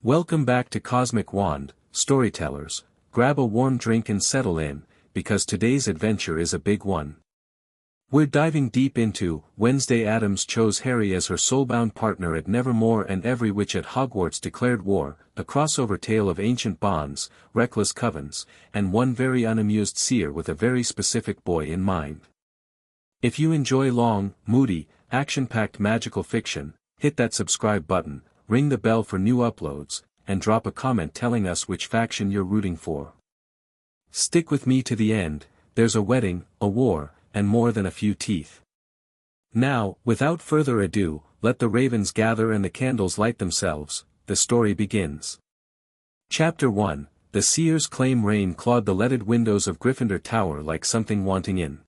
Welcome back to Cosmic Wand, Storytellers. Grab a warm drink and settle in, because today's adventure is a big one. We're diving deep into Wednesday Addams chose Harry as her soulbound partner at Nevermore and every witch at Hogwarts declared war, a crossover tale of ancient bonds, reckless covens, and one very unamused seer with a very specific boy in mind. If you enjoy long, moody, action-packed magical fiction, hit that subscribe button, ring the bell for new uploads, and drop a comment telling us which faction you're rooting for. Stick with me to the end, there's a wedding, a war, and more than a few teeth. Now, without further ado, let the ravens gather and the candles light themselves, the story begins. Chapter 1, The Seer's Claim. Rain clawed the leaded windows of Gryffindor Tower like something wanting in.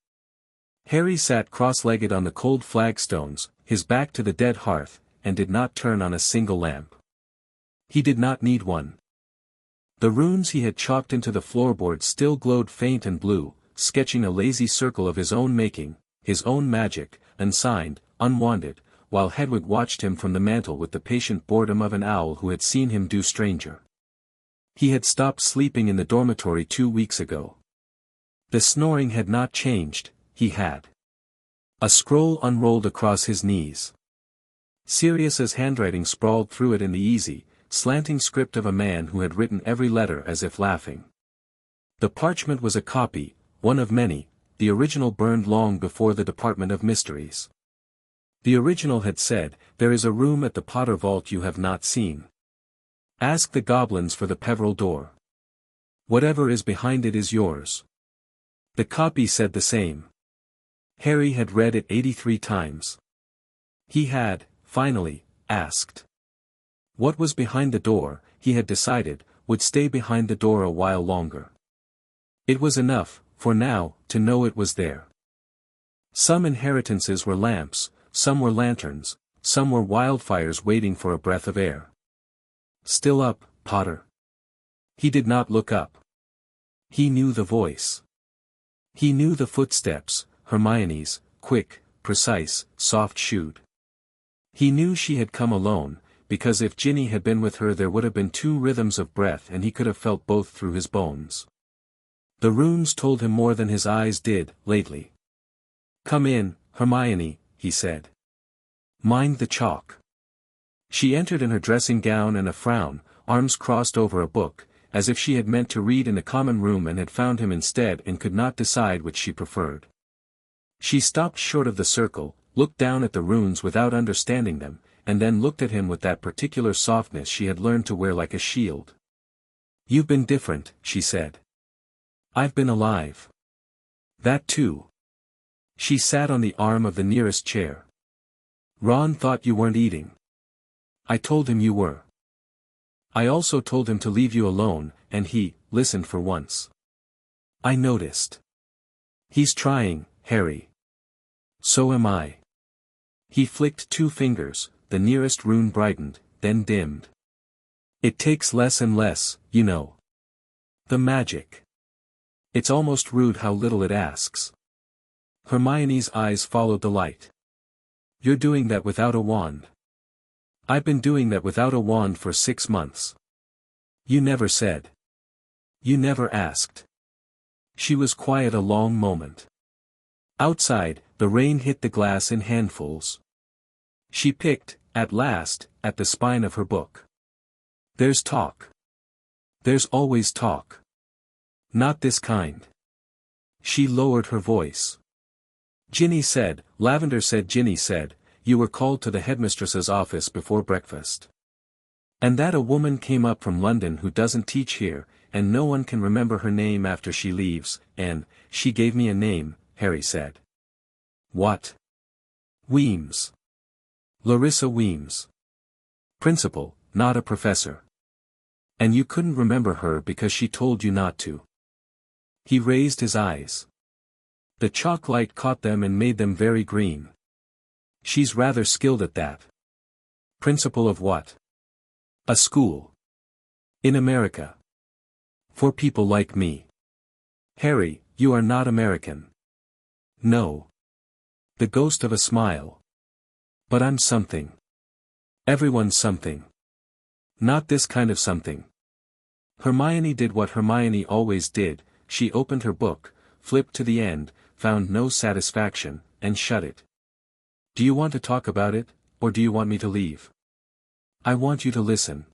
Harry sat cross-legged on the cold flagstones, his back to the dead hearth, and did not turn on a single lamp. He did not need one. The runes he had chalked into the floorboards still glowed faint and blue, sketching a lazy circle of his own making, his own magic, unsigned, unwanted, while Hedwig watched him from the mantel with the patient boredom of an owl who had seen him do stranger. He had stopped sleeping in the dormitory 2 weeks ago. The snoring had not changed, he had. A scroll unrolled across his knees. Sirius's handwriting sprawled through it in the easy, slanting script of a man who had written every letter as if laughing. The parchment was a copy, one of many, the original burned long before the Department of Mysteries. The original had said, "There is a room at the Potter Vault you have not seen. Ask the goblins for the Peveril door. Whatever is behind it is yours." The copy said the same. Harry had read it 83 times. He had, finally, asked. What was behind the door, he had decided, would stay behind the door a while longer. It was enough, for now, to know it was there. Some inheritances were lamps, some were lanterns, some were wildfires waiting for a breath of air. Still up, Potter? He did not look up. He knew the voice. He knew the footsteps, Hermione's, quick, precise, soft-shoed. He knew she had come alone, because if Ginny had been with her there would have been 2 rhythms of breath and he could have felt both through his bones. The runes told him more than his eyes did, lately. "Come in, Hermione," he said. "Mind the chalk." She entered in her dressing gown and a frown, arms crossed over a book, as if she had meant to read in a common room and had found him instead and could not decide which she preferred. She stopped short of the circle, looked down at the runes without understanding them, and then looked at him with that particular softness she had learned to wear like a shield. "You've been different," she said. "I've been alive." "That too." She sat on the arm of the nearest chair. "Ron thought you weren't eating. I told him you were. I also told him to leave you alone, and he listened for once. I noticed. He's trying, Harry. So am I." He flicked 2 fingers, the nearest rune brightened, then dimmed. "It takes less and less, you know. The magic. It's almost rude how little it asks." Hermione's eyes followed the light. "You're doing that without a wand." "I've been doing that without a wand for 6 months." "You never said. You never asked." She was quiet a long moment. Outside, the rain hit the glass in handfuls. She picked, at last, at the spine of her book. "There's talk. There's always talk. Not this kind." She lowered her voice. "Ginny said, Lavender said Ginny said, you were called to the headmistress's office before breakfast. And that a woman came up from London who doesn't teach here, and no one can remember her name after she leaves, and, she gave me a name," Harry said. "What?" "Weems. Larissa Weems. Principal, not a professor. And you couldn't remember her because she told you not to." He raised his eyes. The chalk light caught them and made them very green. "She's rather skilled at that." "Principal of what?" "A school. In America. For people like me." "Harry, you are not American." "No." The ghost of a smile. "But I'm something. Everyone's something. Not this kind of something. Hermione did what Hermione always did, she opened her book, flipped to the end, found no satisfaction, and shut it. Do you want to talk about it, or do you want me to leave? I want you to listen.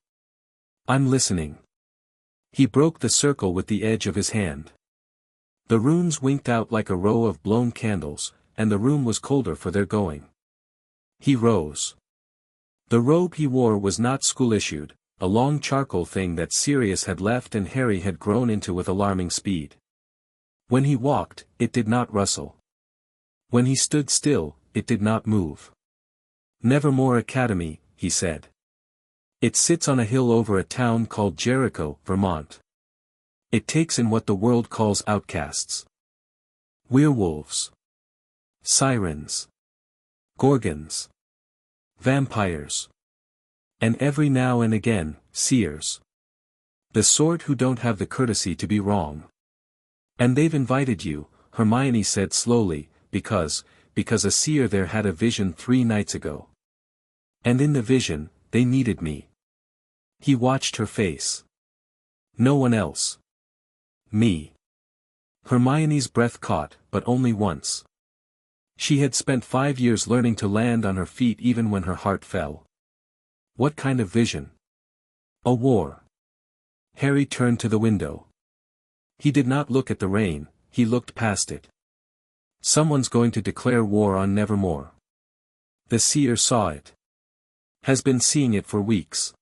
I'm listening. He broke the circle with the edge of his hand. The runes winked out like a row of blown candles, and the room was colder for their going. He rose. The robe he wore was not school-issued, a long charcoal thing that Sirius had left and Harry had grown into with alarming speed. When he walked, it did not rustle. When he stood still, it did not move. Nevermore Academy, he said. It sits on a hill over a town called Jericho, Vermont. It takes in what the world calls outcasts. Werewolves. Sirens. Gorgons. Vampires. And every now and again, seers. The sort who don't have the courtesy to be wrong. And they've invited you, Hermione said slowly, because a seer there had a vision 3 nights ago. And in the vision, they needed me. He watched her face. No one else. Me. Hermione's breath caught, but only once. She had spent 5 years learning to land on her feet even when her heart fell. What kind of vision? A war. Harry turned to the window. He did not look at the rain, he looked past it. Someone's going to declare war on Nevermore. The seer saw it. Has been seeing it for weeks.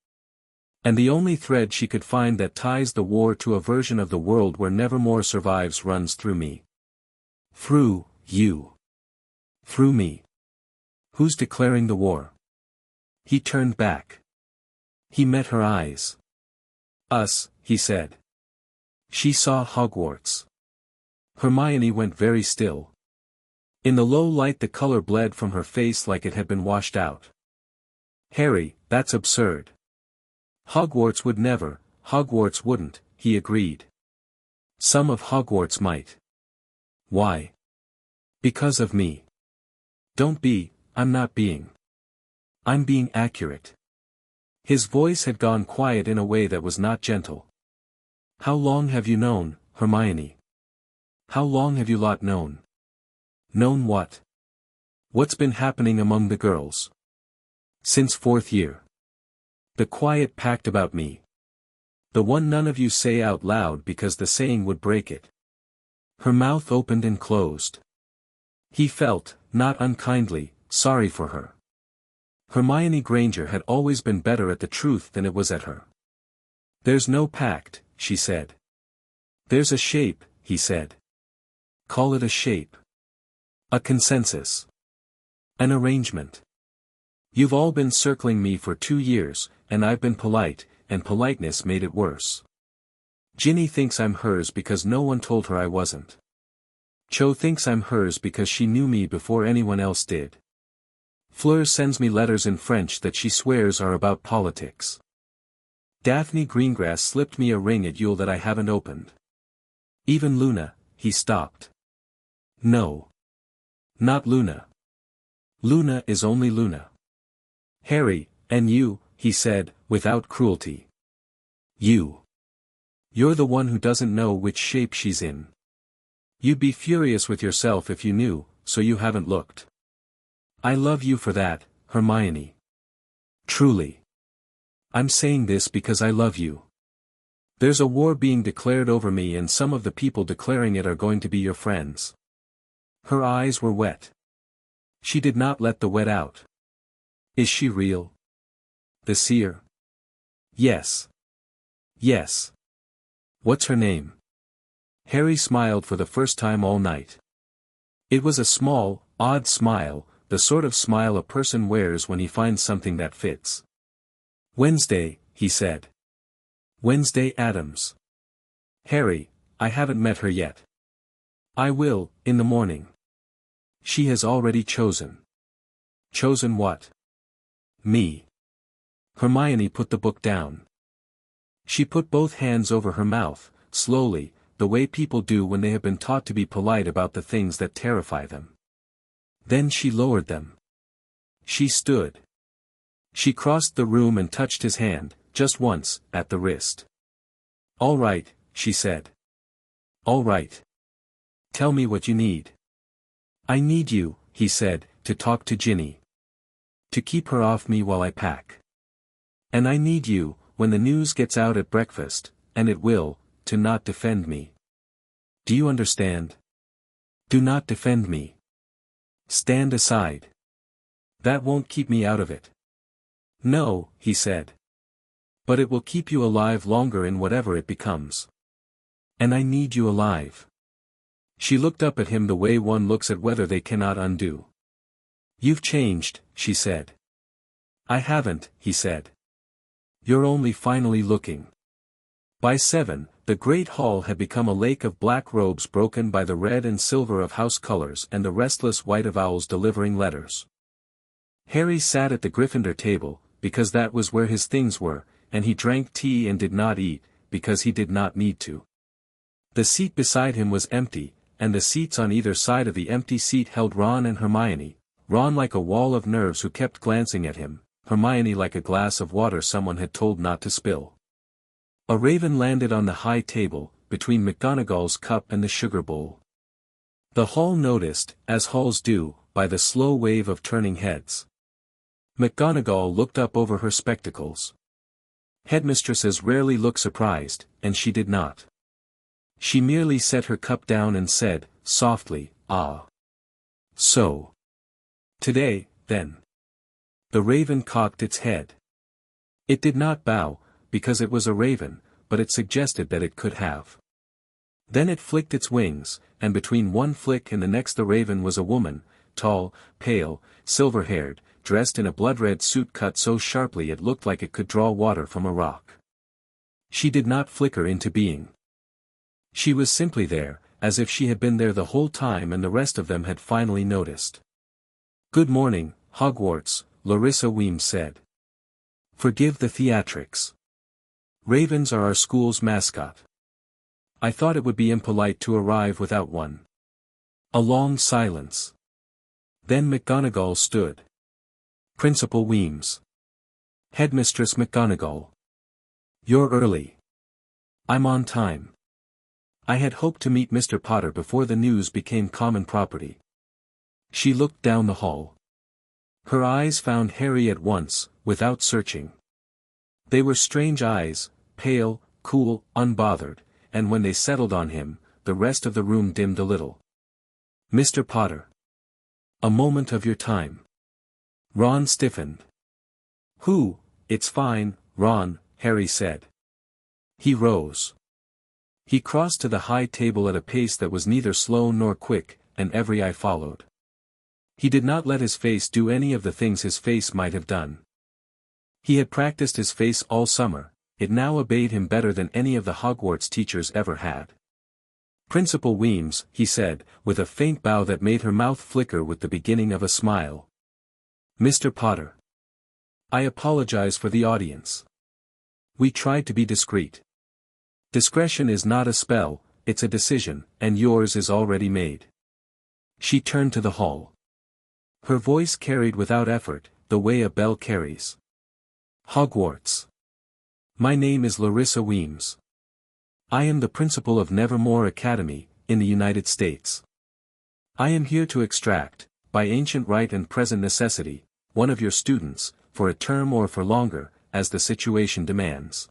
And the only thread she could find that ties the war to a version of the world where Nevermore survives runs through me. Through you. Through me. Who's declaring the war? He turned back. He met her eyes. Us, he said. She saw Hogwarts. Hermione went very still. In the low light the color bled from her face like it had been washed out. Harry, that's absurd. Hogwarts would never, Hogwarts wouldn't, he agreed. Some of Hogwarts might. Why? Because of me. Don't be, I'm not being. I'm being accurate. His voice had gone quiet in a way that was not gentle. How long have you known, Hermione? How long have you lot known? Known what? What's been happening among the girls? Since 4th year. The quiet pact about me. The one none of you say out loud because the saying would break it. Her mouth opened and closed. He felt, not unkindly, sorry for her. Hermione Granger had always been better at the truth than it was at her. There's no pact, she said. There's a shape, he said. Call it a shape. A consensus. An arrangement. You've all been circling me for 2 years, and I've been polite, and politeness made it worse. Ginny thinks I'm hers because no one told her I wasn't. Cho thinks I'm hers because she knew me before anyone else did. Fleur sends me letters in French that she swears are about politics. Daphne Greengrass slipped me a ring at Yule that I haven't opened. Even Luna, he stopped. No. Not Luna. Luna is only Luna. Harry, and you, he said, without cruelty. You. You're the one who doesn't know which shape she's in. You'd be furious with yourself if you knew, so you haven't looked. I love you for that, Hermione. Truly. I'm saying this because I love you. There's a war being declared over me and some of the people declaring it are going to be your friends. Her eyes were wet. She did not let the wet out. Is she real? The seer? Yes. Yes. What's her name? Harry smiled for the first time all night. It was a small, odd smile, the sort of smile a person wears when he finds something that fits. Wednesday, he said. Wednesday Addams. Harry, I haven't met her yet. I will, in the morning. She has already chosen. Chosen what? Me. Hermione put the book down. She put both hands over her mouth, slowly, the way people do when they have been taught to be polite about the things that terrify them. Then she lowered them. She stood. She crossed the room and touched his hand, just once, at the wrist. "All right," she said. "All right. Tell me what you need." "I need you," he said, "to talk to Ginny. To keep her off me while I pack. And I need you, when the news gets out at breakfast, and it will, to not defend me. Do you understand? Do not defend me. Stand aside. That won't keep me out of it." "No," he said. "But it will keep you alive longer in whatever it becomes. And I need you alive." She looked up at him the way one looks at weather they cannot undo. "You've changed," she said. "I haven't," he said. "You're only finally looking." By 7, the great hall had become a lake of black robes broken by the red and silver of house colors and the restless white of owls delivering letters. Harry sat at the Gryffindor table, because that was where his things were, and he drank tea and did not eat, because he did not need to. The seat beside him was empty, and the seats on either side of the empty seat held Ron and Hermione, Ron like a wall of nerves who kept glancing at him, Hermione like a glass of water someone had told not to spill. A raven landed on the high table, between McGonagall's cup and the sugar bowl. The hall noticed, as halls do, by the slow wave of turning heads. McGonagall looked up over her spectacles. Headmistresses rarely look surprised, and she did not. She merely set her cup down and said, softly, "Ah. So. Today, then." The raven cocked its head. It did not bow, because it was a raven, but it suggested that it could have. Then it flicked its wings, and between one flick and the next the raven was a woman, tall, pale, silver-haired, dressed in a blood-red suit cut so sharply it looked like it could draw water from a rock. She did not flicker into being. She was simply there, as if she had been there the whole time and the rest of them had finally noticed. "Good morning, Hogwarts," Larissa Weems said. "Forgive the theatrics. Ravens are our school's mascot. I thought it would be impolite to arrive without one." A long silence. Then McGonagall stood. "Principal Weems. Headmistress McGonagall. You're early. I'm on time. I had hoped to meet Mr. Potter before the news became common property." She looked down the hall. Her eyes found Harry at once, without searching. They were strange eyes, pale, cool, unbothered, and when they settled on him, the rest of the room dimmed a little. "Mr. Potter. A moment of your time." Ron stiffened. "Who, it's fine, Ron," Harry said. He rose. He crossed to the high table at a pace that was neither slow nor quick, and every eye followed. He did not let his face do any of the things his face might have done. He had practiced his face all summer, it now obeyed him better than any of the Hogwarts teachers ever had. "Principal Weems," he said, with a faint bow that made her mouth flicker with the beginning of a smile. "Mr. Potter. I apologize for the audience. We tried to be discreet. Discretion is not a spell, it's a decision, and yours is already made." She turned to the hall. Her voice carried without effort, the way a bell carries. "Hogwarts. My name is Larissa Weems. I am the principal of Nevermore Academy, in the United States. I am here to extract, by ancient right and present necessity, one of your students, for a term or for longer, as the situation demands.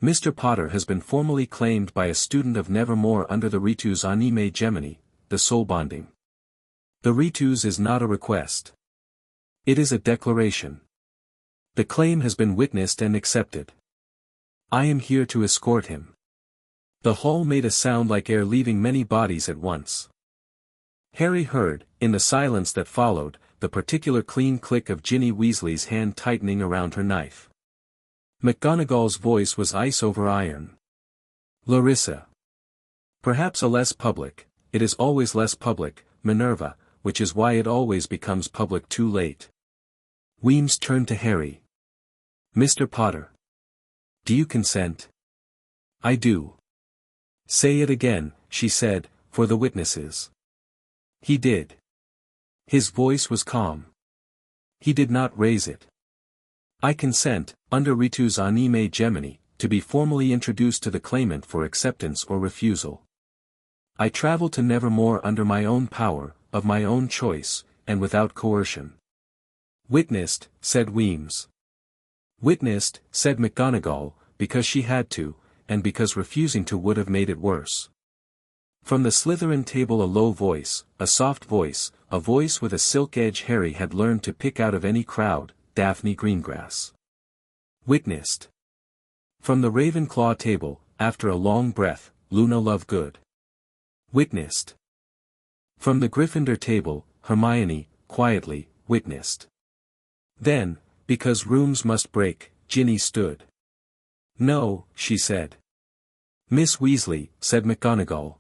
Mr. Potter has been formally claimed by a student of Nevermore under the ritus anime gemini, the soul bonding. The ritus is not a request. It is a declaration. The claim has been witnessed and accepted. I am here to escort him." The hall made a sound like air leaving many bodies at once. Harry heard, in the silence that followed, the particular clean click of Ginny Weasley's hand tightening around her knife. McGonagall's voice was ice over iron. "Larissa. Perhaps a less public, it is always less public, Minerva, which is why it always becomes public too late." Weems turned to Harry. "Mr. Potter. Do you consent?" "I do." "Say it again," she said, "for the witnesses." He did. His voice was calm. He did not raise it. I consent, under ritus anime gemini, to be formally introduced to the claimant for acceptance or refusal. I travel to Nevermore under my own power, of my own choice, and without coercion. Witnessed, said Weems. Witnessed, said McGonagall, because she had to, and because refusing to would have made it worse. From the Slytherin table a low voice, a soft voice, a voice with a silk edge Harry had learned to pick out of any crowd, Daphne Greengrass. Witnessed. From the Ravenclaw table, after a long breath, Luna Lovegood. Witnessed. From the Gryffindor table, Hermione, quietly, witnessed. Then, because rooms must break, Ginny stood. No, she said. Miss Weasley, said McGonagall.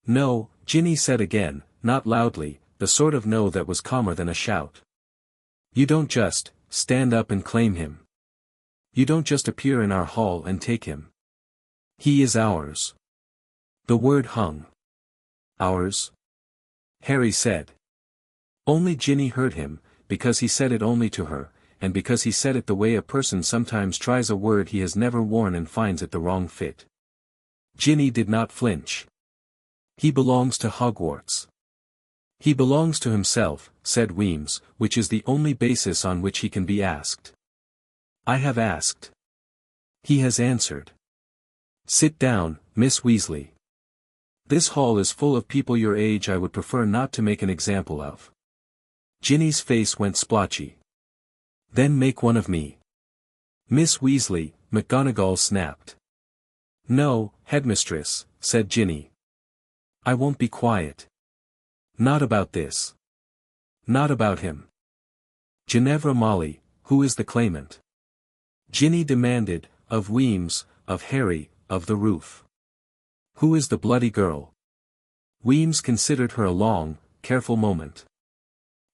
No, Ginny said again, not loudly, the sort of no that was calmer than a shout. You don't just, stand up and claim him. You don't just appear in our hall and take him. He is ours. The word hung. Ours? Harry said. Only Ginny heard him, because he said it only to her, and because he said it the way a person sometimes tries a word he has never worn and finds it the wrong fit. Ginny did not flinch. He belongs to Hogwarts. He belongs to himself, said Weems, which is the only basis on which he can be asked. I have asked. He has answered. Sit down, Miss Weasley. This hall is full of people your age I would prefer not to make an example of. Ginny's face went splotchy. Then make one of me. Miss Weasley, McGonagall snapped. No, headmistress, said Ginny. I won't be quiet. Not about this. Not about him. Ginevra Molly, who is the claimant? Ginny demanded, of Weems, of Harry, of the roof. Who is the bloody girl? Weems considered her a long, careful moment.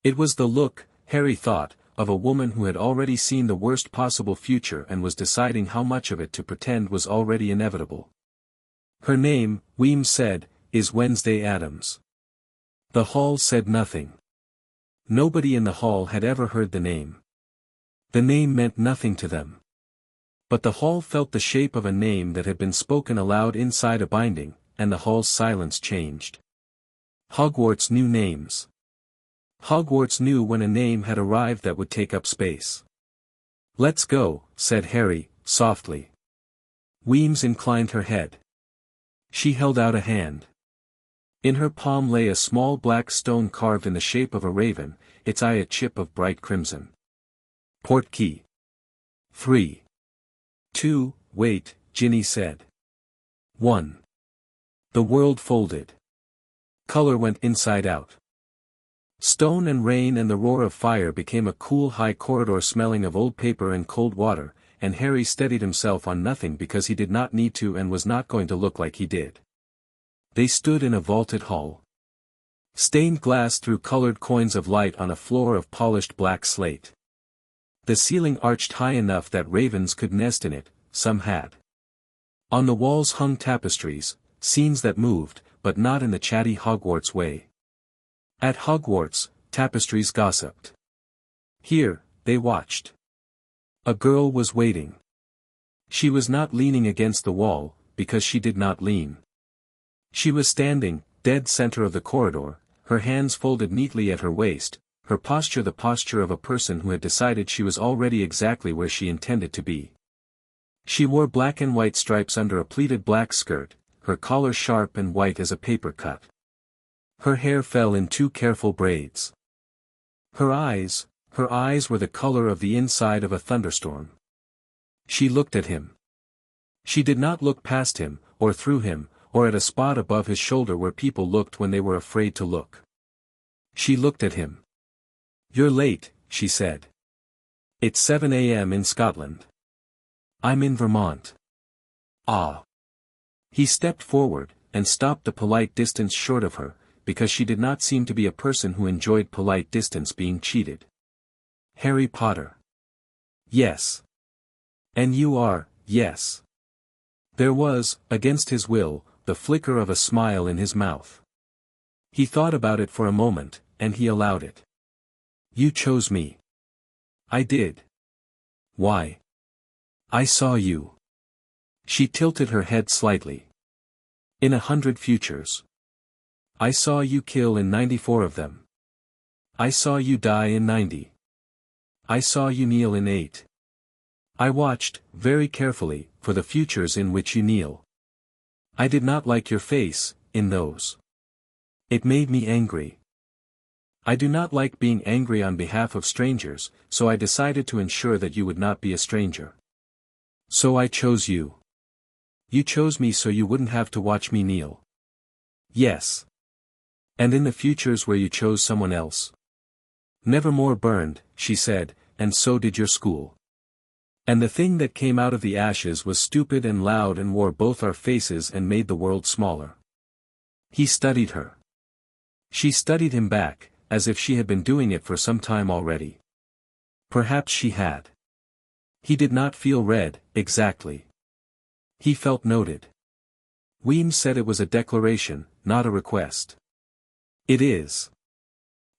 It was the look, Harry thought, of a woman who had already seen the worst possible future and was deciding how much of it to pretend was already inevitable. Her name, Weems said, is Wednesday Addams. The hall said nothing. Nobody in the hall had ever heard the name. The name meant nothing to them. But the hall felt the shape of a name that had been spoken aloud inside a binding, and the hall's silence changed. Hogwarts knew names. Hogwarts knew when a name had arrived that would take up space. Let's go, said Harry, softly. Weems inclined her head. She held out a hand. In her palm lay a small black stone carved in the shape of a raven, its eye a chip of bright crimson. Portkey. 3. 2, wait, Ginny said. 1. The world folded. Color went inside out. Stone and rain and the roar of fire became a cool high corridor smelling of old paper and cold water, and Harry steadied himself on nothing because he did not need to and was not going to look like he did. They stood in a vaulted hall. Stained glass threw colored coins of light on a floor of polished black slate. The ceiling arched high enough that ravens could nest in it, some had. On the walls hung tapestries, scenes that moved, but not in the chatty Hogwarts way. At Hogwarts, tapestries gossiped. Here, they watched. A girl was waiting. She was not leaning against the wall, because she did not lean. She was standing, dead center of the corridor, her hands folded neatly at her waist, her posture the posture of a person who had decided she was already exactly where she intended to be. She wore black and white stripes under a pleated black skirt, her collar sharp and white as a paper cut. Her hair fell in two careful braids. Her eyes were the color of the inside of a thunderstorm. She looked at him. She did not look past him, or through him, or at a spot above his shoulder where people looked when they were afraid to look. She looked at him. You're late, she said. It's 7 a.m. in Scotland. I'm in Vermont. Ah. He stepped forward, and stopped a polite distance short of her, because she did not seem to be a person who enjoyed polite distance being cheated. Harry Potter. Yes. And you are, yes. There was, against his will, the flicker of a smile in his mouth. He thought about it for a moment, and he allowed it. You chose me. I did. Why? I saw you. She tilted her head slightly. In 100 futures. I saw you kill in 94 of them. I saw you die in 90. I saw you kneel in 8. I watched, very carefully, for the futures in which you kneel. I did not like your face, in those. It made me angry. I do not like being angry on behalf of strangers, so I decided to ensure that you would not be a stranger. So I chose you. You chose me so you wouldn't have to watch me kneel. Yes. And in the futures where you chose someone else. Nevermore burned, she said, and so did your school. And the thing that came out of the ashes was stupid and loud and wore both our faces and made the world smaller. He studied her. She studied him back, as if she had been doing it for some time already. Perhaps she had. He did not feel read, exactly. He felt noted. Weems said it was a declaration, not a request. It is.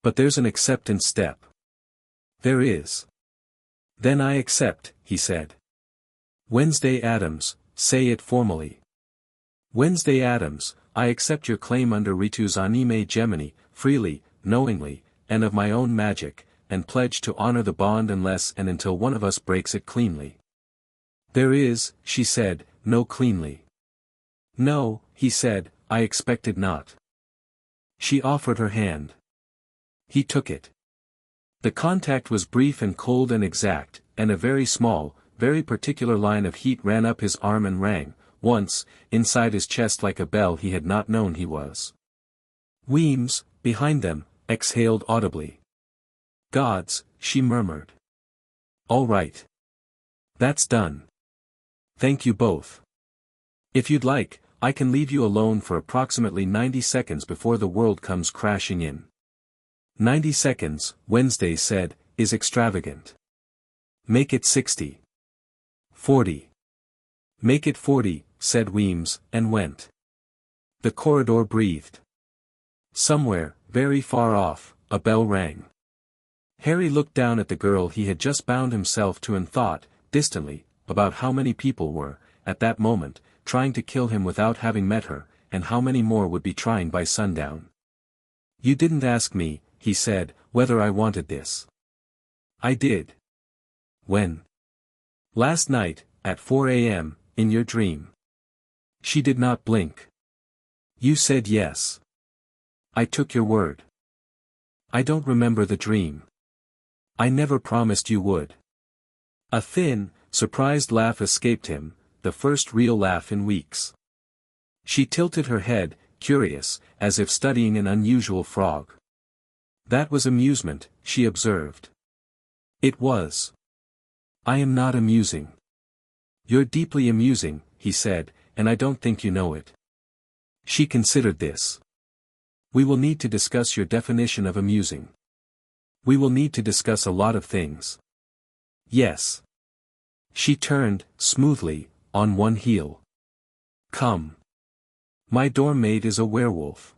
But there's an acceptance step. There is. Then I accept, he said. Wednesday Addams, say it formally. Wednesday Addams, I accept your claim under Ritu's anime Gemini, freely, knowingly, and of my own magic, and pledge to honor the bond unless and until one of us breaks it cleanly. There is, she said, no cleanly. No, he said, I expected not. She offered her hand. He took it. The contact was brief and cold and exact, and a very small, very particular line of heat ran up his arm and rang, once, inside his chest like a bell he had not known he was. Weems, behind them, exhaled audibly. Gods, she murmured. All right. That's done. Thank you both. If you'd like, I can leave you alone for approximately 90 seconds before the world comes crashing in. 90 seconds, Wednesday said, is extravagant. Make it 60. 40. Make it 40, said Weems, and went. The corridor breathed. Somewhere, very far off, a bell rang. Harry looked down at the girl he had just bound himself to and thought, distantly, about how many people were, at that moment, trying to kill him without having met her, and how many more would be trying by sundown. You didn't ask me, he said, whether I wanted this. I did. When? Last night, at 4 a.m., in your dream. She did not blink. You said yes. I took your word. I don't remember the dream. I never promised you would. A thin, surprised laugh escaped him, the first real laugh in weeks. She tilted her head, curious, as if studying an unusual frog. That was amusement, she observed. It was. I am not amusing. You're deeply amusing, he said, and I don't think you know it. She considered this. We will need to discuss your definition of amusing. We will need to discuss a lot of things. Yes. She turned, smoothly, on one heel. Come. My dorm mate is a werewolf.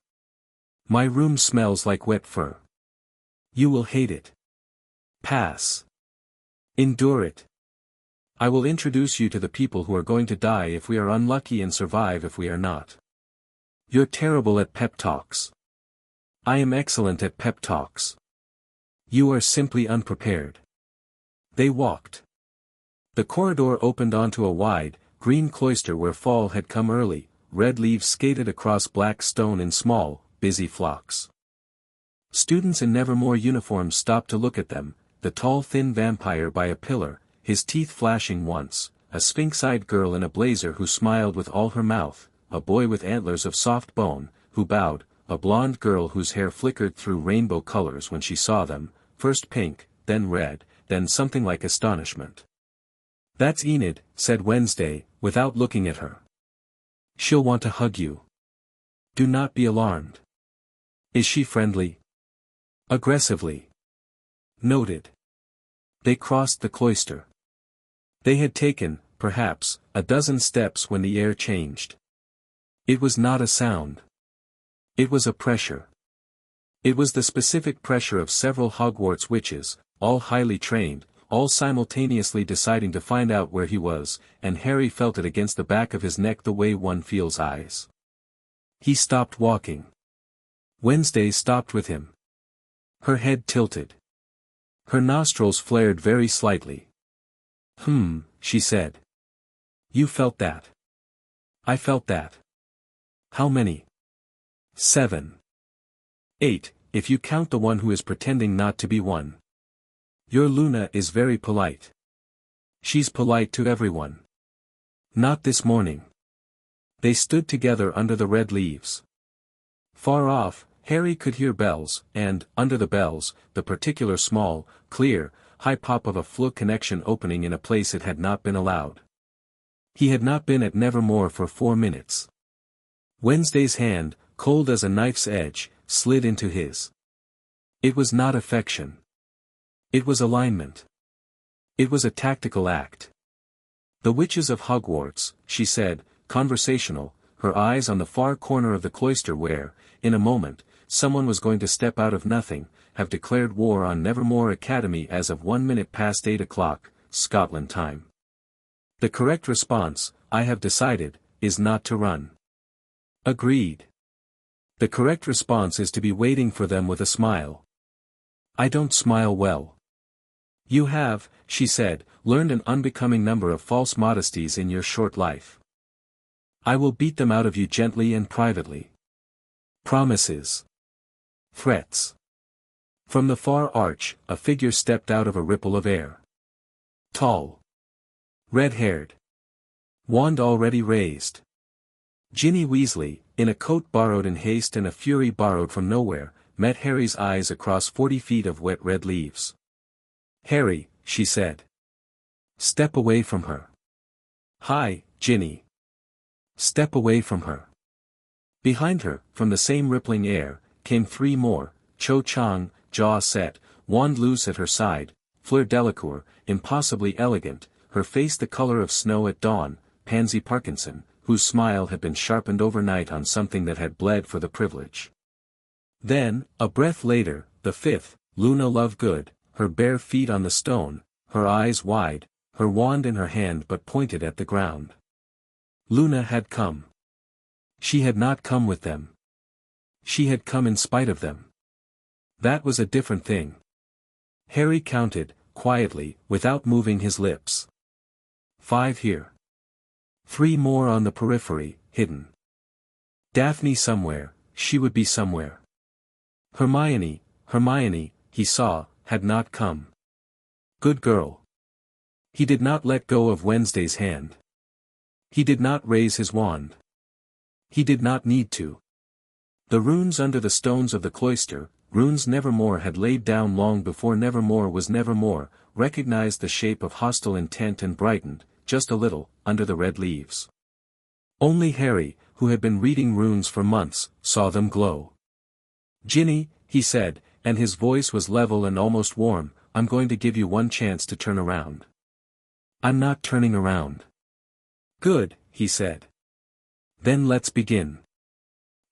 My room smells like wet fur. You will hate it. Pass. Endure it. I will introduce you to the people who are going to die if we are unlucky and survive if we are not. You're terrible at pep talks. I am excellent at pep talks. You are simply unprepared. They walked. The corridor opened onto a wide, green cloister where fall had come early, red leaves skated across black stone in small, busy flocks. Students in Nevermore uniforms stopped to look at them, the tall thin vampire by a pillar, his teeth flashing once, a sphinx-eyed girl in a blazer who smiled with all her mouth, a boy with antlers of soft bone, who bowed, a blonde girl whose hair flickered through rainbow colors when she saw them, first pink, then red, then something like astonishment. That's Enid, said Wednesday, without looking at her. She'll want to hug you. Do not be alarmed. Is she friendly? Aggressively. Noted. They crossed the cloister. They had taken, perhaps, a dozen steps when the air changed. It was not a sound. It was a pressure. It was the specific pressure of several Hogwarts witches, all highly trained, all simultaneously deciding to find out where he was, and Harry felt it against the back of his neck the way one feels eyes. He stopped walking. Wednesday stopped with him. Her head tilted. Her nostrils flared very slightly. She said. You felt that. I felt that. How many? 7. 8, if you count the one who is pretending not to be one. Your Luna is very polite. She's polite to everyone. Not this morning. They stood together under the red leaves. Far off, Harry could hear bells, and, under the bells, the particular small, clear, high pop of a flu connection opening in a place it had not been allowed. He had not been at Nevermore for 4 minutes. Wednesday's hand, cold as a knife's edge, slid into his. It was not affection. It was alignment. It was a tactical act. The witches of Hogwarts, she said, conversational, her eyes on the far corner of the cloister where, in a moment, someone was going to step out of nothing, have declared war on Nevermore Academy as of 1 minute past 8 o'clock, Scotland time. The correct response, I have decided, is not to run. Agreed. The correct response is to be waiting for them with a smile. I don't smile well. You have, she said, learned an unbecoming number of false modesties in your short life. I will beat them out of you gently and privately. Promises. Threats. From the far arch, a figure stepped out of a ripple of air. Tall. Red-haired. Wand already raised. Ginny Weasley, in a coat borrowed in haste and a fury borrowed from nowhere, met Harry's eyes across 40 feet of wet red leaves. Harry, she said. Step away from her. Hi, Ginny. Step away from her. Behind her, from the same rippling air, came 3 more, Cho Chang, jaw set, wand loose at her side, Fleur Delacour, impossibly elegant, her face the color of snow at dawn, Pansy Parkinson, whose smile had been sharpened overnight on something that had bled for the privilege. Then, a breath later, the 5th, Luna Lovegood, her bare feet on the stone, her eyes wide, her wand in her hand but pointed at the ground. Luna had come. She had not come with them. She had come in spite of them. That was a different thing. Harry counted, quietly, without moving his lips. 5 here. 3 more on the periphery, hidden. Daphne somewhere, she would be somewhere. Hermione, he saw, had not come. Good girl. He did not let go of Wednesday's hand. He did not raise his wand. He did not need to. The runes under the stones of the cloister, runes Nevermore had laid down long before Nevermore was Nevermore, recognized the shape of hostile intent and brightened, just a little, under the red leaves. Only Harry, who had been reading runes for months, saw them glow. Ginny, he said, and his voice was level and almost warm, I'm going to give you one chance to turn around. I'm not turning around. Good, he said. Then let's begin.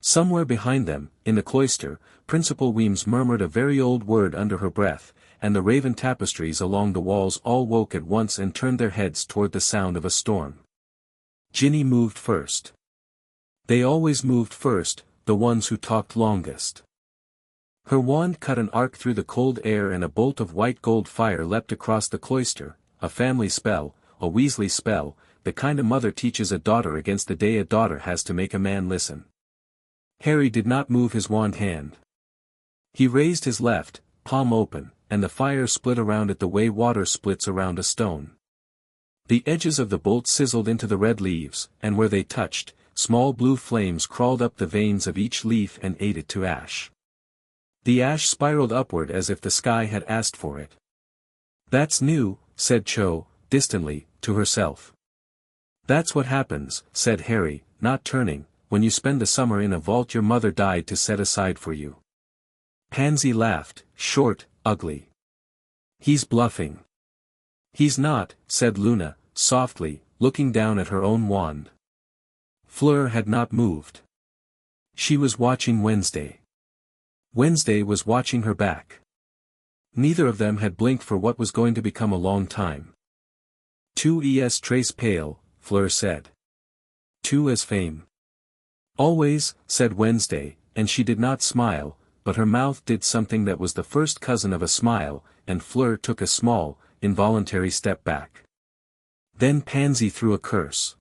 Somewhere behind them, in the cloister, Principal Weems murmured a very old word under her breath, and the raven tapestries along the walls all woke at once and turned their heads toward the sound of a storm. Ginny moved first. They always moved first, the ones who talked longest. Her wand cut an arc through the cold air and a bolt of white gold fire leapt across the cloister, a family spell, a Weasley spell, the kind a mother teaches a daughter against the day a daughter has to make a man listen. Harry did not move his wand hand. He raised his left, palm open, and the fire split around it the way water splits around a stone. The edges of the bolt sizzled into the red leaves, and where they touched, small blue flames crawled up the veins of each leaf and ate it to ash. The ash spiraled upward as if the sky had asked for it. That's new, said Cho, distantly, to herself. That's what happens, said Harry, not turning, when you spend the summer in a vault your mother died to set aside for you. Pansy laughed, short, ugly. He's bluffing. He's not, said Luna, softly, looking down at her own wand. Fleur had not moved. She was watching Wednesday. Wednesday was watching her back. Neither of them had blinked for what was going to become a long time. "Tu es très pale," Fleur said. "Tu as fame." "Always," said Wednesday, and she did not smile, but her mouth did something that was the first cousin of a smile, and Fleur took a small, involuntary step back. Then Pansy threw a curse.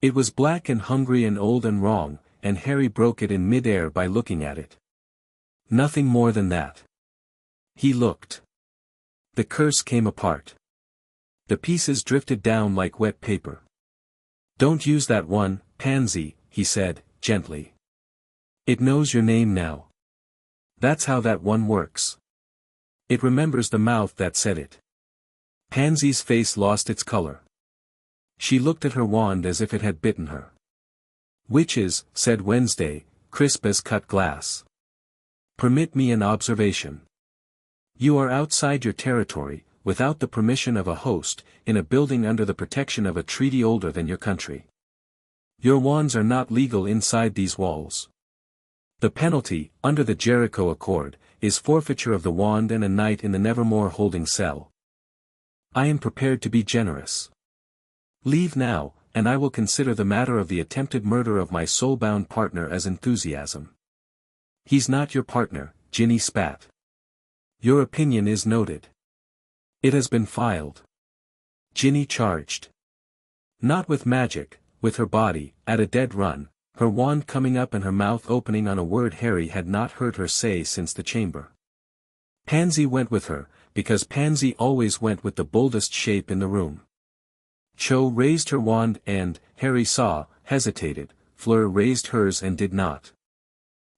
It was black and hungry and old and wrong, and Harry broke it in mid-air by looking at it. Nothing more than that. He looked. The curse came apart. The pieces drifted down like wet paper. "Don't use that one, Pansy," he said, gently. "It knows your name now. That's how that one works. It remembers the mouth that said it." Pansy's face lost its color. She looked at her wand as if it had bitten her. "Witches," said Wednesday, crisp as cut glass. "Permit me an observation. You are outside your territory, without the permission of a host, in a building under the protection of a treaty older than your country. Your wands are not legal inside these walls. The penalty, under the Jericho Accord, is forfeiture of the wand and a night in the Nevermore holding cell. I am prepared to be generous. Leave now, and I will consider the matter of the attempted murder of my soul-bound partner as enthusiasm." "He's not your partner," Ginny spat. "Your opinion is noted. It has been filed." Ginny charged. Not with magic, with her body, at a dead run, her wand coming up and her mouth opening on a word Harry had not heard her say since the chamber. Pansy went with her, because Pansy always went with the boldest shape in the room. Cho raised her wand and, Harry saw, hesitated. Fleur raised hers and did not.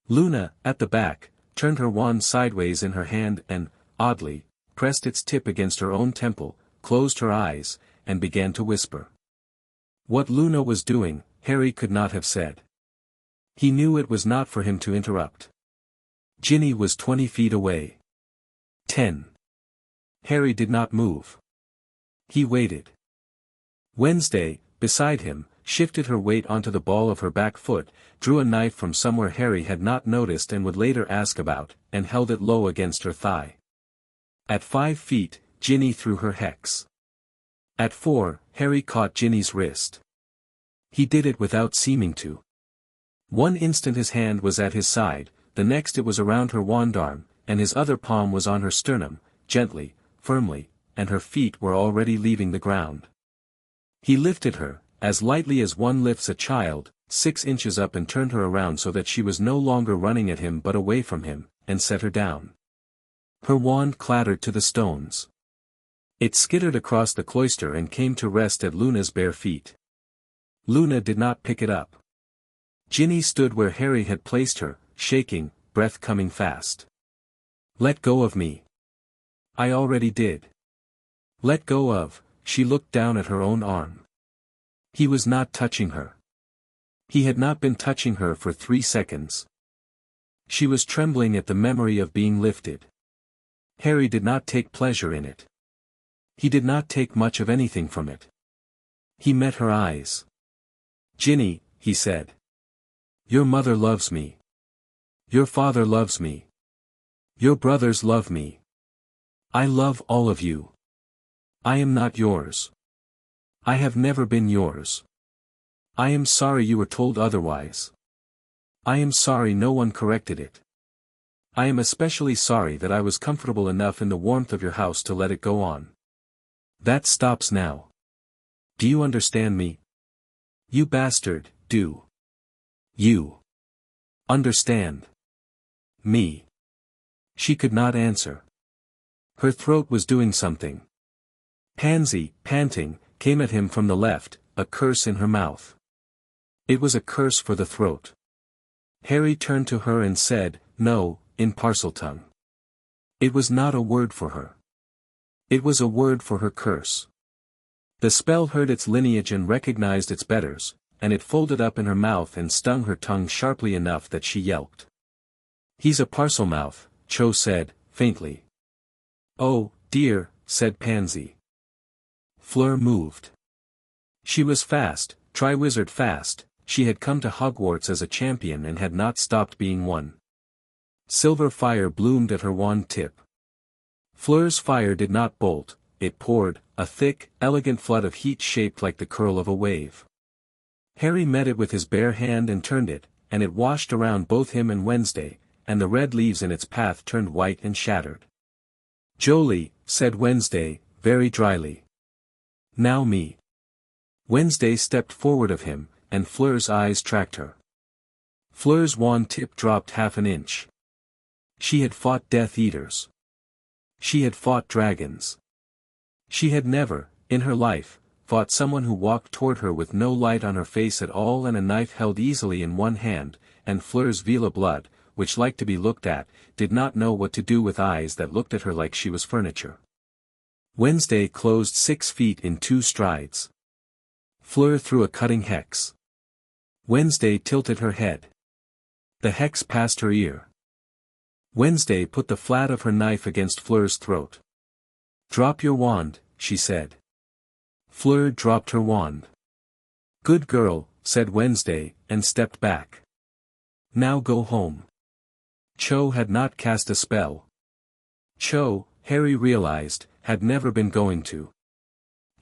Luna, at the back, turned her wand sideways in her hand and, oddly, pressed its tip against her own temple, closed her eyes, and began to whisper. What Luna was doing, Harry could not have said. He knew it was not for him to interrupt. Ginny was 20 feet away. 10. Harry did not move. He waited. Wednesday, beside him, shifted her weight onto the ball of her back foot, drew a knife from somewhere Harry had not noticed and would later ask about, and held it low against her thigh. At 5 feet, Ginny threw her hex. At 4, Harry caught Ginny's wrist. He did it without seeming to. One instant his hand was at his side, the next it was around her wand arm, and his other palm was on her sternum, gently, firmly, and her feet were already leaving the ground. He lifted her, as lightly as one lifts a child, 6 inches up and turned her around so that she was no longer running at him but away from him, and set her down. Her wand clattered to the stones. It skittered across the cloister and came to rest at Luna's bare feet. Luna did not pick it up. Ginny stood where Harry had placed her, shaking, breath coming fast. "Let go of me." "I already did." "Let go of," she looked down at her own arm. He was not touching her. He had not been touching her for 3 seconds. She was trembling at the memory of being lifted. Harry did not take pleasure in it. He did not take much of anything from it. He met her eyes. "Ginny," he said. "Your mother loves me. Your father loves me. Your brothers love me. I love all of you. I am not yours. I have never been yours. I am sorry you were told otherwise. I am sorry no one corrected it. I am especially sorry that I was comfortable enough in the warmth of your house to let it go on. That stops now. Do you understand me? You bastard, do you understand me?" She could not answer. Her throat was doing something. Pansy, panting, came at him from the left, a curse in her mouth. It was a curse for the throat. Harry turned to her and said, "No," in Parseltongue. It was not a word for her. It was a word for her curse. The spell heard its lineage and recognized its betters, and it folded up in her mouth and stung her tongue sharply enough that she yelped. "He's a Parselmouth," Cho said, faintly. "Oh, dear," said Pansy. Fleur moved. She was fast, Triwizard fast, she had come to Hogwarts as a champion and had not stopped being one. Silver fire bloomed at her wand tip. Fleur's fire did not bolt, it poured, a thick, elegant flood of heat shaped like the curl of a wave. Harry met it with his bare hand and turned it, and it washed around both him and Wednesday, and the red leaves in its path turned white and shattered. "Jolie," said Wednesday, very dryly. "Now me." Wednesday stepped forward of him, and Fleur's eyes tracked her. Fleur's wand tip dropped half an inch. She had fought Death Eaters. She had fought dragons. She had never, in her life, fought someone who walked toward her with no light on her face at all and a knife held easily in one hand, and Fleur's Vila blood, which liked to be looked at, did not know what to do with eyes that looked at her like she was furniture. Wednesday closed 6 feet in 2 strides. Fleur threw a cutting hex. Wednesday tilted her head. The hex passed her ear. Wednesday put the flat of her knife against Fleur's throat. "Drop your wand," she said. Fleur dropped her wand. "Good girl," said Wednesday, and stepped back. "Now go home." Cho had not cast a spell. Cho, Harry realized, had never been going to.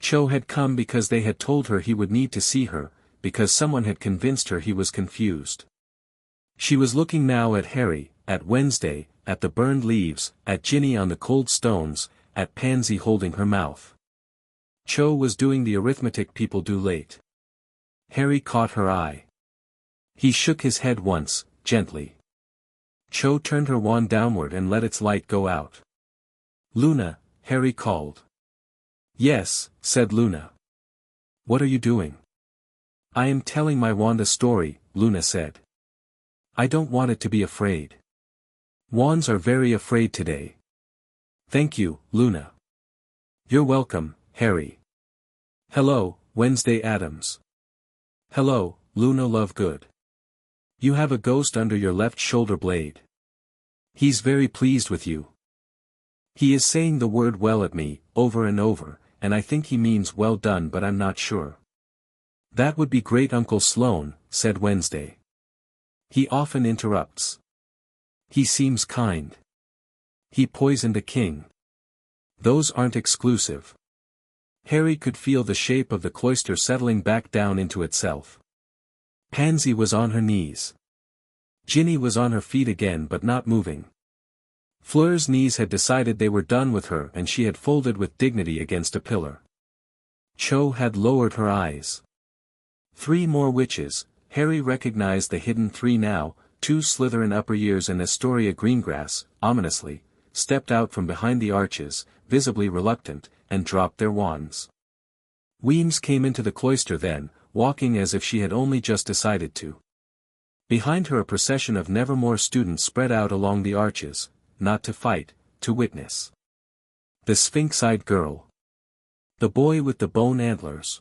Cho had come because they had told her he would need to see her, because someone had convinced her he was confused. She was looking now at Harry, at Wednesday, at the burned leaves, at Ginny on the cold stones, at Pansy holding her mouth. Cho was doing the arithmetic people do late. Harry caught her eye. He shook his head once, gently. Cho turned her wand downward and let its light go out. "Luna," Harry called. "Yes," said Luna. "What are you doing?" "I am telling my wand a story," Luna said. "I don't want it to be afraid. Wands are very afraid today." "Thank you, Luna." "You're welcome, Harry." "Hello, Wednesday Addams." "Hello, Luna Lovegood. You have a ghost under your left shoulder blade. He's very pleased with you. He is saying the word well at me, over and over, and I think he means well done but I'm not sure." "That would be great Uncle Sloane," said Wednesday. "He often interrupts. He seems kind. He poisoned a king. Those aren't exclusive." Harry could feel the shape of the cloister settling back down into itself. Pansy was on her knees. Ginny was on her feet again but not moving. Fleur's knees had decided they were done with her and she had folded with dignity against a pillar. Cho had lowered her eyes. 3 more witches, Harry recognized the hidden 3 now, 2 Slytherin upper years and Astoria Greengrass, ominously, stepped out from behind the arches, visibly reluctant, and dropped their wands. Weems came into the cloister then, walking as if she had only just decided to. Behind her a procession of Nevermore students spread out along the arches, not to fight, to witness. The sphinx-eyed girl. The boy with the bone antlers.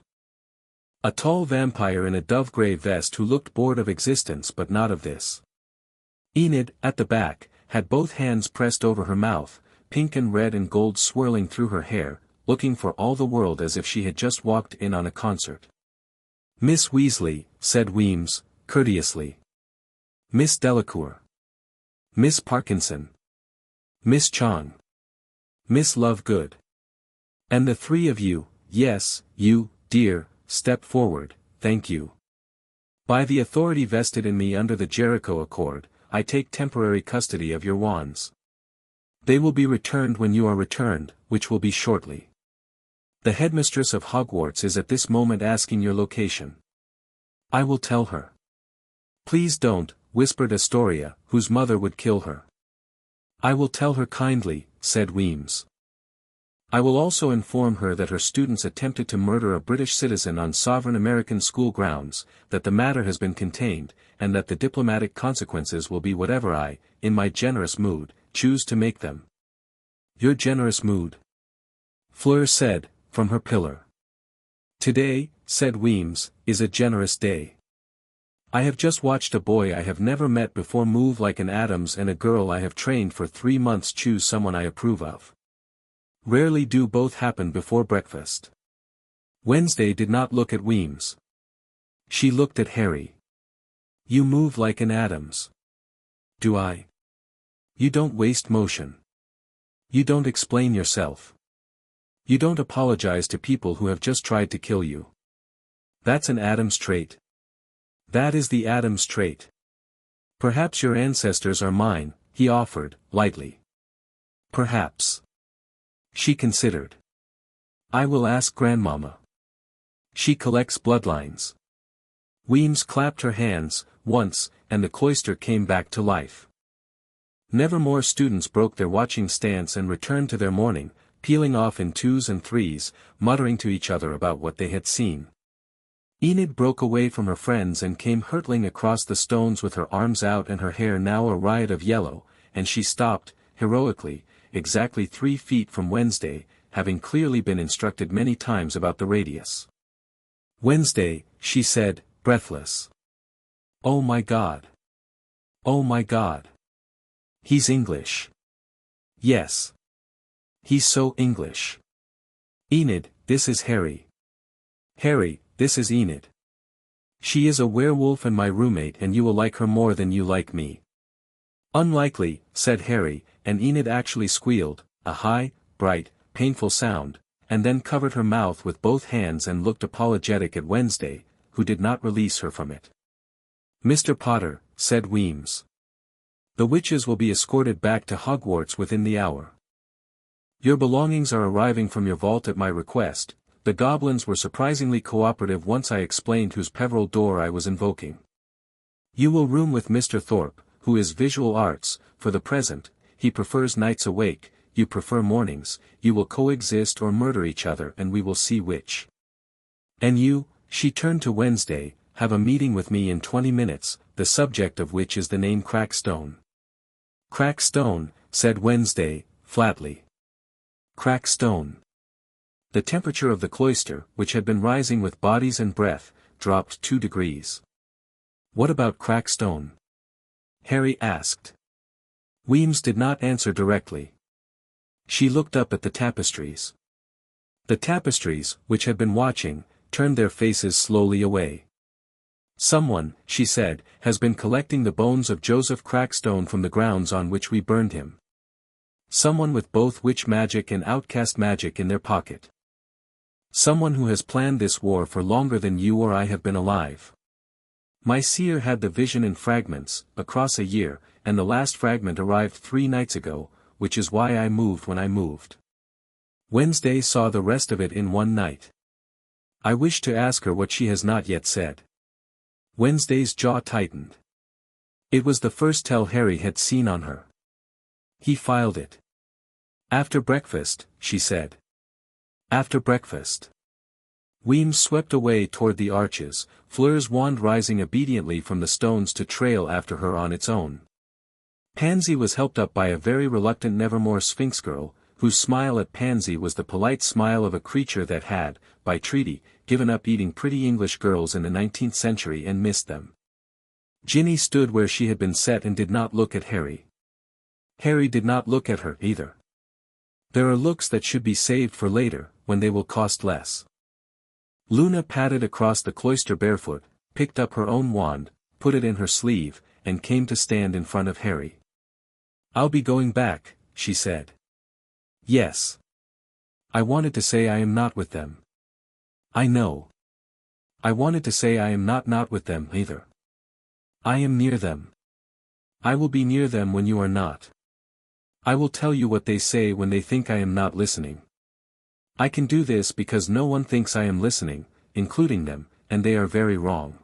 A tall vampire in a dove-gray vest who looked bored of existence but not of this. Enid, at the back, had both hands pressed over her mouth, pink and red and gold swirling through her hair, looking for all the world as if she had just walked in on a concert. "Miss Weasley," said Weems, courteously. "Miss Delacour. Miss Parkinson. Miss Chong. Miss Lovegood. And the 3 of you, yes, you, dear, step forward, thank you. By the authority vested in me under the Jericho Accord, I take temporary custody of your wands. They will be returned when you are returned, which will be shortly. The headmistress of Hogwarts is at this moment asking your location. I will tell her." "Please don't," whispered Astoria, whose mother would kill her. "I will tell her kindly," said Weems. "I will also inform her that her students attempted to murder a British citizen on sovereign American school grounds, that the matter has been contained, and that the diplomatic consequences will be whatever I, in my generous mood, choose to make them." "Your generous mood?" Fleur said, from her pillar. "Today," said Weems, "is a generous day. I have just watched a boy I have never met before move like an Addams and a girl I have trained for 3 months choose someone I approve of. Rarely do both happen before breakfast." Wednesday did not look at Weems. She looked at Harry. "You move like an Addams." "Do I?" "You don't waste motion." You don't explain yourself. You don't apologize to people who have just tried to kill you. That's an Adams trait. That is the Adams trait. Perhaps your ancestors are mine, he offered, lightly. Perhaps. She considered. I will ask Grandmama. She collects bloodlines. Weems clapped her hands, once, and the cloister came back to life. Nevermore students broke their watching stance and returned to their morning, peeling off in twos and threes, muttering to each other about what they had seen. Enid broke away from her friends and came hurtling across the stones with her arms out and her hair now a riot of yellow, and she stopped, heroically, exactly 3 feet from Wednesday, having clearly been instructed many times about the radius. Wednesday, she said, breathless. Oh my God. Oh my God. He's English. Yes. He's so English. Enid, this is Harry. Harry, this is Enid. She is a werewolf and my roommate and you will like her more than you like me. Unlikely, said Harry, and Enid actually squealed, a high, bright, painful sound, and then covered her mouth with both hands and looked apologetic at Wednesday, who did not release her from it. Mr. Potter, said Weems. The witches will be escorted back to Hogwarts within the hour. Your belongings are arriving from your vault at my request. The goblins were surprisingly cooperative once I explained whose Peveril door I was invoking. You will room with Mr. Thorpe, who is visual arts, for the present, he prefers nights awake, you prefer mornings, you will coexist or murder each other and we will see which. And you, she turned to Wednesday, have a meeting with me in 20 minutes, the subject of which is the name Crackstone. Crackstone, said Wednesday, flatly. Crackstone. The temperature of the cloister, which had been rising with bodies and breath, dropped 2 degrees. What about Crackstone? Harry asked. Weems did not answer directly. She looked up at the tapestries. The tapestries, which had been watching, turned their faces slowly away. Someone, she said, has been collecting the bones of Joseph Crackstone from the grounds on which we burned him. Someone with both witch magic and outcast magic in their pocket. Someone who has planned this war for longer than you or I have been alive. My seer had the vision in fragments, across a year, and the last fragment arrived 3 nights ago, which is why I moved when I moved. Wednesday saw the rest of it in 1 night. I wish to ask her what she has not yet said. Wednesday's jaw tightened. It was the first tell Harry had seen on her. He filed it. After breakfast, she said. After breakfast. Weems swept away toward the arches, Fleur's wand rising obediently from the stones to trail after her on its own. Pansy was helped up by a very reluctant Nevermore Sphinx girl, whose smile at Pansy was the polite smile of a creature that had, by treaty, given up eating pretty English girls in the 19th century and missed them. Ginny stood where she had been set and did not look at Harry. Harry did not look at her either. There are looks that should be saved for later, when they will cost less. Luna padded across the cloister barefoot, picked up her own wand, put it in her sleeve, and came to stand in front of Harry. I'll be going back, she said. Yes. I wanted to say I am not with them. I know. I wanted to say I am not with them either. I am near them. I will be near them when you are not. I will tell you what they say when they think I am not listening. I can do this because no one thinks I am listening, including them, and they are very wrong.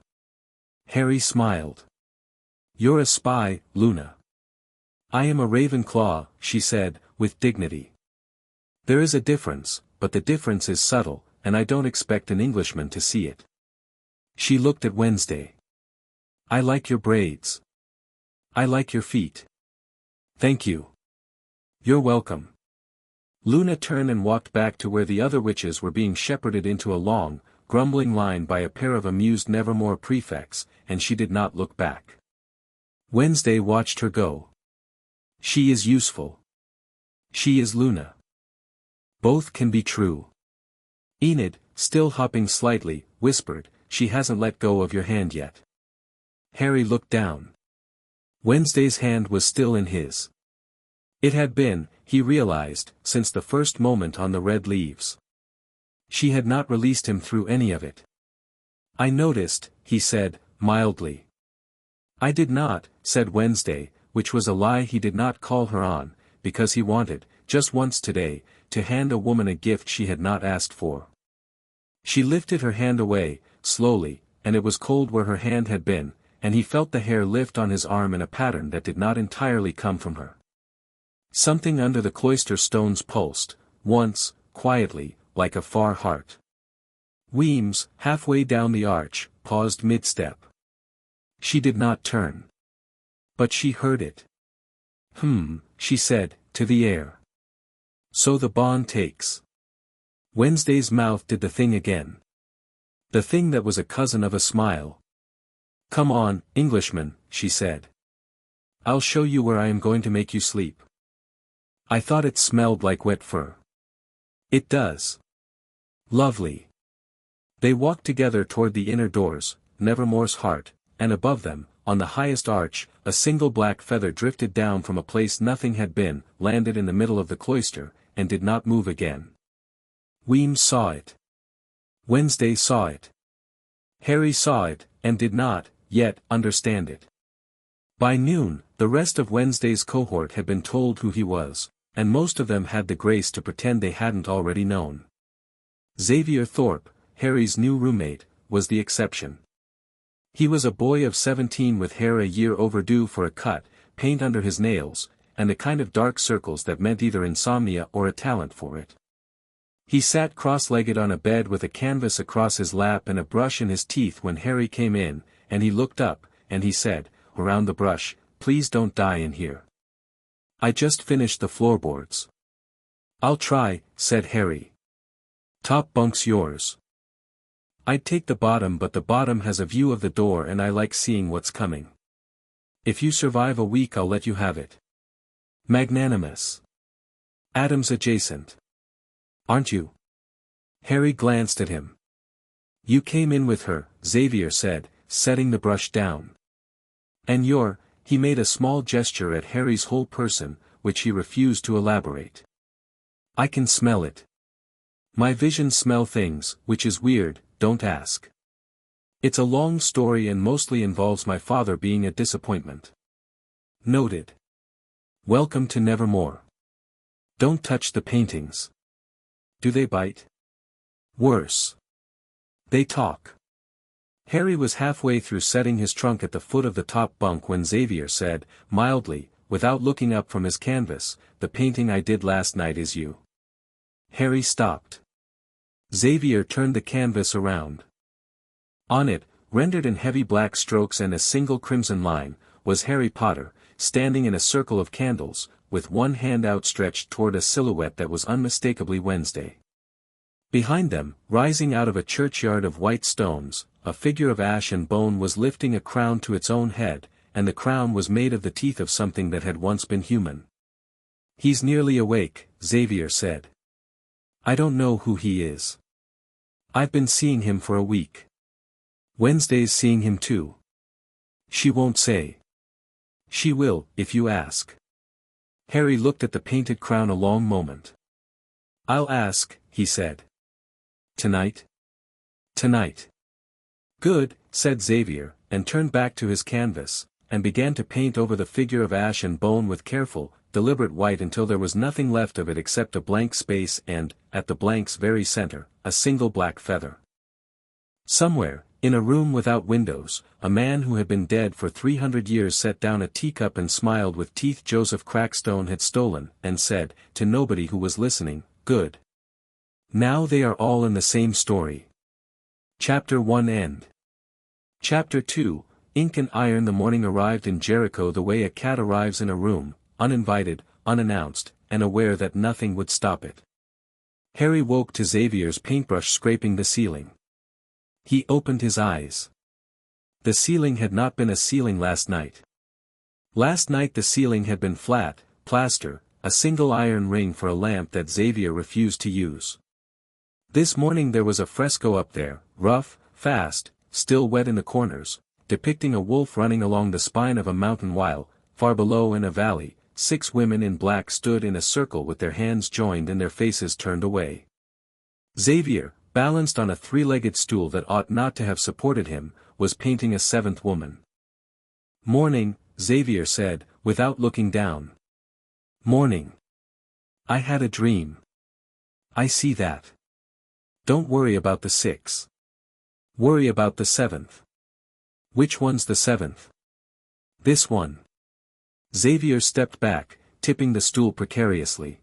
Harry smiled. You're a spy, Luna. I am a Ravenclaw, she said, with dignity. There is a difference, but the difference is subtle, and I don't expect an Englishman to see it. She looked at Wednesday. I like your braids. I like your feet. Thank you. You're welcome. Luna turned and walked back to where the other witches were being shepherded into a long, grumbling line by a pair of amused Nevermore prefects, and she did not look back. Wednesday watched her go. She is useful. She is Luna. Both can be true. Enid, still hopping slightly, whispered, she hasn't let go of your hand yet. Harry looked down. Wednesday's hand was still in his. It had been, he realized, since the first moment on the red leaves. She had not released him through any of it. "I noticed," he said, mildly. "I did not," said Wednesday, which was a lie he did not call her on, because he wanted, just once today, to hand a woman a gift she had not asked for. She lifted her hand away, slowly, and it was cold where her hand had been, and he felt the hair lift on his arm in a pattern that did not entirely come from her. Something under the cloister stones pulsed, once, quietly, like a far heart. Weems, halfway down the arch, paused mid-step. She did not turn. But she heard it. She said, to the air. "So the bond takes." Wednesday's mouth did the thing again. The thing that was a cousin of a smile. "Come on, Englishman," she said. "I'll show you where I am going to make you sleep." "I thought it smelled like wet fur." "It does." "Lovely." They walked together toward the inner doors, Nevermore's heart, and above them, on the highest arch, a single black feather drifted down from a place nothing had been, landed in the middle of the cloister, and did not move again. Weems saw it. Wednesday saw it. Harry saw it, and did not, yet, understand it. By noon, the rest of Wednesday's cohort had been told who he was, and most of them had the grace to pretend they hadn't already known. Xavier Thorpe, Harry's new roommate, was the exception. He was a boy of 17 with hair a year overdue for a cut, paint under his nails, and the kind of dark circles that meant either insomnia or a talent for it. He sat cross-legged on a bed with a canvas across his lap and a brush in his teeth when Harry came in, and he looked up, and he said, around the brush, "Please don't die in here. I just finished the floorboards." "I'll try," said Harry. "Top bunk's yours." "I'd take the bottom, but the bottom has a view of the door and I like seeing what's coming. If you survive a week I'll let you have it." "Magnanimous." "Adam's adjacent. Aren't you?" Harry glanced at him. "You came in with her," Xavier said, setting the brush down. "And you're," he made a small gesture at Harry's whole person, which he refused to elaborate. "I can smell it. My visions smell things, which is weird, don't ask. It's a long story and mostly involves my father being a disappointment." Noted. "Welcome to Nevermore. Don't touch the paintings." "Do they bite?" "Worse. They talk." Harry was halfway through setting his trunk at the foot of the top bunk when Xavier said, mildly, without looking up from his canvas, "The painting I did last night is you." Harry stopped. Xavier turned the canvas around. On it, rendered in heavy black strokes and a single crimson line, was Harry Potter, standing in a circle of candles, with one hand outstretched toward a silhouette that was unmistakably Wednesday. Behind them, rising out of a churchyard of white stones, a figure of ash and bone was lifting a crown to its own head, and the crown was made of the teeth of something that had once been human. "He's nearly awake," Xavier said. "I don't know who he is. I've been seeing him for a week. Wednesday's seeing him too." "She won't say." "She will, if you ask." Harry looked at the painted crown a long moment. "I'll ask," he said. "Tonight?" "Tonight." "Good," said Xavier, and turned back to his canvas, and began to paint over the figure of ash and bone with careful, deliberate white until there was nothing left of it except a blank space and, at the blank's very center, a single black feather. Somewhere, in a room without windows, a man who had been dead for 300 years set down a teacup and smiled with teeth Joseph Crackstone had stolen, and said, to nobody who was listening, "Good. Now they are all in the same story." Chapter 1 End. Chapter 2, Ink and Iron. The morning arrived in Jericho the way a cat arrives in a room, uninvited, unannounced, and aware that nothing would stop it. Harry woke to Xavier's paintbrush scraping the ceiling. He opened his eyes. The ceiling had not been a ceiling last night. Last night the ceiling had been flat, plaster, a single iron ring for a lamp that Xavier refused to use. This morning there was a fresco up there, rough, fast, still wet in the corners, depicting a wolf running along the spine of a mountain while, far below in a valley, 6 women in black stood in a circle with their hands joined and their faces turned away. Xavier, balanced on a 3-legged stool that ought not to have supported him, was painting a 7th woman. "Morning," Xavier said, without looking down. "Morning. I had a dream." "I see that. Don't worry about the 6. Worry about the 7th. "Which one's the 7th? "This one." Xavier stepped back, tipping the stool precariously.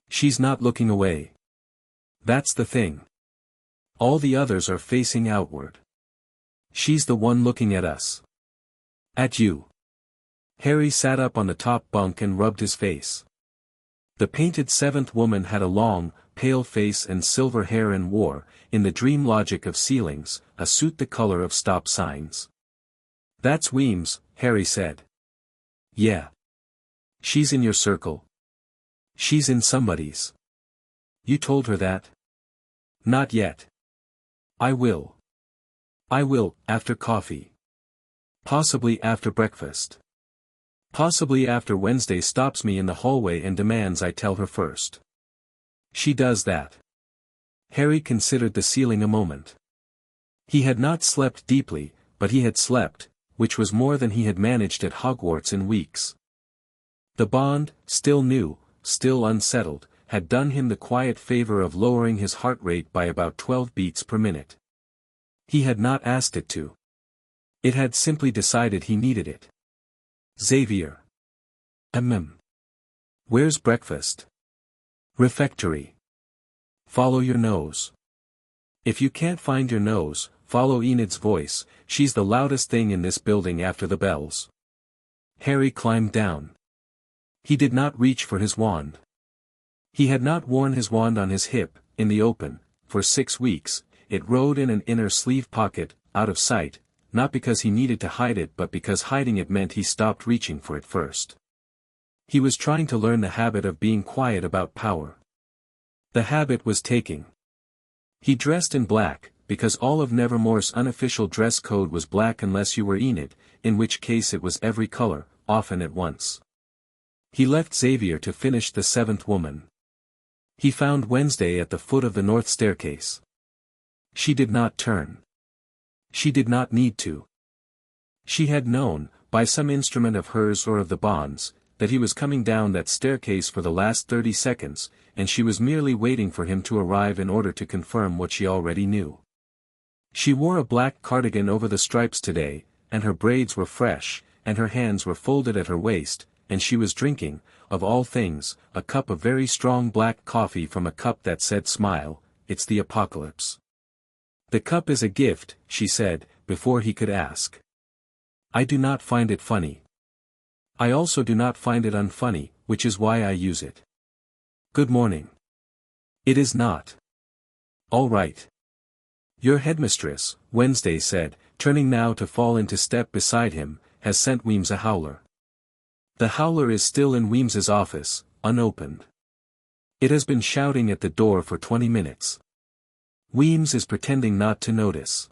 "She's not looking away. That's the thing. All the others are facing outward. She's the one looking at us. At you." Harry sat up on the top bunk and rubbed his face. The painted 7th woman had a long, pale face and silver hair and wore, in the dream logic of ceilings, a suit the color of stop signs. "That's Weems," Harry said. "Yeah. She's in your circle." "She's in somebody's." "You told her that?" "Not yet. I will. I will, after coffee. Possibly after breakfast. Possibly after Wednesday stops me in the hallway and demands I tell her first." "She does that." Harry considered the ceiling a moment. He had not slept deeply, but he had slept, which was more than he had managed at Hogwarts in weeks. The bond, still new, still unsettled, had done him the quiet favor of lowering his heart rate by about 12 beats per minute. He had not asked it to. It had simply decided he needed it. "Xavier. Where's breakfast?" "Refectory." "Follow your nose. If you can't find your nose, follow Enid's voice, she's the loudest thing in this building after the bells." Harry climbed down. He did not reach for his wand. He had not worn his wand on his hip, in the open, for 6 weeks, it rode in an inner sleeve pocket, out of sight, not because he needed to hide it but because hiding it meant he stopped reaching for it first. He was trying to learn the habit of being quiet about power. The habit was taking. He dressed in black, because all of Nevermore's unofficial dress code was black unless you were Enid, in which case it was every color, often at once. He left Xavier to finish the 7th woman. He found Wednesday at the foot of the north staircase. She did not turn. She did not need to. She had known, by some instrument of hers or of the bond's, that he was coming down that staircase for the last 30 seconds, and she was merely waiting for him to arrive in order to confirm what she already knew. She wore a black cardigan over the stripes today, and her braids were fresh, and her hands were folded at her waist, and she was drinking, of all things, a cup of very strong black coffee from a cup that said "Smile, it's the apocalypse." "The cup is a gift," she said, before he could ask. "I do not find it funny. I also do not find it unfunny, which is why I use it. Good morning." "It is not." "All right." "Your headmistress," Wednesday said, turning now to fall into step beside him, "has sent Weems a howler. The howler is still in Weems's office, unopened. It has been shouting at the door for 20 minutes. Weems is pretending not to notice.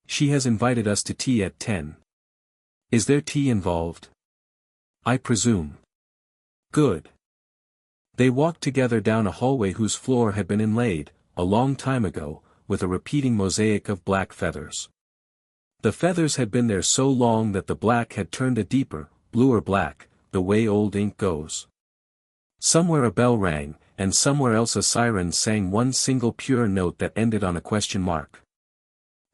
She has invited us to tea at 10. Is there tea involved?" "I presume." "Good." They walked together down a hallway whose floor had been inlaid, a long time ago, with a repeating mosaic of black feathers. The feathers had been there so long that the black had turned a deeper, bluer black, the way old ink goes. Somewhere a bell rang, and somewhere else a siren sang one single pure note that ended on a question mark.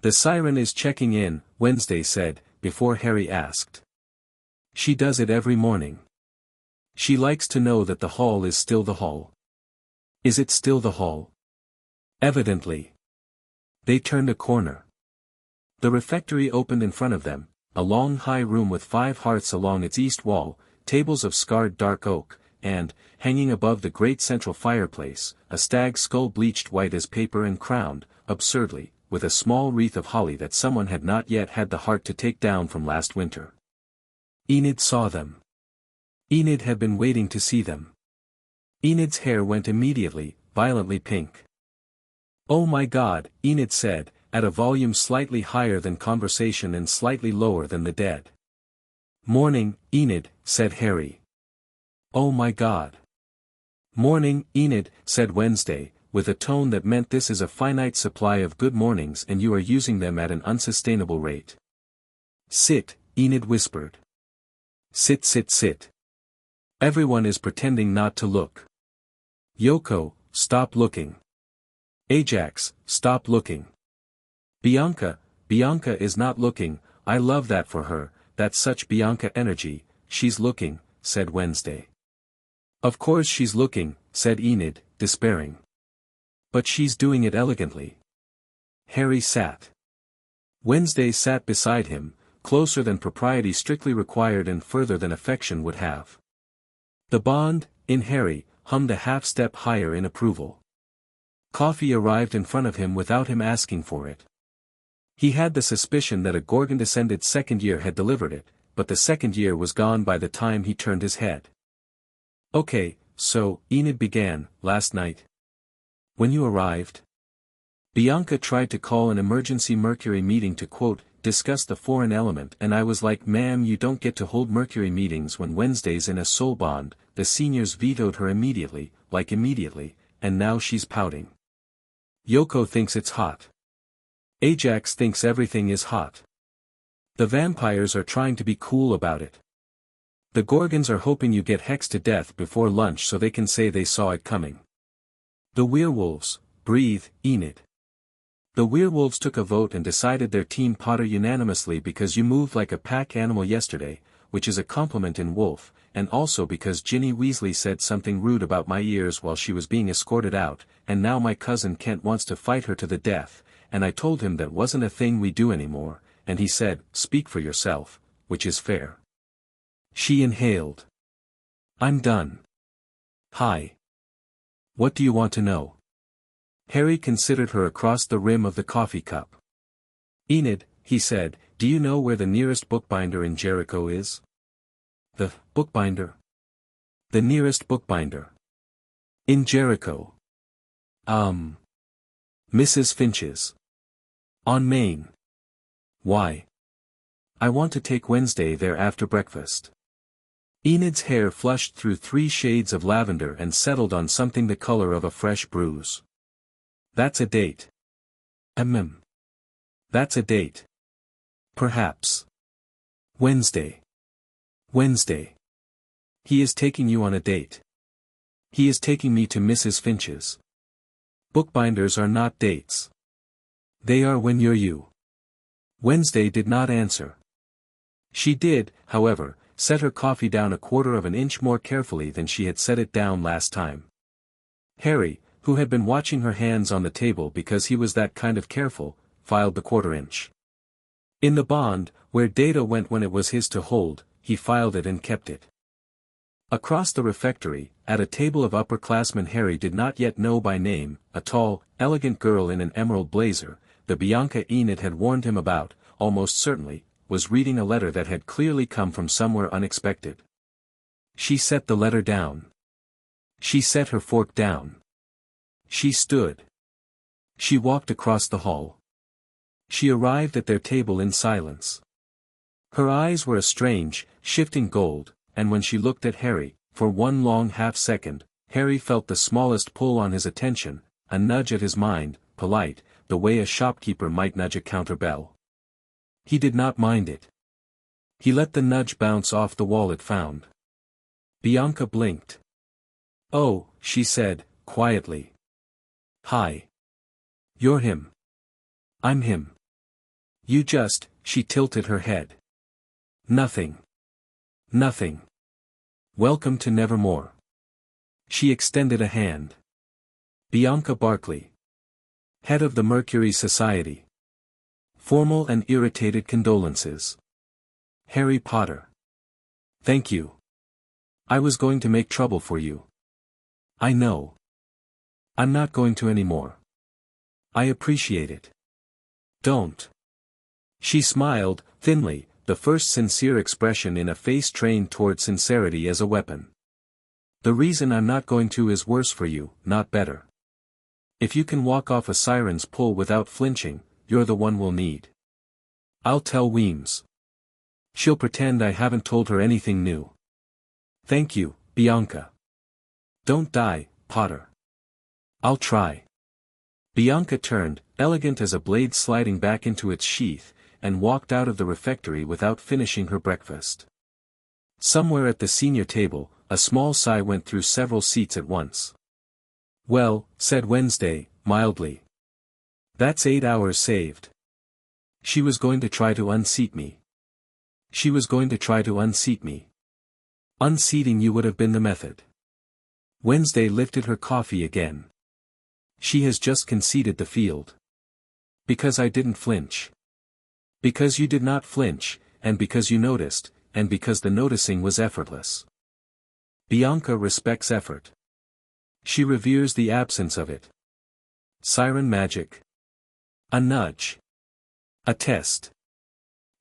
"The siren is checking in," Wednesday said, before Harry asked. "She does it every morning. She likes to know that the hall is still the hall." "Is it still the hall?" "Evidently." They turned a corner. The refectory opened in front of them, a long high room with 5 hearths along its east wall, tables of scarred dark oak, and, hanging above the great central fireplace, a stag's skull bleached white as paper and crowned, absurdly, with a small wreath of holly that someone had not yet had the heart to take down from last winter. Enid saw them. Enid had been waiting to see them. Enid's hair went immediately, violently pink. "Oh my God," Enid said, at a volume slightly higher than conversation and slightly lower than the dead. "Morning, Enid," said Harry. Oh my God. Morning, Enid, said Wednesday, with a tone that meant this is a finite supply of good mornings and you are using them at an unsustainable rate. Sit, Enid whispered. Sit, sit, sit. Everyone is pretending not to look. Yoko, stop looking. Ajax, stop looking. Bianca is not looking, I love that for her, that's such Bianca energy, she's looking, said Wednesday. Of course she's looking, said Enid, despairing. But she's doing it elegantly. Harry sat. Wednesday sat beside him, closer than propriety strictly required and further than affection would have. The bond, in Harry, hummed a half-step higher in approval. Coffee arrived in front of him without him asking for it. He had the suspicion that a Gorgon-descended second year had delivered it, but the second year was gone by the time he turned his head. Okay, so, Enid began, last night. When you arrived? Bianca tried to call an emergency Mercury meeting to quote, discuss the foreign element and I was like ma'am you don't get to hold Mercury meetings when Wednesday's in a soul bond, the seniors vetoed her immediately, and now she's pouting. Yoko thinks it's hot. Ajax thinks everything is hot. The vampires are trying to be cool about it. The Gorgons are hoping you get hexed to death before lunch so they can say they saw it coming. The werewolves, breathe, Enid. The werewolves took a vote and decided their team Potter unanimously because you moved like a pack animal yesterday, which is a compliment in wolf, and also because Ginny Weasley said something rude about my ears while she was being escorted out, and now my cousin Kent wants to fight her to the death, and I told him that wasn't a thing we do anymore, and he said, speak for yourself, which is fair. She inhaled. I'm done. Hi. What do you want to know? Harry considered her across the rim of the coffee cup. Enid, he said, do you know where the nearest bookbinder in Jericho is? The bookbinder? The nearest bookbinder. In Jericho. Mrs. Finch's. On Main. Why? I want to take Wednesday there after breakfast. Enid's hair flushed through 3 shades of lavender and settled on something the color of a fresh bruise. That's a date. That's a date. Perhaps. Wednesday. Wednesday. He is taking you on a date. He is taking me to Mrs. Finch's. Bookbinders are not dates. They are when you're you. Wednesday did not answer. She did, however, set her coffee down a quarter of an inch more carefully than she had set it down last time. Harry, who had been watching her hands on the table because he was that kind of careful, filed the quarter-inch. In the bond, where data went when it was his to hold, he filed it and kept it. Across the refectory, at a table of upperclassmen Harry did not yet know by name, a tall, elegant girl in an emerald blazer, the Bianca Enid had warned him about, almost certainly, was reading a letter that had clearly come from somewhere unexpected. She set the letter down. She set her fork down. She stood. She walked across the hall. She arrived at their table in silence. Her eyes were a strange, shifting gold, and when she looked at Harry, for one long half-second, Harry felt the smallest pull on his attention, a nudge at his mind, polite, the way a shopkeeper might nudge a counter bell. He did not mind it. He let the nudge bounce off the wall it found. Bianca blinked. Oh, she said, quietly. Hi. You're him. I'm him. You just, she tilted her head. Nothing. Nothing. Welcome to Nevermore. She extended a hand. Bianca Barclay. Head of the Mercury Society. Formal and irritated condolences. Harry Potter. Thank you. I was going to make trouble for you. I know. I'm not going to anymore. I appreciate it. Don't. She smiled, thinly, the first sincere expression in a face trained toward sincerity as a weapon. The reason I'm not going to is worse for you, not better. If you can walk off a siren's pull without flinching, you're the one we'll need. I'll tell Weems. She'll pretend I haven't told her anything new. Thank you, Bianca. Don't die, Potter. I'll try. Bianca turned, elegant as a blade sliding back into its sheath, and walked out of the refectory without finishing her breakfast. Somewhere at the senior table, a small sigh went through several seats at once. Well, said Wednesday, mildly. That's 8 hours saved. She was going to try to unseat me. She was going to try to unseat me. Unseating you would have been the method. Wednesday lifted her coffee again. She has just conceded the field. Because I didn't flinch. Because you did not flinch, and because you noticed, and because the noticing was effortless. Bianca respects effort. She reveres the absence of it. Siren magic. A nudge. A test.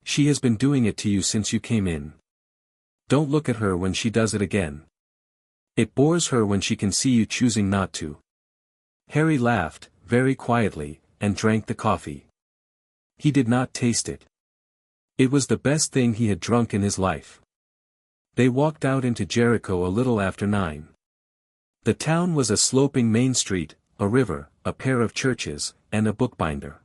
She has been doing it to you since you came in. Don't look at her when she does it again. It bores her when she can see you choosing not to. Harry laughed, very quietly, and drank the coffee. He did not taste it. It was the best thing he had drunk in his life. They walked out into Jericho a little after 9. The town was a sloping main street, a river, a pair of churches, and a bookbinder.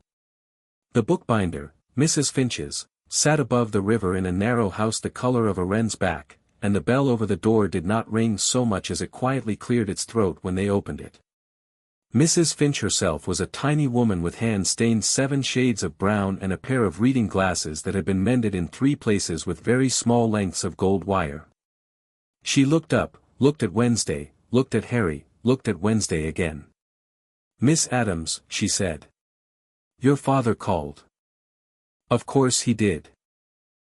The bookbinder, Mrs. Finch's, sat above the river in a narrow house the color of a wren's back, and the bell over the door did not ring so much as it quietly cleared its throat when they opened it. Mrs. Finch herself was a tiny woman with hands stained 7 shades of brown and a pair of reading glasses that had been mended in 3 places with very small lengths of gold wire. She looked up, looked at Wednesday, looked at Harry, looked at Wednesday again. Miss Adams, she said. Your father called. Of course he did.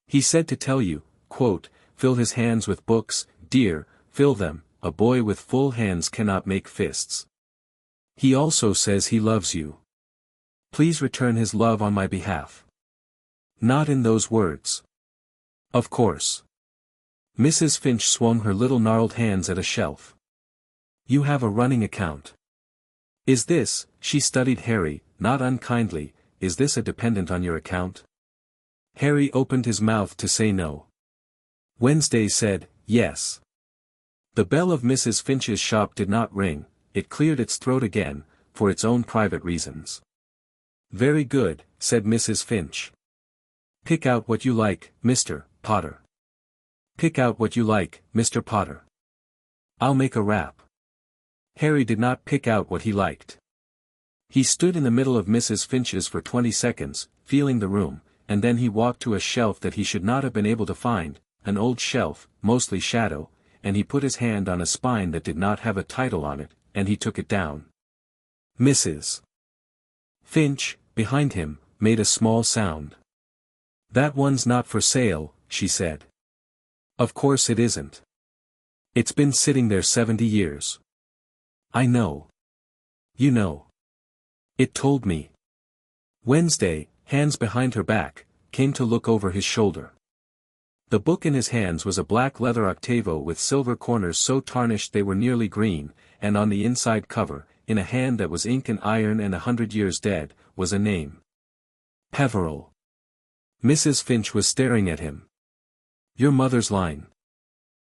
He said to tell you, quote, fill his hands with books, dear, fill them, a boy with full hands cannot make fists. He also says he loves you. Please return his love on my behalf. Not in those words. Of course. Mrs. Finch swung her little gnarled hands at a shelf. You have a running account. Is this, she studied Harry, not unkindly, is this a dependent on your account? Harry opened his mouth to say no. Wednesday said, yes. The bell of Mrs. Finch's shop did not ring, it cleared its throat again, for its own private reasons. Very good, said Mrs. Finch. Pick out what you like, Mr. Potter. Pick out what you like, Mr. Potter. I'll make a rap. Harry did not pick out what he liked. He stood in the middle of Mrs. Finch's for 20 seconds, feeling the room, and then he walked to a shelf that he should not have been able to find, an old shelf, mostly shadow, and he put his hand on a spine that did not have a title on it, and he took it down. Mrs. Finch, behind him, made a small sound. That one's not for sale, she said. Of course it isn't. It's been sitting there 70 years. I know. You know. It told me. Wednesday, hands behind her back, came to look over his shoulder. The book in his hands was a black leather octavo with silver corners so tarnished they were nearly green, and on the inside cover, in a hand that was ink and iron and 100 years dead, was a name. Peveril. Mrs. Finch was staring at him. Your mother's line.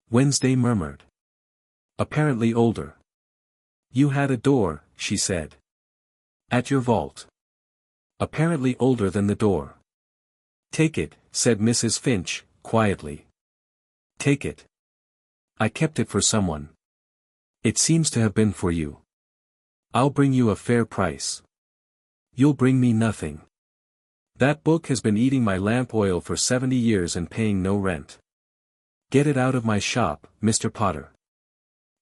Wednesday murmured. Apparently older. You had a door, she said. At your vault. Apparently older than the door. Take it, said Mrs. Finch, quietly. Take it. I kept it for someone. It seems to have been for you. I'll bring you a fair price. You'll bring me nothing. That book has been eating my lamp oil for 70 years and paying no rent. Get it out of my shop, Mr. Potter.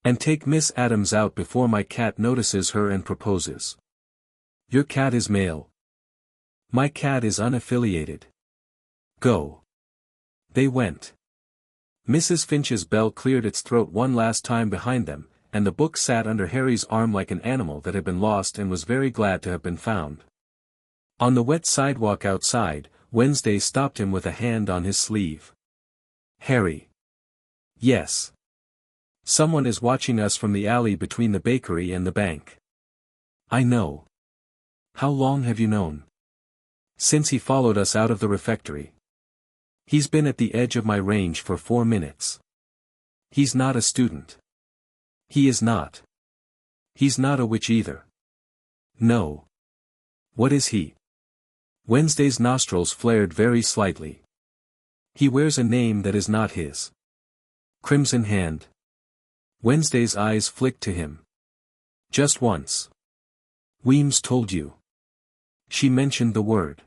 And take Miss Adams out before my cat notices her and proposes. Your cat is male. My cat is unaffiliated. Go. They went. Mrs. Finch's bell cleared its throat one last time behind them, and the book sat under Harry's arm like an animal that had been lost and was very glad to have been found. On the wet sidewalk outside, Wednesday stopped him with a hand on his sleeve. Harry. Yes. Someone is watching us from the alley between the bakery and the bank. I know. How long have you known? Since he followed us out of the refectory. He's been at the edge of my range for 4 minutes. He's not a student. He is not. He's not a witch either. No. What is he? Wednesday's nostrils flared very slightly. He wears a name that is not his. Crimson Hand. Wednesday's eyes flicked to him. Just once. Weems told you. She mentioned the word.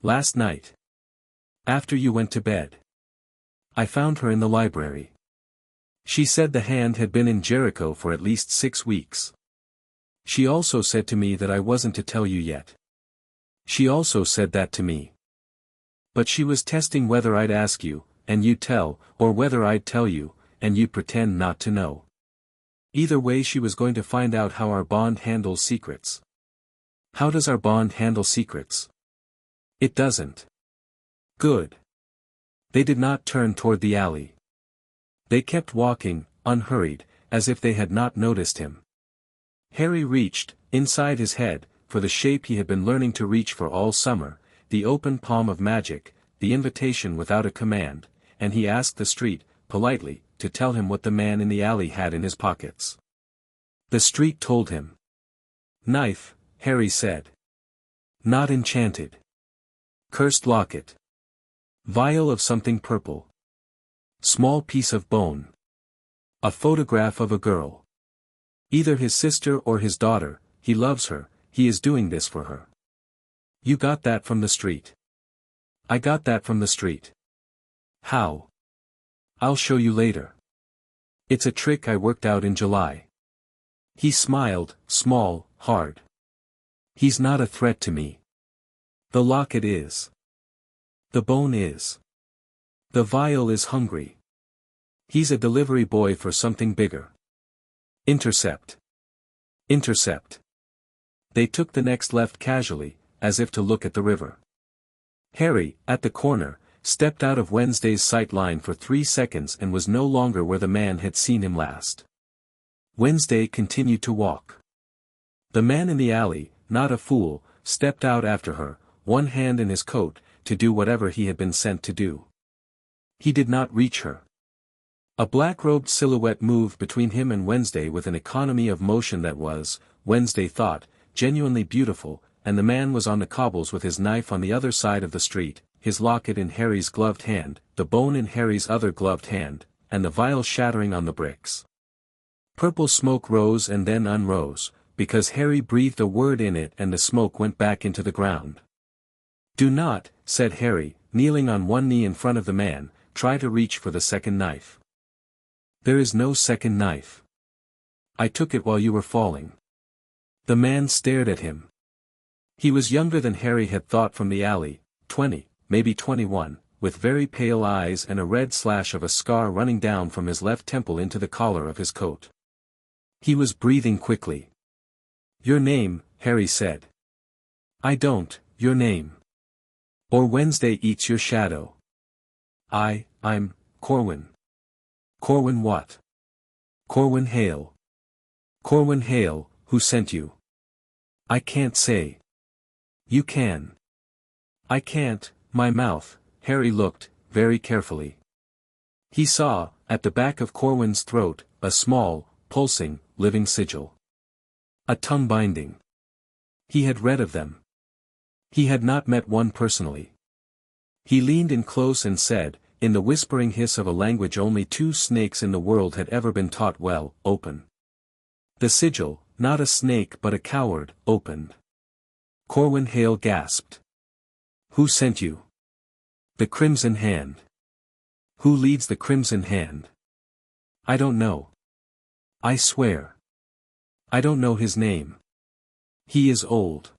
Last night. After you went to bed. I found her in the library. She said the hand had been in Jericho for at least 6 weeks. She also said to me that I wasn't to tell you yet. She also said that to me. But she was testing whether I'd ask you, and you'd tell, or whether I'd tell you, and you'd pretend not to know. Either way she was going to find out how our bond handles secrets. How does our bond handle secrets? It doesn't. Good. They did not turn toward the alley. They kept walking, unhurried, as if they had not noticed him. Harry reached, inside his head, for the shape he had been learning to reach for all summer, the open palm of magic, the invitation without a command, and he asked the street, politely, to tell him what the man in the alley had in his pockets. The street told him. Knife, Harry said. Not enchanted. Cursed locket. Vial of something purple. Small piece of bone. A photograph of a girl. Either his sister or his daughter, he loves her, he is doing this for her. You got that from the street. I got that from the street. How? I'll show you later. It's a trick I worked out in July. He smiled, small, hard. He's not a threat to me. The locket is. The bone is. The vial is hungry. He's a delivery boy for something bigger. Intercept. Intercept. They took the next left casually, as if to look at the river. Harry, at the corner, stepped out of Wednesday's sight line for 3 seconds and was no longer where the man had seen him last. Wednesday continued to walk. The man in the alley, not a fool, stepped out after her, one hand in his coat, to do whatever he had been sent to do. He did not reach her. A black-robed silhouette moved between him and Wednesday with an economy of motion that was, Wednesday thought, genuinely beautiful, and the man was on the cobbles with his knife on the other side of the street, his locket in Harry's gloved hand, the bone in Harry's other gloved hand, and the vial shattering on the bricks. Purple smoke rose and then unrose, because Harry breathed a word in it and the smoke went back into the ground. Do not, said Harry, kneeling on one knee in front of the man, try to reach for the second knife. There is no second knife. I took it while you were falling. The man stared at him. He was younger than Harry had thought from the alley, 20, maybe 21, with very pale eyes and a red slash of a scar running down from his left temple into the collar of his coat. He was breathing quickly. Your name, Harry said. I don't, your name. Or Wednesday eats your shadow. I'm, Corwin. Corwin what? Corwin Hale. Corwin Hale, who sent you? I can't say. You can. I can't, my mouth, Harry looked, very carefully. He saw, at the back of Corwin's throat, a small, pulsing, living sigil. A tongue binding. He had read of them. He had not met one personally. He leaned in close and said, in the whispering hiss of a language only 2 snakes in the world had ever been taught well, open. The sigil, not a snake but a coward, opened. Corwin Hale gasped. Who sent you? The Crimson Hand. Who leads the Crimson Hand? I don't know. I swear. I don't know his name. He is old.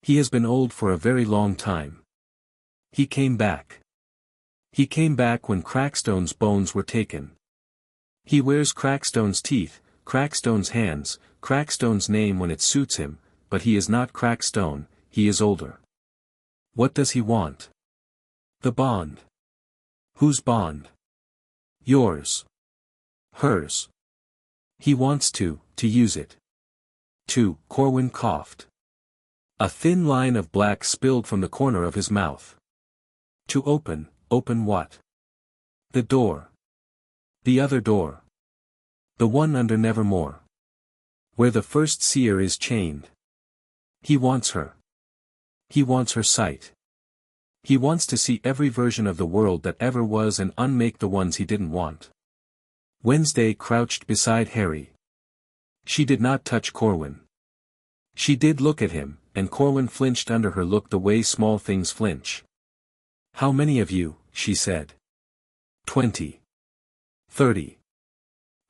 He has been old for a very long time. He came back. He came back when Crackstone's bones were taken. He wears Crackstone's teeth, Crackstone's hands, Crackstone's name when it suits him, but he is not Crackstone, he is older. What does he want? The bond. Whose bond? Yours. Hers. He wants to use it. Corwin coughed. A thin line of black spilled from the corner of his mouth. To open what? The door. The other door. The one under Nevermore. Where the first seer is chained. He wants her. He wants her sight. He wants to see every version of the world that ever was and unmake the ones he didn't want. Wednesday crouched beside Harry. She did not touch Corwin. She did look at him, and Corwin flinched under her look the way small things flinch. "How many of you?" she said. 20. 30.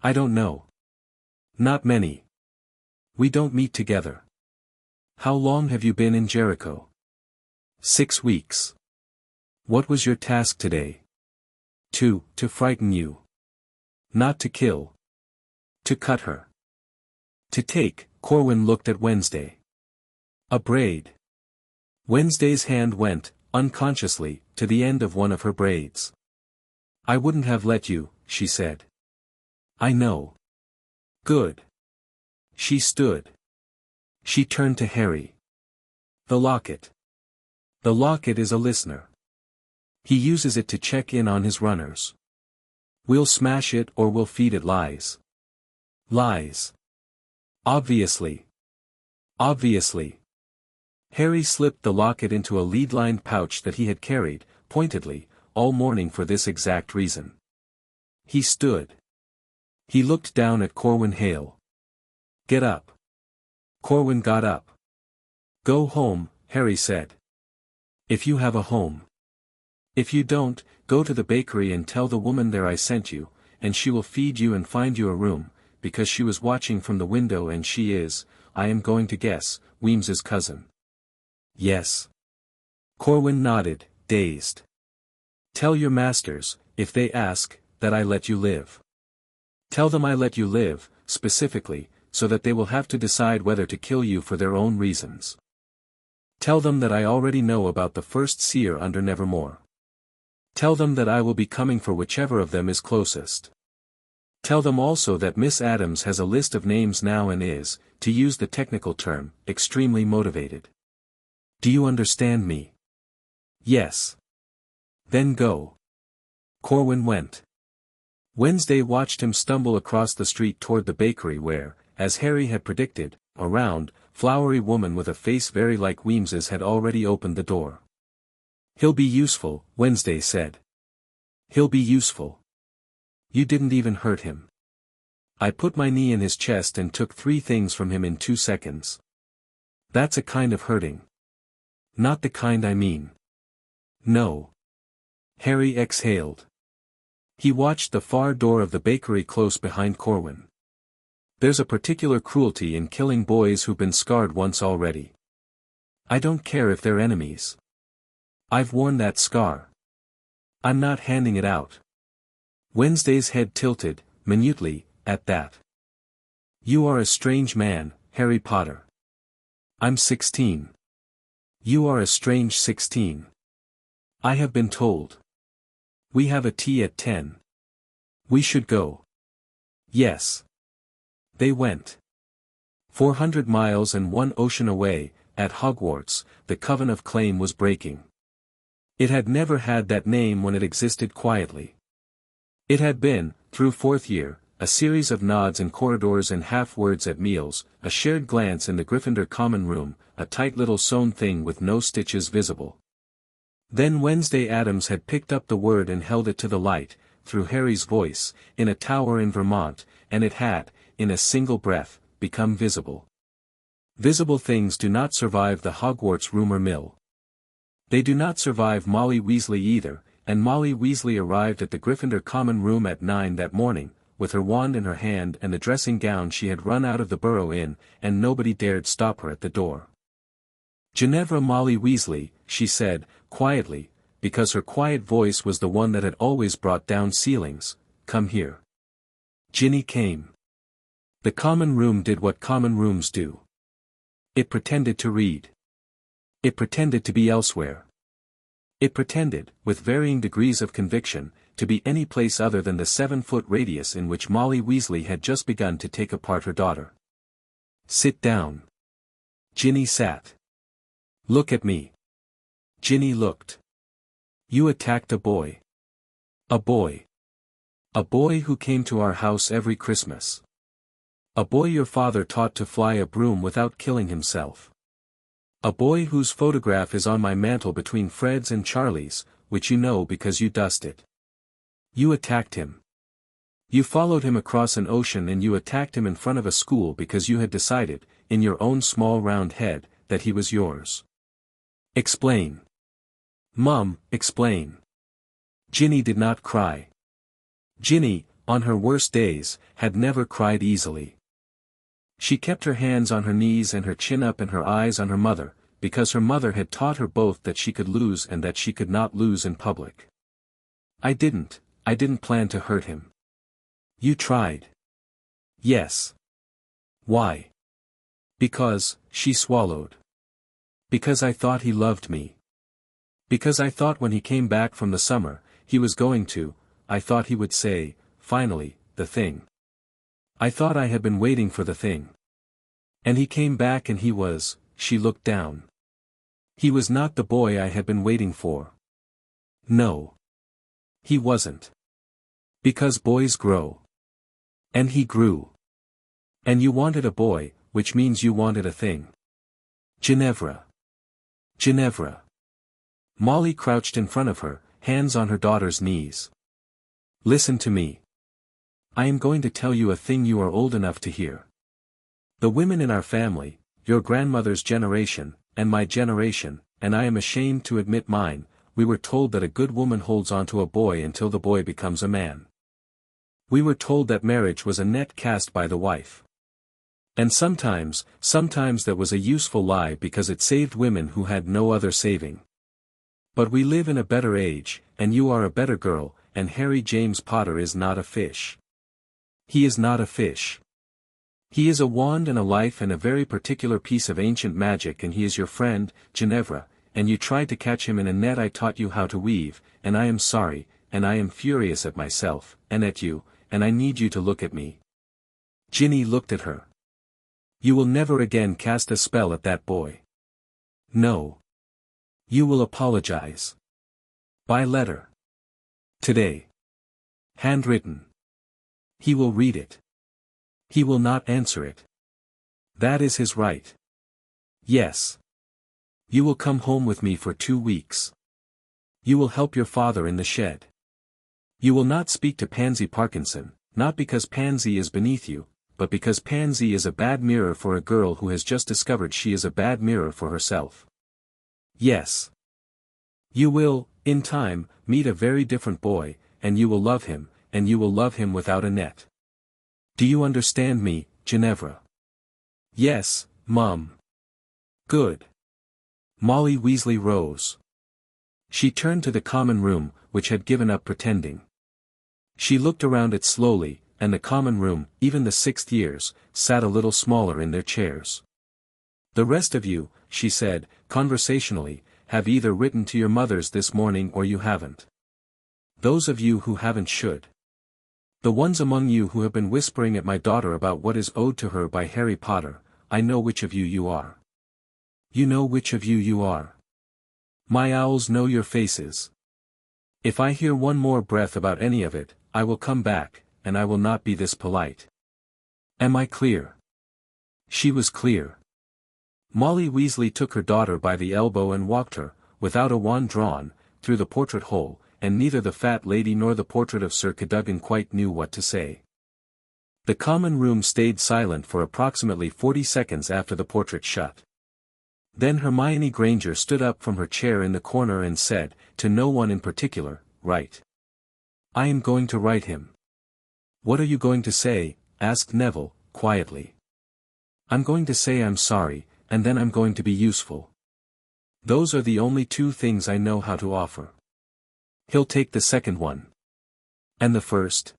"I don't know. Not many. We don't meet together." "How long have you been in Jericho?" 6 weeks. "What was your task today?" To frighten you. Not to kill. To cut her. To take." Corwin looked at Wednesday. "A braid." Wednesday's hand went, unconsciously, to the end of one of her braids. "I wouldn't have let you," she said. "I know." "Good." She stood. She turned to Harry. "The locket. The locket is a listener. He uses it to check in on his runners. We'll smash it or we'll feed it lies." "Lies." "Obviously. Obviously." Harry slipped the locket into a lead-lined pouch that he had carried, pointedly, all morning for this exact reason. He stood. He looked down at Corwin Hale. "Get up." Corwin got up. "Go home," Harry said. "If you have a home. If you don't, go to the bakery and tell the woman there I sent you, and she will feed you and find you a room, because she was watching from the window and she is, I am going to guess, Weems's cousin." "Yes." Corwin nodded, dazed. "Tell your masters, if they ask, that I let you live. Tell them I let you live, specifically, so that they will have to decide whether to kill you for their own reasons. Tell them that I already know about the first seer under Nevermore. Tell them that I will be coming for whichever of them is closest. Tell them also that Miss Adams has a list of names now and is, to use the technical term, extremely motivated. Do you understand me?" "Yes." "Then go." Corwin went. Wednesday watched him stumble across the street toward the bakery where, as Harry had predicted, a round, flowery woman with a face very like Weems's had already opened the door. "He'll be useful," Wednesday said. "He'll be useful. You didn't even hurt him. I put my knee in his chest and took 3 things from him in 2 seconds. That's a kind of hurting. Not the kind I mean. No." Harry exhaled. He watched the far door of the bakery close behind Corwin. "There's a particular cruelty in killing boys who've been scarred once already. I don't care if they're enemies. I've worn that scar. I'm not handing it out." Wednesday's head tilted, minutely, at that. "You are a strange man, Harry Potter." "I'm 16. You are a strange 16. I have been told. We have a tea at 10. We should go." "Yes." They went. 400 miles and 1 ocean away, at Hogwarts, the Coven of Claim was breaking. It had never had that name when it existed quietly. It had been, through 4th year, a series of nods in corridors and half-words at meals, a shared glance in the Gryffindor common room, a tight little sewn thing with no stitches visible. Then Wednesday Adams had picked up the word and held it to the light, through Harry's voice, in a tower in Vermont, and it had, in a single breath, become visible. Visible things do not survive the Hogwarts rumor mill. They do not survive Molly Weasley either, and Molly Weasley arrived at the Gryffindor common room at 9 that morning, with her wand in her hand and the dressing gown she had run out of the burrow in, and nobody dared stop her at the door. "Ginevra Molly Weasley," she said, quietly, because her quiet voice was the one that had always brought down ceilings, "come here." Ginny came. The common room did what common rooms do. It pretended to read. It pretended to be elsewhere. It pretended, with varying degrees of conviction, to be any place other than the 7-foot radius in which Molly Weasley had just begun to take apart her daughter. "Sit down." Ginny sat. "Look at me." Ginny looked. "You attacked a boy." "A boy." A boy who came to our house every Christmas. A boy your father taught to fly a broom without killing himself. A boy whose photograph is on my mantle between Fred's and Charlie's, which you know because you dust it. You attacked him. You followed him across an ocean and you attacked him in front of a school because you had decided, in your own small round head, that he was yours. Explain. Mum, explain. Ginny did not cry. Ginny, on her worst days, had never cried easily. She kept her hands on her knees and her chin up and her eyes on her mother, because her mother had taught her both that she could lose and that she could not lose in public. I didn't plan to hurt him. You tried. Yes. Why? Because, she swallowed. Because I thought he loved me. Because I thought when he came back from the summer, I thought he would say, finally, the thing. I thought I had been waiting for the thing. And he came back and she looked down. He was not the boy I had been waiting for. No. He wasn't. Because boys grow. And he grew. And you wanted a boy, which means you wanted a thing. Ginevra. Ginevra. Molly crouched in front of her, hands on her daughter's knees. Listen to me. I am going to tell you a thing you are old enough to hear. The women in our family, your grandmother's generation, and my generation, and I am ashamed to admit mine, we were told that a good woman holds on to a boy until the boy becomes a man. We were told that marriage was a net cast by the wife. And sometimes that was a useful lie because it saved women who had no other saving. But we live in a better age, and you are a better girl, and Harry James Potter is not a fish. He is not a fish. He is a wand and a life and a very particular piece of ancient magic, and he is your friend, Ginevra, and you tried to catch him in a net I taught you how to weave, and I am sorry, and I am furious at myself, and at you, and I need you to look at me. Ginny looked at her. You will never again cast a spell at that boy. No. You will apologize. By letter. Today. Handwritten. He will read it. He will not answer it. That is his right. Yes. You will come home with me for 2 weeks. You will help your father in the shed. You will not speak to Pansy Parkinson, not because Pansy is beneath you, but because Pansy is a bad mirror for a girl who has just discovered she is a bad mirror for herself. Yes. You will, in time, meet a very different boy, and you will love him, and you will love him without a net. Do you understand me, Ginevra? Yes, Mum. Good. Molly Weasley rose. She turned to the common room, which had given up pretending. She looked around it slowly, and the common room, even the 6th years, sat a little smaller in their chairs. The rest of you, she said, conversationally, have either written to your mothers this morning or you haven't. Those of you who haven't should. The ones among you who have been whispering at my daughter about what is owed to her by Harry Potter, I know which of you are. You know which of you are. My owls know your faces. If I hear one more breath about any of it, I will come back, and I will not be this polite. Am I clear? She was clear. Molly Weasley took her daughter by the elbow and walked her, without a wand drawn, through the portrait hole, and neither the fat lady nor the portrait of Sir Cadogan quite knew what to say. The common room stayed silent for approximately 40 seconds after the portrait shut. Then Hermione Granger stood up from her chair in the corner and said, to no one in particular, "Write. I am going to write him." "What are you going to say?" asked Neville, quietly. "I'm going to say I'm sorry, and then I'm going to be useful. Those are the only 2 things I know how to offer." "He'll take the second one." "And the first?"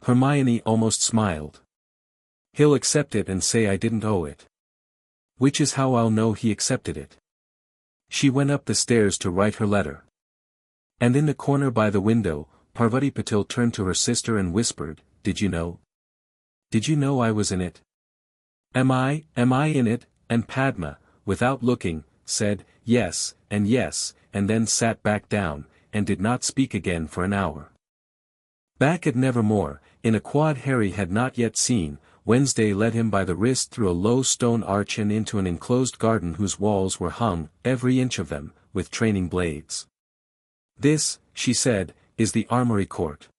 Hermione almost smiled. "He'll accept it and say I didn't owe it. Which is how I'll know he accepted it." She went up the stairs to write her letter. And in the corner by the window, Parvati Patil turned to her sister and whispered, "Did you know? Did you know I was in it?" Am I in it?" And Padma, without looking, said, yes, and then sat back down, and did not speak again for an hour. Back at Nevermore, in a quad Harry had not yet seen, Wednesday led him by the wrist through a low stone arch and into an enclosed garden whose walls were hung, every inch of them, with training blades. "This," she said, "is the armory court.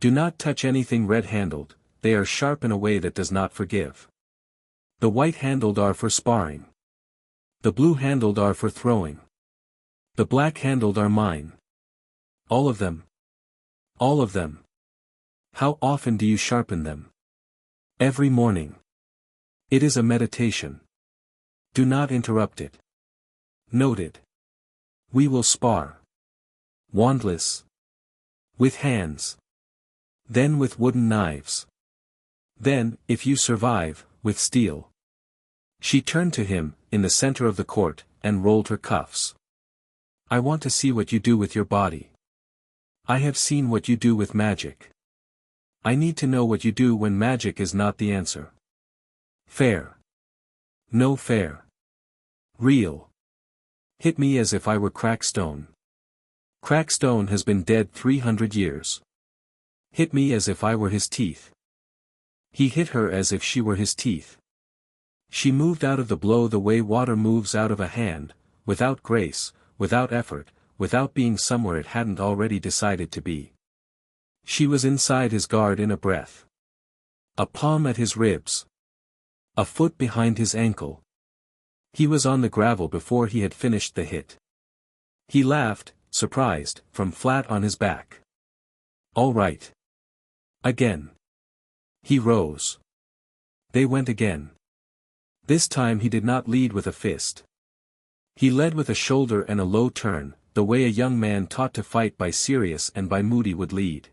Do not touch anything red-handled, they are sharp in a way that does not forgive. The white-handled are for sparring. The blue-handled are for throwing. The black-handled are mine. All of them. All of them. How often do you sharpen them?" "Every morning. It is a meditation. Do not interrupt it." "Noted. We will spar. Wandless. With hands. Then with wooden knives. Then, if you survive, with steel." She turned to him, in the center of the court, and rolled her cuffs. "I want to see what you do with your body. I have seen what you do with magic. I need to know what you do when magic is not the answer. Fair. No fair. Real. Hit me as if I were Crackstone. Crackstone has been dead 300 years. Hit me as if I were his teeth." He hit her as if she were his teeth. She moved out of the blow the way water moves out of a hand, without grace, without effort, without being somewhere it hadn't already decided to be. She was inside his guard in a breath. A palm at his ribs. A foot behind his ankle. He was on the gravel before he had finished the hit. He laughed, surprised, from flat on his back. "All right. Again." He rose. They went again. This time he did not lead with a fist. He led with a shoulder and a low turn, the way a young man taught to fight by serious and by moody would lead.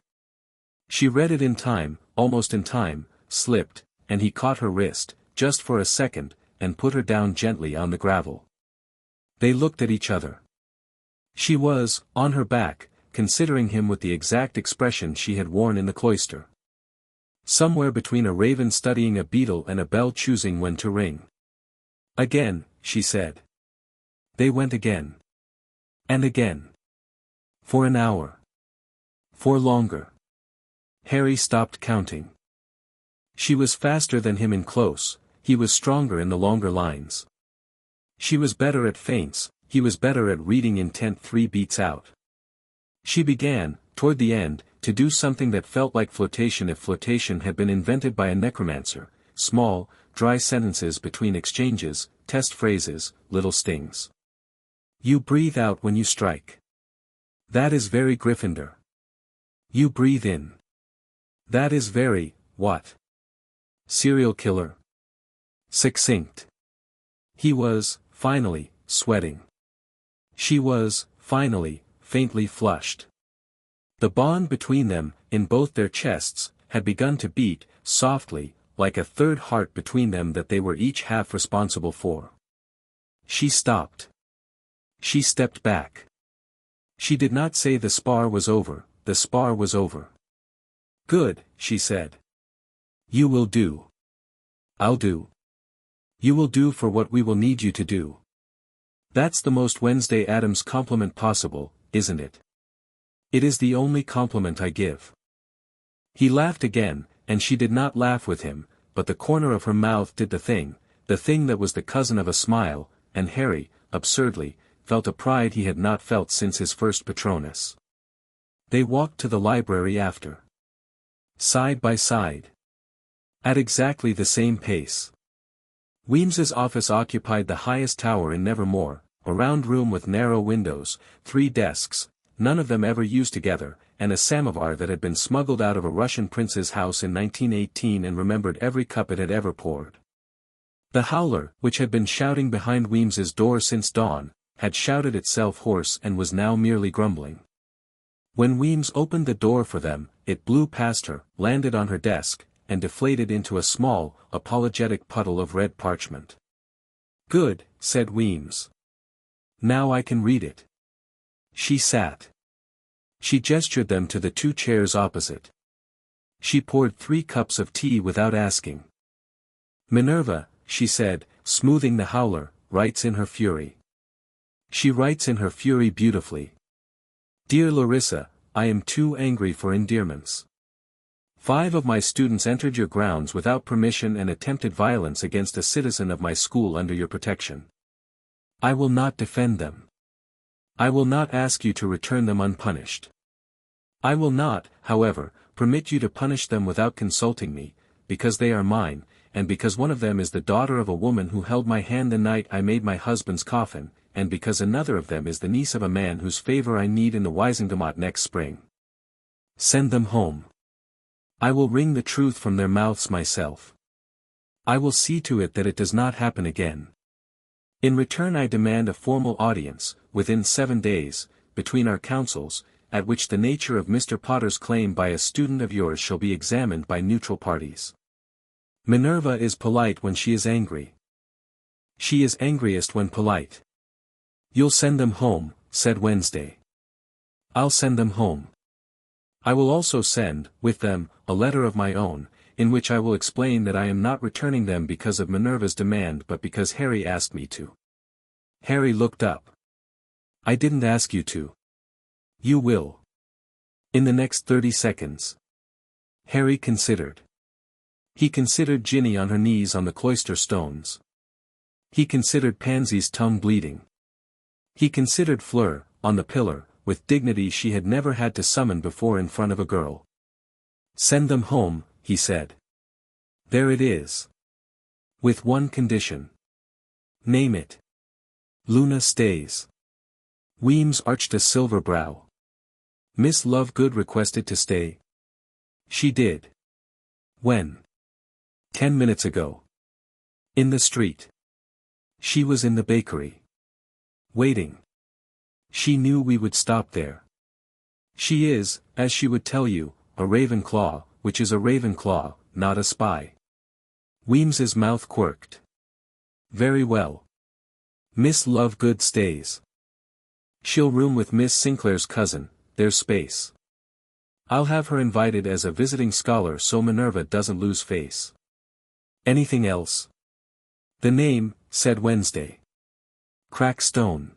She read it in time, almost in time, slipped, and he caught her wrist, just for a second, and put her down gently on the gravel. They looked at each other. She was, on her back, considering him with the exact expression she had worn in the cloister. Somewhere between a raven studying a beetle and a bell choosing when to ring. "Again," she said. They went again. And again. For an hour. For longer. Harry stopped counting. She was faster than him in close, he was stronger in the longer lines. She was better at feints, he was better at reading intent 3 beats out. She began, toward the end, to do something that felt like flotation if flotation had been invented by a necromancer, small, dry sentences between exchanges, test phrases, little stings. "You breathe out when you strike. That is very Gryffindor. You breathe in. That is very, what? Serial killer." Succinct. He was, finally, sweating. She was, finally, faintly flushed. The bond between them, in both their chests, had begun to beat, softly, like a third heart between them that they were each half responsible for. She stopped. She stepped back. She did not say the spar was over, the spar was over. "Good," she said. "You will do. I'll do. You will do for what we will need you to do. That's the most Wednesday Addams compliment possible, isn't it? It is the only compliment I give." He laughed again, and she did not laugh with him, but the corner of her mouth did the thing that was the cousin of a smile, and Harry, absurdly, felt a pride he had not felt since his first Patronus. They walked to the library after. Side by side. At exactly the same pace. Weems's office occupied the highest tower in Nevermore, a round room with narrow windows, 3 desks, none of them ever used together, and a samovar that had been smuggled out of a Russian prince's house in 1918 and remembered every cup it had ever poured. The howler, which had been shouting behind Weems's door since dawn, had shouted itself hoarse and was now merely grumbling. When Weems opened the door for them, it blew past her, landed on her desk, and deflated into a small, apologetic puddle of red parchment. "Good," said Weems. "Now I can read it." She sat. She gestured them to the 2 chairs opposite. She poured 3 cups of tea without asking. "Minerva," she said, smoothing the howler, "writes in her fury. She writes in her fury beautifully. Dear Larissa, I am too angry for endearments. 5 of my students entered your grounds without permission and attempted violence against a citizen of my school under your protection. I will not defend them. I will not ask you to return them unpunished. I will not, however, permit you to punish them without consulting me, because they are mine, and because one of them is the daughter of a woman who held my hand the night I made my husband's coffin, and because another of them is the niece of a man whose favor I need in the Wiesengemot next spring. Send them home. I will wring the truth from their mouths myself. I will see to it that it does not happen again. In return I demand a formal audience, within 7 days, between our councils, at which the nature of Mr. Potter's claim by a student of yours shall be examined by neutral parties. Minerva is polite when she is angry. She is angriest when polite. You'll send them home, said Wednesday. I'll send them home. I will also send, with them, a letter of my own, in which I will explain that I am not returning them because of Minerva's demand but because Harry asked me to. Harry looked up. I didn't ask you to. You will. In the next 30 seconds. Harry considered. He considered Ginny on her knees on the cloister stones. He considered Pansy's tongue bleeding. He considered Fleur, on the pillar, with dignity she had never had to summon before in front of a girl. Send them home, he said. There it is. With one condition. Name it. Luna stays. Weems arched a silver brow. Miss Lovegood requested to stay. She did. When? 10 minutes ago. In the street. She was in the bakery. Waiting. She knew we would stop there. She is, as she would tell you, a Ravenclaw, which is a Ravenclaw, not a spy. Weems's mouth quirked. Very well. Miss Lovegood stays. She'll room with Miss Sinclair's cousin, there's space. I'll have her invited as a visiting scholar so Minerva doesn't lose face. Anything else? The name, said Wednesday. Crackstone.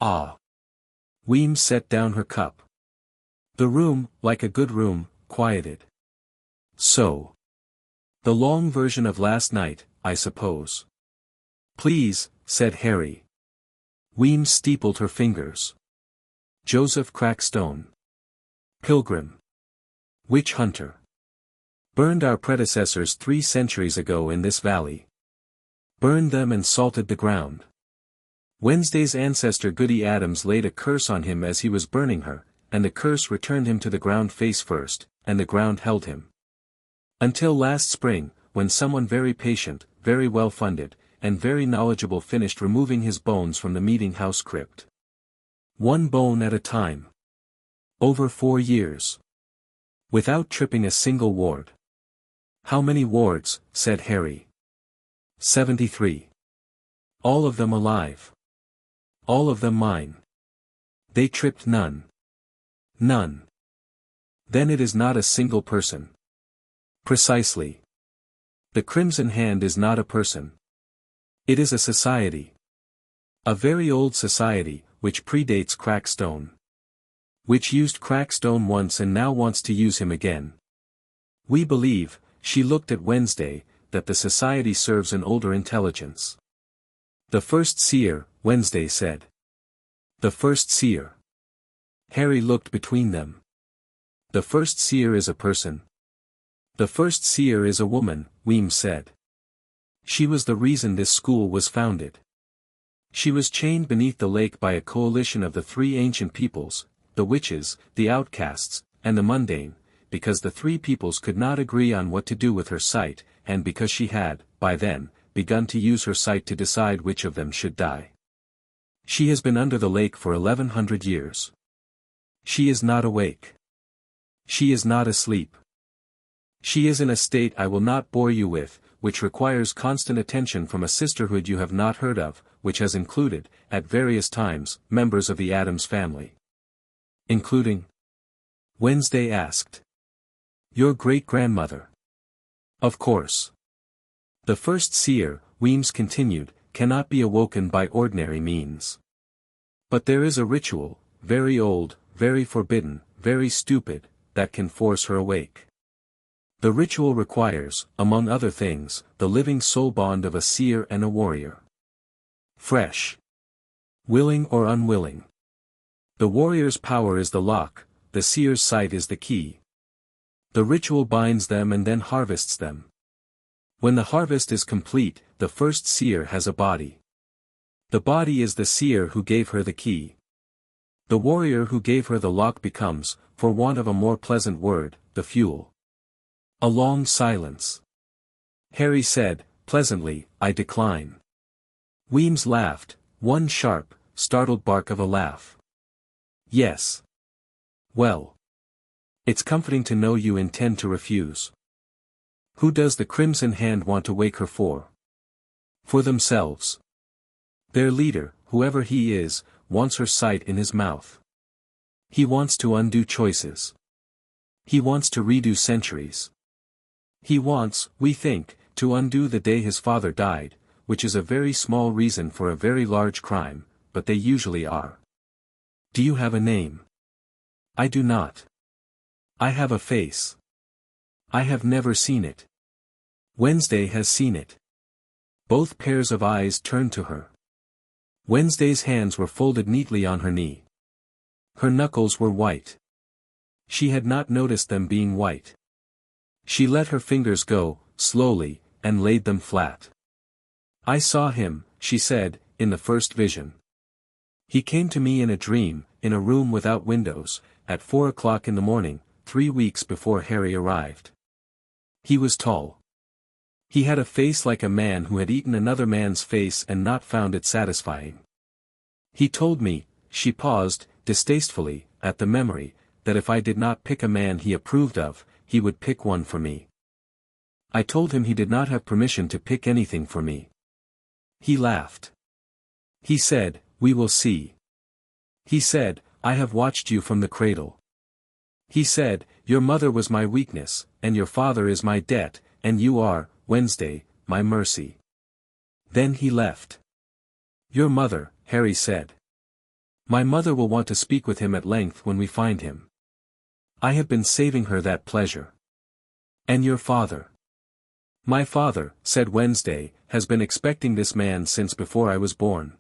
Ah. Weems set down her cup. The room, like a good room, quieted. So. The long version of last night, I suppose. Please, said Harry. Weems steepled her fingers. Joseph Crackstone. Pilgrim. Witch hunter. Burned our predecessors 3 centuries ago in this valley. Burned them and salted the ground. Wednesday's ancestor Goody Adams laid a curse on him as he was burning her, and the curse returned him to the ground face first, and the ground held him. Until last spring, when someone very patient, very well funded, and very knowledgeable finished removing his bones from the meeting-house crypt. 1 bone at a time. Over 4 years. Without tripping a single ward. How many wards, said Harry. 73. All of them alive. All of them mine. They tripped none. None. Then it is not a single person. Precisely. The Crimson Hand is not a person. It is a society. A very old society, which predates Crackstone. Which used Crackstone once and now wants to use him again. We believe, she looked at Wednesday, that the society serves an older intelligence. The first seer, Wednesday said. The first seer. Harry looked between them. The first seer is a person. The first seer is a woman, Weems said. She was the reason this school was founded. She was chained beneath the lake by a coalition of the 3 ancient peoples, the witches, the outcasts, and the mundane, because the 3 peoples could not agree on what to do with her sight, and because she had, by then, begun to use her sight to decide which of them should die. She has been under the lake for 1100 years. She is not awake. She is not asleep. She is in a state I will not bore you with, which requires constant attention from a sisterhood you have not heard of, which has included, at various times, members of the Addams family. Including? Wednesday asked. Your great-grandmother. Of course. The first seer, Weems continued, cannot be awoken by ordinary means. But there is a ritual, very old, very forbidden, very stupid, that can force her awake. The ritual requires, among other things, the living soul bond of a seer and a warrior. Fresh. Willing or unwilling. The warrior's power is the lock, the seer's sight is the key. The ritual binds them and then harvests them. When the harvest is complete, the first seer has a body. The body is the seer who gave her the key. The warrior who gave her the lock becomes, for want of a more pleasant word, the fuel. A long silence. Harry said, pleasantly, I decline. Weems laughed, one sharp, startled bark of a laugh. Yes. Well. It's comforting to know you intend to refuse. Who does the Crimson Hand want to wake her for? For themselves. Their leader, whoever he is, wants her sight in his mouth. He wants to undo choices. He wants to redo centuries. He wants, we think, to undo the day his father died, which is a very small reason for a very large crime, but they usually are. Do you have a name? I do not. I have a face. I have never seen it. Wednesday has seen it. Both pairs of eyes turned to her. Wednesday's hands were folded neatly on her knee. Her knuckles were white. She had not noticed them being white. She let her fingers go, slowly, and laid them flat. I saw him, she said, in the first vision. He came to me in a dream, in a room without windows, at 4 o'clock in the morning, 3 weeks before Harry arrived. He was tall. He had a face like a man who had eaten another man's face and not found it satisfying. He told me, she paused, distastefully, at the memory, that if I did not pick a man he approved of, he would pick one for me. I told him he did not have permission to pick anything for me. He laughed. He said, we will see. He said, I have watched you from the cradle. He said, your mother was my weakness, and your father is my debt, and you are, Wednesday, my mercy. Then he left. Your mother, Harry said. My mother will want to speak with him at length when we find him. I have been saving her that pleasure. And your father? My father, said Wednesday, has been expecting this man since before I was born.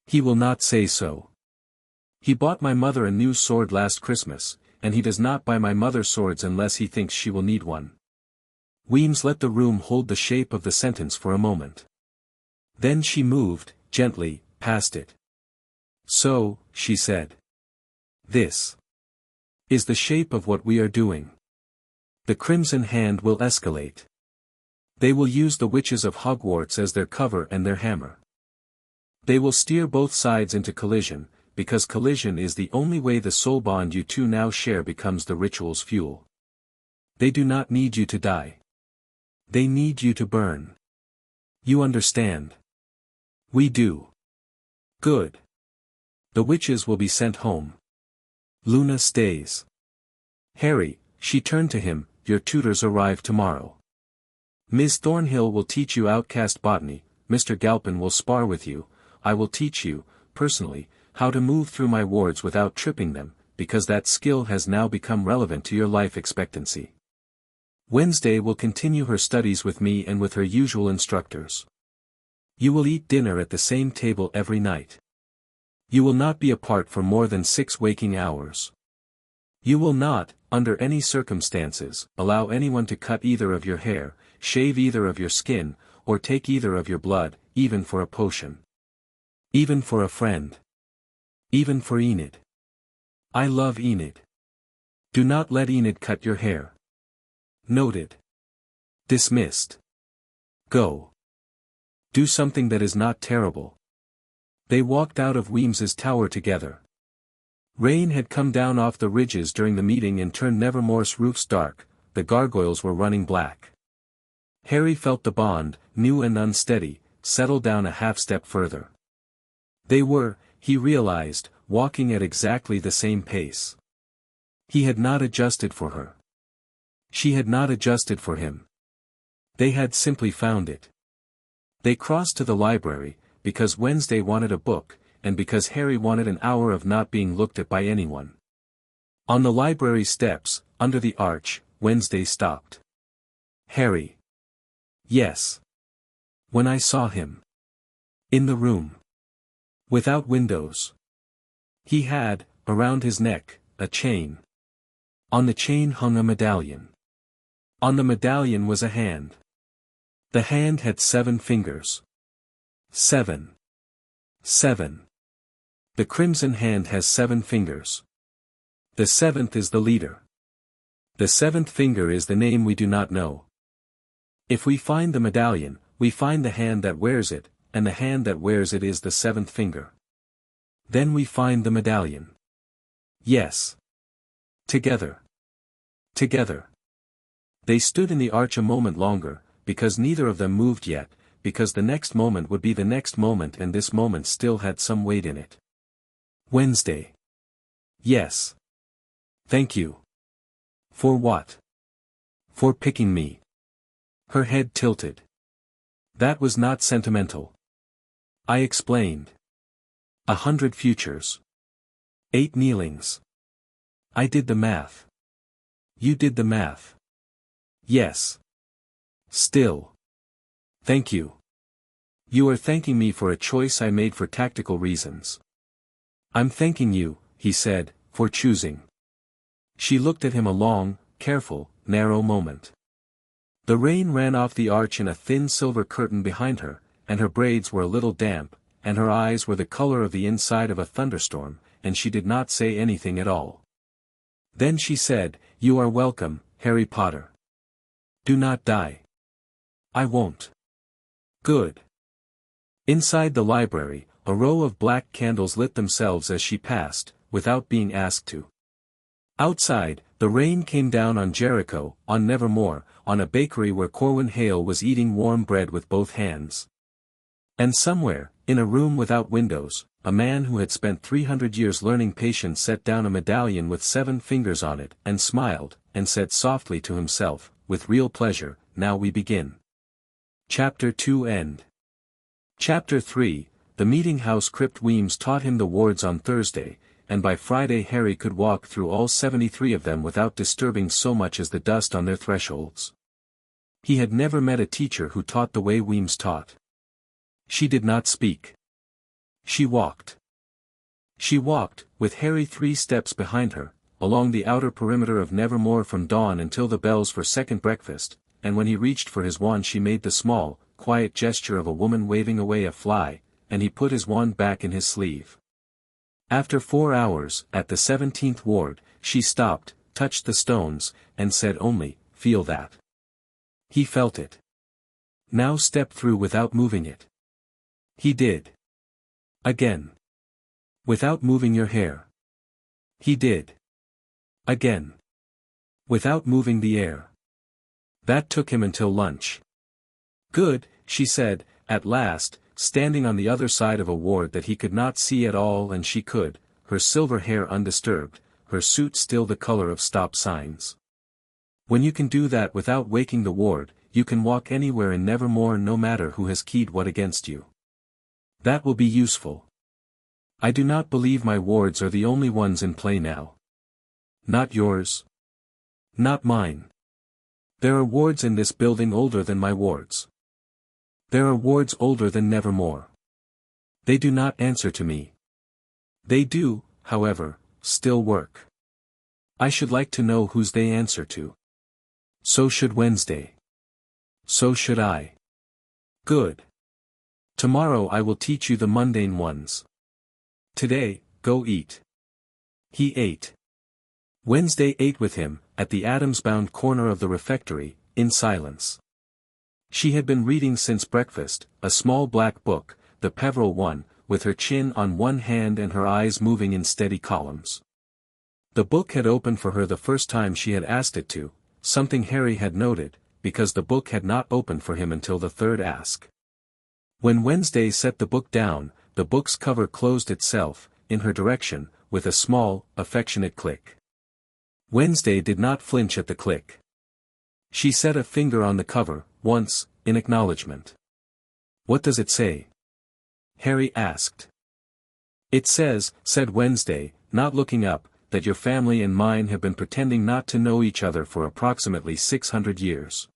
He will not say so. He bought my mother a new sword last Christmas, and he does not buy my mother swords unless he thinks she will need one. Weems let the room hold the shape of the sentence for a moment. Then she moved, gently, past it. So, she said. This is the shape of what we are doing. The Crimson Hand will escalate. They will use the witches of Hogwarts as their cover and their hammer. They will steer both sides into collision, because collision is the only way the soul bond you two now share becomes the ritual's fuel. They do not need you to die. They need you to burn. You understand? We do. Good. The witches will be sent home. Luna stays. Harry, she turned to him, your tutors arrive tomorrow. Ms. Thornhill will teach you outcast botany, Mr. Galpin will spar with you, I will teach you, personally, how to move through my wards without tripping them, because that skill has now become relevant to your life expectancy. Wednesday will continue her studies with me and with her usual instructors. You will eat dinner at the same table every night. You will not be apart for more than 6 waking hours. You will not, under any circumstances, allow anyone to cut either of your hair, shave either of your skin, or take either of your blood, even for a potion. Even for a friend. Even for Enid. I love Enid. Do not let Enid cut your hair. Noted. Dismissed. Go. Do something that is not terrible. They walked out of Weems's tower together. Rain had come down off the ridges during the meeting and turned Nevermore's roofs dark, the gargoyles were running black. Harry felt the bond, new and unsteady, settle down a half-step further. They were, he realized, walking at exactly the same pace. He had not adjusted for her. She had not adjusted for him. They had simply found it. They crossed to the library, because Wednesday wanted a book, and because Harry wanted an hour of not being looked at by anyone. On the library steps, under the arch, Wednesday stopped. Harry. Yes. When I saw him. In the room. Without windows. He had, around his neck, a chain. On the chain hung a medallion. On the medallion was a hand. The hand had 7 fingers. 7. 7. The crimson hand has 7 fingers. The 7th is the leader. The 7th finger is the name we do not know. If we find the medallion, we find the hand that wears it, and the hand that wears it is the 7th finger. Then we find the medallion. Yes. Together. Together. They stood in the arch a moment longer, because neither of them moved yet, because the next moment would be the next moment and this moment still had some weight in it. Wednesday. Yes. Thank you. For what? For picking me. Her head tilted. That was not sentimental. I explained. 100 futures. 8 kneelings. I did the math. You did the math. Yes. Still. Thank you. You are thanking me for a choice I made for tactical reasons. I'm thanking you, he said, for choosing. She looked at him a long, careful, narrow moment. The rain ran off the arch in a thin silver curtain behind her, and her braids were a little damp, and her eyes were the color of the inside of a thunderstorm, and she did not say anything at all. Then she said, "You are welcome, Harry Potter. Do not die." I won't. Good. Inside the library, a row of black candles lit themselves as she passed, without being asked to. Outside, the rain came down on Jericho, on Nevermore, on a bakery where Corwin Hale was eating warm bread with both hands. And somewhere, in a room without windows, a man who had spent 300 years learning patience set down a medallion with 7 fingers on it, and smiled, and said softly to himself, with real pleasure, "Now we begin." Chapter 2 End. Chapter 3, The meeting house crypt. Weems taught him the wards on Thursday, and by Friday Harry could walk through all 73 of them without disturbing so much as the dust on their thresholds. He had never met a teacher who taught the way Weems taught. She did not speak. She walked. She walked, with Harry 3 steps behind her, along the outer perimeter of Nevermore from dawn until the bells for second breakfast, and when he reached for his wand she made the small, quiet gesture of a woman waving away a fly, and he put his wand back in his sleeve. After 4 hours, at the 17th ward, she stopped, touched the stones, and said only, "Feel that." He felt it. Now step through without moving it. He did. Again. Without moving your hair. He did. Again. Without moving the air. That took him until lunch. "Good," she said, at last, standing on the other side of a ward that he could not see at all and she could, her silver hair undisturbed, her suit still the color of stop signs. "When you can do that without waking the ward, you can walk anywhere in Nevermore no matter who has keyed what against you. That will be useful. I do not believe my wards are the only ones in play now. Not yours. Not mine. There are wards in this building older than my wards. There are wards older than Nevermore. They do not answer to me. They do, however, still work. I should like to know whose they answer to. So should Wednesday. So should I. Good. Tomorrow I will teach you the mundane ones. Today, go eat." He ate. Wednesday ate with him, at the Adams-bound corner of the refectory, in silence. She had been reading since breakfast, a small black book, the Peveril one, with her chin on one hand and her eyes moving in steady columns. The book had opened for her the first time she had asked it to, something Harry had noted, because the book had not opened for him until the third ask. When Wednesday set the book down, the book's cover closed itself, in her direction, with a small, affectionate click. Wednesday did not flinch at the click. She set a finger on the cover, once, in acknowledgement. "What does it say?" Harry asked. "It says," said Wednesday, not looking up, that your family and mine have been pretending not to know each other for approximately 600 years.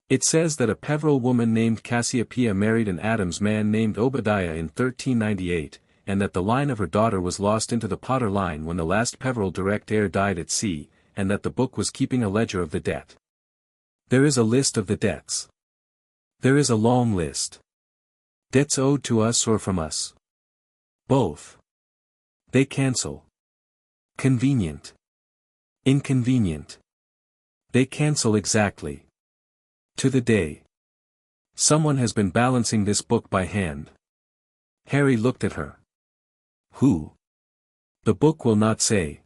It says that a Peveril woman named Cassiopeia married an Adams man named Obadiah in 1398, and that the line of her daughter was lost into the Potter line when the last Peveril direct heir died at sea, and that the book was keeping a ledger of the debt. There is a list of the debts. There is a long list. Debts owed to us or from us. Both. They cancel. Convenient. Inconvenient. They cancel exactly. To the day. Someone has been balancing this book by hand. Harry looked at her. Who? The book will not say.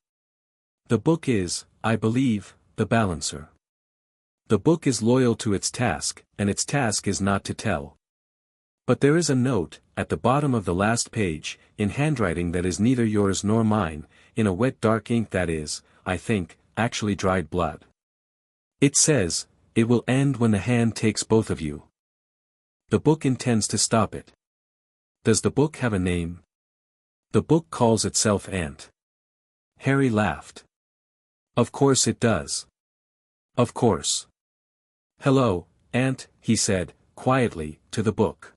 The book is, I believe, the balancer. The book is loyal to its task, and its task is not to tell. But there is a note, at the bottom of the last page, in handwriting that is neither yours nor mine, in a wet dark ink that is, I think, actually dried blood. It says, it will end when the hand takes both of you. The book intends to stop it. Does the book have a name? The book calls itself Aunt. Harry laughed. Of course it does. Of course. Hello, Aunt, he said, quietly, to the book.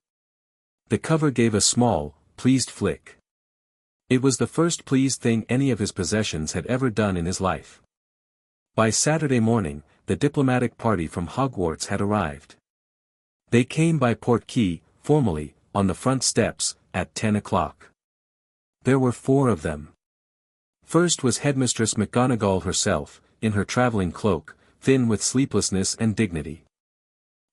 The cover gave a small, pleased flick. It was the first pleased thing any of his possessions had ever done in his life. By Saturday morning, the diplomatic party from Hogwarts had arrived. They came by portkey, formally, on the front steps, at 10 o'clock. There were 4 of them. First was Headmistress McGonagall herself, in her travelling cloak, thin with sleeplessness and dignity.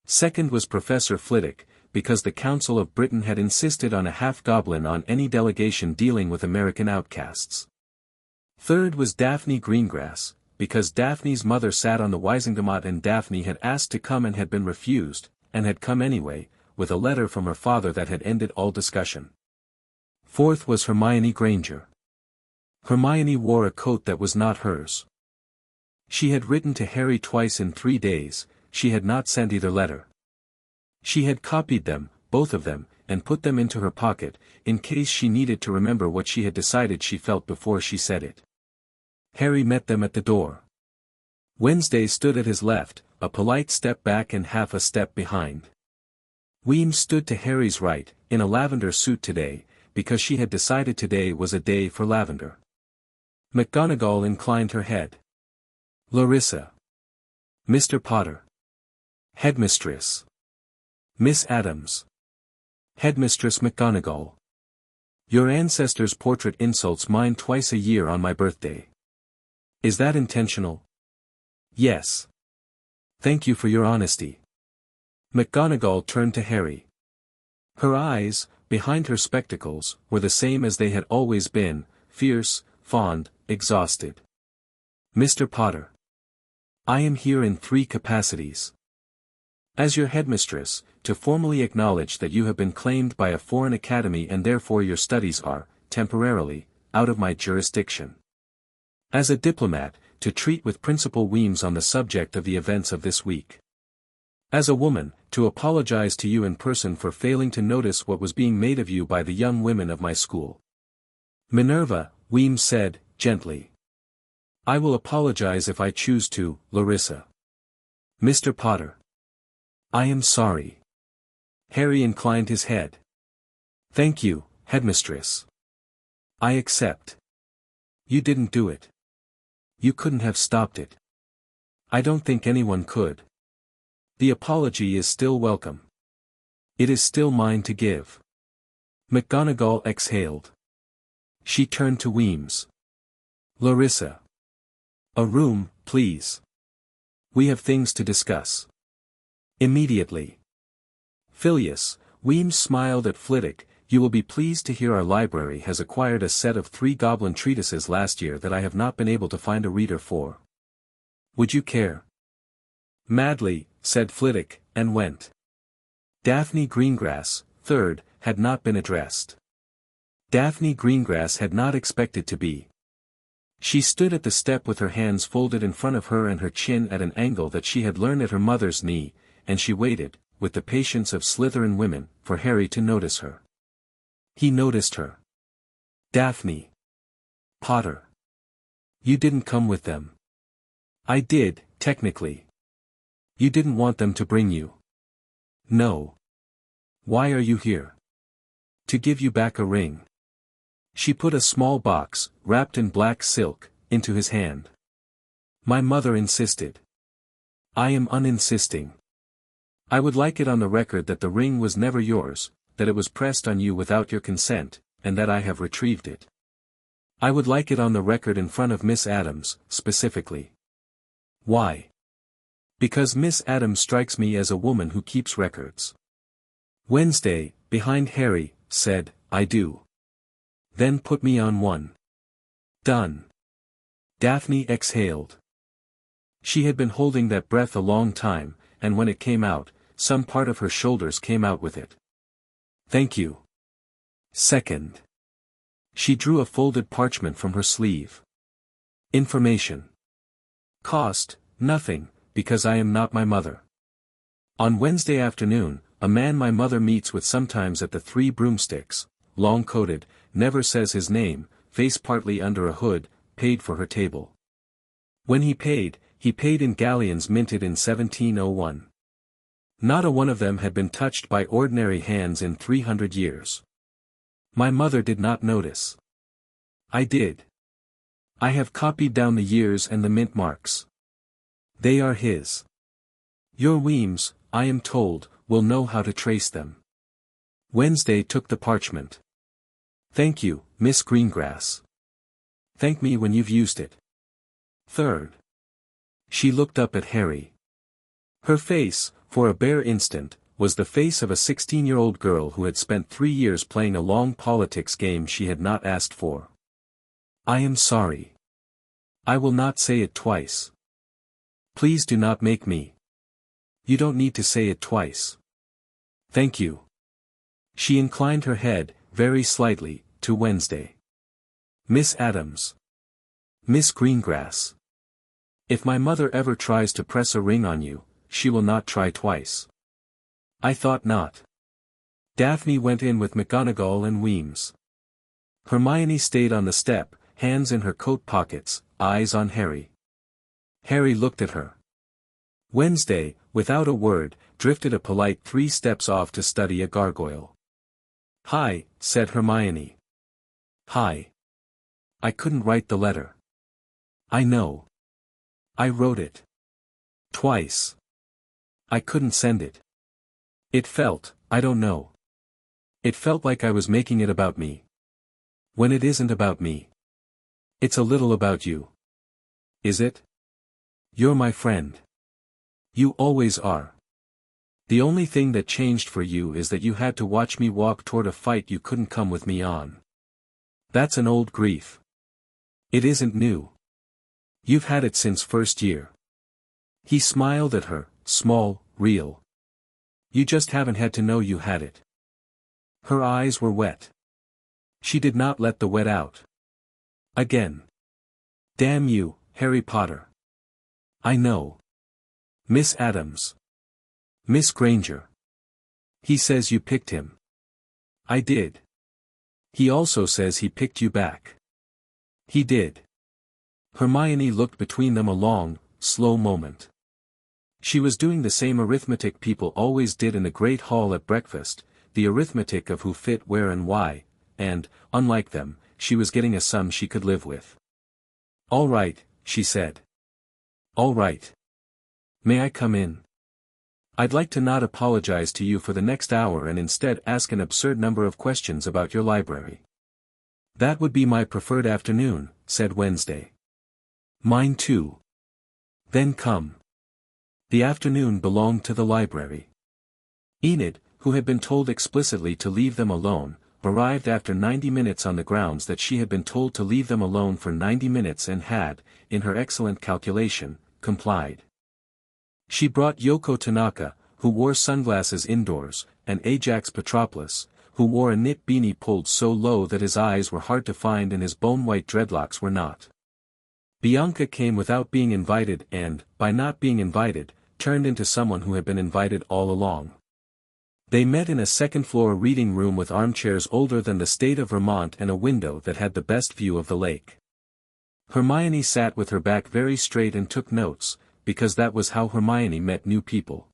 Second was Professor Flitwick, because the Council of Britain had insisted on a half-goblin on any delegation dealing with American outcasts. Third was Daphne Greengrass, because Daphne's mother sat on the Wisingamot and Daphne had asked to come and had been refused, and had come anyway, with a letter from her father that had ended all discussion. Fourth was Hermione Granger. Hermione wore a coat that was not hers. She had written to Harry twice in 3 days, she had not sent either letter. She had copied them, both of them, and put them into her pocket, in case she needed to remember what she had decided she felt before she said it. Harry met them at the door. Wednesday stood at his left, a polite step back and half a step behind. Weems stood to Harry's right, in a lavender suit today, because she had decided today was a day for lavender. McGonagall inclined her head. Larissa. Mr. Potter. Headmistress. Miss Adams. Headmistress McGonagall. Your ancestor's portrait insults mine twice a year on my birthday. Is that intentional? Yes. Thank you for your honesty. McGonagall turned to Harry. Her eyes, behind her spectacles, were the same as they had always been, fierce, fond, exhausted. Mr. Potter. I am here in 3 capacities. As your headmistress, to formally acknowledge that you have been claimed by a foreign academy and therefore your studies are, temporarily, out of my jurisdiction. As a diplomat, to treat with Principal Weems on the subject of the events of this week. As a woman, to apologize to you in person for failing to notice what was being made of you by the young women of my school. Minerva, Weems said, gently. I will apologize if I choose to, Larissa. Mr. Potter. I am sorry. Harry inclined his head. Thank you, headmistress. I accept. You didn't do it. You couldn't have stopped it. I don't think anyone could. The apology is still welcome. It is still mine to give. McGonagall exhaled. She turned to Weems. Larissa. A room, please. We have things to discuss. Immediately. Phileas, Weems smiled at Flitwick, you will be pleased to hear our library has acquired a set of 3 goblin treatises last year that I have not been able to find a reader for. Would you care? Madly, said Flitwick, and went. Daphne Greengrass, 3rd, had not been addressed. Daphne Greengrass had not expected to be. She stood at the step with her hands folded in front of her and her chin at an angle that she had learned at her mother's knee, and she waited, with the patience of Slytherin women, for Harry to notice her. He noticed her. Daphne. Potter. You didn't come with them. I did, technically. You didn't want them to bring you. No. Why are you here? To give you back a ring. She put a small box, wrapped in black silk, into his hand. My mother insisted. I am uninsisting. I would like it on the record that the ring was never yours, that it was pressed on you without your consent, and that I have retrieved it. I would like it on the record in front of Miss Adams, specifically. Why? Because Miss Adams strikes me as a woman who keeps records. Wednesday, behind Harry, said, I do. Then put me on one. Done. Daphne exhaled. She had been holding that breath a long time, and when it came out, some part of her shoulders came out with it. Thank you. Second. She drew a folded parchment from her sleeve. Information. Cost, nothing, because I am not my mother. On Wednesday afternoon, a man my mother meets with sometimes at the Three Broomsticks, long-coated, never says his name, face partly under a hood, paid for her table. When he paid in galleons minted in 1701. Not a one of them had been touched by ordinary hands in 300 years. My mother did not notice. I did. I have copied down the years and the mint marks. They are his. Your Weems, I am told, will know how to trace them. Wednesday took the parchment. Thank you, Miss Greengrass. Thank me when you've used it. Third. She looked up at Harry. Her face, for a bare instant, was the face of a 16-year-old girl who had spent 3 years playing a long politics game she had not asked for. I am sorry. I will not say it twice. Please do not make me. You don't need to say it twice. Thank you. She inclined her head, very slightly, to Wednesday. Miss Adams. Miss Greengrass. If my mother ever tries to press a ring on you, she will not try twice. I thought not. Daphne went in with McGonagall and Weems. Hermione stayed on the step, hands in her coat pockets, eyes on Harry. Harry looked at her. Wednesday, without a word, drifted a polite 3 steps off to study a gargoyle. Hi, said Hermione. Hi. I couldn't write the letter. I know. I wrote it. Twice. I couldn't send it. It felt, I don't know. It felt like I was making it about me. When it isn't about me. It's a little about you. Is it? You're my friend. You always are. The only thing that changed for you is that you had to watch me walk toward a fight you couldn't come with me on. That's an old grief. It isn't new. You've had it since first year. He smiled at her, small, real. You just haven't had to know you had it. Her eyes were wet. She did not let the wet out. Again. Damn you, Harry Potter. I know. Miss Adams. Miss Granger. He says you picked him. I did. He also says he picked you back. He did. Hermione looked between them a long, slow moment. She was doing the same arithmetic people always did in the great hall at breakfast, the arithmetic of who fit where and why, and, unlike them, she was getting a sum she could live with. All right, she said. All right. May I come in? I'd like to not apologize to you for the next hour and instead ask an absurd number of questions about your library. That would be my preferred afternoon, said Wednesday. Mine too. Then come. The afternoon belonged to the library. Enid, who had been told explicitly to leave them alone, arrived after 90 minutes on the grounds that she had been told to leave them alone for 90 minutes and had, in her excellent calculation, complied. She brought Yoko Tanaka, who wore sunglasses indoors, and Ajax Patroclus, who wore a knit beanie pulled so low that his eyes were hard to find and his bone-white dreadlocks were not. Bianca came without being invited and, by not being invited, turned into someone who had been invited all along. They met in a second-floor reading room with armchairs older than the state of Vermont and a window that had the best view of the lake. Hermione sat with her back very straight and took notes, because that was how Hermione met new people.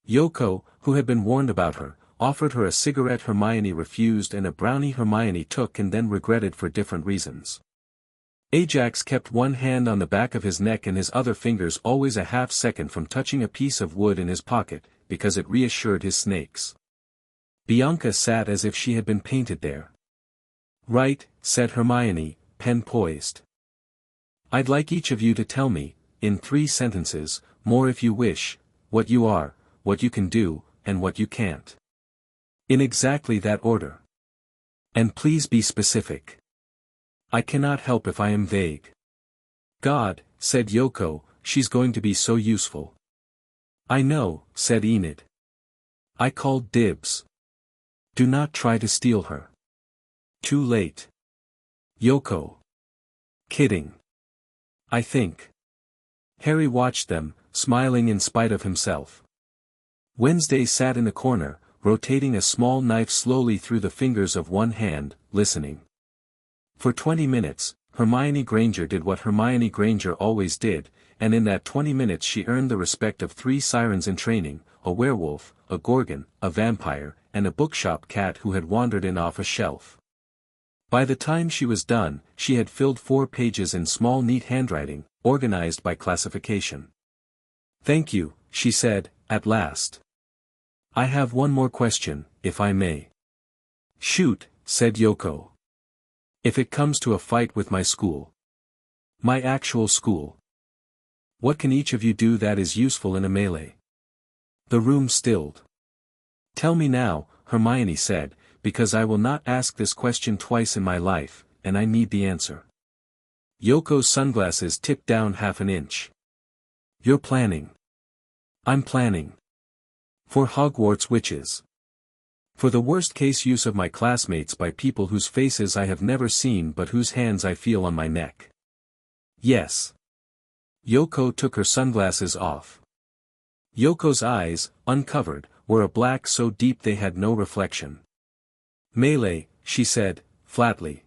Yoko, who had been warned about her, offered her a cigarette. Hermione refused, and a brownie Hermione took and then regretted for different reasons. Ajax kept one hand on the back of his neck and his other fingers always a half-second from touching a piece of wood in his pocket, because it reassured his snakes. Bianca sat as if she had been painted there. "Right," said Hermione, pen poised. "I'd like each of you to tell me, in 3 sentences, more if you wish, what you are, what you can do, and what you can't. In exactly that order. And please be specific. I cannot help if I am vague." "God," said Yoko, "she's going to be so useful." "I know," said Enid. "I called dibs. Do not try to steal her." "Too late." Yoko. "Kidding. I think." Harry watched them, smiling in spite of himself. Wednesday sat in the corner, rotating a small knife slowly through the fingers of one hand, listening. For 20 minutes, Hermione Granger did what Hermione Granger always did, and in that 20 minutes she earned the respect of 3 sirens in training, a werewolf, a gorgon, a vampire, and a bookshop cat who had wandered in off a shelf. By the time she was done, she had filled 4 pages in small neat handwriting, organized by classification. "Thank you," she said, at last. "I have one more question, if I may." "Shoot," said Yoko. "If it comes to a fight with my school. My actual school. What can each of you do that is useful in a melee?" The room stilled. "Tell me now," Hermione said, "because I will not ask this question twice in my life, and I need the answer." Yoko's sunglasses tipped down half an inch. "You're planning." "I'm planning. For Hogwarts witches. For the worst-case use of my classmates by people whose faces I have never seen but whose hands I feel on my neck." "Yes." Yoko took her sunglasses off. Yoko's eyes, uncovered, were a black so deep they had no reflection. "Melee," she said, flatly.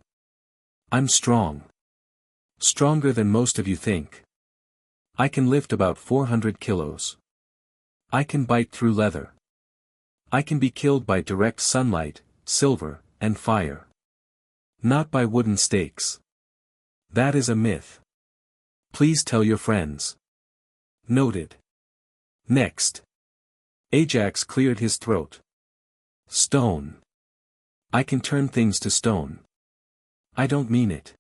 "I'm strong. Stronger than most of you think. I can lift about 400 kilos. I can bite through leather. I can be killed by direct sunlight, silver, and fire. Not by wooden stakes. That is a myth. Please tell your friends." "Noted." "Next." Ajax cleared his throat. "Stone. I can turn things to stone. I don't mean it.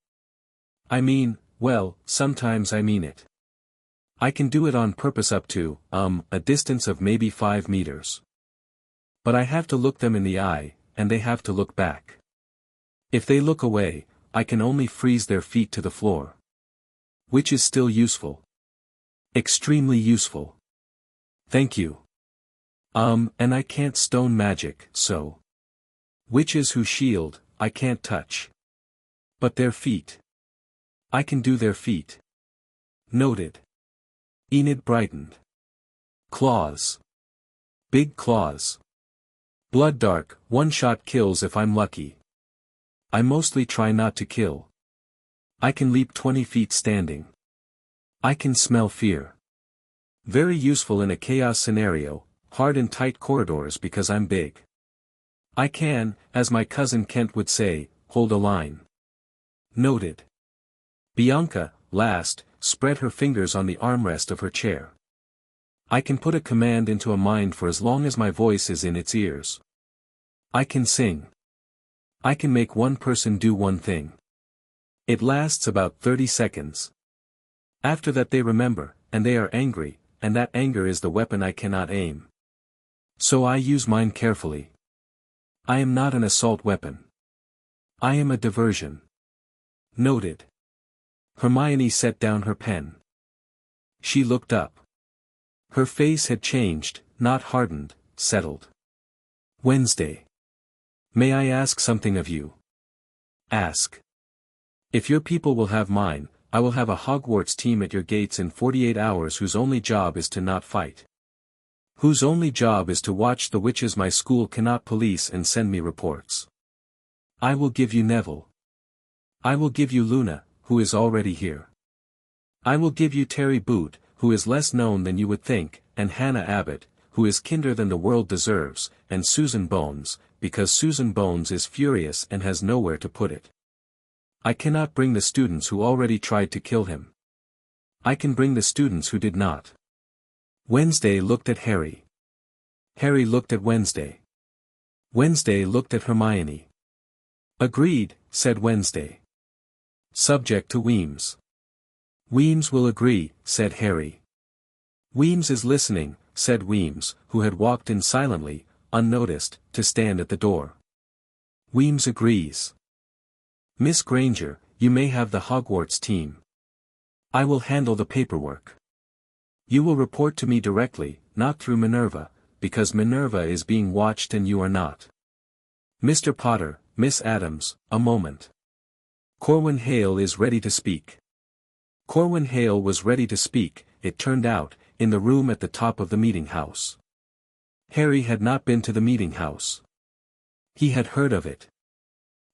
I mean, well, sometimes I mean it. I can do it on purpose up to, a distance of maybe 5 meters. But I have to look them in the eye, and they have to look back. If they look away, I can only freeze their feet to the floor. Which is still useful. Extremely useful. Thank you. And I can't stone magic, so. Witches who shield, I can't touch. But their feet. I can do their feet." "Noted." Enid brightened. "Claws. Big claws. Blood dark, 1-shot kills if I'm lucky. I mostly try not to kill. I can leap 20 feet standing. I can smell fear. Very useful in a chaos scenario, hard and tight corridors because I'm big. I can, as my cousin Kent would say, hold a line." "Noted." Bianca, last, spread her fingers on the armrest of her chair. "I can put a command into a mind for as long as my voice is in its ears. I can sing. I can make one person do one thing. It lasts about 30 seconds. After that they remember, and they are angry, and that anger is the weapon I cannot aim. So I use mine carefully. I am not an assault weapon. I am a diversion." "Noted." Hermione set down her pen. She looked up. Her face had changed, not hardened, settled. "Wednesday. May I ask something of you?" "Ask." "If your people will have mine, I will have a Hogwarts team at your gates in 48 hours whose only job is to not fight. Whose only job is to watch the witches my school cannot police and send me reports. I will give you Neville. I will give you Luna, who is already here. I will give you Terry Boot, who is less known than you would think, and Hannah Abbott, who is kinder than the world deserves, and Susan Bones, because Susan Bones is furious and has nowhere to put it. I cannot bring the students who already tried to kill him. I can bring the students who did not. Wednesday looked at Harry. Harry looked at Wednesday. Wednesday looked at Hermione. Agreed, said Wednesday. Subject to Weems. Weems will agree, said Harry. Weems is listening, said Weems, who had walked in silently, unnoticed, to stand at the door. Weems agrees. Miss Granger, you may have the Hogwarts team. I will handle the paperwork. You will report to me directly, not through Minerva, because Minerva is being watched and you are not. Mr. Potter, Miss Adams, a moment. Corwin Hale is ready to speak. Corwin Hale was ready to speak, it turned out, in the room at the top of the meeting house. Harry had not been to the meeting house. He had heard of it.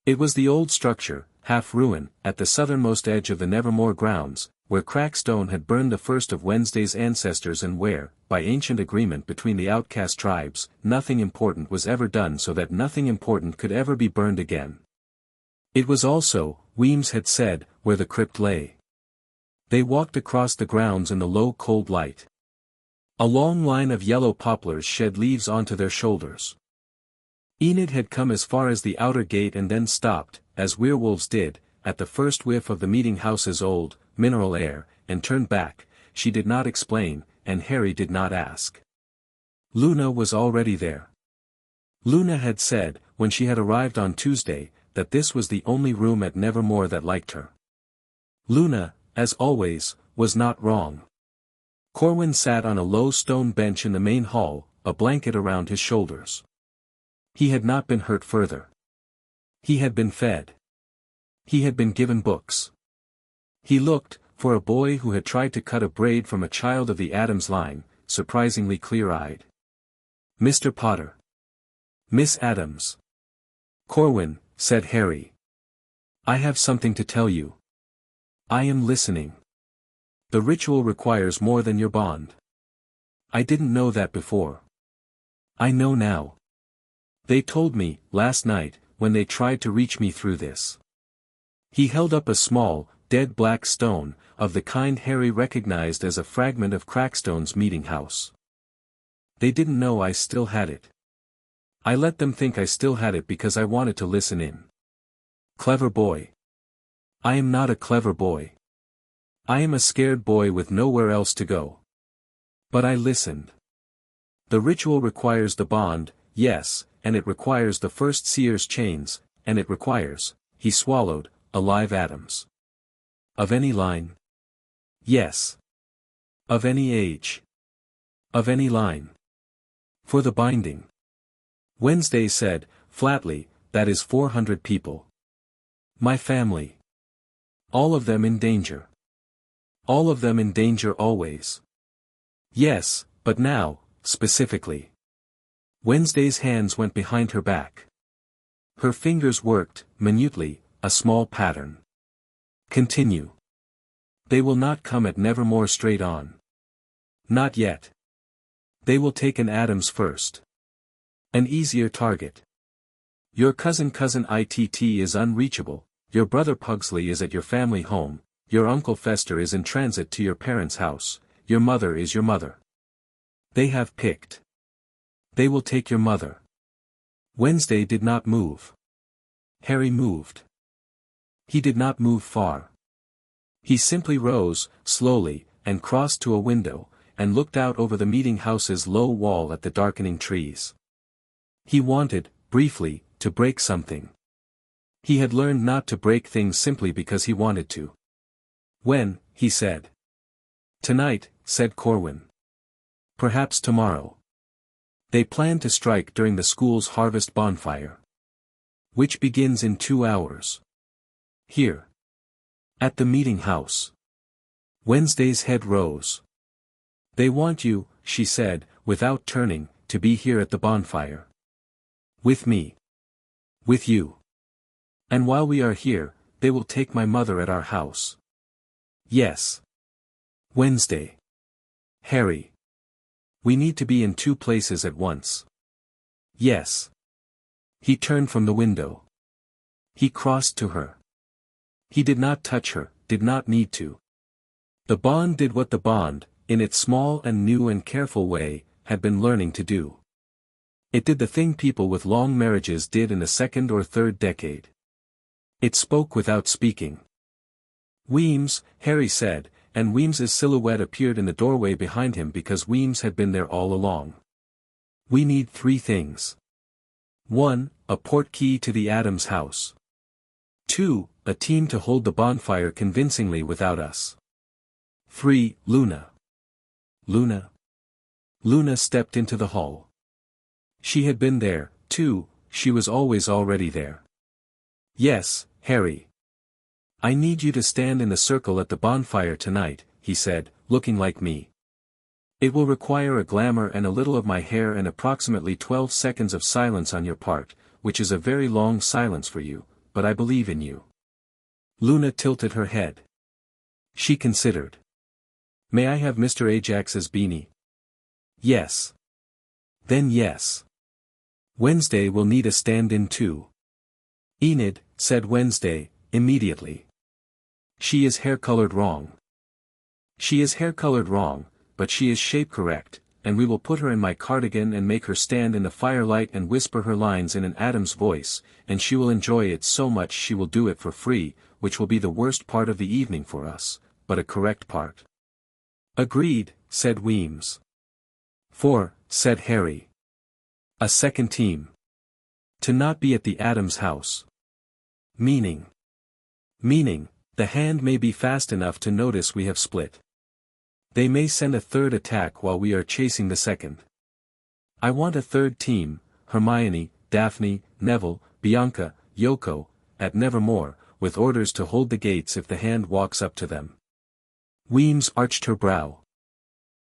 It was the old structure, half ruin, at the southernmost edge of the Nevermore grounds, where Crackstone had burned the first of Wednesday's ancestors and where, by ancient agreement between the outcast tribes, nothing important was ever done so that nothing important could ever be burned again. It was also, Weems had said, where the crypt lay. They walked across the grounds in the low cold light. A long line of yellow poplars shed leaves onto their shoulders. Enid had come as far as the outer gate and then stopped, as werewolves did, at the first whiff of the meeting house's old, mineral air, and turned back. She did not explain, and Harry did not ask. Luna was already there. Luna had said, when she had arrived on Tuesday, that this was the only room at Nevermore that liked her. Luna, as always, was not wrong. Corwin sat on a low stone bench in the main hall, a blanket around his shoulders. He had not been hurt further. He had been fed. He had been given books. He looked, for a boy who had tried to cut a braid from a child of the Addams line, surprisingly clear-eyed. Mr. Potter. Miss Addams. Corwin, said Harry. I have something to tell you. I am listening. The ritual requires more than your bond. I didn't know that before. I know now. They told me, last night, when they tried to reach me through this. He held up a small, dead black stone, of the kind Harry recognized as a fragment of Crackstone's meeting house. They didn't know I still had it. I let them think I still had it because I wanted to listen in. Clever boy. I am not a clever boy. I am a scared boy with nowhere else to go. But I listened. The ritual requires the bond, yes, and it requires the first seer's chains, and it requires, he swallowed, alive Addams. Of any line? Yes. Of any age? Of any line? For the binding. Wednesday said, flatly, that is 400 people. My family. All of them in danger. All of them in danger always. Yes, but now, specifically. Wednesday's hands went behind her back. Her fingers worked, minutely, a small pattern. Continue. They will not come at Nevermore straight on. Not yet. They will take an Addams first. An easier target. Your cousin ITT is unreachable, your brother Pugsley is at your family home, your Uncle Fester is in transit to your parents' house, your mother is your mother. They have picked. They will take your mother. Wednesday did not move. Harry moved. He did not move far. He simply rose, slowly, and crossed to a window, and looked out over the meeting house's low wall at the darkening trees. He wanted, briefly, to break something. He had learned not to break things simply because he wanted to. When, he said. Tonight, said Corwin. Perhaps tomorrow. They plan to strike during the school's harvest bonfire. Which begins in 2 hours. Here. At the meeting house. Wednesday's head rose. They want you, she said, without turning, to be here at the bonfire. With me. With you. And while we are here, they will take my mother at our house. Yes. Wednesday. Harry. We need to be in 2 places at once. Yes. He turned from the window. He crossed to her. He did not touch her, did not need to. The Bond did what the Bond, in its small and new and careful way, had been learning to do. It did the thing people with long marriages did in the 2nd or 3rd decade. It spoke without speaking. Weems, Harry said, and Weems's silhouette appeared in the doorway behind him because Weems had been there all along. We need 3 things. 1, a port key to the Adams house. 2, a team to hold the bonfire convincingly without us. 3, Luna. Luna? Luna stepped into the hall. She had been there, too, she was already there. Yes, Harry. I need you to stand in the circle at the bonfire tonight, he said, looking like me. It will require a glamour and a little of my hair and approximately 12 seconds of silence on your part, which is a very long silence for you, but I believe in you. Luna tilted her head. She considered. May I have Mr. Ajax's beanie? Yes. Then yes. Wednesday will need a stand-in too. Enid, said Wednesday, immediately. She is hair-colored wrong. She is hair-colored wrong, but she is shape-correct, and we will put her in my cardigan and make her stand in the firelight and whisper her lines in an Adams voice, and she will enjoy it so much she will do it for free, which will be the worst part of the evening for us, but a correct part. Agreed, said Weems. 4, said Harry. A second team. To not be at the Adams house. Meaning. Meaning, the hand may be fast enough to notice we have split. They may send a 3rd attack while we are chasing the 2nd. I want a 3rd team, Hermione, Daphne, Neville, Bianca, Yoko, at Nevermore, with orders to hold the gates if the hand walks up to them. Weems arched her brow.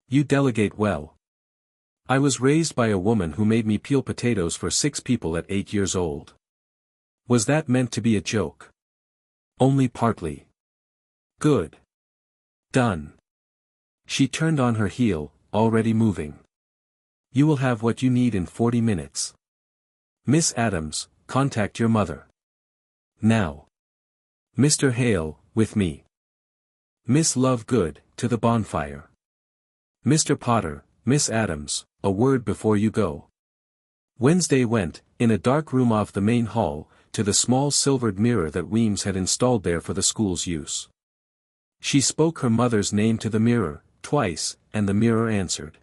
You delegate well. I was raised by a woman who made me peel potatoes for 6 people at 8 years old. Was that meant to be a joke? Only partly. Good. Done. She turned on her heel, already moving. You will have what you need in 40 minutes. Miss Adams, contact your mother. Now. Mr. Hale, with me. Miss Lovegood, to the bonfire. Mr. Potter, Miss Adams, a word before you go. Wednesday went, in a dark room off the main hall, to the small silvered mirror that Weems had installed there for the school's use. She spoke her mother's name to the mirror, twice, and the mirror answered.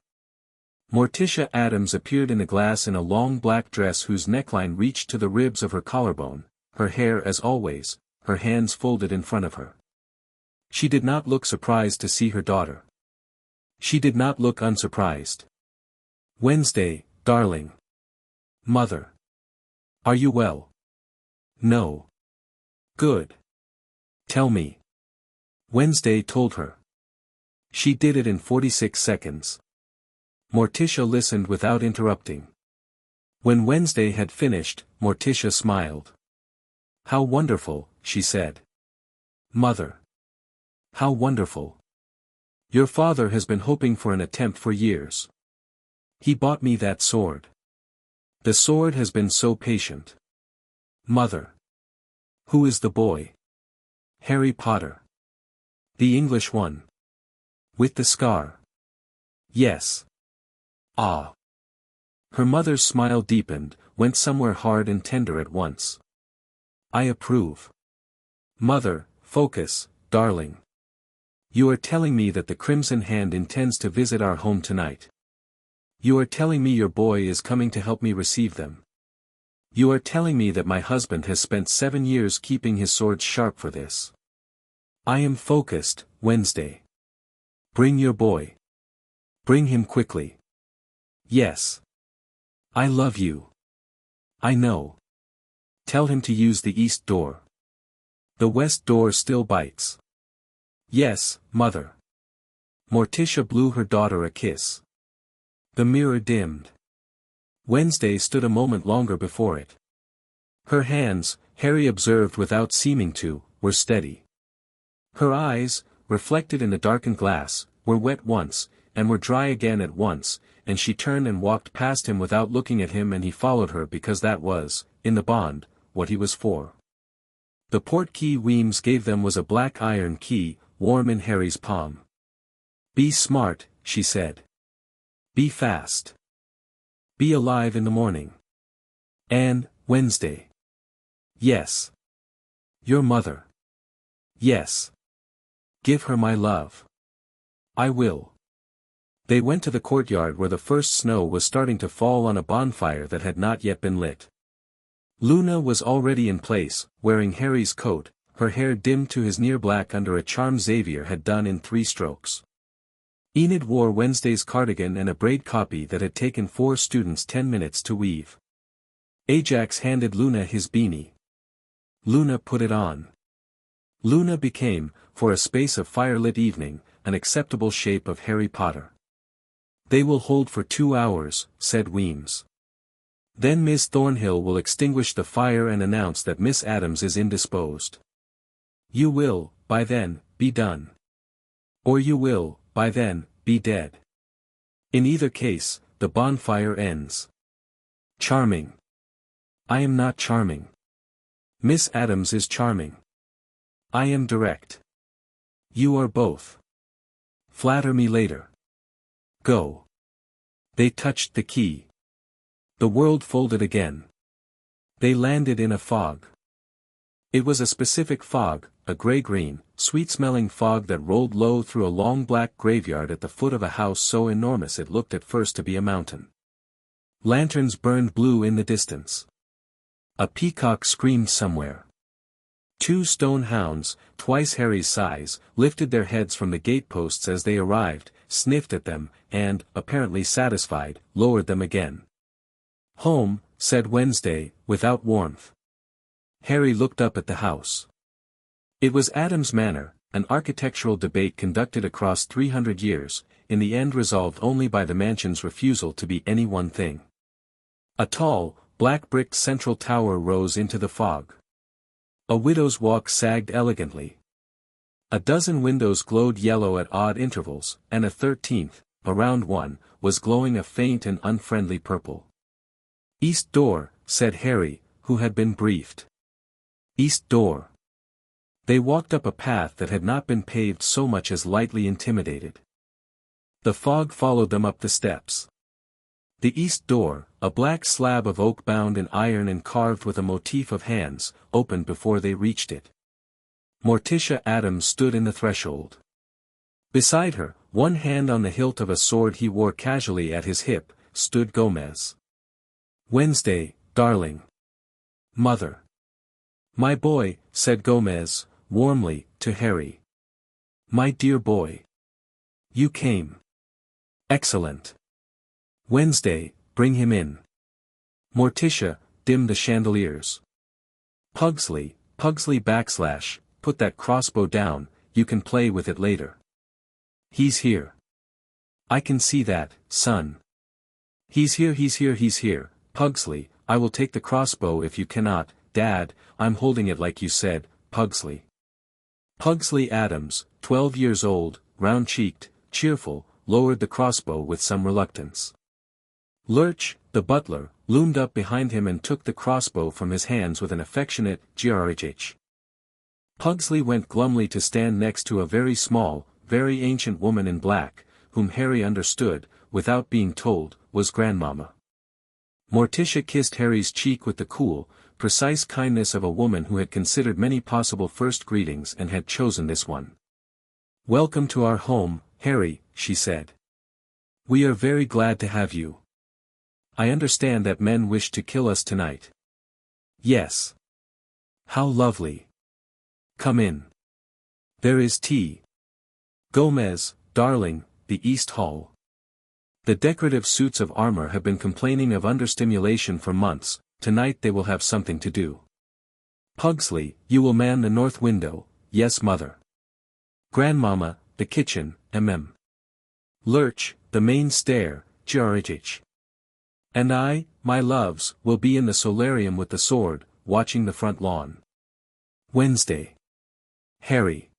Morticia Adams appeared in the glass in a long black dress whose neckline reached to the ribs of her collarbone, her hair as always, her hands folded in front of her. She did not look surprised to see her daughter. She did not look unsurprised. Wednesday, darling. Mother. Are you well? No. Good. Tell me. Wednesday told her. She did it in 46 seconds. Morticia listened without interrupting. When Wednesday had finished, Morticia smiled. How wonderful, she said. Mother. How wonderful. Your father has been hoping for an attempt for years. He bought me that sword. The sword has been so patient. Mother. Who is the boy? Harry Potter. The English one. With the scar. Yes. Ah. Her mother's smile deepened, went somewhere hard and tender at once. I approve. Mother, focus, darling. You are telling me that the Crimson Hand intends to visit our home tonight. You are telling me your boy is coming to help me receive them. You are telling me that my husband has spent 7 years keeping his sword sharp for this. I am focused, Wednesday. Bring your boy. Bring him quickly. Yes. I love you. I know. Tell him to use the east door. The west door still bites. Yes, mother. Morticia blew her daughter a kiss. The mirror dimmed. Wednesday stood a moment longer before it. Her hands, Harry observed without seeming to, were steady. Her eyes, reflected in the darkened glass, were wet once, and were dry again at once, and she turned and walked past him without looking at him, and he followed her because that was, in the bond, what he was for. The portkey Weems gave them was a black iron key, warm in Harry's palm. "Be smart," she said. "Be fast. Be alive in the morning. And, Wednesday. Yes. Your mother. Yes. Give her my love. I will." They went to the courtyard where the first snow was starting to fall on a bonfire that had not yet been lit. Luna was already in place, wearing Harry's coat, her hair dimmed to his near black under a charm Xavier had done in 3 strokes. Enid wore Wednesday's cardigan and a braid copy that had taken 4 students 10 minutes to weave. Ajax handed Luna his beanie. Luna put it on. Luna became, for a space of firelit evening, an acceptable shape of Harry Potter. "They will hold for 2 hours," said Weems. "Then Miss Thornhill will extinguish the fire and announce that Miss Adams is indisposed. You will, by then, be done. Or you will, by then, be dead. In either case, the bonfire ends." "Charming." "I am not charming. Miss Adams is charming. I am direct. You are both. Flatter me later. Go." They touched the key. The world folded again. They landed in a fog. It was a specific fog, a gray-green, sweet-smelling fog that rolled low through a long black graveyard at the foot of a house so enormous it looked at first to be a mountain. Lanterns burned blue in the distance. A peacock screamed somewhere. 2 stone hounds, twice Harry's size, lifted their heads from the gateposts as they arrived, sniffed at them, and, apparently satisfied, lowered them again. "Home," said Wednesday, without warmth. Harry looked up at the house. It was Adams Manor, an architectural debate conducted across 300 years, in the end resolved only by the mansion's refusal to be any one thing. A tall, black-bricked central tower rose into the fog. A widow's walk sagged elegantly. A dozen windows glowed yellow at odd intervals, and a 13th, a round one, was glowing a faint and unfriendly purple. "East door," said Harry, who had been briefed. "East door." They walked up a path that had not been paved so much as lightly intimidated. The fog followed them up the steps. The east door, a black slab of oak bound in iron and carved with a motif of hands, opened before they reached it. Morticia Adams stood in the threshold. Beside her, one hand on the hilt of a sword he wore casually at his hip, stood Gomez. "Wednesday, darling. Mother." "My boy," said Gomez, warmly, to Harry. "My dear boy. You came. Excellent. Wednesday, bring him in." Morticia, dim the chandeliers. Pugsley / put that crossbow down, you can play with it later." "He's here." "I can see that, son." He's here, Pugsley, I will take the crossbow if you cannot, Dad, I'm holding it like you said, Pugsley." Pugsley Adams, 12 years old, round-cheeked, cheerful, lowered the crossbow with some reluctance. Lurch, the butler, loomed up behind him and took the crossbow from his hands with an affectionate grrh. Pugsley went glumly to stand next to a very small, very ancient woman in black, whom Harry understood, without being told, was Grandmama. Morticia kissed Harry's cheek with the cool, precise kindness of a woman who had considered many possible first greetings and had chosen this one. "Welcome to our home, Harry," she said. "We are very glad to have you. I understand that men wish to kill us tonight." "Yes." "How lovely. Come in. There is tea. Gomez, darling, the East Hall. The decorative suits of armor have been complaining of understimulation for months, tonight they will have something to do. Pugsley, you will man the north window, yes mother. Grandmama, the kitchen, Lurch, the main stair, grrh. And I, my loves, will be in the solarium with the sword, watching the front lawn. Wednesday. Harry.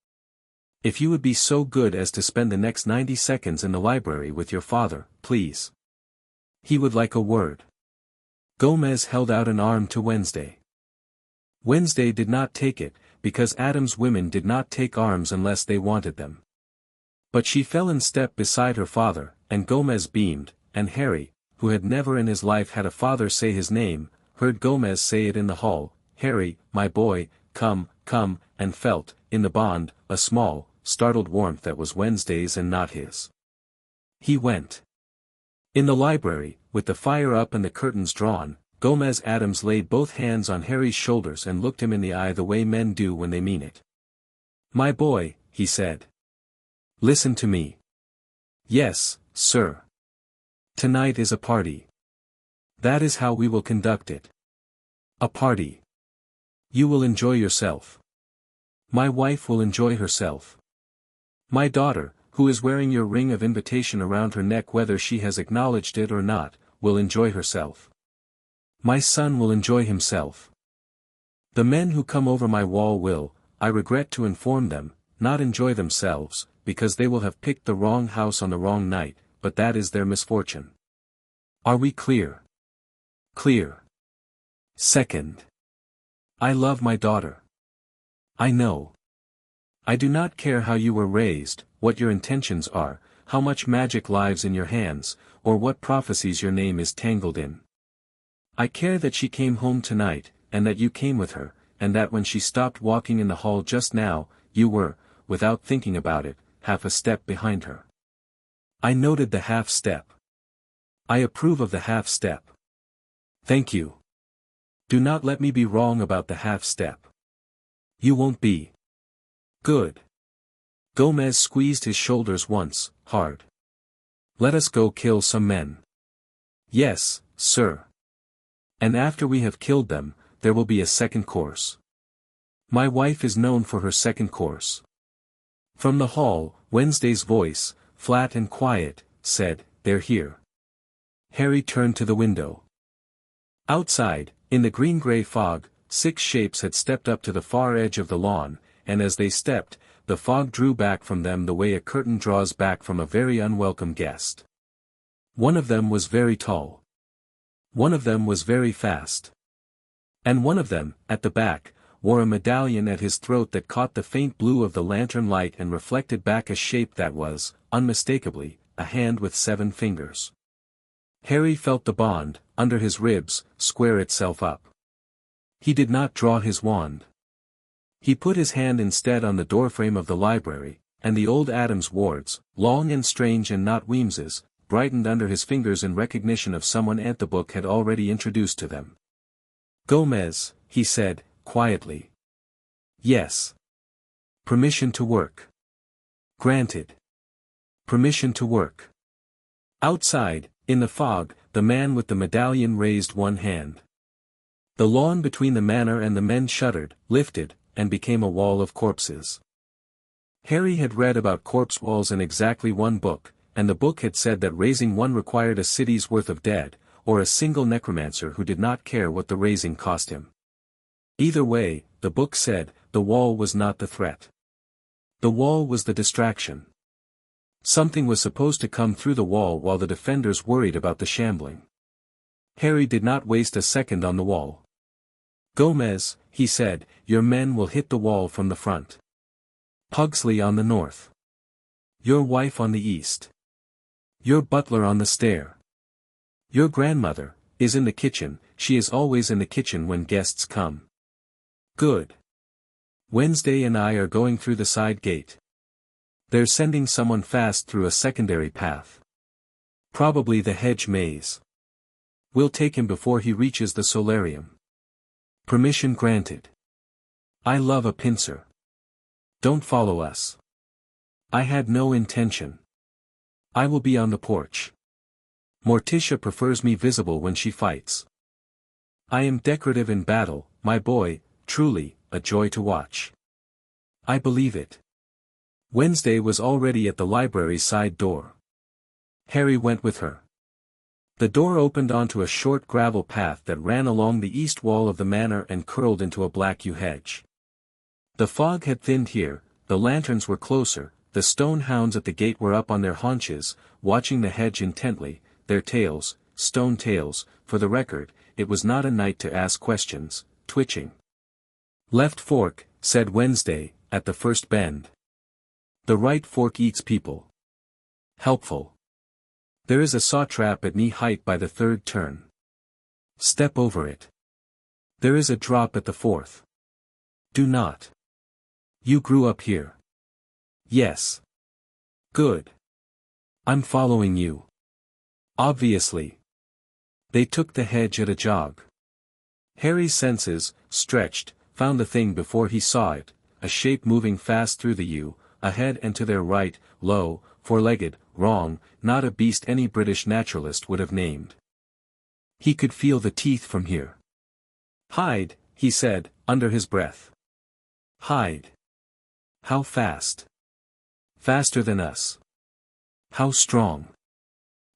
If you would be so good as to spend the next 90 seconds in the library with your father, please. He would like a word. Gomez held out an arm to Wednesday. Wednesday did not take it, because Adam's women did not take arms unless they wanted them. But she fell in step beside her father, and Gomez beamed, and Harry, who had never in his life had a father say his name, heard Gomez say it in the hall, "Harry, my boy, come, come," and felt, in the bond, a small, startled warmth that was Wednesday's and not his. He went. In the library, with the fire up and the curtains drawn, Gomez Adams laid both hands on Harry's shoulders and looked him in the eye the way men do when they mean it. "My boy," he said. "Listen to me." "Yes, sir. Tonight is a party. That is how we will conduct it. A party. You will enjoy yourself. My wife will enjoy herself. My daughter, who is wearing your ring of invitation around her neck whether she has acknowledged it or not, will enjoy herself. My son will enjoy himself. The men who come over my wall will, I regret to inform them, not enjoy themselves, because they will have picked the wrong house on the wrong night, but that is their misfortune. Are we clear? Clear. Second. I love my daughter. I know. I do not care how you were raised, what your intentions are, how much magic lies in your hands, or what prophecies your name is tangled in. I care that she came home tonight, and that you came with her, and that when she stopped walking in the hall just now, you were, without thinking about it, half a step behind her. I noted the half step. I approve of the half step. Thank you. Do not let me be wrong about the half step. You won't be. Good. Gomez squeezed his shoulders once, hard. Let us go kill some men. Yes, sir. And after we have killed them, there will be a second course. My wife is known for her second course. From the hall, Wednesday's voice, flat and quiet, said, "They're here." Harry turned to the window. Outside, in the green-gray fog, 6 shapes had stepped up to the far edge of the lawn, and as they stepped, the fog drew back from them the way a curtain draws back from a very unwelcome guest. One of them was very tall. One of them was very fast. And one of them, at the back, wore a medallion at his throat that caught the faint blue of the lantern light and reflected back a shape that was, unmistakably, a hand with 7 fingers. Harry felt the bond, under his ribs, square itself up. He did not draw his wand. He put his hand instead on the doorframe of the library, and the old Adams wards, long and strange and not Weems's, brightened under his fingers in recognition of someone the book had already introduced to them. "Gomez," he said, quietly. "Yes. Permission to work." "Granted." Permission to work. Outside, in the fog, the man with the medallion raised one hand. The lawn between the manor and the men shuddered, lifted, and became a wall of corpses. Harry had read about corpse walls in exactly one book, and the book had said that raising one required a city's worth of dead, or a single necromancer who did not care what the raising cost him. Either way, the book said, the wall was not the threat. The wall was the distraction. Something was supposed to come through the wall while the defenders worried about the shambling. Harry did not waste a second on the wall. "Gomez," he said, "your men will hit the wall from the front. Pugsley on the north. Your wife on the east. Your butler on the stair. Your grandmother is in the kitchen, she is always in the kitchen when guests come. Good. Wednesday and I are going through the side gate. They're sending someone fast through a secondary path. Probably the hedge maze. We'll take him before he reaches the solarium. Permission granted. I love a pincer. Don't follow us. I had no intention. I will be on the porch. Morticia prefers me visible when she fights. I am decorative in battle, my boy, truly, a joy to watch. I believe it." Wednesday was already at the library's side door. Harry went with her. The door opened onto a short gravel path that ran along the east wall of the manor and curled into a black yew hedge. The fog had thinned here, the lanterns were closer, the stone hounds at the gate were up on their haunches, watching the hedge intently, their tails, stone tails, for the record, it was not a night to ask questions, twitching. Left fork, said Wednesday, at the first bend. The right fork eats people. Helpful. There is a saw trap at knee height by the third turn. Step over it. There is a drop at the fourth. Do not. You grew up here. Yes. Good. I'm following you. Obviously. They took the hedge at a jog. Harry's senses, stretched, found the thing before he saw it, a shape moving fast through the yew, ahead and to their right, low, four-legged, wrong, not a beast any British naturalist would have named. He could feel the teeth from here. Hide, he said, under his breath. Hide. How fast? Faster than us. How strong?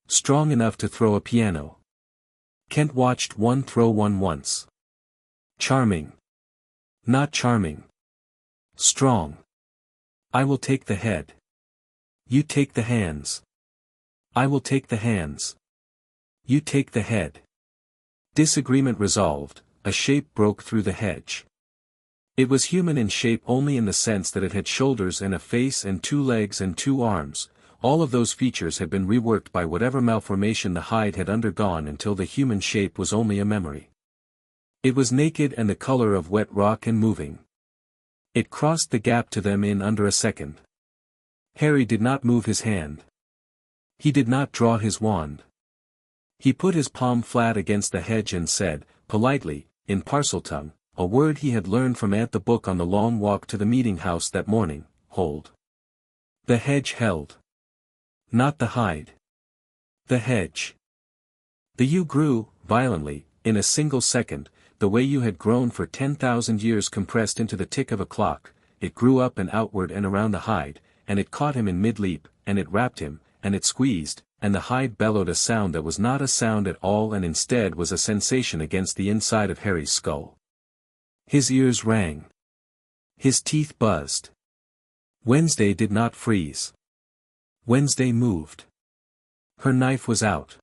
Strong enough to throw a piano. Kent watched one throw one once. Charming. Not charming. Strong. I will take the head. You take the hands. I will take the hands. You take the head. Disagreement resolved, a shape broke through the hedge. It was human in shape only in the sense that it had shoulders and a face and 2 legs and 2 arms. All of those features had been reworked by whatever malformation the hide had undergone until the human shape was only a memory. It was naked and the color of wet rock and moving. It crossed the gap to them in under a second. Harry did not move his hand. He did not draw his wand. He put his palm flat against the hedge and said, politely, in Parseltongue, a word he had learned from Aunt the book on the long walk to the meeting house that morning, hold. The hedge held. Not the hide. The hedge. The yew grew, violently, in a single second, the way you had grown for 10,000 years compressed into the tick of a clock. It grew up and outward and around the hide, and it caught him in mid-leap, and it wrapped him, and it squeezed, and the hide bellowed a sound that was not a sound at all and instead was a sensation against the inside of Harry's skull. His ears rang. His teeth buzzed. Wednesday did not freeze. Wednesday moved. Her knife was out.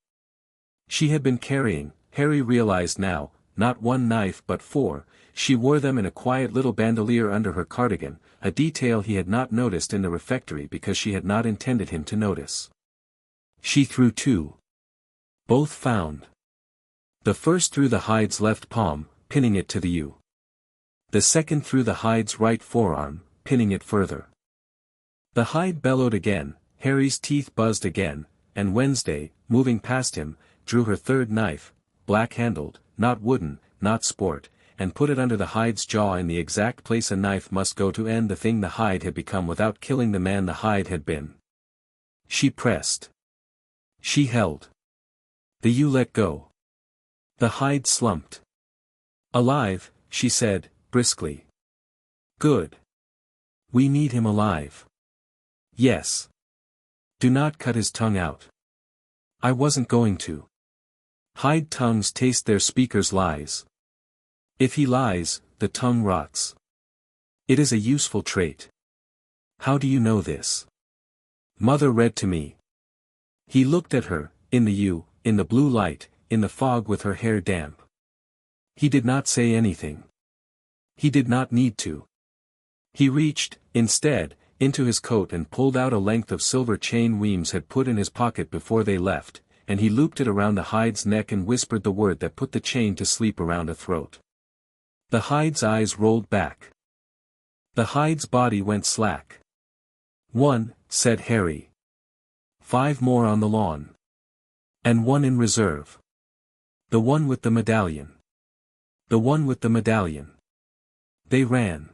She had been carrying, Harry realized now, not 1 knife but 4, she wore them in a quiet little bandolier under her cardigan, a detail he had not noticed in the refectory because she had not intended him to notice. She threw 2. Both found. The first through the hide's left palm, pinning it to the yew. The second through the hide's right forearm, pinning it further. The hide bellowed again, Harry's teeth buzzed again, and Wednesday, moving past him, drew her 3rd knife, black-handled, not wooden, not sport, and put it under the hide's jaw in the exact place a knife must go to end the thing the hide had become without killing the man the hide had been. She pressed. She held. The yew let go. The hide slumped. Alive, she said, briskly. Good. We need him alive. Yes. Do not cut his tongue out. I wasn't going to. Hide tongues taste their speaker's lies. If he lies, the tongue rots. It is a useful trait. How do you know this? Mother read to me. He looked at her, in the yew, in the blue light, in the fog with her hair damp. He did not say anything. He did not need to. He reached, instead, into his coat and pulled out a length of silver chain Weems had put in his pocket before they left, and he looped it around the hide's neck and whispered the word that put the chain to sleep around a throat. The hide's eyes rolled back. The hide's body went slack. 1, said Harry. 5 more on the lawn. And 1 in reserve. The one with the medallion. The one with the medallion. They ran.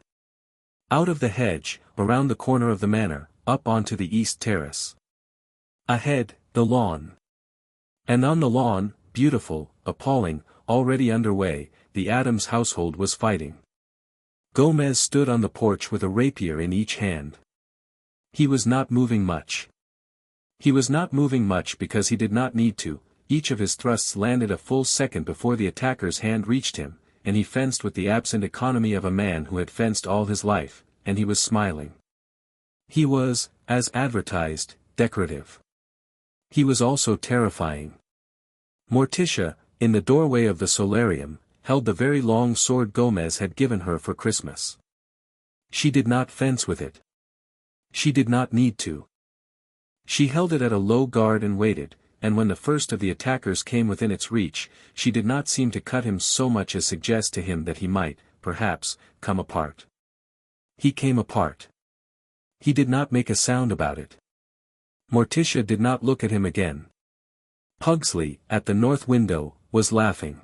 Out of the hedge, around the corner of the manor, up onto the east terrace. Ahead, the lawn. And on the lawn, beautiful, appalling, already underway, the Adams household was fighting. Gomez stood on the porch with a rapier in each hand. He was not moving much. He was not moving much because he did not need to, each of his thrusts landed a full second before the attacker's hand reached him, and he fenced with the absent economy of a man who had fenced all his life, and he was smiling. He was, as advertised, decorative. He was also terrifying. Morticia, in the doorway of the solarium, held the very long sword Gomez had given her for Christmas. She did not fence with it. She did not need to. She held it at a low guard and waited, and when the first of the attackers came within its reach, she did not seem to cut him so much as suggest to him that he might, perhaps, come apart. He came apart. He did not make a sound about it. Morticia did not look at him again. Pugsley, at the north window, was laughing.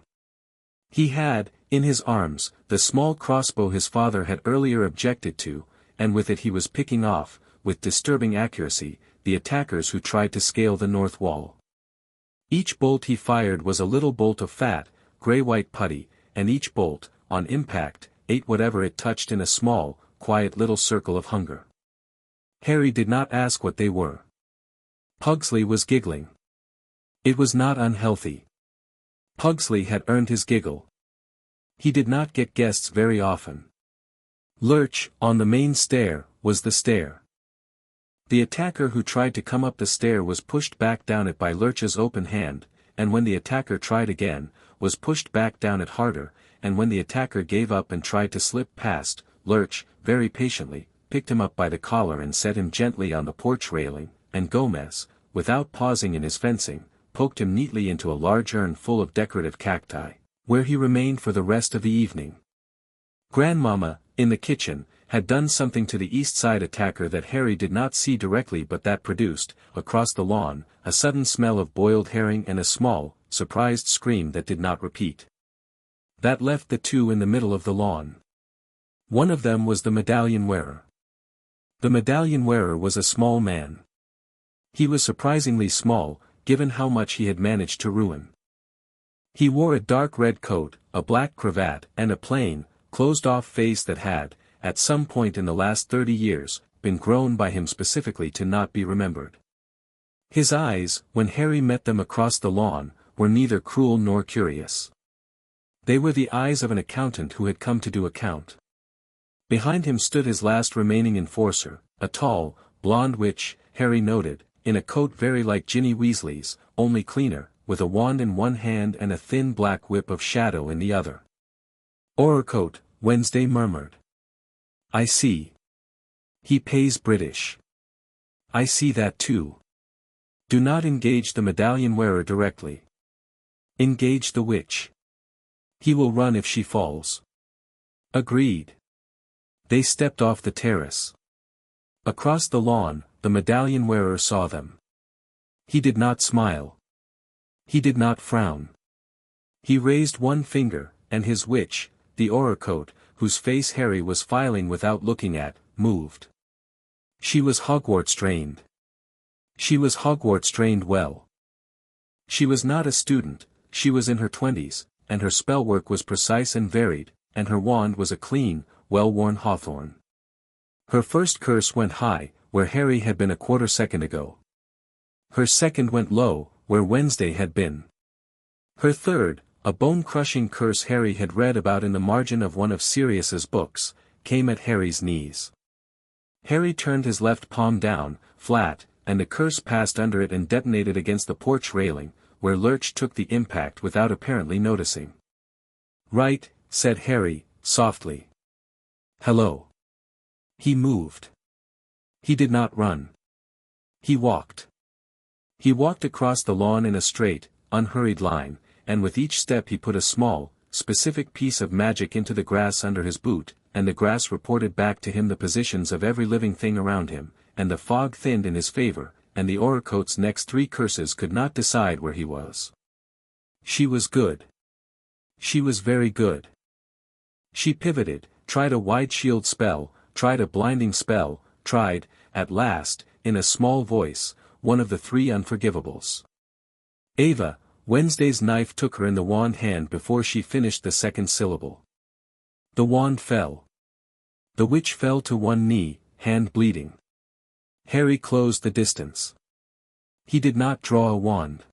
He had, in his arms, the small crossbow his father had earlier objected to, and with it he was picking off, with disturbing accuracy, the attackers who tried to scale the north wall. Each bolt he fired was a little bolt of fat, grey-white putty, and each bolt, on impact, ate whatever it touched in a small, quiet little circle of hunger. Harry did not ask what they were. Pugsley was giggling. It was not unhealthy. Pugsley had earned his giggle. He did not get guests very often. Lurch, on the main stair, was the stair. The attacker who tried to come up the stair was pushed back down it by Lurch's open hand, and when the attacker tried again, was pushed back down it harder, and when the attacker gave up and tried to slip past, Lurch, very patiently, picked him up by the collar and set him gently on the porch railing, and Gomez, without pausing in his fencing, poked him neatly into a large urn full of decorative cacti, where he remained for the rest of the evening. Grandmama, in the kitchen, had done something to the east side attacker that Harry did not see directly but that produced, across the lawn, a sudden smell of boiled herring and a small, surprised scream that did not repeat. That left the two in the middle of the lawn. One of them was the medallion wearer. The medallion wearer was a small man. He was surprisingly small, given how much he had managed to ruin. He wore a dark red coat, a black cravat, and a plain, closed-off face that had, at some point in the last 30 years, been grown by him specifically to not be remembered. His eyes, when Harry met them across the lawn, were neither cruel nor curious. They were the eyes of an accountant who had come to do account. Behind him stood his last remaining enforcer, a tall, blonde witch, Harry noted, in a coat very like Ginny Weasley's, only cleaner, with a wand in one hand and a thin black whip of shadow in the other. "Overcoat," Wednesday murmured. "I see. He pays British. I see that too. Do not engage the medallion wearer directly. Engage the witch. He will run if she falls." Agreed. They stepped off the terrace. Across the lawn, the medallion wearer saw them. He did not smile. He did not frown. He raised one finger, and his witch, the overcoat, whose face Harry was filing without looking at, moved. She was Hogwarts trained. She was Hogwarts trained well. She was not a student, she was in her 20s, and her spellwork was precise and varied, and her wand was a clean, well-worn hawthorn. Her first curse went high, where Harry had been a quarter second ago. Her second went low, where Wednesday had been. Her third, a bone-crushing curse Harry had read about in the margin of one of Sirius's books, came at Harry's knees. Harry turned his left palm down, flat, and the curse passed under it and detonated against the porch railing, where Lurch took the impact without apparently noticing. "Right," said Harry, softly. "Hello." He moved. He did not run. He walked. He walked across the lawn in a straight, unhurried line, and with each step he put a small, specific piece of magic into the grass under his boot, and the grass reported back to him the positions of every living thing around him, and the fog thinned in his favor, and the overcoat's next 3 curses could not decide where he was. She was good. She was very good. She pivoted, tried a wide shield spell, tried a blinding spell, tried, at last, in a small voice, one of the 3 unforgivables. Ava, Wednesday's knife took her in the wand hand before she finished the second syllable. The wand fell. The witch fell to one knee, hand bleeding. Harry closed the distance. He did not draw a wand.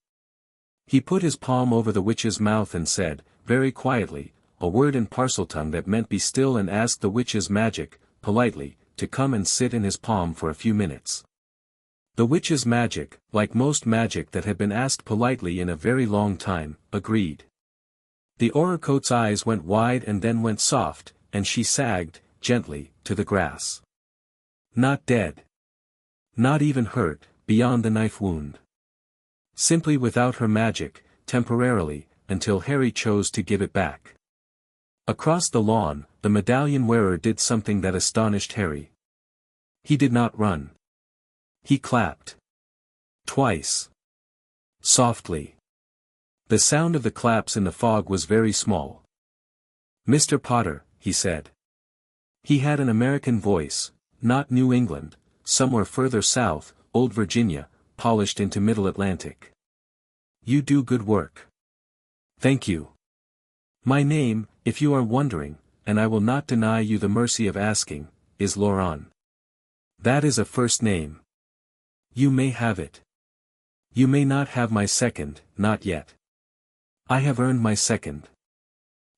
He put his palm over the witch's mouth and said, very quietly, a word in Parseltongue that meant be still and ask the witch's magic, politely, to come and sit in his palm for a few minutes. The witch's magic, like most magic that had been asked politely in a very long time, agreed. The Oracote's eyes went wide and then went soft, and she sagged, gently, to the grass. Not dead. Not even hurt, beyond the knife wound. Simply without her magic, temporarily, until Harry chose to give it back. Across the lawn, the medallion wearer did something that astonished Harry. He did not run. He clapped. Twice. Softly. The sound of the claps in the fog was very small. "Mr. Potter," he said. He had an American voice, not New England, somewhere further south, old Virginia, polished into Middle Atlantic. "You do good work." "Thank you. My name, if you are wondering, and I will not deny you the mercy of asking, is Laurent. That is a first name. You may have it. You may not have my second, not yet. I have earned my second.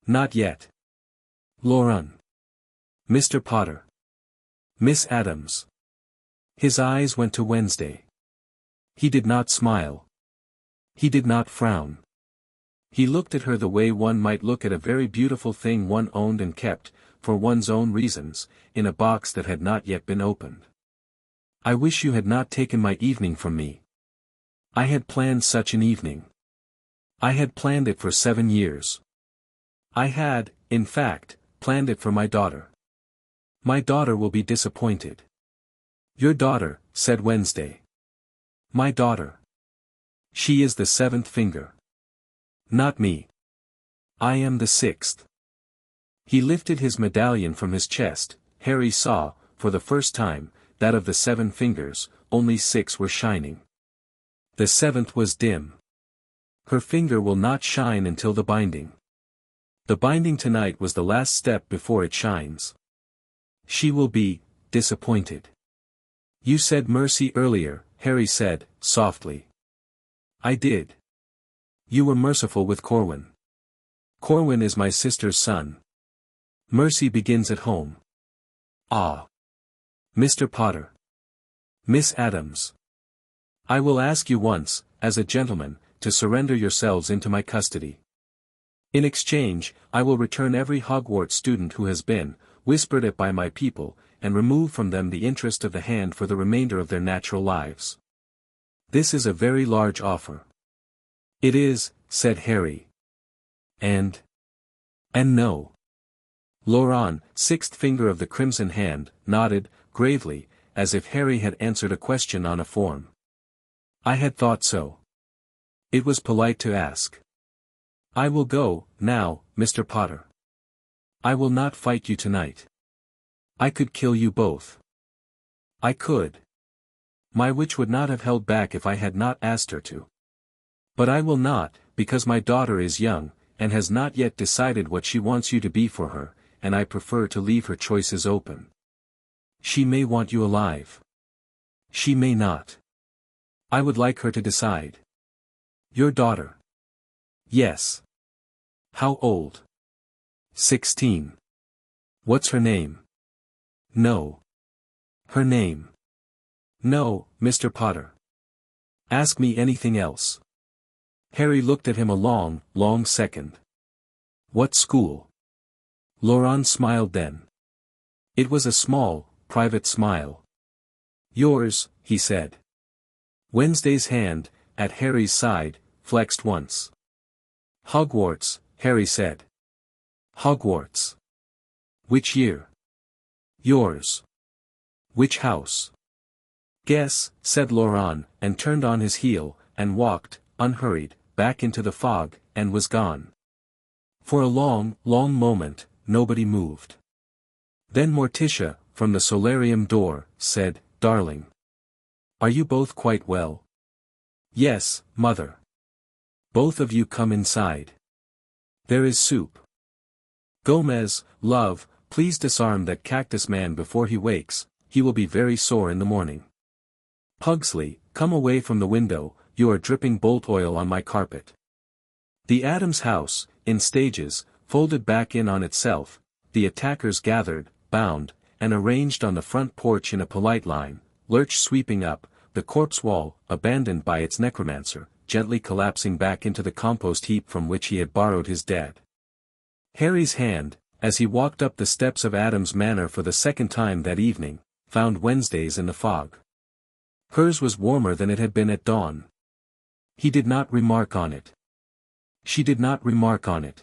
Not yet. Laurent. Mr. Potter. Miss Adams." His eyes went to Wednesday. He did not smile. He did not frown. He looked at her the way one might look at a very beautiful thing one owned and kept, for one's own reasons, in a box that had not yet been opened. "I wish you had not taken my evening from me. I had planned such an evening. I had planned it for 7 years. I had, in fact, planned it for my daughter. My daughter will be disappointed." "Your daughter," said Wednesday. "My daughter. She is the 7th finger. Not me. I am the 6th. He lifted his medallion from his chest. Harry saw, for the first time, that of the 7 fingers, only 6 were shining. The 7th was dim. Her finger will not shine until the binding. The binding tonight was the last step before it shines. She will be disappointed." "You said mercy earlier," Harry said, softly. "I did. You were merciful with Corwin. Corwin is my sister's son. Mercy begins at home." "Ah. Mr. Potter. Miss Adams. I will ask you once, as a gentleman, to surrender yourselves into my custody. In exchange, I will return every Hogwarts student who has been, whispered at by my people, and remove from them the interest of the hand for the remainder of their natural lives. This is a very large offer." "It is," said Harry. And no. Laurent, 6th finger of the crimson hand, nodded, gravely, as if Harry had answered a question on a form. "I had thought so. It was polite to ask. I will go, now, Mr. Potter. I will not fight you tonight. I could kill you both. I could. My witch would not have held back if I had not asked her to. But I will not, because my daughter is young, and has not yet decided what she wants you to be for her, and I prefer to leave her choices open. She may want you alive. She may not. I would like her to decide." "Your daughter?" "Yes." "How old?" 16. "What's her name?" "No." "Her name?" "No, Mr. Potter." "Ask me anything else." Harry looked at him a long, long second. "What school?" Laurent smiled then. It was a small, private smile. "Yours," he said. Wednesday's hand, at Harry's side, flexed once. "Hogwarts," Harry said. "Hogwarts. Which year?" "Yours." "Which house?" "Guess," said Laurent, and turned on his heel, and walked, unhurried, back into the fog, and was gone. For a long, long moment, nobody moved. Then Morticia, from the solarium door, said, "Darling. Are you both quite well?" "Yes, mother." "Both of you come inside. There is soup." "Gomez, love, please disarm that cactus man before he wakes, he will be very sore in the morning. Pugsley, come away from the window, you are dripping bolt oil on my carpet." The Adams house, in stages, folded back in on itself, the attackers gathered, bound, and arranged on the front porch in a polite line, lurch sweeping up, the corpse wall, abandoned by its necromancer, gently collapsing back into the compost heap from which he had borrowed his dead. Harry's hand, as he walked up the steps of Adams Manor for the second time that evening, found Wednesday's in the fog. Hers was warmer than it had been at dawn. He did not remark on it. She did not remark on it.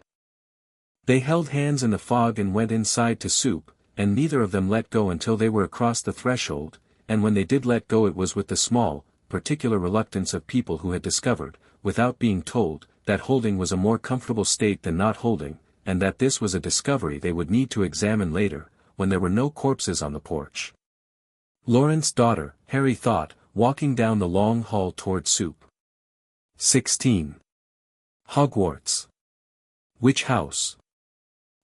They held hands in the fog and went inside to soup, and neither of them let go until they were across the threshold, and when they did let go it was with the small, particular reluctance of people who had discovered, without being told, that holding was a more comfortable state than not holding, and that this was a discovery they would need to examine later, when there were no corpses on the porch. Lawrence's daughter, Harry thought, walking down the long hall toward soup. 16. Hogwarts. Which house?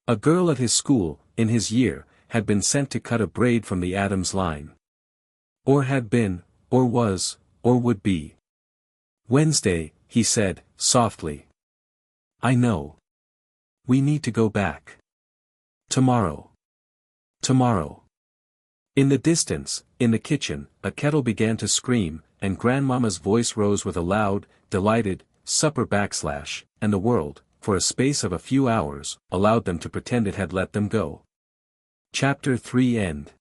A girl at his school, in his year, had been sent to cut a braid from the Adams line. Or had been, or was, or would be. Wednesday, he said, softly. I know. We need to go back. Tomorrow. Tomorrow. In the distance, in the kitchen, a kettle began to scream, and Grandmama's voice rose with a loud, delighted, supper backslash, and the world, for a space of a few hours, allowed them to pretend it had let them go. Chapter 3 End.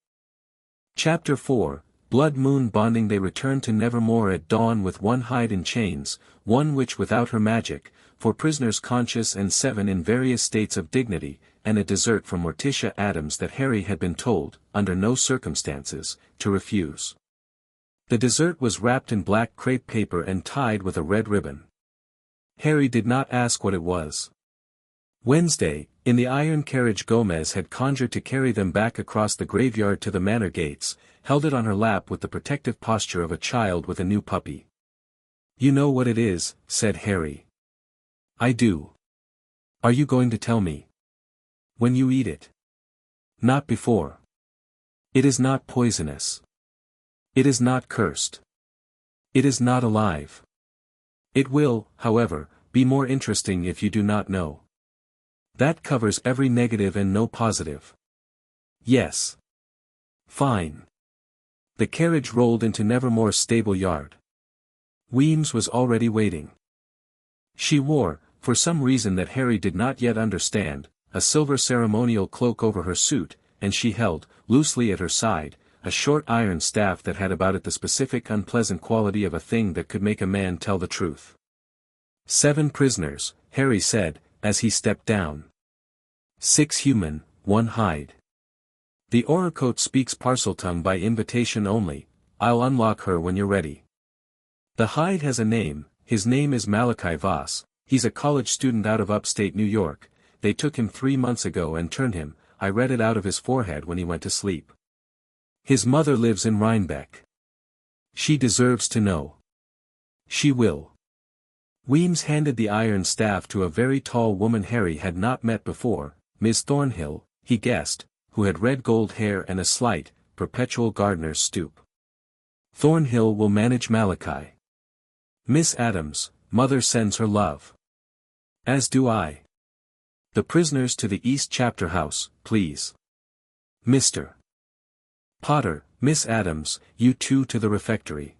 Chapter 4, Blood Moon Bonding. They returned to Nevermore at dawn with one hide in chains, one witch without her magic, 4 prisoners conscious and 7 in various states of dignity, and a dessert from Morticia Adams that Harry had been told, under no circumstances, to refuse. The dessert was wrapped in black crepe paper and tied with a red ribbon. Harry did not ask what it was. Wednesday, in the iron carriage Gomez had conjured to carry them back across the graveyard to the manor gates, held it on her lap with the protective posture of a child with a new puppy. You know what it is, said Harry. I do. Are you going to tell me? When you eat it. Not before. It is not poisonous. It is not cursed. It is not alive. It will, however, be more interesting if you do not know. That covers every negative and no positive. Yes. Fine. The carriage rolled into Nevermore's stable yard. Weems was already waiting. She wore, for some reason that Harry did not yet understand, a silver ceremonial cloak over her suit, and she held, loosely at her side, a short iron staff that had about it the specific unpleasant quality of a thing that could make a man tell the truth. 7 prisoners, Harry said, as he stepped down. 6 human, 1 hide. The Oracote speaks Parseltongue by invitation only. I'll unlock her when you're ready. The hide has a name. His name is Malachi Voss. He's a college student out of upstate New York. They took him 3 months ago and turned him. I read it out of his forehead when he went to sleep. His mother lives in Rhinebeck. She deserves to know. She will. Weems handed the iron staff to a very tall woman Harry had not met before, Miss Thornhill, he guessed, who had red gold hair and a slight, perpetual gardener's stoop. Thornhill will manage Malachi. Miss Adams, mother sends her love. As do I. The prisoners to the East Chapter House, please. Mr. Potter, Miss Adams, you 2 to the refectory.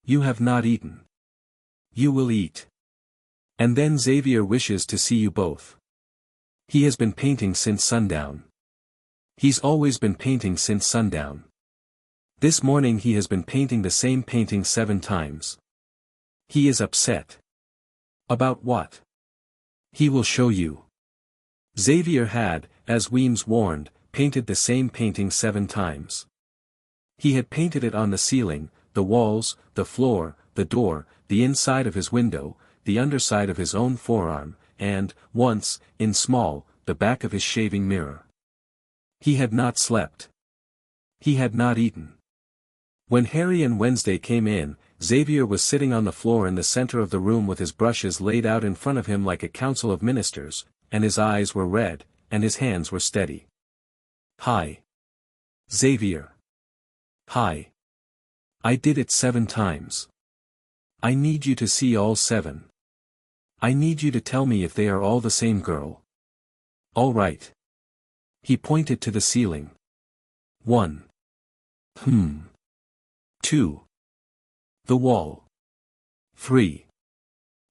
You have not eaten. You will eat. And then Xavier wishes to see you both. He has been painting since sundown. He's always been painting since sundown. This morning he has been painting the same painting 7 times. He is upset. About what? He will show you. Xavier had, as Weems warned, painted the same painting 7 times. He had painted it on the ceiling, the walls, the floor, the door, the inside of his window, the underside of his own forearm, and, once, in small, the back of his shaving mirror. He had not slept. He had not eaten. When Harry and Wednesday came in, Xavier was sitting on the floor in the center of the room with his brushes laid out in front of him like a council of ministers, and his eyes were red, and his hands were steady. Hi. Xavier. Hi. I did it 7 times. I need you to see all 7. I need you to tell me if they are all the same girl. All right. He pointed to the ceiling. 1. 2. The wall. 3.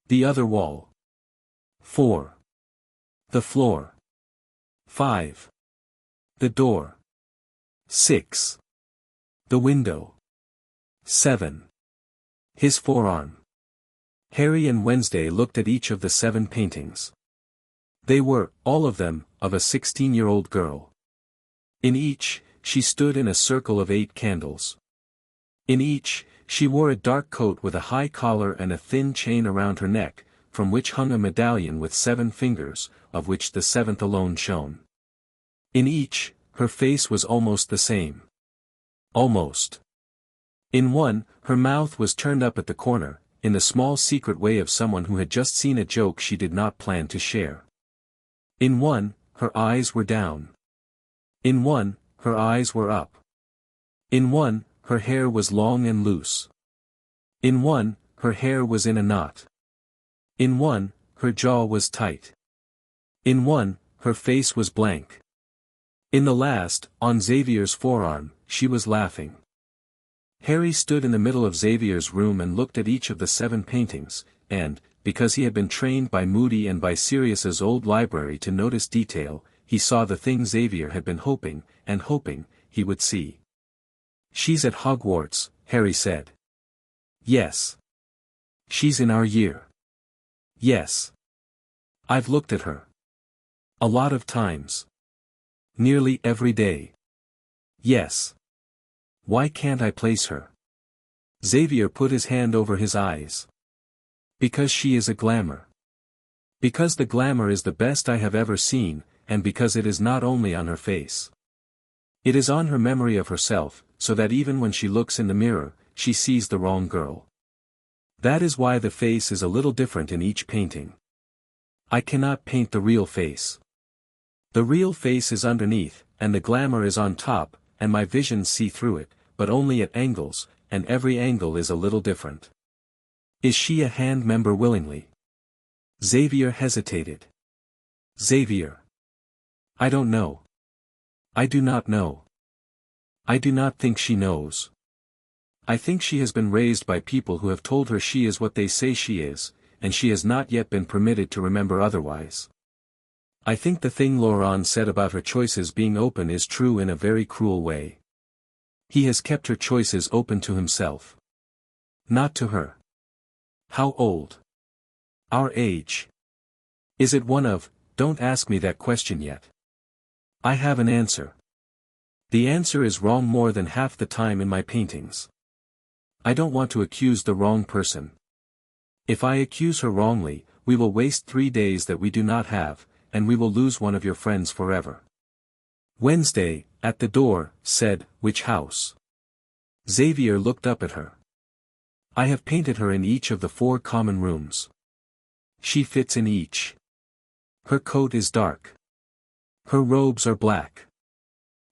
The other wall. 4. The floor. 5. The door. 6. The window. 7. His forearm. Harry and Wednesday looked at each of the 7 paintings. They were, all of them, of a 16-year-old girl. In each, she stood in a circle of 8 candles. In each, she wore a dark coat with a high collar and a thin chain around her neck, from which hung a medallion with 7 fingers, of which the 7th alone shone. In each, her face was almost the same. Almost. In one, her mouth was turned up at the corner, in the small secret way of someone who had just seen a joke she did not plan to share. In one, her eyes were down. In one, her eyes were up. In one, her hair was long and loose. In one, her hair was in a knot. In one, her jaw was tight. In one, her face was blank. In the last, on Xavier's forearm, she was laughing. Harry stood in the middle of Xavier's room and looked at each of the 7 paintings, and, because he had been trained by Moody and by Sirius's old library to notice detail, he saw the thing Xavier had been hoping, he would see. "She's at Hogwarts," Harry said. "Yes. She's in our year." "Yes. I've looked at her. A lot of times. Nearly every day." "Yes. Why can't I place her?" Xavier put his hand over his eyes. "Because she is a glamour. Because the glamour is the best I have ever seen, and because it is not only on her face. It is on her memory of herself, so that even when she looks in the mirror, she sees the wrong girl. That is why the face is a little different in each painting. I cannot paint the real face. The real face is underneath, and the glamour is on top, and my visions see through it, but only at angles, and every angle is a little different." "Is she a hand member willingly?" Xavier hesitated. "Xavier. I don't know. I do not know. I do not think she knows. I think she has been raised by people who have told her she is what they say she is, and she has not yet been permitted to remember otherwise. I think the thing Laurent said about her choices being open is true in a very cruel way. He has kept her choices open to himself. Not to her." "How old?" "Our age." "Is it one of, don't ask me that question yet. I have an answer. The answer is wrong more than half the time in my paintings. I don't want to accuse the wrong person. If I accuse her wrongly, we will waste 3 days that we do not have, and we will lose one of your friends forever." Wednesday, at the door, said, "Which house?" Xavier looked up at her. "I have painted her in each of the 4 common rooms. She fits in each. Her coat is dark. Her robes are black.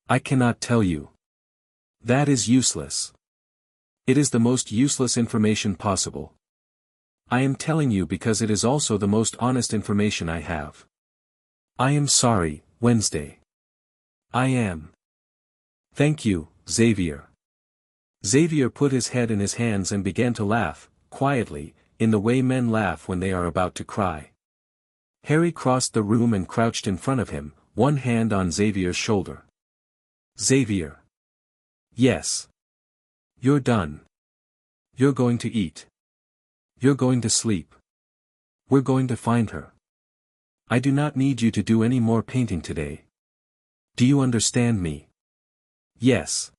I cannot tell you. That is useless. It is the most useless information possible. I am telling you because it is also the most honest information I have. I am sorry, Wednesday. I am. Thank you, Xavier." Xavier put his head in his hands and began to laugh, quietly, in the way men laugh when they are about to cry. Harry crossed the room and crouched in front of him, one hand on Xavier's shoulder. "Xavier." "Yes. You're done. You're going to eat. You're going to sleep. We're going to find her. I do not need you to do any more painting today. Do you understand me?" "Yes.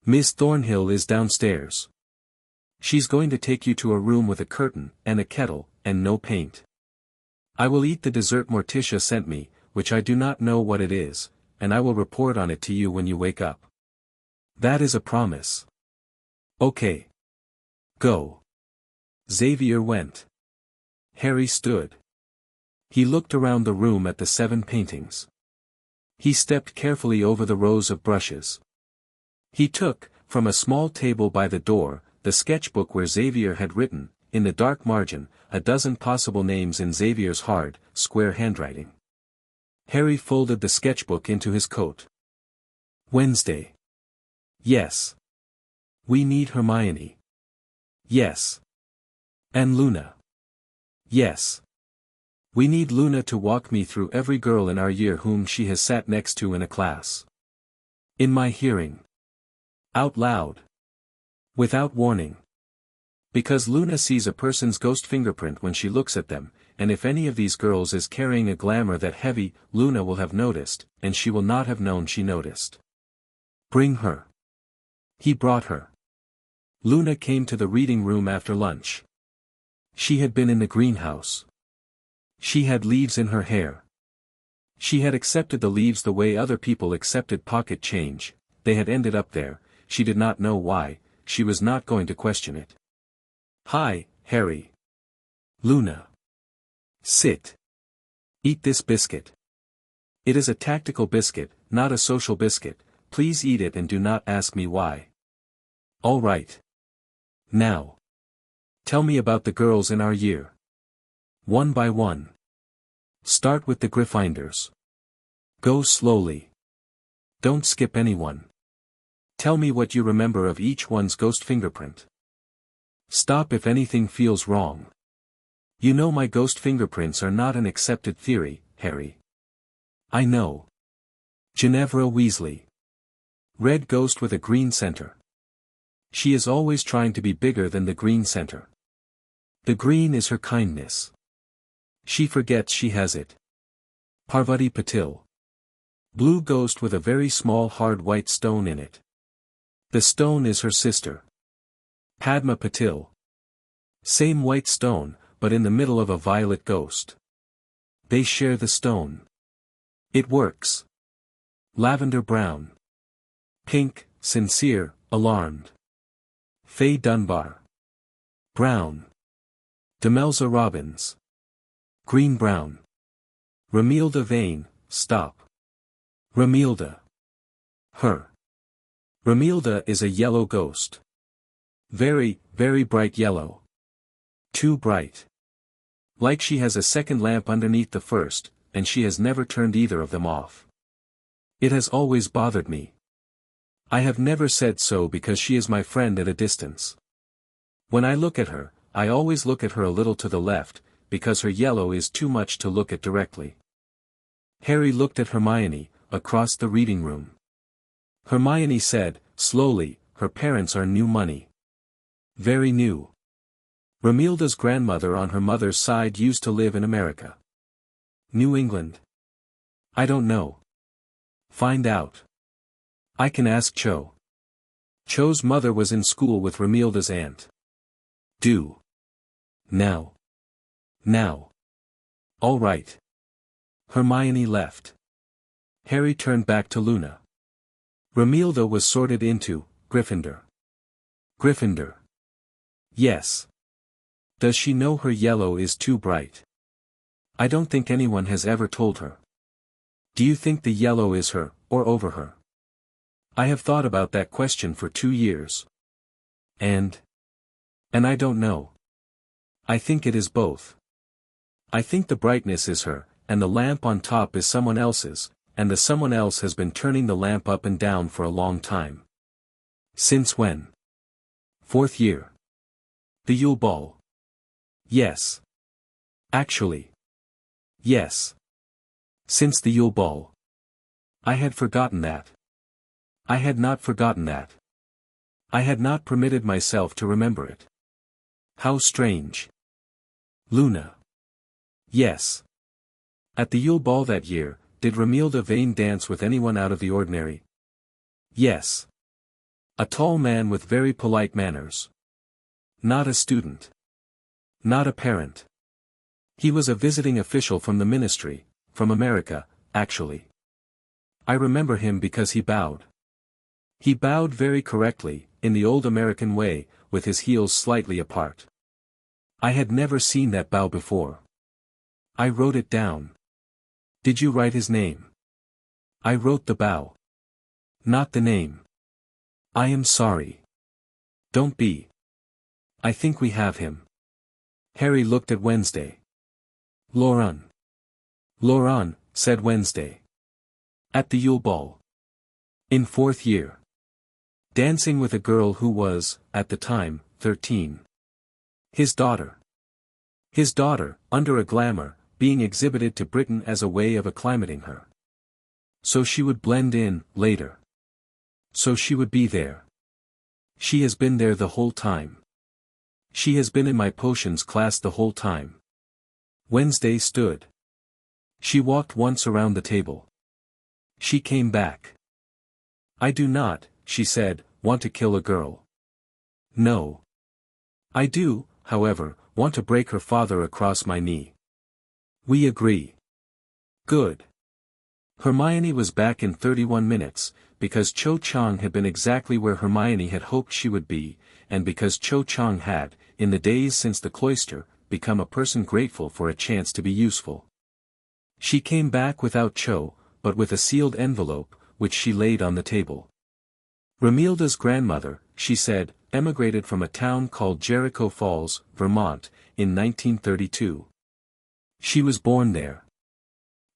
Miss Thornhill is downstairs. She's going to take you to a room with a curtain, and a kettle, and no paint. I will eat the dessert Morticia sent me, which I do not know what it is, and I will report on it to you when you wake up. That is a promise. Okay. Go." Xavier went. Harry stood. He looked around the room at the 7 paintings. He stepped carefully over the rows of brushes. He took, from a small table by the door, the sketchbook where Xavier had written, in the dark margin, a dozen possible names in Xavier's hard, square handwriting. Harry folded the sketchbook into his coat. Wednesday. Yes. We need Hermione. Yes. And Luna. Yes. We need Luna to walk me through every girl in our year whom she has sat next to in a class. In my hearing. Out loud. Without warning. Because Luna sees a person's ghost fingerprint when she looks at them, and if any of these girls is carrying a glamour that heavy, Luna will have noticed, and she will not have known she noticed. Bring her. He brought her. Luna came to the reading room after lunch. She had been in the greenhouse. She had leaves in her hair. She had accepted the leaves the way other people accepted pocket change. They had ended up there, she did not know why, she was not going to question it. Hi, Harry. Luna. Sit. Eat this biscuit. It is a tactical biscuit, not a social biscuit, please eat it and do not ask me why. All right. Now. Tell me about the girls in our year. One by one. Start with the Gryffindors. Go slowly. Don't skip anyone. Tell me what you remember of each one's ghost fingerprint. Stop if anything feels wrong. You know my ghost fingerprints are not an accepted theory, Harry. I know. Ginevra Weasley. Red ghost with a green center. She is always trying to be bigger than the green center. The green is her kindness. She forgets she has it. Parvati Patil. Blue ghost with a very small hard white stone in it. The stone is her sister. Padma Patil. Same white stone, but in the middle of a violet ghost. They share the stone. It works. Lavender brown. Pink, sincere, alarmed. Faye Dunbar. Brown. Demelza Robbins. Green-brown. Romilda Vane, stop. Romilda. Her. Romilda is a yellow ghost. Very, very bright yellow. Too bright. Like she has a second lamp underneath the first, and she has never turned either of them off. It has always bothered me. I have never said so because she is my friend at a distance. When I look at her, I always look at her a little to the left, because her yellow is too much to look at directly. Harry looked at Hermione, across the reading room. Hermione said, slowly, her parents are new money. Very new. Romilda's grandmother on her mother's side used to live in America. New England? I don't know. Find out. I can ask Cho. Cho's mother was in school with Romilda's aunt. Do. Now. Now. All right. Hermione left. Harry turned back to Luna. Romilda was sorted into Gryffindor. Gryffindor. Yes. Does she know her yellow is too bright? I don't think anyone has ever told her. Do you think the yellow is her, or over her? I have thought about that question for 2 years. And I don't know. I think it is both. I think the brightness is her, and the lamp on top is someone else's, and the someone else has been turning the lamp up and down for a long time. Since when? 4th year. The Yule Ball. Yes. Actually. Yes. Since the Yule Ball. I had forgotten that. I had not forgotten that. I had not permitted myself to remember it. How strange. Luna. Yes. At the Yule Ball that year, did Romilda Vane dance with anyone out of the ordinary? Yes. A tall man with very polite manners. Not a student. Not a parent. He was a visiting official from the ministry, from America, actually. I remember him because he bowed. He bowed very correctly, in the old American way, with his heels slightly apart. I had never seen that bow before. I wrote it down. Did you write his name? I wrote the bow. Not the name. I am sorry. Don't be. I think we have him. Harry looked at Wednesday. Lauren. Lauren, said Wednesday. At the Yule Ball. In 4th year. Dancing with a girl who was, at the time, 13. His daughter. His daughter, under a glamour, being exhibited to Britain as a way of acclimating her. So she would blend in, later. So she would be there. She has been there the whole time. She has been in my potions class the whole time. Wednesday stood. She walked once around the table. She came back. I do not, she said, want to kill a girl. No. I do, however, want to break her father across my knee. We agree. Good. Hermione was back in 31 minutes, because Cho Chang had been exactly where Hermione had hoped she would be, and because Cho Chang had, in the days since the cloister, become a person grateful for a chance to be useful. She came back without Cho, but with a sealed envelope, which she laid on the table. Romilda's grandmother, she said, emigrated from a town called Jericho Falls, Vermont, in 1932. She was born there.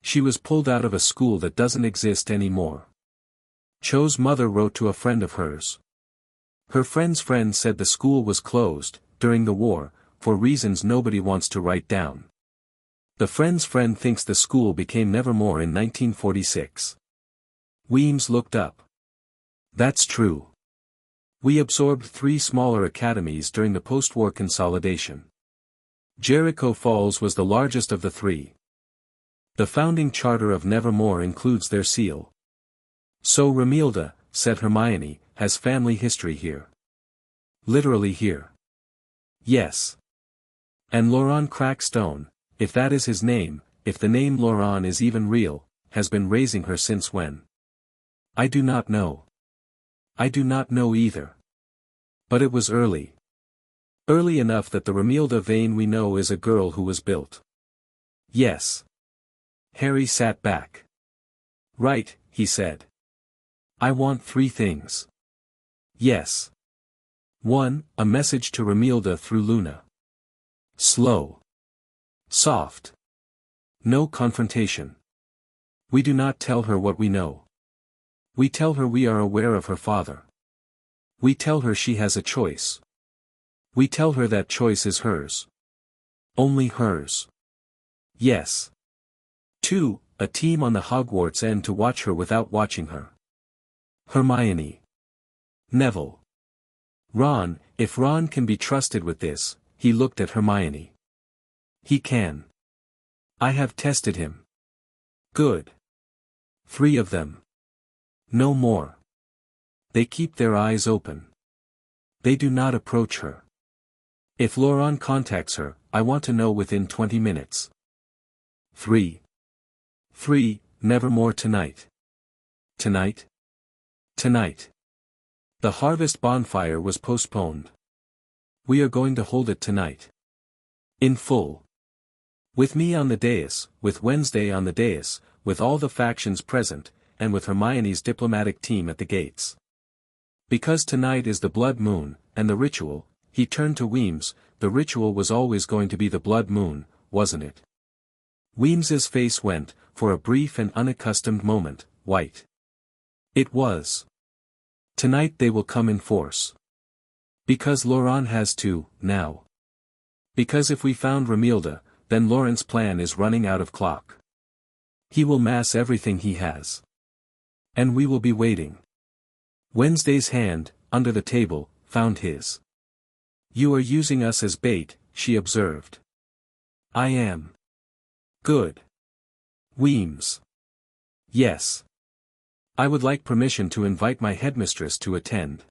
She was pulled out of a school that doesn't exist anymore. Cho's mother wrote to a friend of hers. Her friend's friend said the school was closed, during the war, for reasons nobody wants to write down. The friend's friend thinks the school became Nevermore in 1946. Weems looked up. That's true. We absorbed 3 smaller academies during the post-war consolidation. Jericho Falls was the largest of the 3. The founding charter of Nevermore includes their seal. So Romilda, said Hermione, has family history here. Literally here. Yes. And Laurent Crackstone, if that is his name, if the name Laurent is even real, has been raising her since when? I do not know. I do not know either. But it was early. Early enough that the Romilda Vane we know is a girl who was built. Yes. Harry sat back. Right, he said. I want 3 things. Yes. 1, a message to Romilda through Luna. Slow. Soft. No confrontation. We do not tell her what we know. We tell her we are aware of her father. We tell her she has a choice. We tell her that choice is hers. Only hers. Yes. 2, a team on the Hogwarts end to watch her without watching her. Hermione. Neville. Ron, if Ron can be trusted with this, he looked at Hermione. He can. I have tested him. Good. 3 of them. No more. They keep their eyes open. They do not approach her. If Laurent contacts her, I want to know within 20 minutes. 3. Nevermore tonight. Tonight? Tonight. The harvest bonfire was postponed. We are going to hold it tonight. In full. With me on the dais, with Wednesday on the dais, with all the factions present, and with Hermione's diplomatic team at the gates. Because tonight is the blood moon, and the ritual, he turned to Weems, the ritual was always going to be the blood moon, wasn't it? Weems's face went, for a brief and unaccustomed moment, white. It was. Tonight they will come in force. Because Laurent has to, now. Because if we found Romilda, then Laurent's plan is running out of clock. He will mass everything he has. And we will be waiting. Wednesday's hand, under the table, found his. You are using us as bait, she observed. I am. Good. Weems. Yes. I would like permission to invite my headmistress to attend.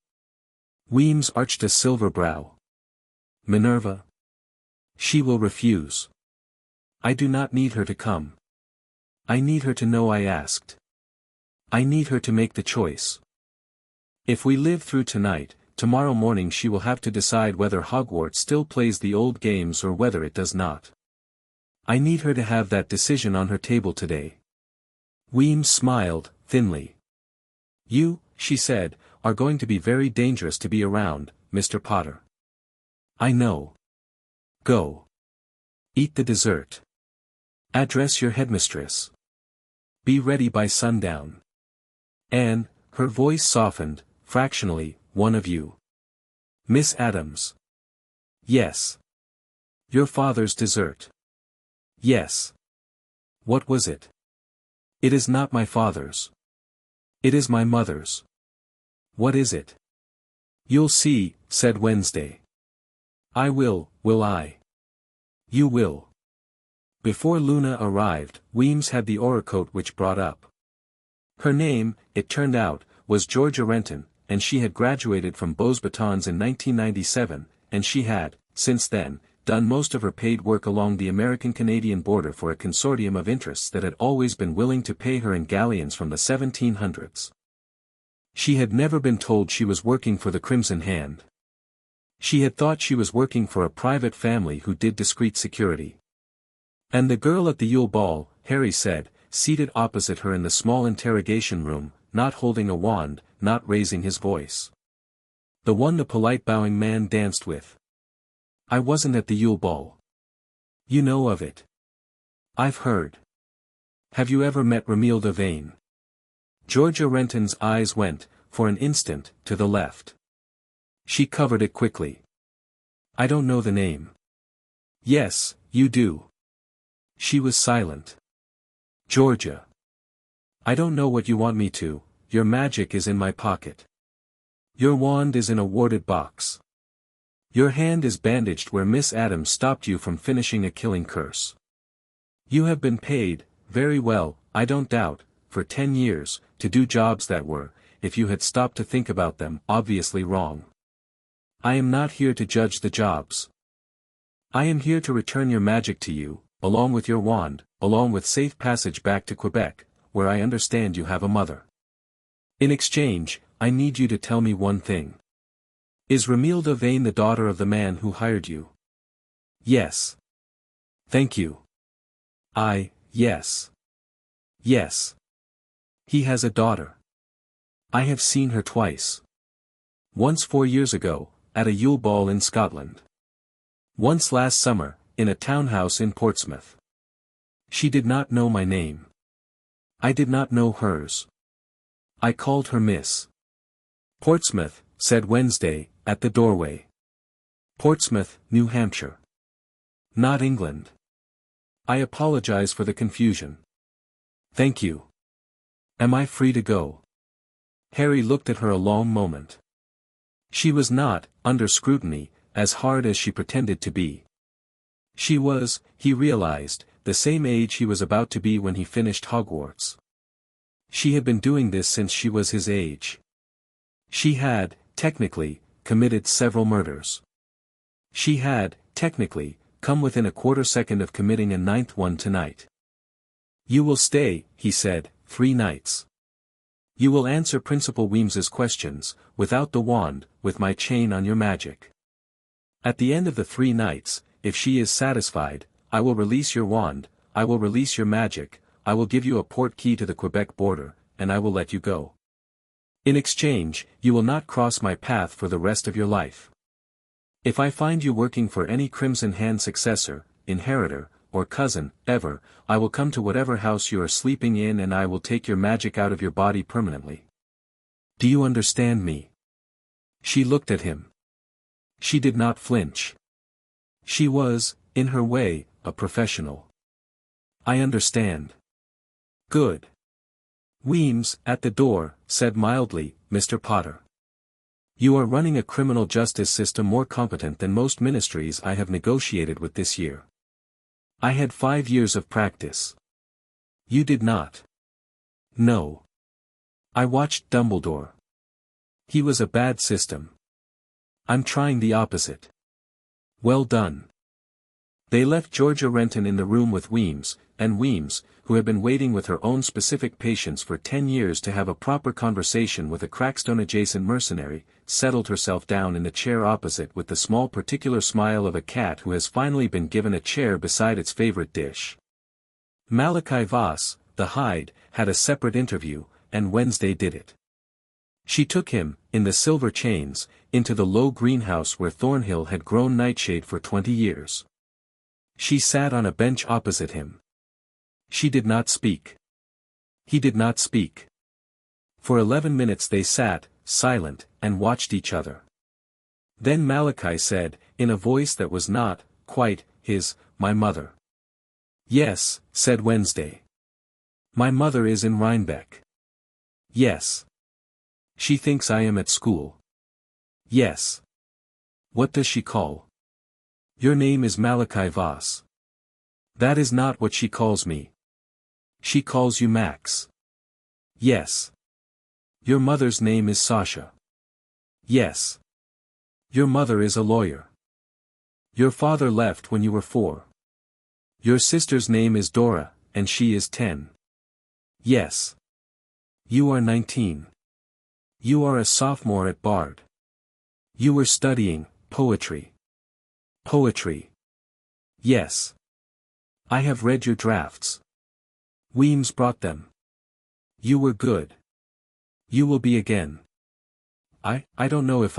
Weems arched a silver brow. Minerva? She will refuse. I do not need her to come. I need her to know I asked. I need her to make the choice. If we live through tonight, tomorrow morning she will have to decide whether Hogwarts still plays the old games or whether it does not. I need her to have that decision on her table today. Weems smiled, thinly. You, she said, are going to be very dangerous to be around, Mr. Potter. I know. Go. Eat the dessert. Address your headmistress. Be ready by sundown. Anne, her voice softened, fractionally, one of you. Miss Adams. Yes. Your father's dessert. Yes. What was it? It is not my father's. It is my mother's. What is it? You'll see, said Wednesday. I will I? You will. Before Luna arrived, Weems had the oracote which brought up. Her name, it turned out, was Georgia Renton, and she had graduated from Beauxbatons in 1997, and she had, since then, done most of her paid work along the American-Canadian border for a consortium of interests that had always been willing to pay her in galleons from the 1700s. She had never been told she was working for the Crimson Hand. She had thought she was working for a private family who did discreet security. And the girl at the Yule Ball, Harry said, seated opposite her in the small interrogation room, not holding a wand, not raising his voice. The one the polite bowing man danced with. I wasn't at the Yule Ball. You know of it. I've heard. Have you ever met Romilda Vane? Georgia Renton's eyes went, for an instant, to the left. She covered it quickly. I don't know the name. Yes, you do. She was silent. Georgia. I don't know what you want me to, your magic is in my pocket. Your wand is in a warded box. Your hand is bandaged where Miss Adams stopped you from finishing a killing curse. You have been paid, very well, I don't doubt, for 10 years, to do jobs that were, if you had stopped to think about them, obviously wrong. I am not here to judge the jobs. I am here to return your magic to you, along with your wand, along with safe passage back to Quebec, where I understand you have a mother. In exchange, I need you to tell me one thing. Is Romilda Vane the daughter of the man who hired you? Yes. Thank you. Yes. Yes. He has a daughter. I have seen her twice. Once 4 years ago, at a Yule Ball in Scotland. Once last summer, in a townhouse in Portsmouth. She did not know my name. I did not know hers. I called her Miss. Portsmouth, said Wednesday, at the doorway. Portsmouth, New Hampshire. Not England. I apologize for the confusion. Thank you. Am I free to go? Harry looked at her a long moment. She was not, under scrutiny, as hard as she pretended to be. She was, he realized, the same age he was about to be when he finished Hogwarts. She had been doing this since she was his age. She had, technically, committed several murders. She had, technically, come within a quarter second of committing a 9th one tonight. You will stay, he said, 3 nights. You will answer Principal Weems's questions, without the wand, with my chain on your magic. At the end of the 3 nights, if she is satisfied, I will release your wand, I will release your magic, I will give you a port key to the Quebec border, and I will let you go. In exchange, you will not cross my path for the rest of your life. If I find you working for any Crimson Hand successor, inheritor, or cousin, ever, I will come to whatever house you are sleeping in and I will take your magic out of your body permanently. Do you understand me? She looked at him. She did not flinch. She was, in her way, a professional. I understand. Good. Weems, at the door, said mildly, Mr. Potter. You are running a criminal justice system more competent than most ministries I have negotiated with this year. I had 5 years of practice. You did not. No. I watched Dumbledore. He was a bad system. I'm trying the opposite. Well done. They left Georgia Renton in the room with Weems, and Weems, who had been waiting with her own specific patience for 10 years to have a proper conversation with a Crackstone-adjacent mercenary, settled herself down in the chair opposite with the small particular smile of a cat who has finally been given a chair beside its favorite dish. Malachi Voss, the Hyde, had a separate interview, and Wednesday did it. She took him, in the silver chains, into the low greenhouse where Thornhill had grown nightshade for 20 years. She sat on a bench opposite him. She did not speak. He did not speak. For 11 minutes they sat, silent, and watched each other. Then Malachi said, in a voice that was not, quite, his, "My mother." "Yes," said Wednesday. "My mother is in Rhinebeck." "Yes." "She thinks I am at school." "Yes." "What does she call?" "Your name is Malachi Voss." "That is not what she calls me." "She calls you Max." "Yes." "Your mother's name is Sasha." "Yes." "Your mother is a lawyer." "Your father left when you were 4. "Your sister's name is Dora, and she is 10. "Yes." "You are 19. "You are a sophomore at Bard." "You were studying poetry." "Poetry." "Yes." "I have read your drafts." "Weems brought them." "You were good." "You will be again." I don't know if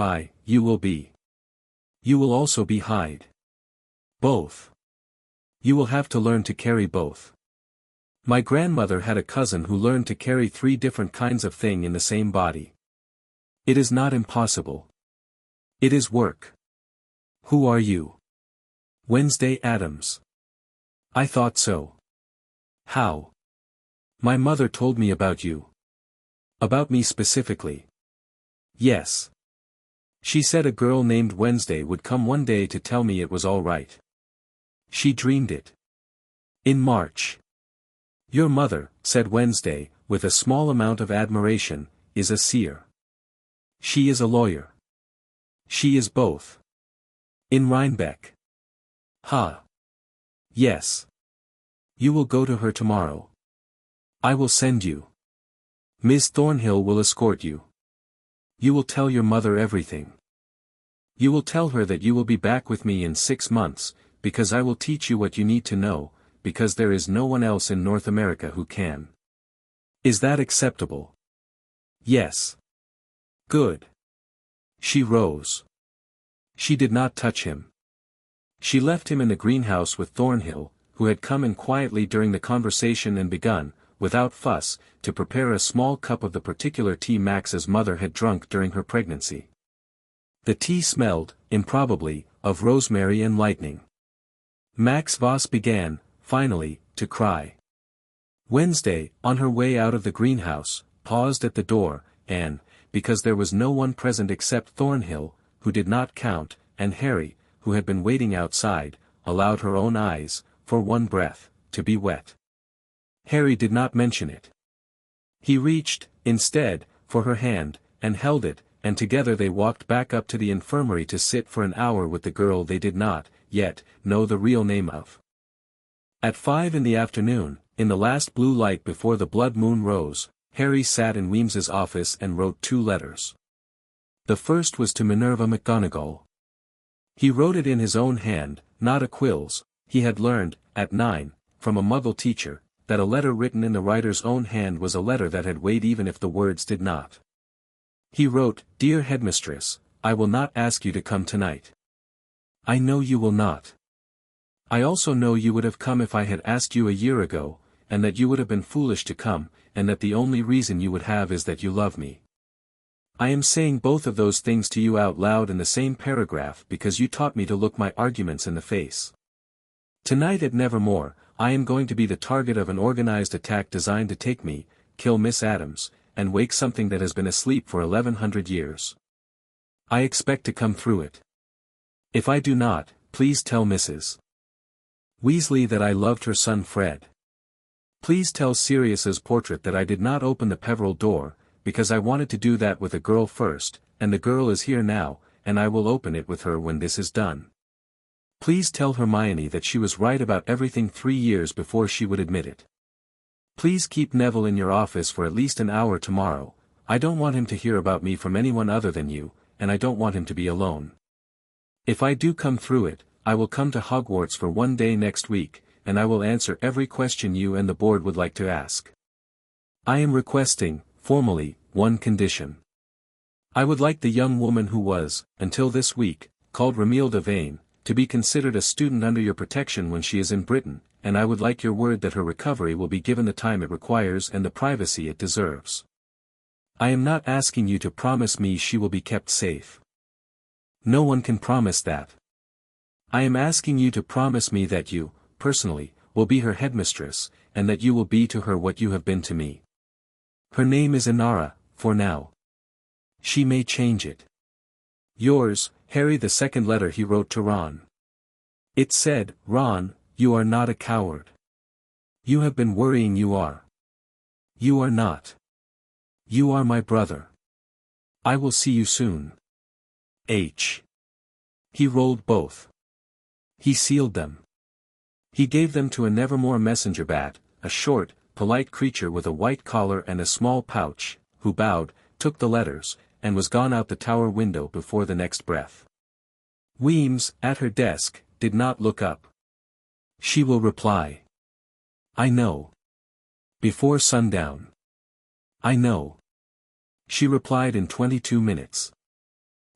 you will be." "You will also be Hyde." "Both." "You will have to learn to carry both." My grandmother had a cousin who learned to carry 3 different kinds of thing in the same body. It is not impossible. It is work. Who are you? Wednesday Adams. I thought so. How? My mother told me about you. About me specifically. Yes. She said a girl named Wednesday would come one day to tell me it was all right. She dreamed it. In March. Your mother, said Wednesday, with a small amount of admiration, is a seer. She is a lawyer. She is both. In Rhinebeck. Ha. Yes. You will go to her tomorrow. I will send you. Miss Thornhill will escort you. You will tell your mother everything. You will tell her that you will be back with me in 6 months, because I will teach you what you need to know, because there is no one else in North America who can. Is that acceptable? Yes. Good. She rose. She did not touch him. She left him in the greenhouse with Thornhill, who had come in quietly during the conversation and begun, without fuss, to prepare a small cup of the particular tea Max's mother had drunk during her pregnancy. The tea smelled, improbably, of rosemary and lightning. Max Voss began, finally, to cry. Wednesday, on her way out of the greenhouse, paused at the door, and, because there was no one present except Thornhill, who did not count, and Harry, who had been waiting outside, allowed her own eyes, for one breath, to be wet. Harry did not mention it. He reached, instead, for her hand, and held it, and together they walked back up to the infirmary to sit for an hour with the girl they did not, yet, know the real name of. At 5 in the afternoon, in the last blue light before the blood moon rose, Harry sat in Weems's office and wrote 2 letters. The first was to Minerva McGonagall. He wrote it in his own hand, not a quill's. He had learned, at 9, from a Muggle teacher, that a letter written in the writer's own hand was a letter that had weight even if the words did not. He wrote, "Dear Headmistress, I will not ask you to come tonight. I know you will not. I also know you would have come if I had asked you a year ago, and that you would have been foolish to come, and that the only reason you would have is that you love me. I am saying both of those things to you out loud in the same paragraph because you taught me to look my arguments in the face. Tonight at Nevermore, I am going to be the target of an organized attack designed to take me, kill Miss Adams, and wake something that has been asleep for 1100 years. I expect to come through it. If I do not, please tell Mrs. Weasley that I loved her son Fred. Please tell Sirius's portrait that I did not open the Peveril door, because I wanted to do that with a girl first, and the girl is here now, and I will open it with her when this is done. Please tell Hermione that she was right about everything 3 years before she would admit it. Please keep Neville in your office for at least an hour tomorrow. I don't want him to hear about me from anyone other than you, and I don't want him to be alone. If I do come through it, I will come to Hogwarts for 1 day next week, and I will answer every question you and the board would like to ask. I am requesting, formally, 1 condition. I would like the young woman who was, until this week, called Remilde Vane, to be considered a student under your protection when she is in Britain, and I would like your word that her recovery will be given the time it requires and the privacy it deserves. I am not asking you to promise me she will be kept safe. No one can promise that. I am asking you to promise me that you, personally, will be her headmistress, and that you will be to her what you have been to me. Her name is Inara, for now. She may change it. Yours, Harry. The second letter he wrote to Ron. It said, Ron, you are not a coward. You have been worrying. You are. You are not. You are my brother. I will see you soon. H. He rolled both. He sealed them. He gave them to a Nevermore messenger bat, a short, polite creature with a white collar and a small pouch, who bowed, took the letters, and was gone out the tower window before the next breath. Weems, at her desk, did not look up. She will reply. I know. Before sundown. I know. She replied in 22 minutes.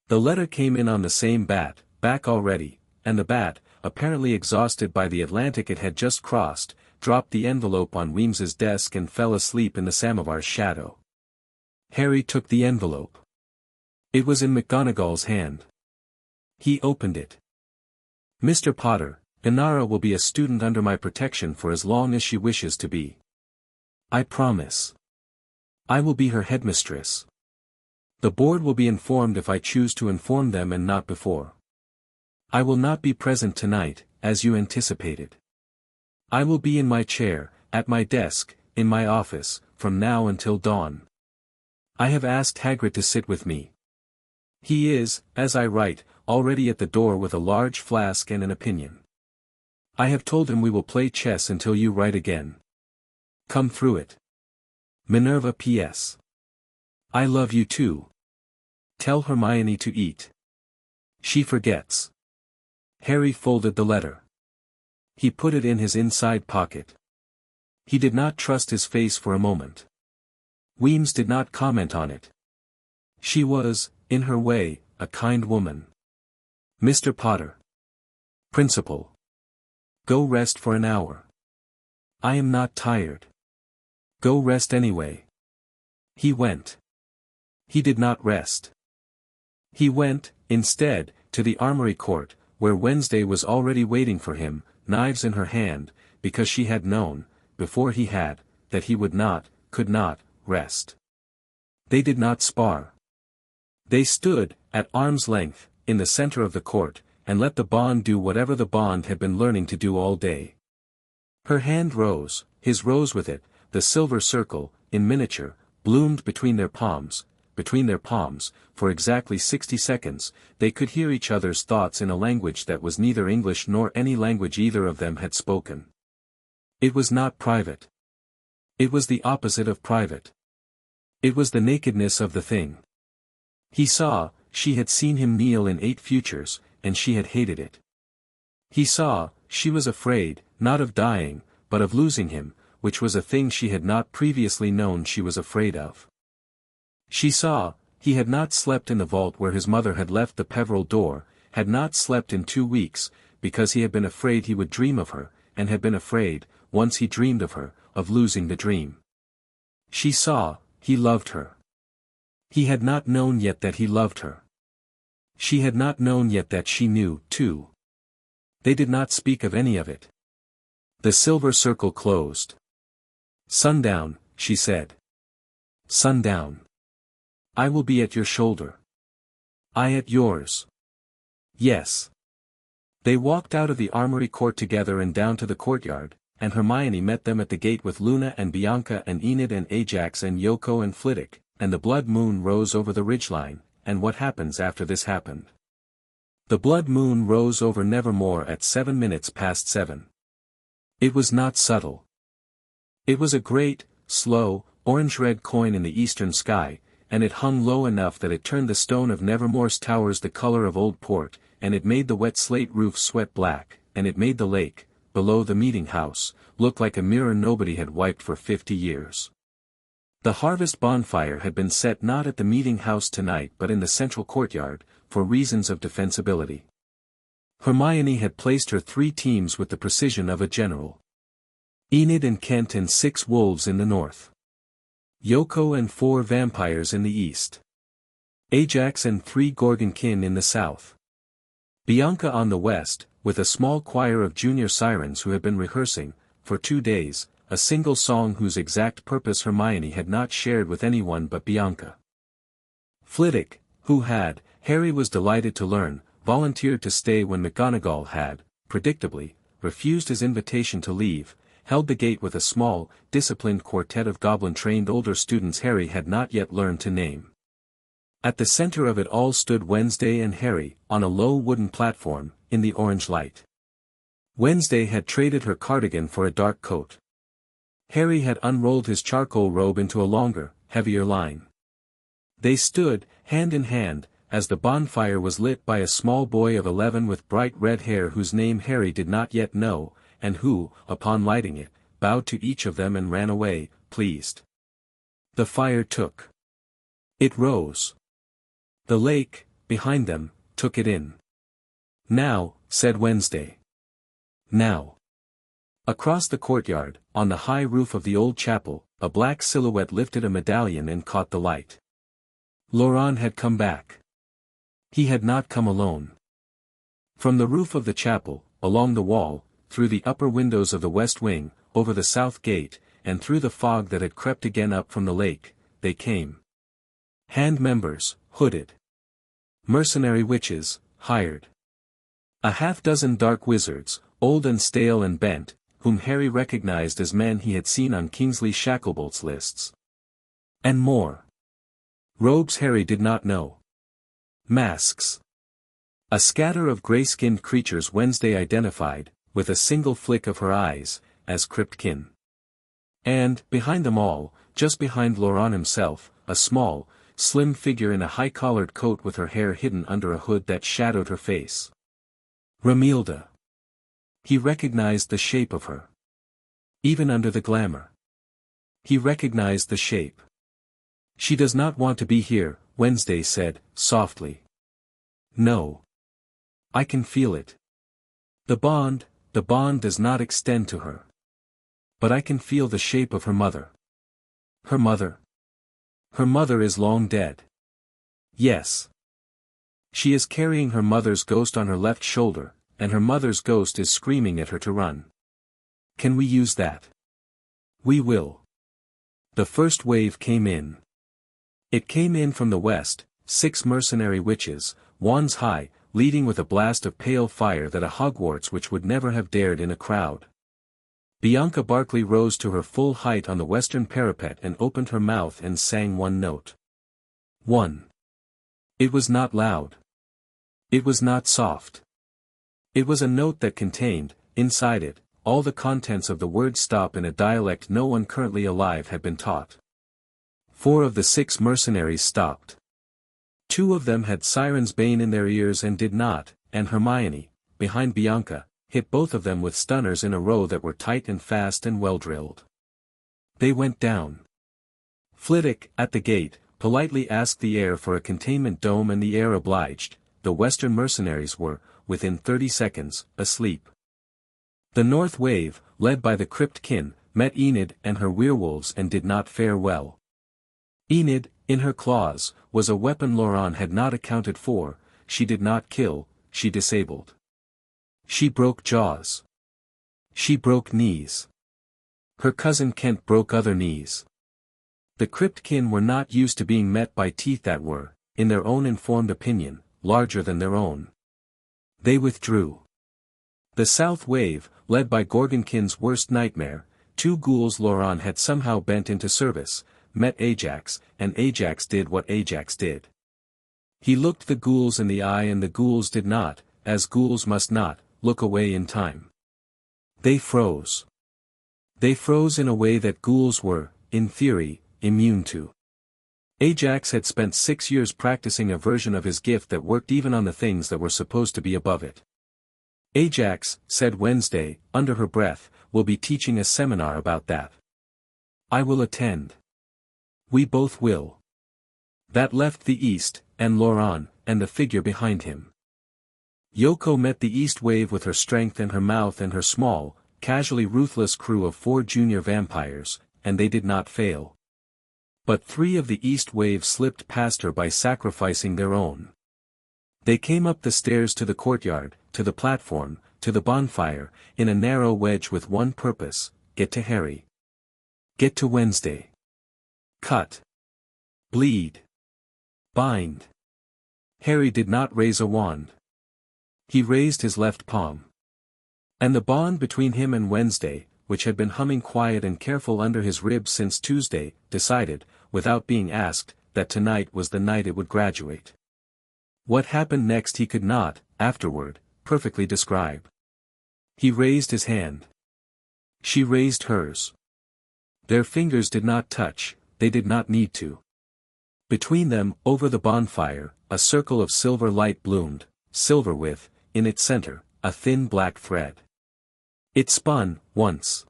The letter came in on the same bat, back already, and the bat, apparently exhausted by the Atlantic it had just crossed, dropped the envelope on Weems's desk and fell asleep in the samovar's shadow. Harry took the envelope. It was in McGonagall's hand. He opened it. Mr. Potter, Inara will be a student under my protection for as long as she wishes to be. I promise. I will be her headmistress. The board will be informed if I choose to inform them and not before. I will not be present tonight, as you anticipated. I will be in my chair, at my desk, in my office, from now until dawn. I have asked Hagrid to sit with me. He is, as I write, already at the door with a large flask and an opinion. I have told him we will play chess until you write again. Come through it. Minerva P.S. I love you too. Tell Hermione to eat. She forgets. Harry folded the letter. He put it in his inside pocket. He did not trust his face for a moment. Weems did not comment on it. She was, in her way, a kind woman. Mr. Potter. Principal. Go rest for an hour. I am not tired. Go rest anyway. He went. He did not rest. He went, instead, to the armory court, where Wednesday was already waiting for him, knives in her hand, because she had known, before he had, that he would not, could not, rest. They did not spar. They stood, at arm's length, in the center of the court, and let the Bond do whatever the Bond had been learning to do all day. Her hand rose, his rose with it, the silver circle, in miniature, bloomed between their palms, for exactly 60 seconds, they could hear each other's thoughts in a language that was neither English nor any language either of them had spoken. It was not private. It was the opposite of private. It was the nakedness of the thing. He saw, she had seen him kneel in 8 futures, and she had hated it. He saw, she was afraid, not of dying, but of losing him, which was a thing she had not previously known she was afraid of. She saw, he had not slept in the vault where his mother had left the Peveril door, had not slept in 2 weeks, because he had been afraid he would dream of her, and had been afraid, once he dreamed of her, of losing the dream. She saw, he loved her. He had not known yet that he loved her. She had not known yet that she knew, too. They did not speak of any of it. The silver circle closed. Sundown, she said. Sundown. I will be at your shoulder. I at yours. Yes. They walked out of the armory court together and down to the courtyard, and Hermione met them at the gate with Luna and Bianca and Enid and Ajax and Yoko and Flitwick, and the blood moon rose over the ridgeline, and what happens after this happened. The blood moon rose over Nevermore at 7 minutes past 7. It was not subtle. It was a great, slow, orange-red coin in the eastern sky, and it hung low enough that it turned the stone of Nevermore's towers the color of old port, and it made the wet slate roof sweat black, and it made the lake, below the meeting house, look like a mirror nobody had wiped for 50 years. The harvest bonfire had been set not at the meeting house tonight but in the central courtyard, for reasons of defensibility. Hermione had placed her 3 teams with the precision of a general. Enid and Kent and 6 wolves in the north. Yoko and 4 vampires in the east. Ajax and 3 Gorgonkin in the south. Bianca on the west, with a small choir of junior sirens who had been rehearsing, for 2 days, a single song whose exact purpose Hermione had not shared with anyone but Bianca. Flitwick, who had, Harry was delighted to learn, volunteered to stay when McGonagall had, predictably, refused his invitation to leave, held the gate with a small, disciplined quartet of goblin-trained older students Harry had not yet learned to name. At the center of it all stood Wednesday and Harry, on a low wooden platform, in the orange light. Wednesday had traded her cardigan for a dark coat. Harry had unrolled his charcoal robe into a longer, heavier line. They stood, hand in hand, as the bonfire was lit by a small boy of 11 with bright red hair whose name Harry did not yet know, and who, upon lighting it, bowed to each of them and ran away, pleased. The fire took. It rose. The lake, behind them, took it in. Now, said Wednesday. Now. Across the courtyard, on the high roof of the old chapel, a black silhouette lifted a medallion and caught the light. Laurent had come back. He had not come alone. From the roof of the chapel, along the wall, through the upper windows of the west wing, over the south gate, and through the fog that had crept again up from the lake, they came. Hand members, hooded. Mercenary witches, hired. A half-dozen dark wizards, old and stale and bent, whom Harry recognized as men he had seen on Kingsley Shacklebolt's lists. And more. Robes Harry did not know. Masks. A scatter of gray-skinned creatures Wednesday identified, with a single flick of her eyes, as cryptkin. And, behind them all, just behind Laurent himself, a small, slim figure in a high-collared coat with her hair hidden under a hood that shadowed her face. Romilda. He recognized the shape of her. Even under the glamour. He recognized the shape. She does not want to be here, Wednesday said, softly. No. I can feel it. The bond does not extend to her. But I can feel the shape of her mother. Her mother? Her mother is long dead. Yes. She is carrying her mother's ghost on her left shoulder, and her mother's ghost is screaming at her to run. Can we use that? We will. The first wave came in. It came in from the west, 6 mercenary witches, wands high, leading with a blast of pale fire that a Hogwarts witch would never have dared in a crowd. Bianca Barclay rose to her full height on the western parapet and opened her mouth and sang one note. 1. It was not loud. It was not soft. It was a note that contained, inside it, all the contents of the word stop in a dialect no one currently alive had been taught. 4 of the 6 mercenaries stopped. 2 of them had Siren's Bane in their ears and did not, and Hermione, behind Bianca, hit both of them with stunners in a row that were tight and fast and well-drilled. They went down. Flitwick, at the gate, politely asked the heir for a containment dome and the heir obliged. The western mercenaries were, within 30 seconds, asleep. The north wave, led by the cryptkin, met Enid and her werewolves and did not fare well. Enid, in her claws, was a weapon Laurent had not accounted for. She did not kill, she disabled. She broke jaws. She broke knees. Her cousin Kent broke other knees. The cryptkin were not used to being met by teeth that were, in their own informed opinion, larger than their own. They withdrew. The south wave, led by Gorgonkin's worst nightmare, 2 ghouls Laurent had somehow bent into service, met Ajax, and Ajax did what Ajax did. He looked the ghouls in the eye and the ghouls did not, as ghouls must not, look away in time. They froze. They froze in a way that ghouls were, in theory, immune to. Ajax had spent 6 years practicing a version of his gift that worked even on the things that were supposed to be above it. Ajax, said Wednesday, under her breath, will be teaching a seminar about that. I will attend. We both will. That left the east, and Laurent, and the figure behind him. Yoko met the east wave with her strength and her mouth and her small, casually ruthless crew of 4 junior vampires, and they did not fail. But 3 of the east wave slipped past her by sacrificing their own. They came up the stairs to the courtyard, to the platform, to the bonfire, in a narrow wedge with one purpose: get to Harry. Get to Wednesday. Cut. Bleed. Bind. Harry did not raise a wand. He raised his left palm. And the bond between him and Wednesday, which had been humming quiet and careful under his ribs since Tuesday, decided, without being asked, that tonight was the night it would graduate. What happened next he could not, afterward, perfectly describe. He raised his hand. She raised hers. Their fingers did not touch, they did not need to. Between them, over the bonfire, a circle of silver light bloomed, silver with, in its center, a thin black thread. It spun, once.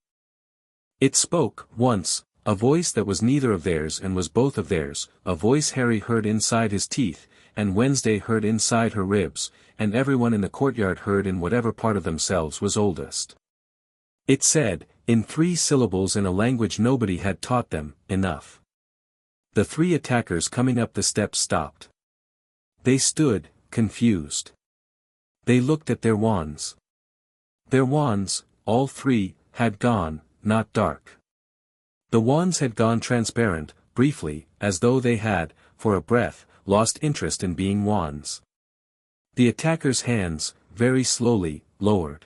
It spoke, once, a voice that was neither of theirs and was both of theirs, a voice Harry heard inside his teeth, and Wednesday heard inside her ribs, and everyone in the courtyard heard in whatever part of themselves was oldest. It said, in 3 syllables in a language nobody had taught them, enough. The 3 attackers coming up the steps stopped. They stood, confused. They looked at their wands. Their wands, all 3, had gone, not dark. The wands had gone transparent, briefly, as though they had, for a breath, lost interest in being wands. The attackers' hands, very slowly, lowered.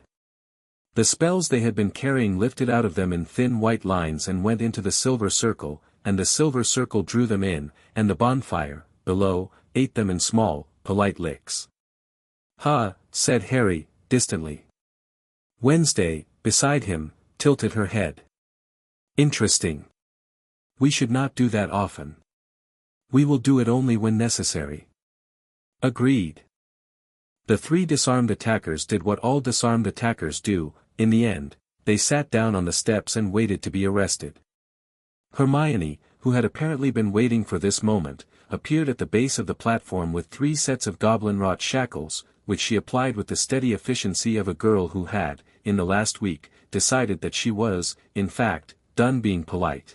The spells they had been carrying lifted out of them in thin white lines and went into the silver circle, and the silver circle drew them in, and the bonfire, below, ate them in small, polite licks. "Ha," said Harry, distantly. Wednesday, beside him, tilted her head. "Interesting. We should not do that often. We will do it only when necessary." Agreed. The 3 disarmed attackers did what all disarmed attackers do. In the end, they sat down on the steps and waited to be arrested. Hermione, who had apparently been waiting for this moment, appeared at the base of the platform with 3 sets of goblin-wrought shackles, which she applied with the steady efficiency of a girl who had, in the last week, decided that she was, in fact, done being polite.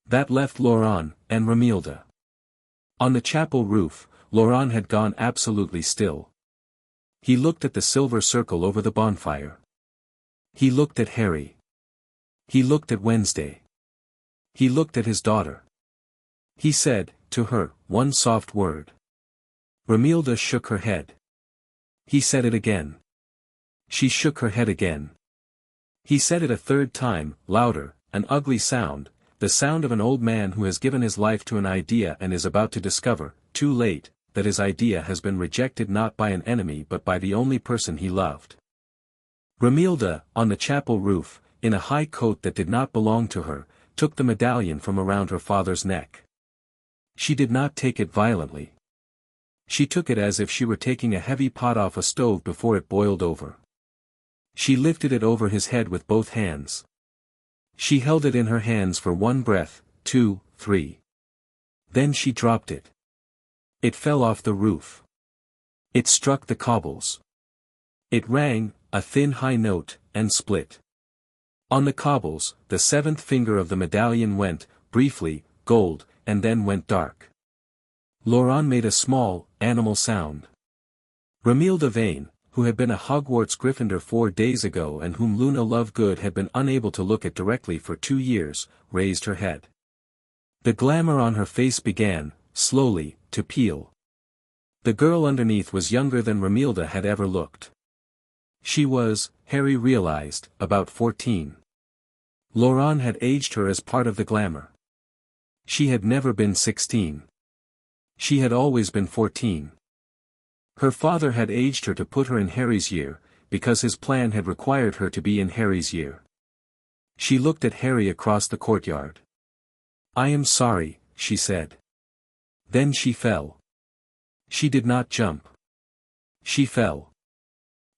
That left Laurent, and Romilda. On the chapel roof, Laurent had gone absolutely still. He looked at the silver circle over the bonfire. He looked at Harry. He looked at Wednesday. He looked at his daughter. He said, to her, one soft word. Romilda shook her head. He said it again. She shook her head again. He said it a 3rd time, louder, an ugly sound, the sound of an old man who has given his life to an idea and is about to discover, too late, that his idea has been rejected not by an enemy but by the only person he loved. Romilda, on the chapel roof, in a high coat that did not belong to her, took the medallion from around her father's neck. She did not take it violently. She took it as if she were taking a heavy pot off a stove before it boiled over. She lifted it over his head with both hands. She held it in her hands for 1 breath, 2, 3. Then she dropped it. It fell off the roof. It struck the cobbles. It rang, a thin high note, and split. On the cobbles, the 7th finger of the medallion went, briefly, gold, and then went dark. Laurent made a small, animal sound. Romilda Vane, who had been a Hogwarts Gryffindor 4 days ago and whom Luna Lovegood had been unable to look at directly for 2 years, raised her head. The glamour on her face began, slowly, to peel. The girl underneath was younger than Romilda had ever looked. She was, Harry realized, about 14. Laurent had aged her as part of the glamour. She had never been 16. She had always been 14. Her father had aged her to put her in Harry's year, because his plan had required her to be in Harry's year. She looked at Harry across the courtyard. "I am sorry," she said. Then she fell. She did not jump. She fell.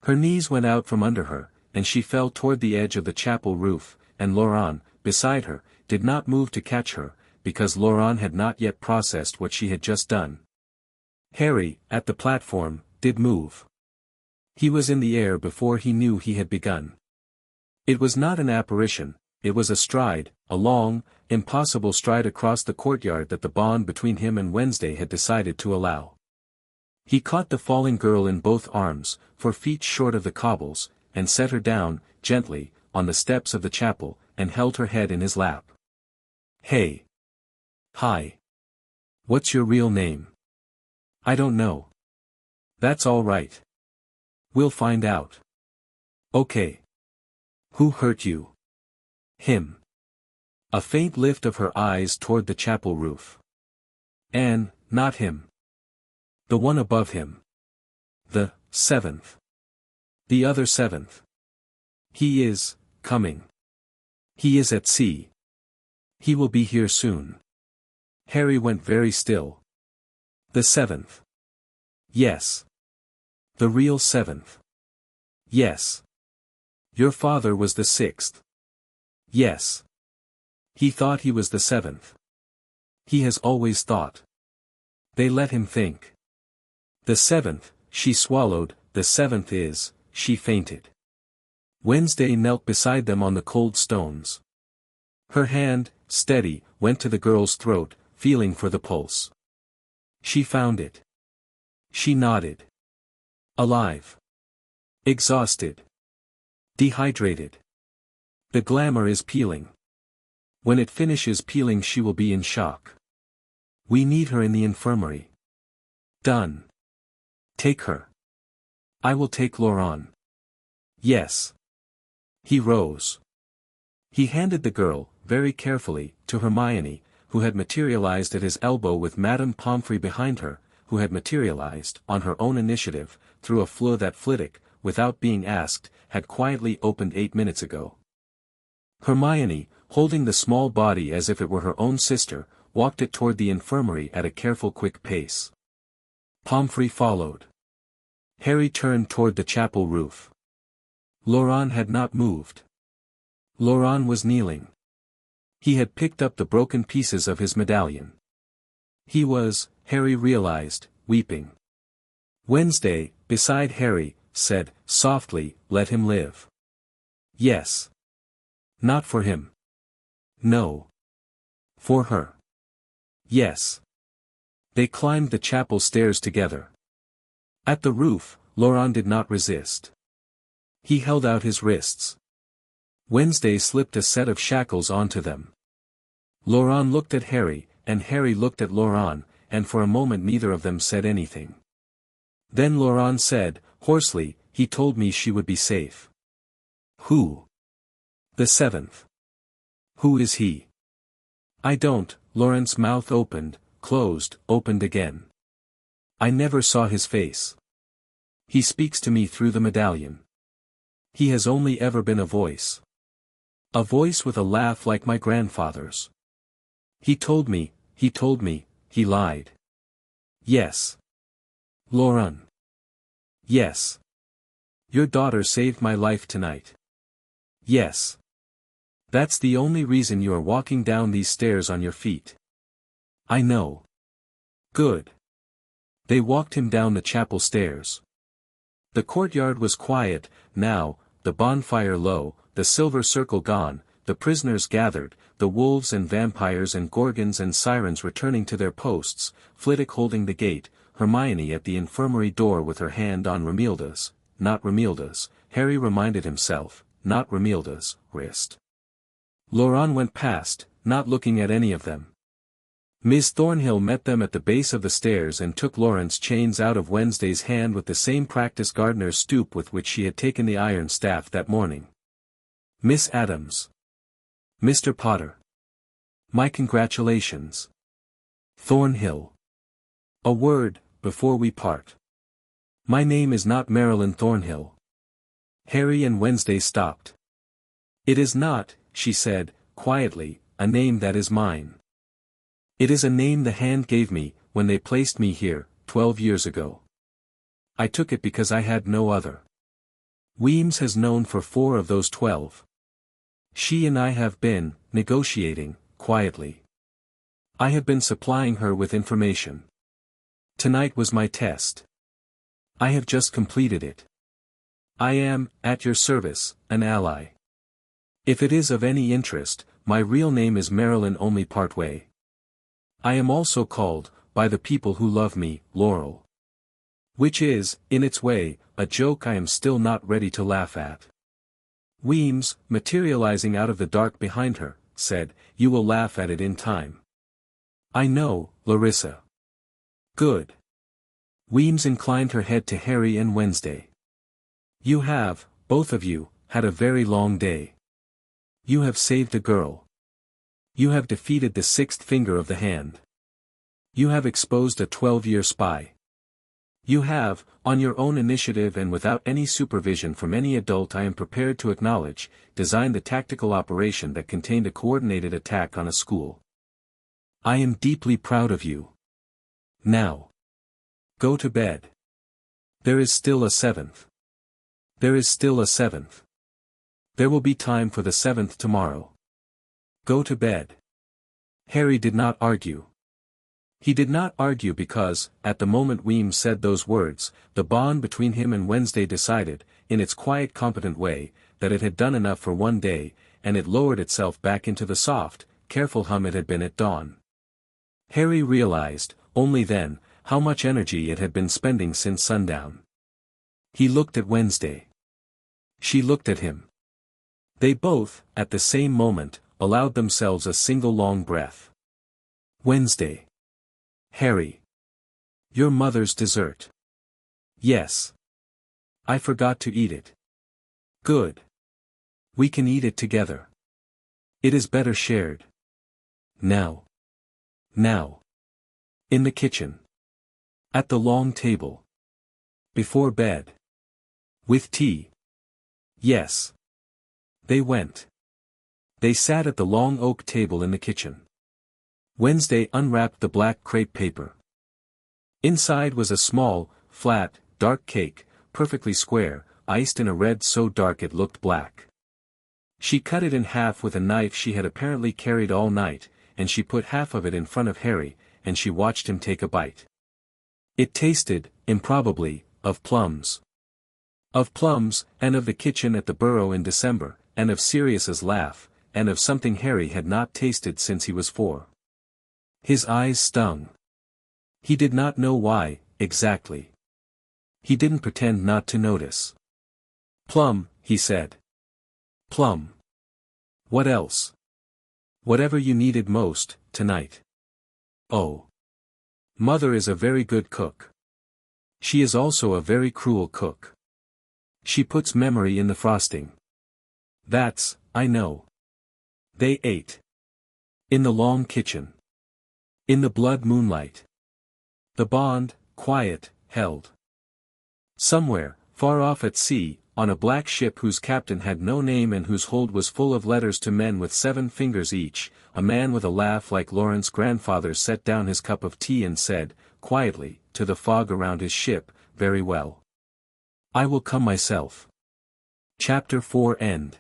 Her knees went out from under her, and she fell toward the edge of the chapel roof, and Laurent, beside her, did not move to catch her, because Laurent had not yet processed what she had just done. Harry, at the platform, did move. He was in the air before he knew he had begun. It was not an apparition, it was a stride, a long, impossible stride across the courtyard that the bond between him and Wednesday had decided to allow. He caught the falling girl in both arms, 4 feet short of the cobbles, and set her down, gently, on the steps of the chapel, and held her head in his lap. Hey. Hi. What's your real name? I don't know. That's all right. We'll find out. Okay. Who hurt you? Him. A faint lift of her eyes toward the chapel roof. Anne, not him. The one above him. The 7th. The other 7th. He is coming. He is at sea. He will be here soon. Harry went very still. The 7th. Yes. The real 7th. Yes. Your father was the 6th. Yes. He thought he was the 7th. He has always thought. They let him think. The 7th, she swallowed, the 7th is, she fainted. Wednesday knelt beside them on the cold stones. Her hand, steady, went to the girl's throat, feeling for the pulse. She found it. She nodded. Alive. Exhausted. Dehydrated. The glamour is peeling. When it finishes peeling she will be in shock. We need her in the infirmary. Done. Take her. I will take Laurent. Yes. He rose. He handed the girl, very carefully, to Hermione, who had materialized at his elbow with Madame Pomfrey behind her, who had materialized, on her own initiative, through a fleur that Flitwick, without being asked, had quietly opened 8 minutes ago. Hermione, holding the small body as if it were her own sister, walked it toward the infirmary at a careful quick pace. Pomfrey followed. Harry turned toward the chapel roof. Laurent had not moved. Laurent was kneeling. He had picked up the broken pieces of his medallion. He was, Harry realized, weeping. Wednesday, beside Harry, said, softly, let him live. Yes. Not for him. No. For her. Yes. They climbed the chapel stairs together. At the roof, Laurent did not resist. He held out his wrists. Wednesday slipped a set of shackles onto them. Laurent looked at Harry, and Harry looked at Laurent, and for a moment neither of them said anything. Then Laurent said, hoarsely, he told me she would be safe. Who? The 7th. Who is he? I don't. Laurent's mouth opened, closed, opened again. I never saw his face. He speaks to me through the medallion. He has only ever been a voice. A voice with a laugh like my grandfather's. He told me, he lied. Yes. Laurent. Yes. Your daughter saved my life tonight. Yes. That's the only reason you are walking down these stairs on your feet. I know. Good. They walked him down the chapel stairs. The courtyard was quiet, now, the bonfire low, the silver circle gone, the prisoners gathered, the wolves and vampires and gorgons and sirens returning to their posts, Flitwick holding the gate, Hermione at the infirmary door with her hand on Romilda's, not Romilda's, Harry reminded himself, not Romilda's, wrist. Laurent went past, not looking at any of them. Miss Thornhill met them at the base of the stairs and took Laurent's chains out of Wednesday's hand with the same practiced gardener's stoop with which she had taken the iron staff that morning. Miss Adams. Mr. Potter. My congratulations. Thornhill. A word, before we part. My name is not Marilyn Thornhill. Harry and Wednesday stopped. It is not, she said, quietly, a name that is mine. It is a name the hand gave me, when they placed me here, 12 years ago. I took it because I had no other. Weems has known for 4 of those 12. She and I have been, negotiating, quietly. I have been supplying her with information. Tonight was my test. I have just completed it. I am, at your service, an ally. If it is of any interest, my real name is Marilyn only part way. I am also called, by the people who love me, Laurel. Which is, in its way, a joke I am still not ready to laugh at. Weems, materializing out of the dark behind her, said, you will laugh at it in time. I know, Larissa. Good. Weems inclined her head to Harry and Wednesday. You have, both of you, had a very long day. You have saved a girl. You have defeated the sixth finger of the hand. You have exposed a 12-year spy. You have, on your own initiative and without any supervision from any adult I am prepared to acknowledge, designed the tactical operation that contained a coordinated attack on a school. I am deeply proud of you. Now. Go to bed. There is still a seventh. There is still a seventh. There will be time for the seventh tomorrow. Go to bed. Harry did not argue. He did not argue because, at the moment Weems said those words, the bond between him and Wednesday decided, in its quiet competent way, that it had done enough for one day, and it lowered itself back into the soft, careful hum it had been at dawn. Harry realized, only then, how much energy it had been spending since sundown. He looked at Wednesday. She looked at him. They both, at the same moment, allowed themselves a single long breath. Wednesday. Harry. Your mother's dessert. Yes. I forgot to eat it. Good. We can eat it together. It is better shared. Now. Now. In the kitchen. At the long table. Before bed. With tea. Yes. They went. They sat at the long oak table in the kitchen. Wednesday unwrapped the black crepe paper. Inside was a small, flat, dark cake, perfectly square, iced in a red so dark it looked black. She cut it in half with a knife she had apparently carried all night, and she put half of it in front of Harry, and she watched him take a bite. It tasted, improbably, of plums. Of plums, and of the kitchen at the Burrow in December, and of Sirius's laugh, and of something Harry had not tasted since he was 4. His eyes stung. He did not know why, exactly. He didn't pretend not to notice. Plum, he said. Plum. What else? Whatever you needed most, tonight. Oh. Mother is a very good cook. She is also a very cruel cook. She puts memory in the frosting. That's, I know. They ate. In the long kitchen. In the blood moonlight. The bond, quiet, held. Somewhere, far off at sea, on a black ship whose captain had no name and whose hold was full of letters to men with 7 fingers each, a man with a laugh like Lawrence's grandfather's set down his cup of tea and said, quietly, to the fog around his ship, very well. I will come myself. Chapter 4 End.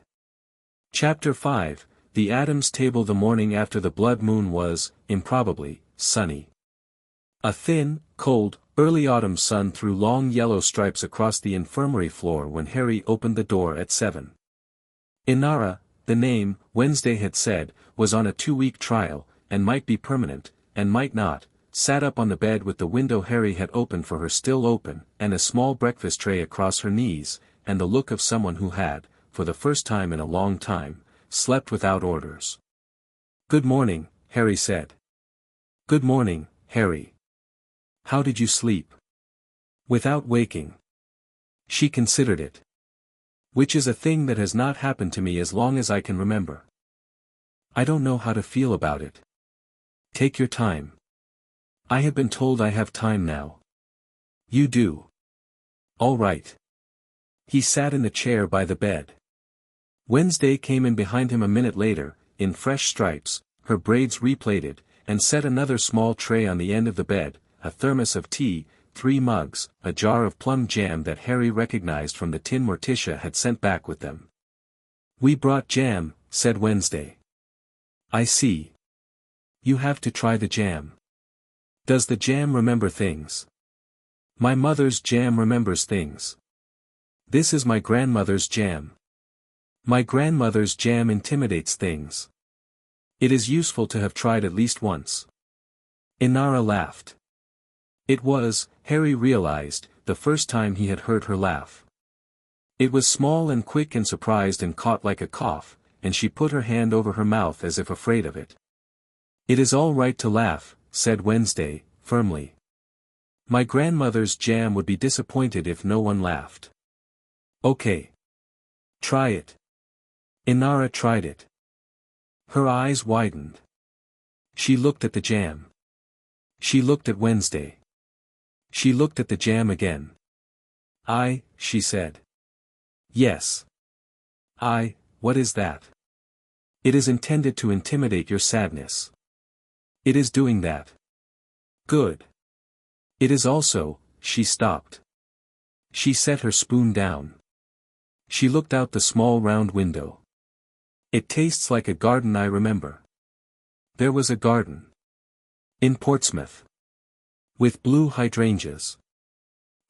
Chapter 5, The Adams Table. The morning after the blood moon was, improbably, sunny. A thin, cold, early autumn sun threw long yellow stripes across the infirmary floor when Harry opened the door at 7. Inara, the name, Wednesday had said, was on a 2-week trial, and might be permanent, and might not, sat up on the bed with the window Harry had opened for her still open, and a small breakfast tray across her knees, and the look of someone who had, for the first time in a long time, slept without orders. Good morning, Harry said. Good morning, Harry. How did you sleep? Without waking. She considered it. Which is a thing that has not happened to me as long as I can remember. I don't know how to feel about it. Take your time. I have been told I have time now. You do. All right. He sat in the chair by the bed. Wednesday came in behind him a minute later, in fresh stripes, her braids replaited, and set another small tray on the end of the bed, a thermos of tea, 3 mugs, a jar of plum jam that Harry recognized from the tin Morticia had sent back with them. We brought jam, said Wednesday. I see. You have to try the jam. Does the jam remember things? My mother's jam remembers things. This is my grandmother's jam. My grandmother's jam intimidates things. It is useful to have tried at least once. Inara laughed. It was, Harry realized, the first time he had heard her laugh. It was small and quick and surprised and caught like a cough, and she put her hand over her mouth as if afraid of it. It is all right to laugh, said Wednesday, firmly. My grandmother's jam would be disappointed if no one laughed. Okay. Try it. Inara tried it. Her eyes widened. She looked at the jam. She looked at Wednesday. She looked at the jam again. She said. Yes. What is that? It is intended to intimidate your sadness. It is doing that. Good. It is also, she stopped. She set her spoon down. She looked out the small round window. It tastes like a garden I remember. There was a garden. In Portsmouth. With blue hydrangeas.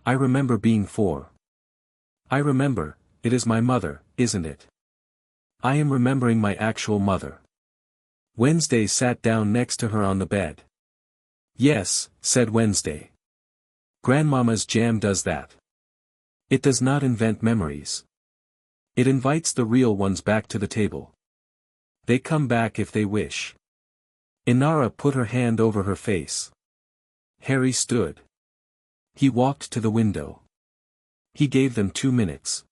I remember being 4. I remember, it is my mother, isn't it? I am remembering my actual mother. Wednesday sat down next to her on the bed. Yes, said Wednesday. Grandmama's jam does that. It does not invent memories. It invites the real ones back to the table. They come back if they wish. Inara put her hand over her face. Harry stood. He walked to the window. He gave them 2 minutes.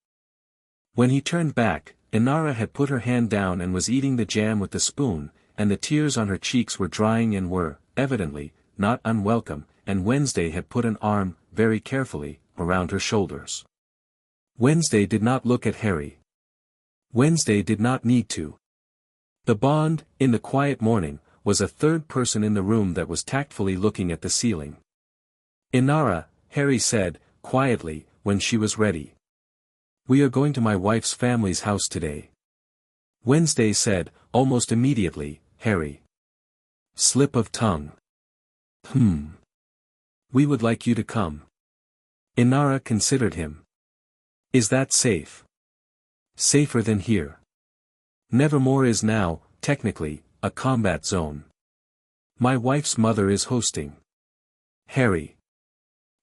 When he turned back, Inara had put her hand down and was eating the jam with the spoon, and the tears on her cheeks were drying and were, evidently, not unwelcome, and Wednesday had put an arm, very carefully, around her shoulders. Wednesday did not look at Harry. Wednesday did not need to. The Bond, in the quiet morning, was a third person in the room that was tactfully looking at the ceiling. Inara, Harry said, quietly, when she was ready. We are going to my wife's family's house today. Wednesday said, almost immediately, Harry. Slip of tongue. We would like you to come. Inara considered him. Is that safe? Safer than here. Nevermore is now, technically, a combat zone. My wife's mother is hosting. Harry.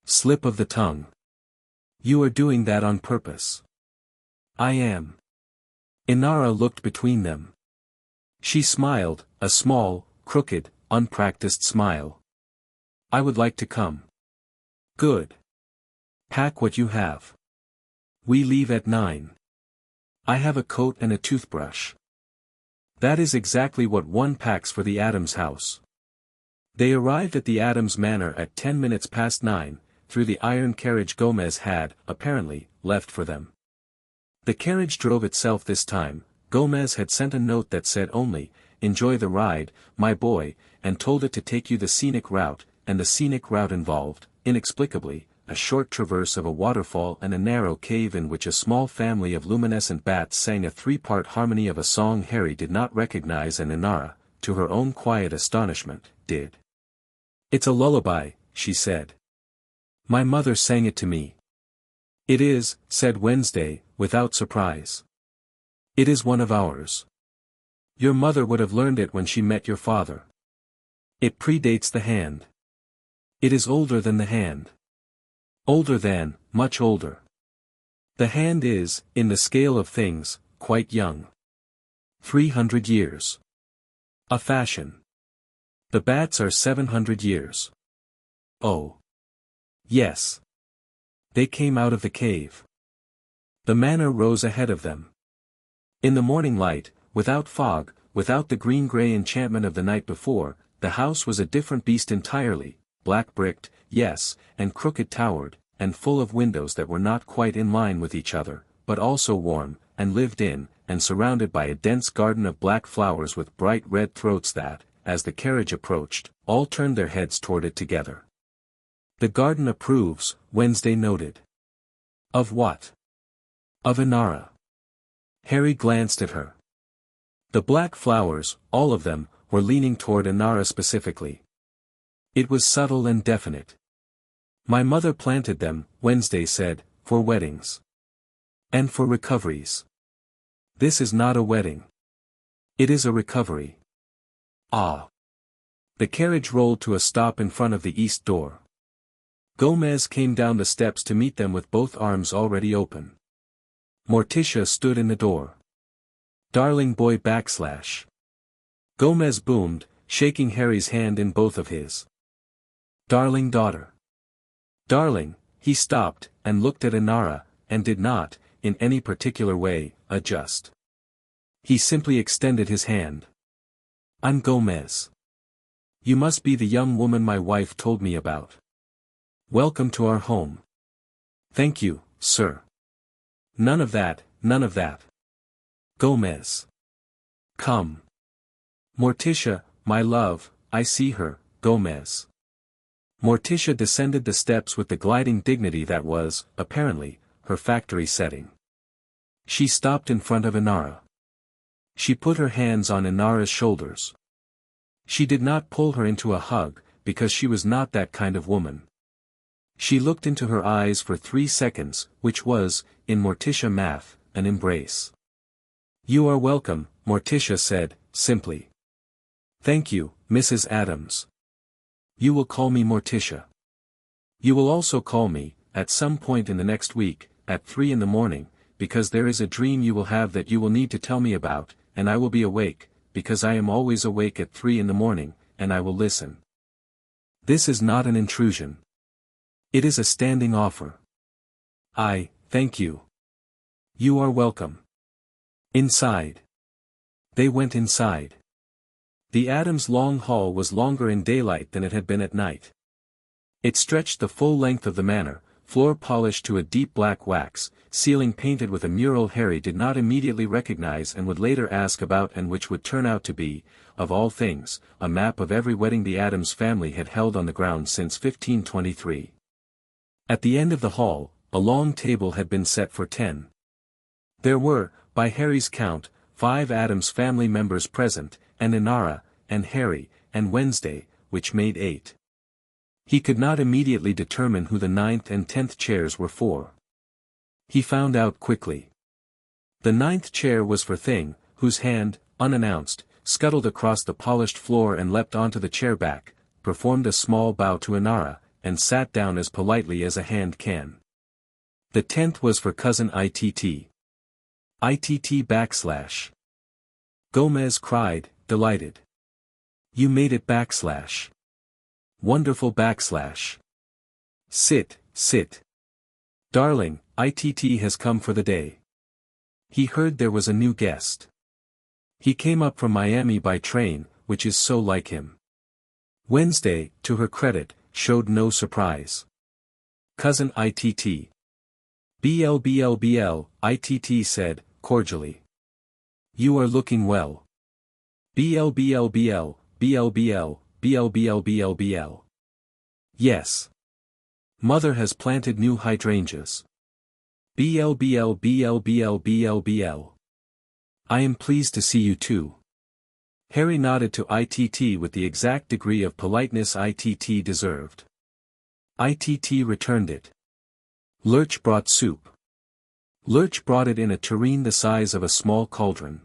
Slip of the tongue. You are doing that on purpose. I am. Inara looked between them. She smiled, a small, crooked, unpracticed smile. I would like to come. Good. Pack what you have. We leave at 9. I have a coat and a toothbrush. That is exactly what one packs for the Adams house. They arrived at the Adams manor at 10 minutes past 9, through the iron carriage Gomez had, apparently, left for them. The carriage drove itself this time. Gomez had sent a note that said only, "Enjoy the ride, my boy," and told it to take you the scenic route, and the scenic route involved, inexplicably, a short traverse of a waterfall and a narrow cave in which a small family of luminescent bats sang a 3-part harmony of a song Harry did not recognize and Inara, to her own quiet astonishment, did. It's a lullaby, she said. My mother sang it to me. It is, said Wednesday, without surprise. It is one of ours. Your mother would have learned it when she met your father. It predates the hand. It is older than the hand. Older than, much older. The hand is, in the scale of things, quite young. 300 years. A fashion. The bats are 700 years. Oh. Yes. They came out of the cave. The manor rose ahead of them. In the morning light, without fog, without the green-gray enchantment of the night before, the house was a different beast entirely, black-bricked, yes, and crooked-towered, and full of windows that were not quite in line with each other, but also warm, and lived in, and surrounded by a dense garden of black flowers with bright red throats that, as the carriage approached, all turned their heads toward it together. The garden approves, Wednesday noted. Of what? Of Inara. Harry glanced at her. The black flowers, all of them, were leaning toward Inara specifically. It was subtle and definite. My mother planted them, Wednesday said, for weddings. And for recoveries. This is not a wedding. It is a recovery. Ah. The carriage rolled to a stop in front of the east door. Gomez came down the steps to meet them with both arms already open. Morticia stood in the door. Darling boy /. Gomez boomed, shaking Harry's hand in both of his. Darling daughter. Darling, he stopped, and looked at Inara, and did not, in any particular way, adjust. He simply extended his hand. I'm Gomez. You must be the young woman my wife told me about. Welcome to our home. Thank you, sir. None of that, none of that. Gomez. Come. Morticia, my love, I see her, Gomez. Morticia descended the steps with the gliding dignity that was, apparently, her factory setting. She stopped in front of Inara. She put her hands on Inara's shoulders. She did not pull her into a hug, because she was not that kind of woman. She looked into her eyes for 3 seconds, which was, in Morticia math, an embrace. You are welcome, Morticia said, simply. Thank you, Mrs. Adams. You will call me Morticia. You will also call me, at some point in the next week, at 3 in the morning, because there is a dream you will have that you will need to tell me about, and I will be awake, because I am always awake at 3 in the morning, and I will listen. This is not an intrusion. It is a standing offer. Thank you. You are welcome. Inside. They went inside. The Adams' long hall was longer in daylight than it had been at night. It stretched the full length of the manor, floor polished to a deep black wax, ceiling painted with a mural Harry did not immediately recognize and would later ask about, and which would turn out to be, of all things, a map of every wedding the Adams family had held on the ground since 1523. At the end of the hall, a long table had been set for 10. There were, by Harry's count, 5 Adams family members present, and Inara, and Harry, and Wednesday, which made 8. He could not immediately determine who the 9th and 10th chairs were for. He found out quickly. The 9th chair was for Thing, whose hand, unannounced, scuttled across the polished floor and leapt onto the chair back, performed a small bow to Inara, and sat down as politely as a hand can. The 10th was for cousin ITT. ITT /. Gomez cried, delighted. You made it /. Wonderful /. Sit, sit. Darling, ITT has come for the day. He heard there was a new guest. He came up from Miami by train, which is so like him. Wednesday, to her credit, showed no surprise. Cousin ITT. BL, ITT said, cordially. You are looking well. BL. Yes. Mother has planted new hydrangeas. BL. I am pleased to see you too. Harry nodded to ITT with the exact degree of politeness ITT deserved. ITT returned it. Lurch brought soup. Lurch brought it in a tureen the size of a small cauldron.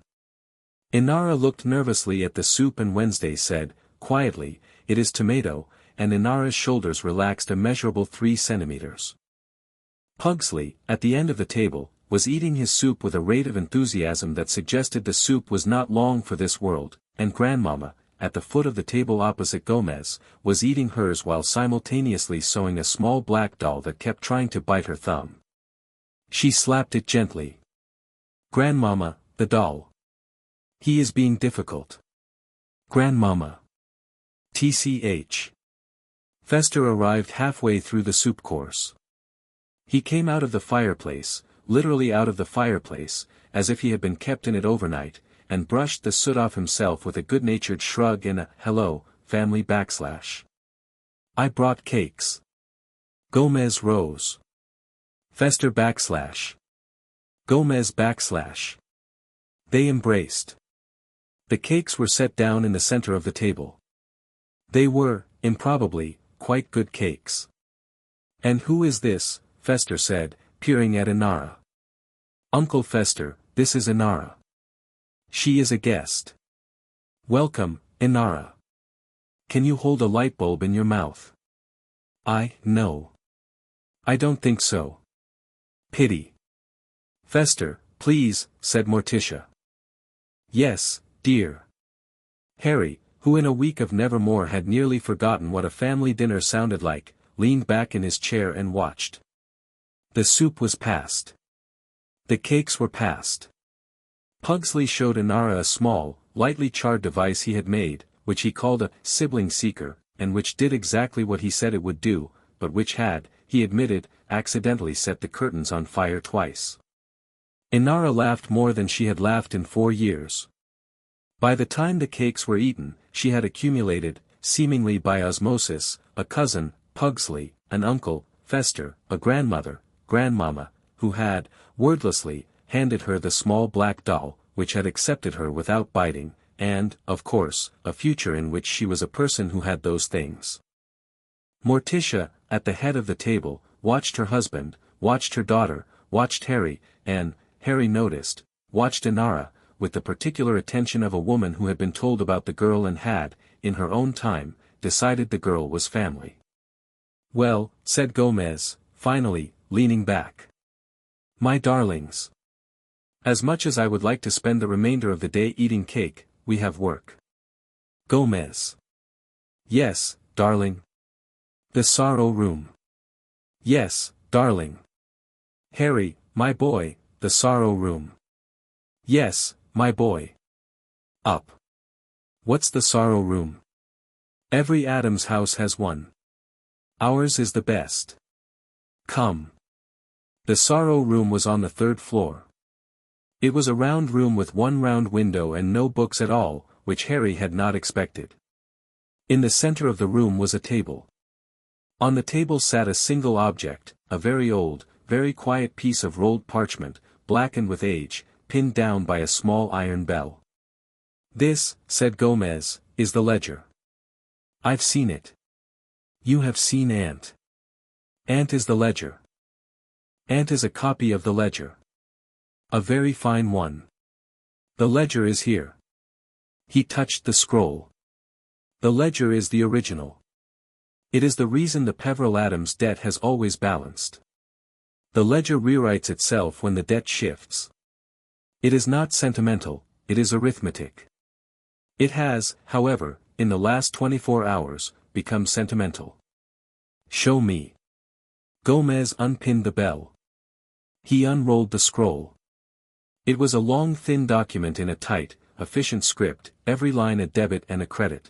Inara looked nervously at the soup and Wednesday said, quietly, it is tomato, and Inara's shoulders relaxed a measurable 3 centimeters. Pugsley, at the end of the table, was eating his soup with a rate of enthusiasm that suggested the soup was not long for this world, and Grandmama, at the foot of the table opposite Gomez, was eating hers while simultaneously sewing a small black doll that kept trying to bite her thumb. She slapped it gently. Grandmama, the doll. He is being difficult. Grandmama. TCH. Fester arrived halfway through the soup course. He came out of the fireplace, literally out of the fireplace, as if he had been kept in it overnight, and brushed the soot off himself with a good-natured shrug and a, hello, family /. I brought cakes. Gomez rose. Fester /. Gomez /. They embraced. The cakes were set down in the center of the table. They were, improbably, quite good cakes. And who is this? Fester said, peering at Inara. Uncle Fester, this is Inara. She is a guest. Welcome, Inara. Can you hold a light bulb in your mouth? No. I don't think so. Pity. Fester, please, said Morticia. Yes, dear. Harry, who in a week of Nevermore had nearly forgotten what a family dinner sounded like, leaned back in his chair and watched. The soup was passed. The cakes were passed. Pugsley showed Inara a small, lightly charred device he had made, which he called a sibling seeker, and which did exactly what he said it would do, but which had, he admitted, accidentally set the curtains on fire twice. Inara laughed more than she had laughed in 4 years. By the time the cakes were eaten, she had accumulated, seemingly by osmosis, a cousin, Pugsley, an uncle, Fester, a grandmother, grandmama, who had, wordlessly, handed her the small black doll, which had accepted her without biting, and, of course, a future in which she was a person who had those things. Morticia, at the head of the table, watched her husband, watched her daughter, watched Harry, and, Harry noticed, watched Inara, with the particular attention of a woman who had been told about the girl and had, in her own time, decided the girl was family. Well, said Gomez, finally, leaning back. My darlings. As much as I would like to spend the remainder of the day eating cake, we have work. Gomez. Yes, darling. The sorrow room. Yes, darling. Harry, my boy, the sorrow room. Yes, my boy. Up. What's the sorrow room? Every Adams house has one. Ours is the best. Come. The sorrow room was on the 3rd floor. It was a round room with one round window and no books at all, which Harry had not expected. In the center of the room was a table. On the table sat a single object, a very old, very quiet piece of rolled parchment, blackened with age, pinned down by a small iron bell. This, said Gomez, is the ledger. I've seen it. You have seen Aunt. Aunt is the ledger. Aunt is a copy of the ledger. A very fine one. The ledger is here. He touched the scroll. The ledger is the original. It is the reason the Peveril Adams debt has always balanced. The ledger rewrites itself when the debt shifts. It is not sentimental, it is arithmetic. It has, however, in the last 24 hours, become sentimental. Show me. Gomez unpinned the bell. He unrolled the scroll. It was a long thin document in a tight, efficient script, every line a debit and a credit.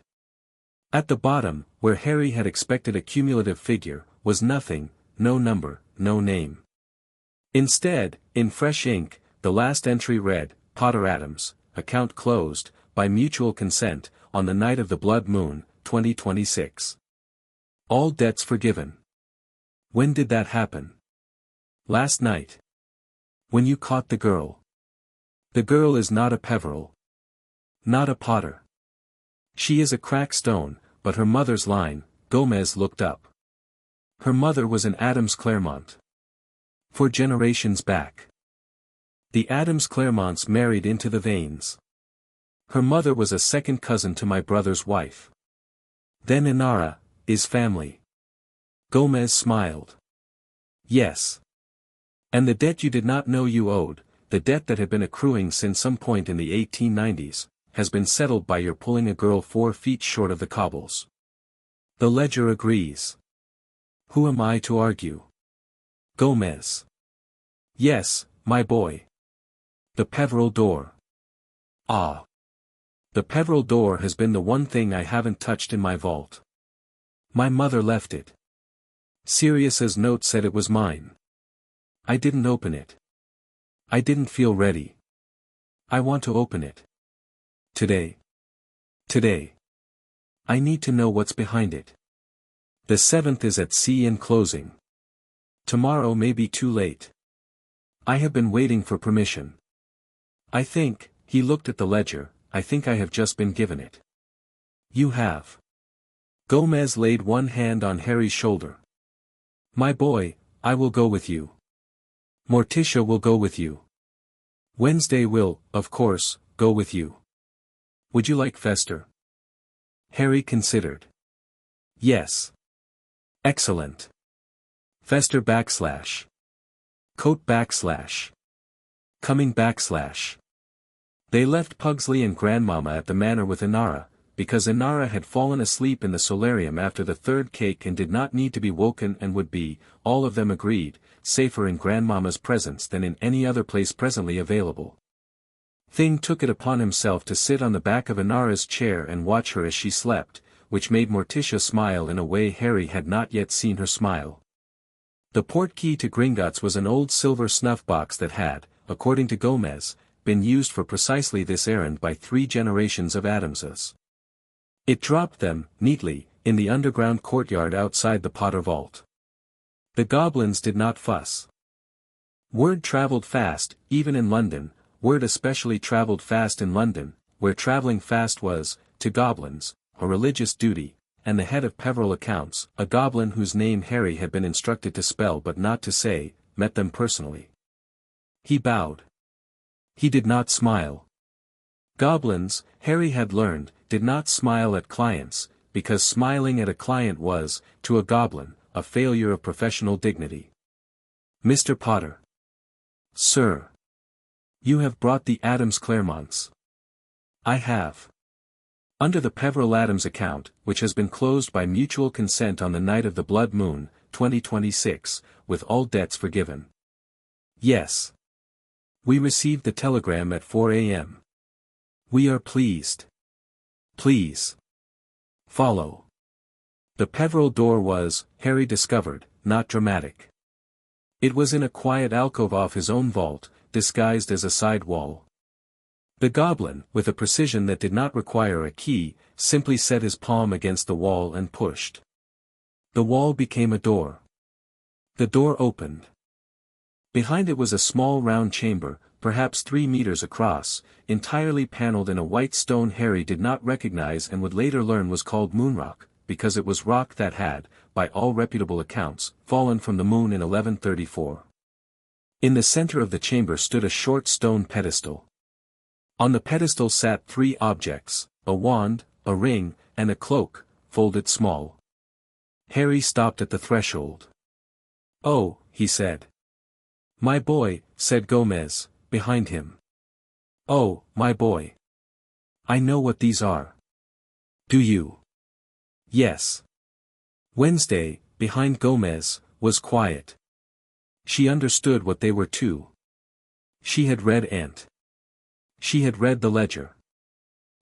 At the bottom, where Harry had expected a cumulative figure, was nothing, no number, no name. Instead, in fresh ink, the last entry read, Potter Adams, account closed, by mutual consent, on the night of the blood moon, 2026. All debts forgiven. When did that happen? Last night. When you caught the girl. The girl is not a Peveril. Not a Potter. She is a crack stone, but her mother's line, Gomez looked up. Her mother was an Adams Claremont. For generations back. The Adams Claremonts married into the veins. Her mother was a second cousin to my brother's wife. Then Inara, is family. Gomez smiled. Yes. And the debt you did not know you owed, the debt that had been accruing since some point in the 1890s, has been settled by your pulling a girl 4 feet short of the cobbles. The ledger agrees. Who am I to argue? Gomez. Yes, my boy. The Peveril door. Ah. The Peveril door has been the one thing I haven't touched in my vault. My mother left it. Sirius's note said it was mine. I didn't open it. I didn't feel ready. I want to open it. Today. Today. I need to know what's behind it. The 7th is at sea and closing. Tomorrow may be too late. I have been waiting for permission. I think, he looked at the ledger, I think I have just been given it. You have. Gomez laid one hand on Harry's shoulder. My boy, I will go with you. Morticia will go with you. Wednesday will, of course, go with you. Would you like Fester? Harry considered. Yes. Excellent. Fester / Coat / Coming / They left Pugsley and Grandmama at the manor with Inara, because Inara had fallen asleep in the solarium after the third cake and did not need to be woken and would be, all of them agreed, safer in Grandmama's presence than in any other place presently available. Thing took it upon himself to sit on the back of Inara's chair and watch her as she slept, which made Morticia smile in a way Harry had not yet seen her smile. The portkey to Gringotts was an old silver snuff-box that had, according to Gomez, been used for precisely this errand by 3 generations of Adamses. It dropped them, neatly, in the underground courtyard outside the Potter vault. The goblins did not fuss. Word travelled fast, even in London, word especially travelled fast in London, where travelling fast was, to goblins, a religious duty, and the head of Peveril Accounts, a goblin whose name Harry had been instructed to spell but not to say, met them personally. He bowed. He did not smile. Goblins, Harry had learned, did not smile at clients, because smiling at a client was, to a goblin, a failure of professional dignity. Mr. Potter. Sir. You have brought the Adams Claremonts. I have. Under the Peveril Adams account, which has been closed by mutual consent on the night of the blood moon, 2026, with all debts forgiven. Yes. We received the telegram at 4 a.m. We are pleased. Please. Follow. The Peveril door was, Harry discovered, not dramatic. It was in a quiet alcove off his own vault, disguised as a side wall. The goblin, with a precision that did not require a key, simply set his palm against the wall and pushed. The wall became a door. The door opened. Behind it was a small round chamber, perhaps 3 meters across, entirely panelled in a white stone Harry did not recognize and would later learn was called Moonrock, because it was rock that had, by all reputable accounts, fallen from the moon in 1134. In the center of the chamber stood a short stone pedestal. On the pedestal sat 3 objects, a wand, a ring, and a cloak, folded small. Harry stopped at the threshold. Oh, he said. My boy, said Gomez, behind him. Oh, my boy. I know what these are. Do you? Yes. Wednesday, behind Gomez, was quiet. She understood what they were too. She had read Ant. She had read the ledger.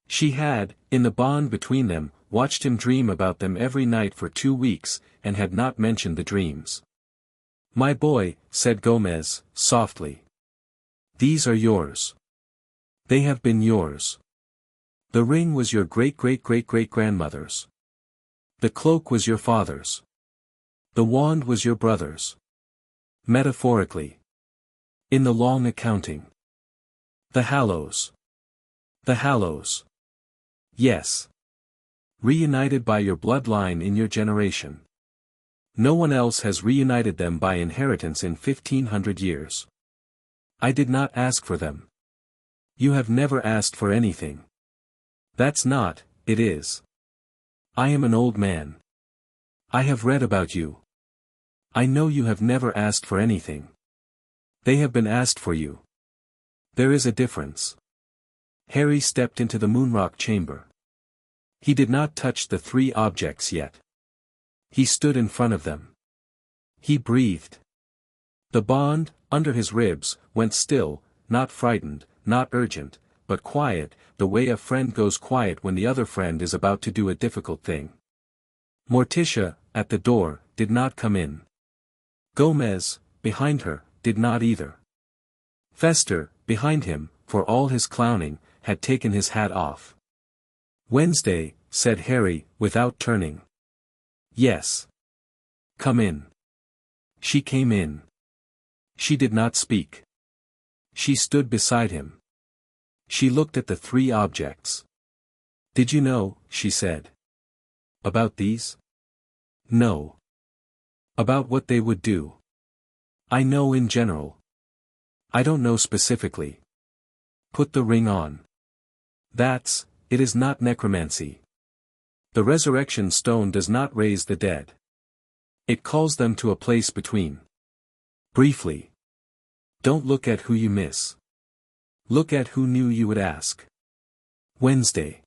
She had, in the bond between them, watched him dream about them every night for 2 weeks, and had not mentioned the dreams. My boy, said Gomez, softly. These are yours. They have been yours. The ring was your great-great-great-great-grandmother's. The cloak was your father's. The wand was your brother's. Metaphorically. In the long accounting. The Hallows. The Hallows. Yes. Reunited by your bloodline in your generation. No one else has reunited them by inheritance in 1500 years. I did not ask for them. You have never asked for anything. That's not, it is. I am an old man. I have read about you. I know you have never asked for anything. They have been asked for you. There is a difference. Harry stepped into the Moonrock chamber. He did not touch the 3 objects yet. He stood in front of them. He breathed. The bond, under his ribs, went still, not frightened, not urgent, but quiet, the way a friend goes quiet when the other friend is about to do a difficult thing. Morticia, at the door, did not come in. Gomez, behind her, did not either. Fester, behind him, for all his clowning, had taken his hat off. Wednesday, said Harry, without turning. Yes. Come in. She came in. She did not speak. She stood beside him. She looked at the 3 objects. Did you know, she said. About these? No. About what they would do. I know in general. I don't know specifically. Put the ring on. It is not necromancy. The resurrection stone does not raise the dead. It calls them to a place between. Briefly. Don't look at who you miss. Look at who knew you would ask. Wednesday.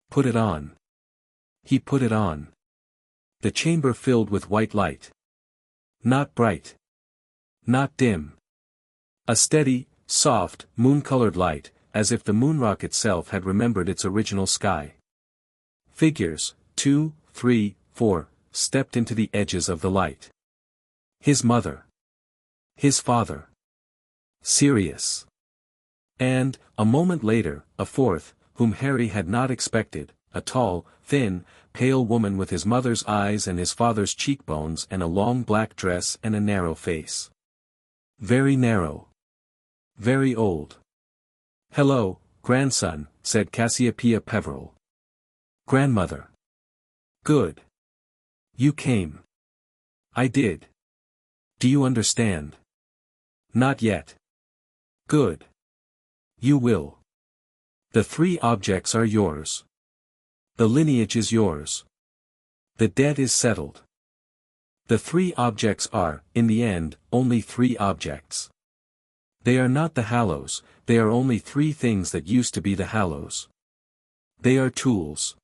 Put it on. He put it on. The chamber filled with white light. Not bright. Not dim. A steady, soft, moon-colored light, as if the moonrock itself had remembered its original sky. Figures, 2, 3, 4, stepped into the edges of the light. His mother. His father. Sirius. And, a moment later, a fourth, whom Harry had not expected, a tall, thin, pale woman with his mother's eyes and his father's cheekbones and a long black dress and a narrow face. Very narrow. Very old. "Hello, grandson," said Cassiopeia Peveril. "Grandmother." "Good. You came." "I did. Do you understand?" "Not yet." "Good. You will. The 3 objects are yours. The lineage is yours. The debt is settled. The 3 objects are, in the end, only 3 objects. They are not the Hallows, they are only 3 things that used to be the Hallows. They are tools.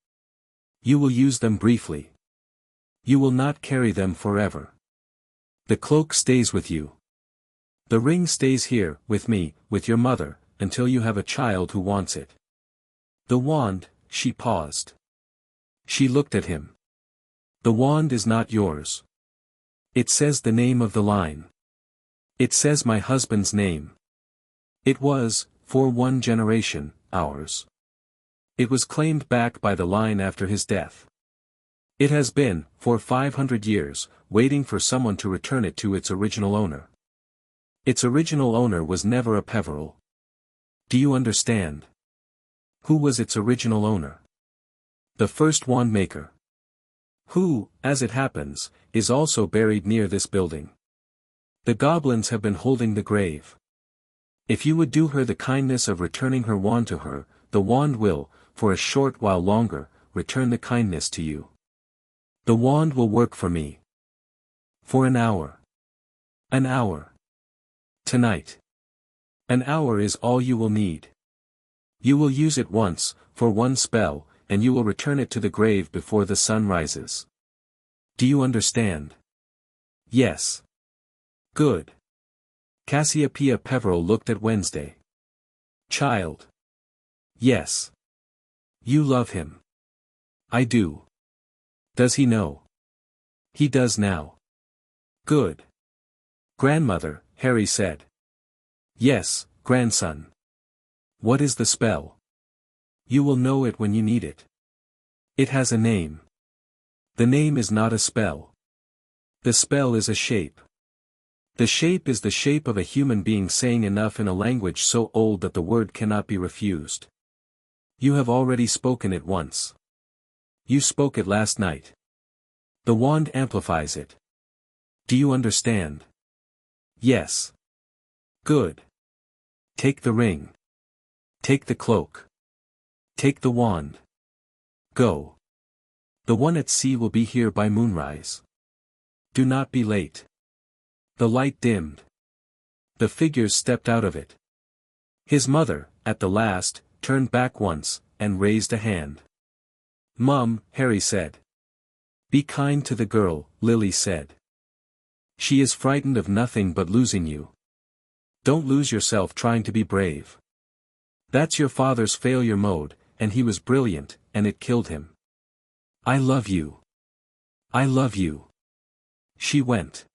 You will use them briefly. You will not carry them forever. The cloak stays with you. The ring stays here, with me, with your mother, until you have a child who wants it. The wand," she paused. She looked at him. "The wand is not yours. It says the name of the line. It says my husband's name. It was, for 1 generation, ours. It was claimed back by the line after his death. It has been, for 500 years, waiting for someone to return it to its original owner. Its original owner was never a Peveril. Do you understand? Who was its original owner? The first wand maker. Who, as it happens, is also buried near this building. The goblins have been holding the grave. If you would do her the kindness of returning her wand to her, the wand will, for a short while longer, return the kindness to you. The wand will work for me. For an hour. An hour. Tonight. An hour is all you will need. You will use it once, for 1 spell, and you will return it to the grave before the sun rises. Do you understand? Yes. Good. Cassiopeia Peveril looked at Wednesday. Child. Yes. You love him. I do. Does he know? He does now. Good. Grandmother, Harry said. Yes, grandson. What is the spell? You will know it when you need it. It has a name. The name is not a spell. The spell is a shape. The shape is the shape of a human being saying enough in a language so old that the word cannot be refused. You have already spoken it once. You spoke it last night. The wand amplifies it. Do you understand? Yes. Good. Take the ring. Take the cloak. Take the wand. Go. The one at sea will be here by moonrise. Do not be late. The light dimmed. The figures stepped out of it. His mother, at the last, turned back once, and raised a hand. Mum, Harry said. Be kind to the girl, Lily said. She is frightened of nothing but losing you. Don't lose yourself trying to be brave. That's your father's failure mode, and he was brilliant, and it killed him. I love you. I love you. She went.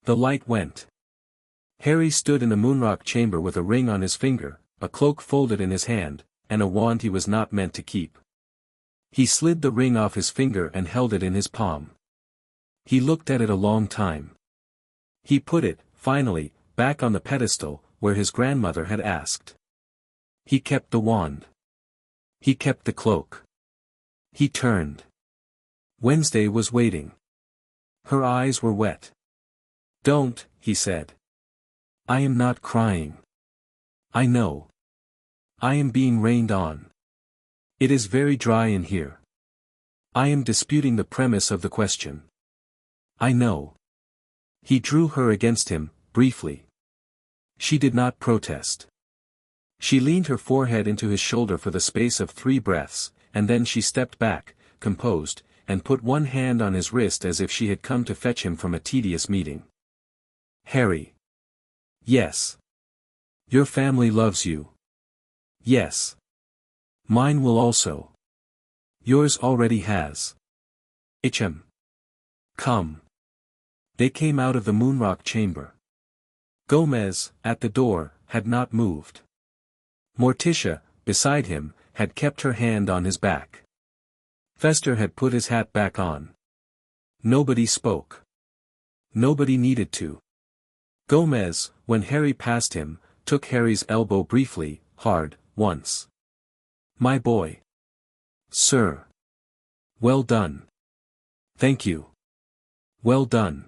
The light went. Harry stood in the moonrock chamber with a ring on his finger, a cloak folded in his hand, and a wand he was not meant to keep. He slid the ring off his finger and held it in his palm. He looked at it a long time. He put it, finally, back on the pedestal, where his grandmother had asked. He kept the wand. He kept the cloak. He turned. Wednesday was waiting. Her eyes were wet. Don't, he said. I am not crying. I know. I am being rained on. It is very dry in here. I am disputing the premise of the question. I know. He drew her against him, briefly. She did not protest. She leaned her forehead into his shoulder for the space of 3 breaths, and then she stepped back, composed, and put one hand on his wrist as if she had come to fetch him from a tedious meeting. Harry. Yes. Your family loves you. Yes. Mine will also. Yours already has. Hm. Come. They came out of the Moonrock chamber. Gomez, at the door, had not moved. Morticia, beside him, had kept her hand on his back. Fester had put his hat back on. Nobody spoke. Nobody needed to. Gomez, when Harry passed him, took Harry's elbow briefly, hard, once. My boy. Sir. Well done. Thank you. Well done.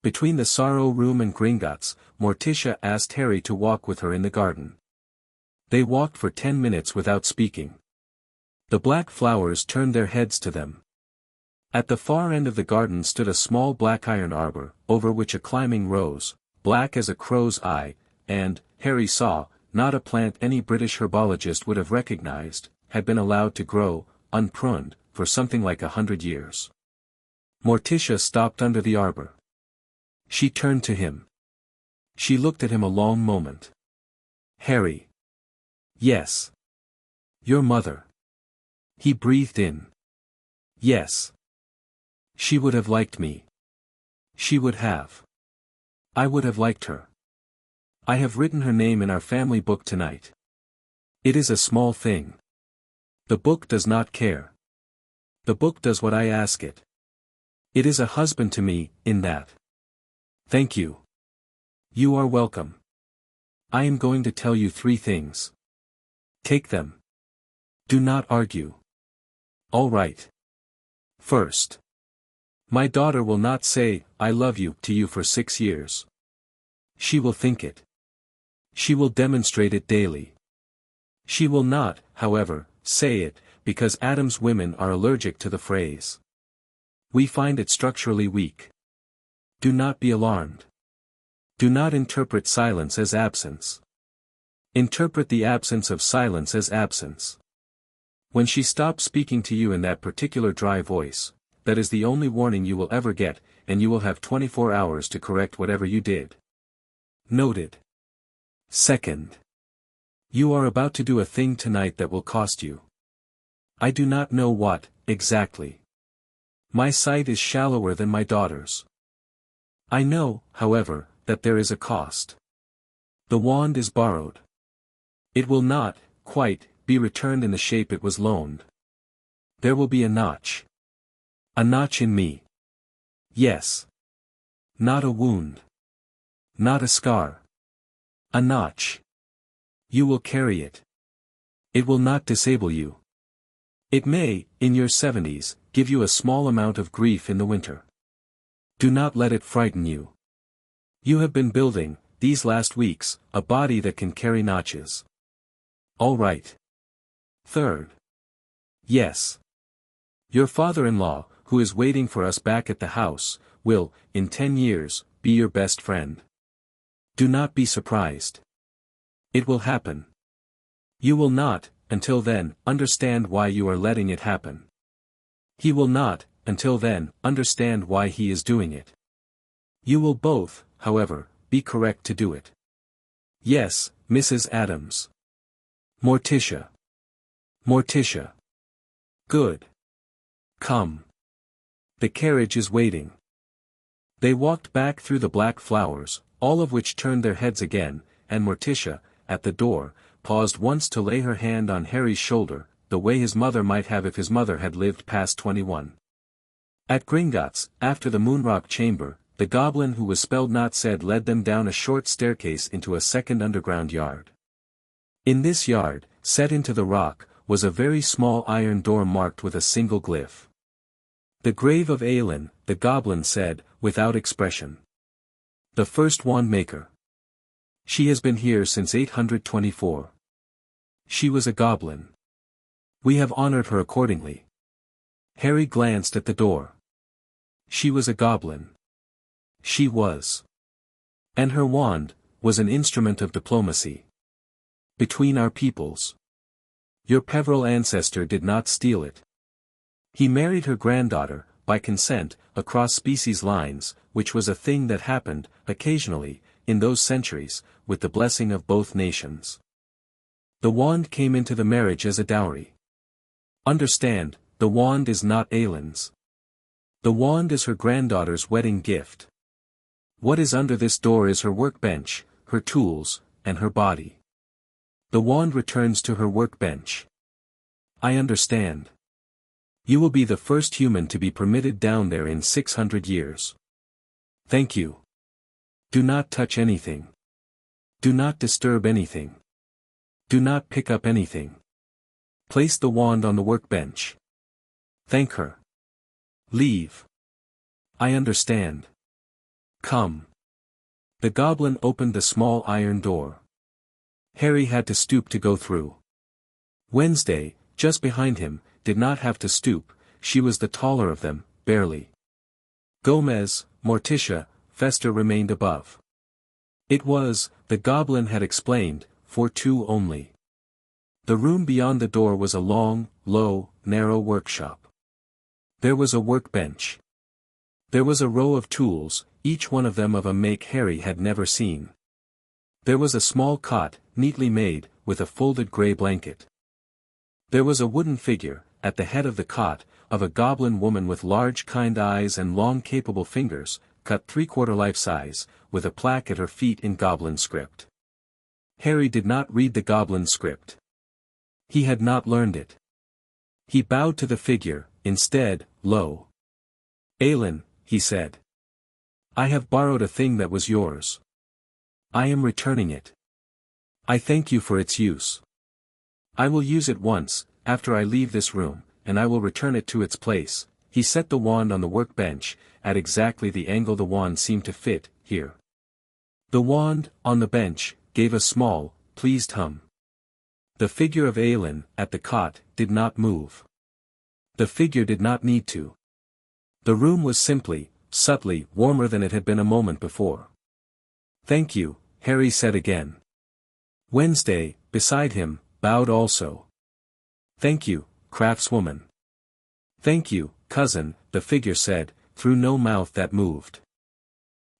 Between the Sorrow Room and Gringotts, Morticia asked Harry to walk with her in the garden. They walked for 10 minutes without speaking. The black flowers turned their heads to them. At the far end of the garden stood a small black iron arbor, over which a climbing rose, black as a crow's eye, and, Harry saw, not a plant any British herbologist would have recognized, had been allowed to grow, unpruned, for something like 100 years. Morticia stopped under the arbor. She turned to him. She looked at him a long moment. Harry. Yes. Your mother. He breathed in. Yes. She would have liked me. She would have. I would have liked her. I have written her name in our family book tonight. It is a small thing. The book does not care. The book does what I ask it. It is a husband to me, in that. Thank you. You are welcome. I am going to tell you 3 things. Take them. Do not argue. All right. First. My daughter will not say, I love you, to you for 6 years. She will think it. She will demonstrate it daily. She will not, however, say it, because Adam's women are allergic to the phrase. We find it structurally weak. Do not be alarmed. Do not interpret silence as absence. Interpret the absence of silence as absence. When she stops speaking to you in that particular dry voice, that is the only warning you will ever get, and you will have 24 hours to correct whatever you did. Noted. Second. You are about to do a thing tonight that will cost you. I do not know what, exactly. My sight is shallower than my daughter's. I know, however, that there is a cost. The wand is borrowed. It will not, quite, be returned in the shape it was loaned. There will be a notch. A notch in me. Yes. Not a wound. Not a scar. A notch. You will carry it. It will not disable you. It may, in your 70s, give you a small amount of grief in the winter. Do not let it frighten you. You have been building, these last weeks, a body that can carry notches. All right. Third. Yes. Your father-in-law, who is waiting for us back at the house, will, in 10 years, be your best friend. Do not be surprised. It will happen. You will not, until then, understand why you are letting it happen. He will not, until then, understand why he is doing it. You will both, however, be correct to do it. Yes, Mrs. Adams. Morticia. Morticia. Good. Come. The carriage is waiting. They walked back through the black flowers, all of which turned their heads again, and Morticia, at the door, paused once to lay her hand on Harry's shoulder, the way his mother might have if his mother had lived past 21. At Gringotts, after the Moonrock chamber, the goblin who was spelled not said led them down a short staircase into a second underground yard. In this yard, set into the rock, was a very small iron door marked with a single glyph. The grave of Aelin, the goblin said, without expression. The first wand maker. She has been here since 824. She was a goblin. We have honored her accordingly. Harry glanced at the door. She was a goblin. She was. And her wand was an instrument of diplomacy between our peoples. Your Peveril ancestor did not steal it. He married her granddaughter, by consent, across species lines, which was a thing that happened, occasionally, in those centuries, with the blessing of both nations. The wand came into the marriage as a dowry. Understand, the wand is not Aelin's. The wand is her granddaughter's wedding gift. What is under this door is her workbench, her tools, and her body. The wand returns to her workbench. I understand. You will be the first human to be permitted down there in 600 years. Thank you. Do not touch anything. Do not disturb anything. Do not pick up anything. Place the wand on the workbench. Thank her. Leave. I understand. Come. The goblin opened the small iron door. Harry had to stoop to go through. Wednesday, just behind him, did not have to stoop, she was the taller of them, barely. Gomez, Morticia, Fester remained above. It was, the goblin had explained, for two only. The room beyond the door was a long, low, narrow workshop. There was a workbench. There was a row of tools, each one of them of a make Harry had never seen. There was a small cot, neatly made, with a folded grey blanket. There was a wooden figure, at the head of the cot, of a goblin woman with large kind eyes and long capable fingers, cut 3/4 life-size, with a plaque at her feet in goblin script. Harry did not read the goblin script. He had not learned it. He bowed to the figure, instead, low. Aelin, he said. I have borrowed a thing that was yours. I am returning it. I thank you for its use. I will use it once, after I leave this room, and I will return it to its place. He set the wand on the workbench, at exactly the angle the wand seemed to fit, here. The wand, on the bench, gave a small, pleased hum. The figure of Aelin, at the cot, did not move. The figure did not need to. The room was simply, subtly, warmer than it had been a moment before. Thank you, Harry said again. Wednesday, beside him, bowed also. Thank you, craftswoman. Thank you, cousin, the figure said, through no mouth that moved.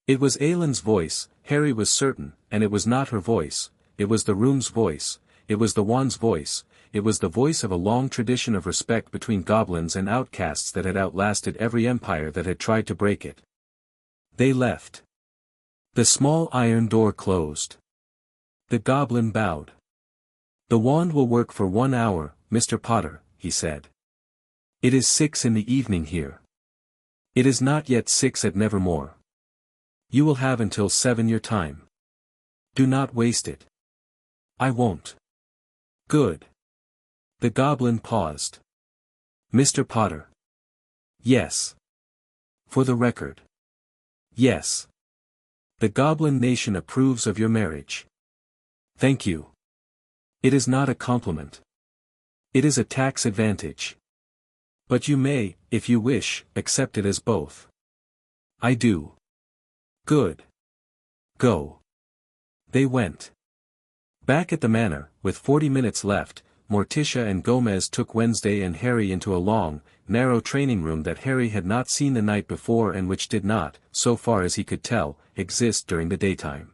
It was Aelin's voice, Harry was certain, and it was not her voice, it was the room's voice, it was the wand's voice, it was the voice of a long tradition of respect between goblins and outcasts that had outlasted every empire that had tried to break it. They left. The small iron door closed. The goblin bowed. The wand will work for 1 hour, Mr. Potter, he said. It is 6 in the evening here. It is not yet 6 at Nevermore. You will have until 7 your time. Do not waste it. I won't. Good. The goblin paused. Mr. Potter. Yes. For the record. Yes. The goblin nation approves of your marriage. Thank you. It is not a compliment. It is a tax advantage. But you may, if you wish, accept it as both. I do. Good. Go. They went. Back at the manor, with 40 minutes left, Morticia and Gomez took Wednesday and Harry into a long, narrow training room that Harry had not seen the night before and which did not, so far as he could tell, exist during the daytime.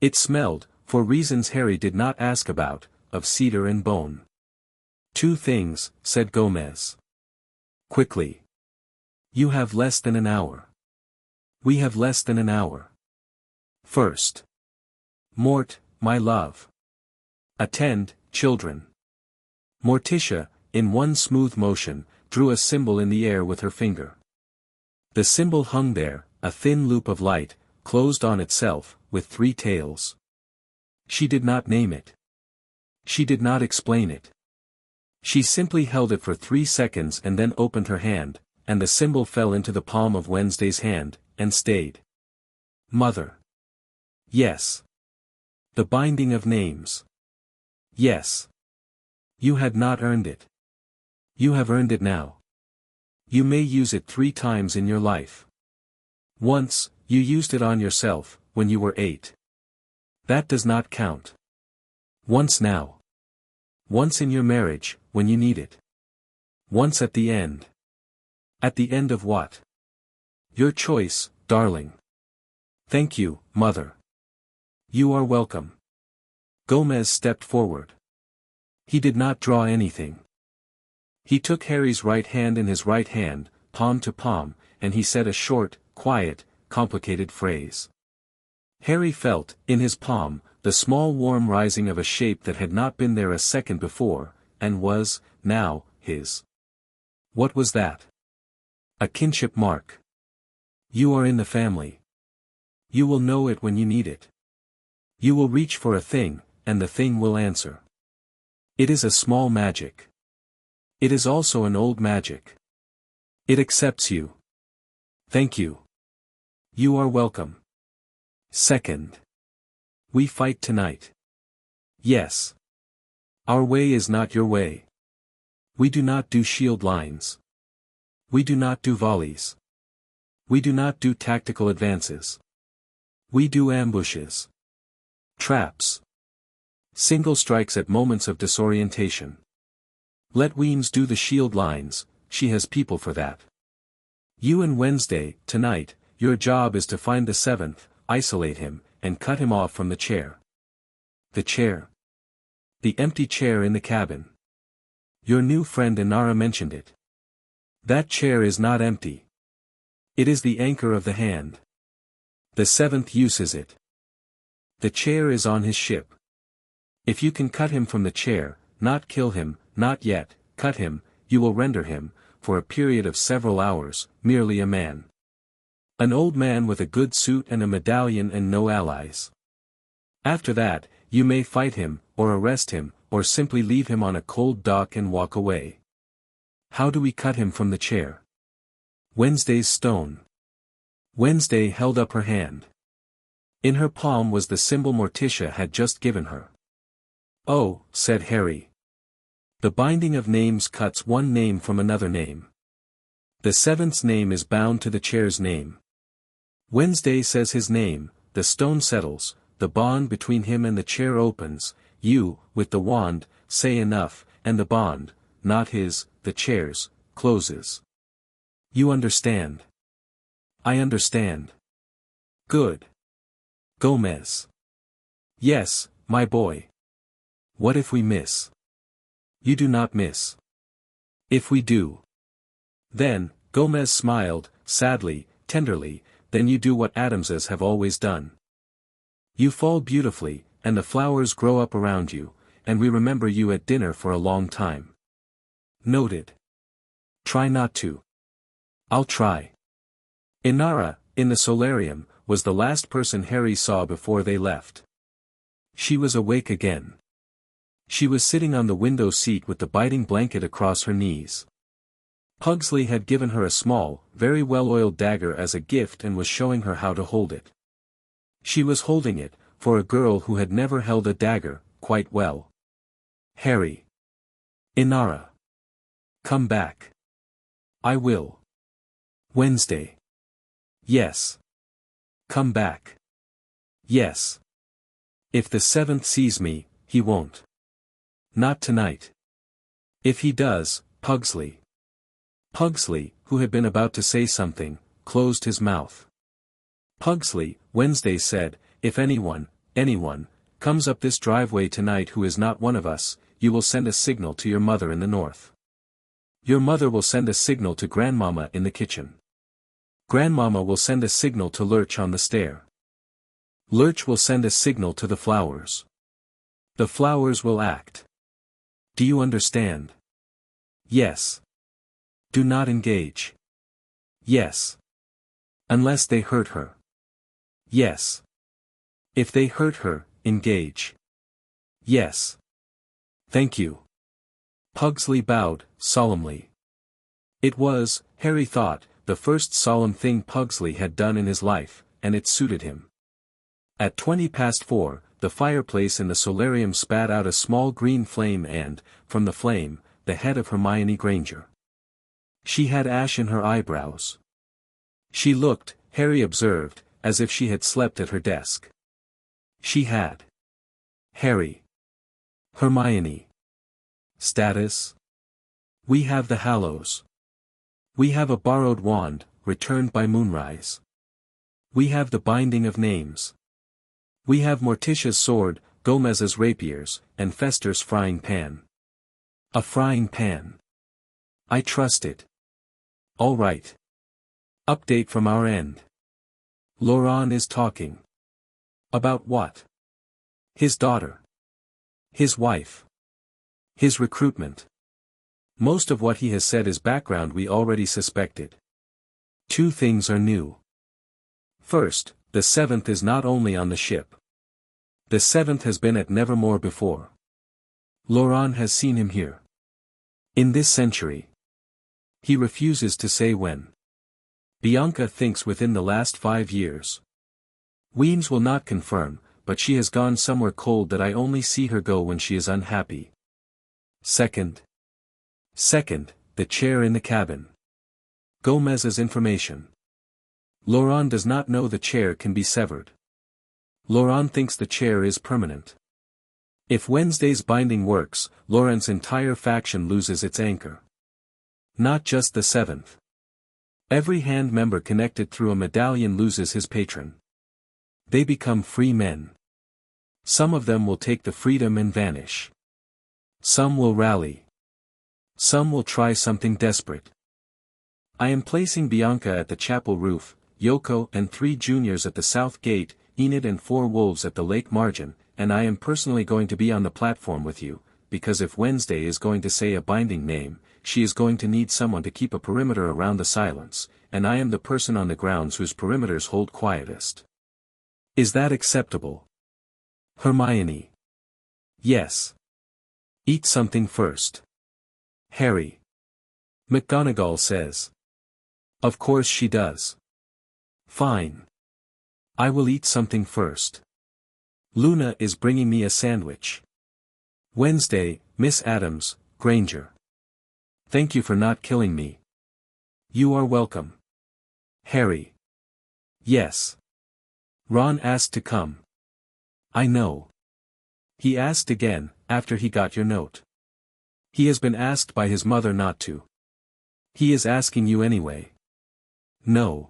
It smelled, for reasons Harry did not ask about, of cedar and bone. 2 things, said Gomez. Quickly. You have less than an hour. We have less than an hour. First. Mort, my love. Attend, children. Morticia, in one smooth motion, drew a symbol in the air with her finger. The symbol hung there, a thin loop of light, closed on itself, with 3 tails. She did not name it. She did not explain it. She simply held it for 3 seconds and then opened her hand, and the symbol fell into the palm of Wednesday's hand, and stayed. Mother. Yes. The binding of names. Yes. You had not earned it. You have earned it now. You may use it 3 times in your life. Once, you used it on yourself, when you were 8. That does not count. Once now. Once in your marriage, when you need it. Once at the end. At the end of what? Your choice, darling. Thank you, mother. You are welcome. Gomez stepped forward. He did not draw anything. He took Harry's right hand in his right hand, palm to palm, and he said a short, quiet, complicated phrase. Harry felt, in his palm, the small warm rising of a shape that had not been there a second before, and was, now, his. What was that? A kinship mark. You are in the family. You will know it when you need it. You will reach for a thing, and the thing will answer. It is a small magic. It is also an old magic. It accepts you. Thank you. You are welcome. Second. We fight tonight. Yes. Our way is not your way. We do not do shield lines. We do not do volleys. We do not do tactical advances. We do ambushes. Traps. Single strikes at moments of disorientation. Let Weems do the shield lines, she has people for that. You and Wednesday, tonight, your job is to find the 7th, isolate him, and cut him off from the chair. The chair. The empty chair in the cabin. Your new friend Inara mentioned it. That chair is not empty. It is the anchor of the hand. The 7th uses it. The chair is on his ship. If you can cut him from the chair, not kill him, not yet, cut him, you will render him, for a period of several hours, merely a man. An old man with a good suit and a medallion and no allies. After that, you may fight him, or arrest him, or simply leave him on a cold dock and walk away. How do we cut him from the chair? Wednesday's stone. Wednesday held up her hand. In her palm was the symbol Morticia had just given her. Oh, said Harry. The binding of names cuts one name from another name. The 7th's name is bound to the chair's name. Wednesday says his name, the stone settles, the bond between him and the chair opens, you, with the wand, say enough, and the bond, not his, the chair's, closes. You understand? I understand. Good. Gomez. Yes, my boy. What if we miss? You do not miss. If we do. Then, Gomez smiled, sadly, tenderly, then you do what Adamses have always done. You fall beautifully, and the flowers grow up around you, and we remember you at dinner for a long time. Noted. Try not to. I'll try. Inara, in the solarium, was the last person Harry saw before they left. She was awake again. She was sitting on the window seat with the biting blanket across her knees. Pugsley had given her a small, very well-oiled dagger as a gift and was showing her how to hold it. She was holding it, for a girl who had never held a dagger, quite well. Harry. Inara. Come back. I will. Wednesday. Yes. Come back. Yes. If the 7th sees me, he won't. Not tonight. If he does, Pugsley. Pugsley, who had been about to say something, closed his mouth. Pugsley, Wednesday said, if anyone, comes up this driveway tonight who is not one of us, you will send a signal to your mother in the north. Your mother will send a signal to Grandmama in the kitchen. Grandmama will send a signal to Lurch on the stair. Lurch will send a signal to the flowers. The flowers will act. Do you understand? Yes. Do not engage. Yes. Unless they hurt her. Yes. If they hurt her, engage. Yes. Thank you. Pugsley bowed, solemnly. It was, Harry thought, the first solemn thing Pugsley had done in his life, and it suited him. At 4:20, the fireplace in the solarium spat out a small green flame and, from the flame, the head of Hermione Granger. She had ash in her eyebrows. She looked, Harry observed, as if she had slept at her desk. She had. Harry. Hermione. Status? We have the Hallows. We have a borrowed wand, returned by moonrise. We have the binding of names. We have Morticia's sword, Gomez's rapiers, and Fester's frying pan. A frying pan. I trust it. All right. Update from our end. Laurent is talking. About what? His daughter. His wife. His recruitment. Most of what he has said is background we already suspected. Two things are new. First, the seventh is not only on the ship. The seventh has been at Nevermore before. Laurent has seen him here. In this century. He refuses to say when. Bianca thinks within the last 5 years. Weems will not confirm, but she has gone somewhere cold that I only see her go when she is unhappy. Second, the chair in the cabin. Gomez's information. Laurent does not know the chair can be severed. Laurent thinks the chair is permanent. If Wednesday's binding works, Laurent's entire faction loses its anchor. Not just the seventh. Every hand member connected through a medallion loses his patron. They become free men. Some of them will take the freedom and vanish. Some will rally. Some will try something desperate. I am placing Bianca at the chapel roof, Yoko and 3 juniors at the south gate, Enid and 4 wolves at the lake margin, and I am personally going to be on the platform with you, because if Wednesday is going to say a binding name, she is going to need someone to keep a perimeter around the silence, and I am the person on the grounds whose perimeters hold quietest. Is that acceptable? Hermione. Yes. Eat something first. Harry. McGonagall says. Of course she does. Fine. I will eat something first. Luna is bringing me a sandwich. Wednesday, Miss Adams, Granger. Thank you for not killing me. You are welcome. Harry. Yes. Ron asked to come. I know. He asked again, after he got your note. He has been asked by his mother not to. He is asking you anyway. No.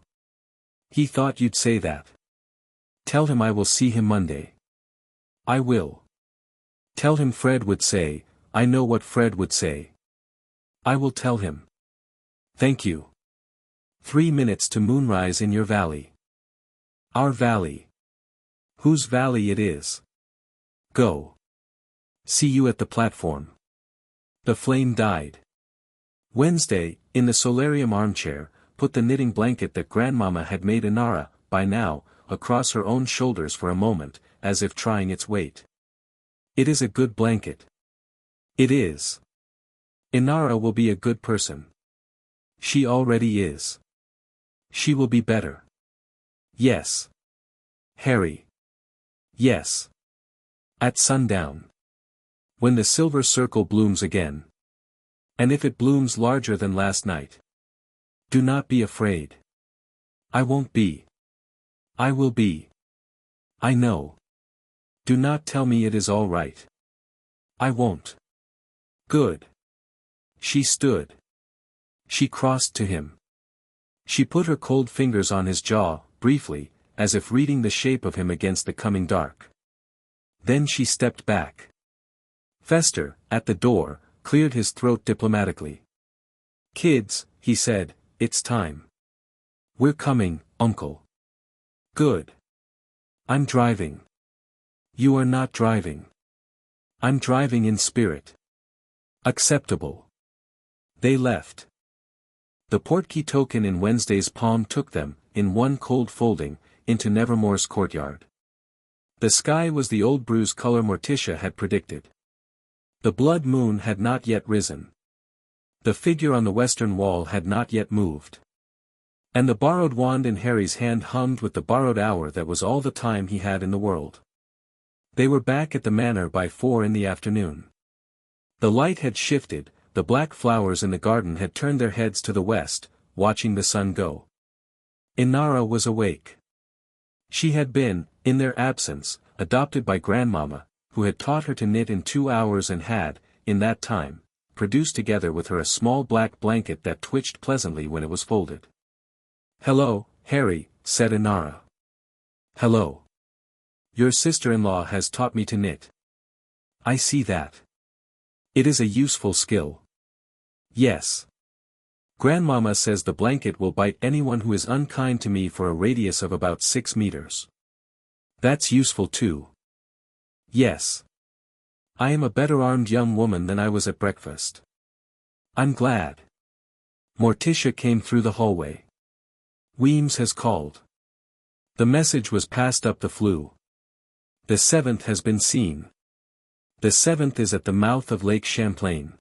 He thought you'd say that. Tell him I will see him Monday. I will. Tell him Fred would say, I know what Fred would say. I will tell him. Thank you. 3 minutes to moonrise in your valley. Our valley. Whose valley it is. Go. See you at the platform. The flame died. Wednesday, in the solarium armchair, put the knitting blanket that Grandmama had made Inara, by now, across her own shoulders for a moment, as if trying its weight. It is a good blanket. It is. Inara will be a good person. She already is. She will be better. Yes. Harry. Yes. At sundown. When the silver circle blooms again. And if it blooms larger than last night. Do not be afraid. I won't be. I will be. I know. Do not tell me it is all right. I won't. Good. She stood. She crossed to him. She put her cold fingers on his jaw, briefly, as if reading the shape of him against the coming dark. Then she stepped back. Fester, at the door, cleared his throat diplomatically. Kids, he said, it's time. We're coming, Uncle. Good. I'm driving. You are not driving. I'm driving in spirit. Acceptable. They left. The portkey token in Wednesday's palm took them, in one cold folding, into Nevermore's courtyard. The sky was the old bruise color Morticia had predicted. The blood moon had not yet risen. The figure on the western wall had not yet moved. And the borrowed wand in Harry's hand hummed with the borrowed hour that was all the time he had in the world. They were back at the manor by 4 in the afternoon. The light had shifted, the black flowers in the garden had turned their heads to the west, watching the sun go. Inara was awake. She had been, in their absence, adopted by Grandmama, who had taught her to knit in 2 hours and had, in that time, produced together with her a small black blanket that twitched pleasantly when it was folded. "Hello, Harry," said Inara. "Hello. Your sister-in-law has taught me to knit. I see that. It is a useful skill." "Yes. Grandmama says the blanket will bite anyone who is unkind to me for a radius of about 6 meters. That's useful too." "Yes. I am a better armed young woman than I was at breakfast." "I'm glad." Morticia came through the hallway. "Weems has called. The message was passed up the flue. The 7th has been seen. The 7th is at the mouth of Lake Champlain.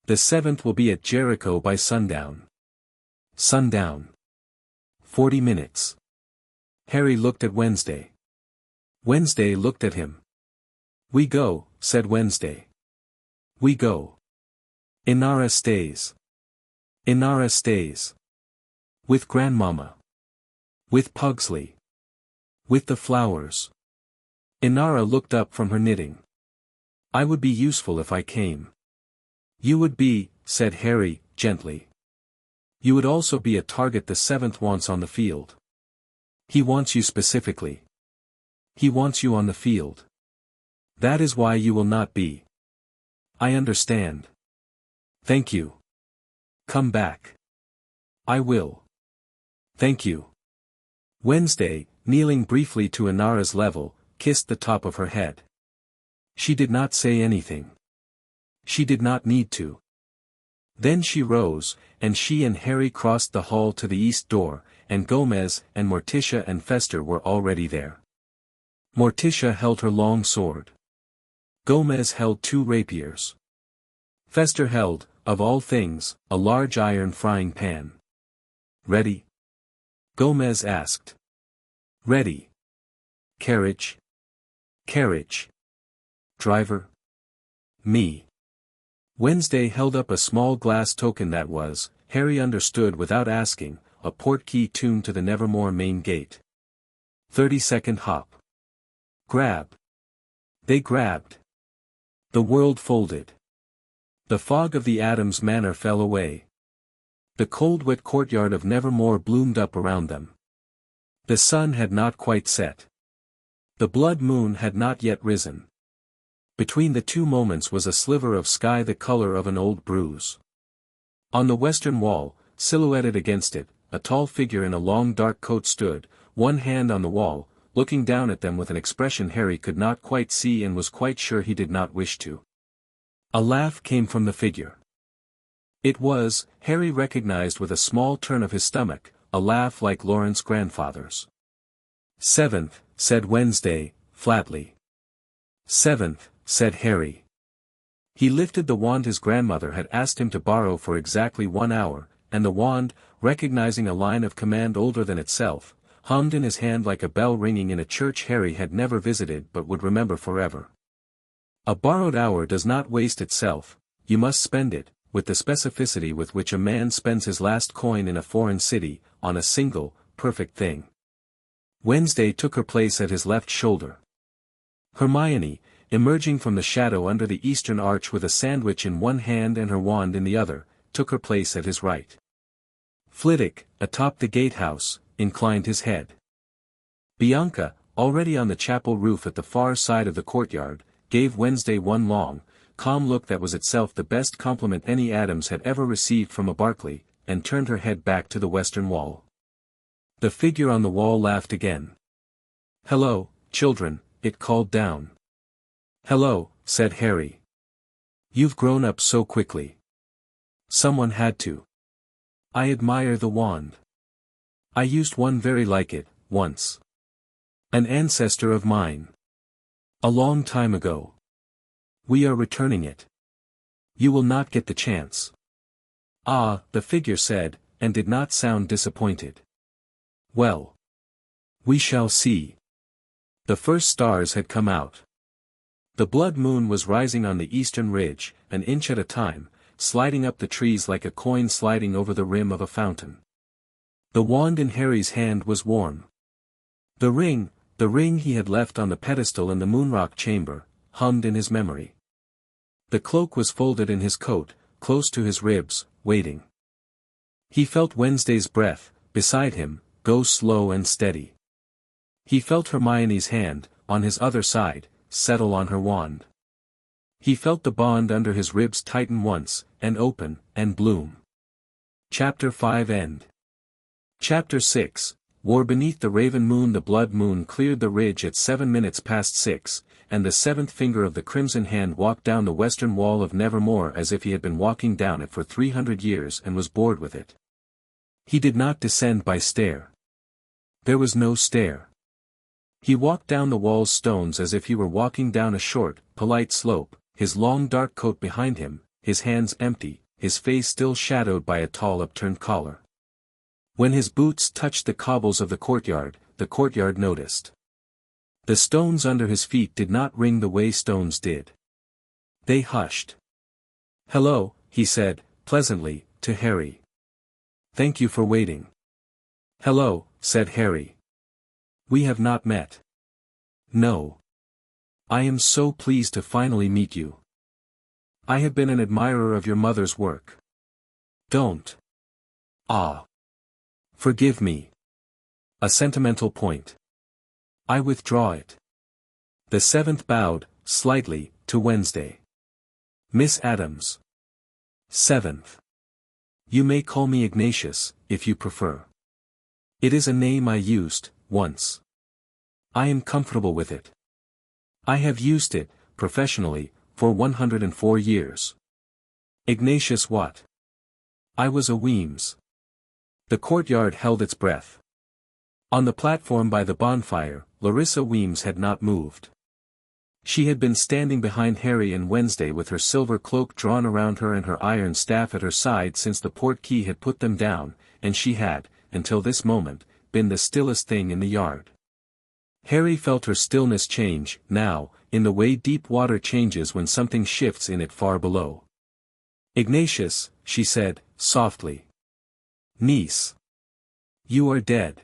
The 7th will be at Jericho by sundown." Sundown. 40 minutes. Harry looked at Wednesday. Wednesday looked at him. "We go," said Wednesday. "We go. Inara stays. Inara stays. With Grandmama. With Pugsley. With the flowers." Inara looked up from her knitting. "I would be useful if I came." "You would be," said Harry, gently. "You would also be a target the 7th wants on the field. He wants you specifically. He wants you on the field. That is why you will not be." "I understand. Thank you. Come back." "I will. Thank you." Wednesday, kneeling briefly to Inara's level, kissed the top of her head. She did not say anything. She did not need to. Then she rose, and she and Harry crossed the hall to the east door, and Gomez and Morticia and Fester were already there. Morticia held her long sword. Gomez held 2 rapiers. Fester held, of all things, a large iron frying pan. "Ready?" Gomez asked. "Ready." "Carriage?" "Carriage." "Driver?" "Me." Wednesday held up a small glass token that was, Harry understood without asking, a portkey tuned to the Nevermore main gate. 30-second hop. Grab. They grabbed. The world folded. The fog of the Adams Manor fell away. The cold wet courtyard of Nevermore bloomed up around them. The sun had not quite set. The blood moon had not yet risen. Between the two moments was a sliver of sky the color of an old bruise. On the western wall, silhouetted against it, a tall figure in a long dark coat stood, one hand on the wall, looking down at them with an expression Harry could not quite see and was quite sure he did not wish to. A laugh came from the figure. It was, Harry recognized with a small turn of his stomach, a laugh like Lawrence grandfather's. 7th, said Wednesday, flatly. 7th, said Harry. He lifted the wand his grandmother had asked him to borrow for exactly 1 hour, and the wand, recognizing a line of command older than itself, hummed in his hand like a bell ringing in a church Harry had never visited but would remember forever. A borrowed hour does not waste itself, you must spend it, with the specificity with which a man spends his last coin in a foreign city, on a single, perfect thing. Wednesday took her place at his left shoulder. Hermione, emerging from the shadow under the eastern arch with a sandwich in one hand and her wand in the other, took her place at his right. Flitwick, atop the gatehouse, inclined his head. Bianca, already on the chapel roof at the far side of the courtyard, gave Wednesday one long, calm look that was itself the best compliment any Adams had ever received from a Barclay, and turned her head back to the western wall. The figure on the wall laughed again. "Hello, children," it called down. "Hello," said Harry. "You've grown up so quickly." "Someone had to. I admire the wand. I used one very like it, once. An ancestor of mine. A long time ago. We are returning it. You will not get the chance." "Ah," the figure said, and did not sound disappointed. "Well. We shall see." The first stars had come out. The blood moon was rising on the eastern ridge, an inch at a time, sliding up the trees like a coin sliding over the rim of a fountain. The wand in Harry's hand was warm. The ring he had left on the pedestal in the Moonrock chamber, hummed in his memory. The cloak was folded in his coat, close to his ribs, waiting. He felt Wednesday's breath, beside him, go slow and steady. He felt Hermione's hand, on his other side, settle on her wand. He felt the bond under his ribs tighten once, and open, and bloom. Chapter 5 End. Chapter 6, War beneath the raven moon. The blood moon cleared the ridge at 7 minutes past 6, and the seventh finger of the crimson hand walked down the western wall of Nevermore as if he had been walking down it for 300 years and was bored with it. He did not descend by stair. There was no stair. He walked down the wall's stones as if he were walking down a short, polite slope, his long dark coat behind him, his hands empty, his face still shadowed by a tall upturned collar. When his boots touched the cobbles of the courtyard noticed. The stones under his feet did not ring the way stones did. They hushed. "Hello," he said, pleasantly, to Harry. "Thank you for waiting." "Hello," said Harry. "We have not met." "No. I am so pleased to finally meet you. I have been an admirer of your mother's work." "Don't. Ah. Forgive me. A sentimental point. I withdraw it." The seventh bowed, slightly, to Wednesday. "Miss Adams." "Seventh. You may call me Ignatius, if you prefer. It is a name I used, once. I am comfortable with it. I have used it, professionally, for 104 years. Ignatius what? I was a Weems." The courtyard held its breath. On the platform by the bonfire, Larissa Weems had not moved. She had been standing behind Harry and Wednesday with her silver cloak drawn around her and her iron staff at her side since the portkey had put them down, and she had, until this moment, been the stillest thing in the yard. Harry felt her stillness change, now, in the way deep water changes when something shifts in it far below. "Ignatius," she said, softly. "Niece. You are dead.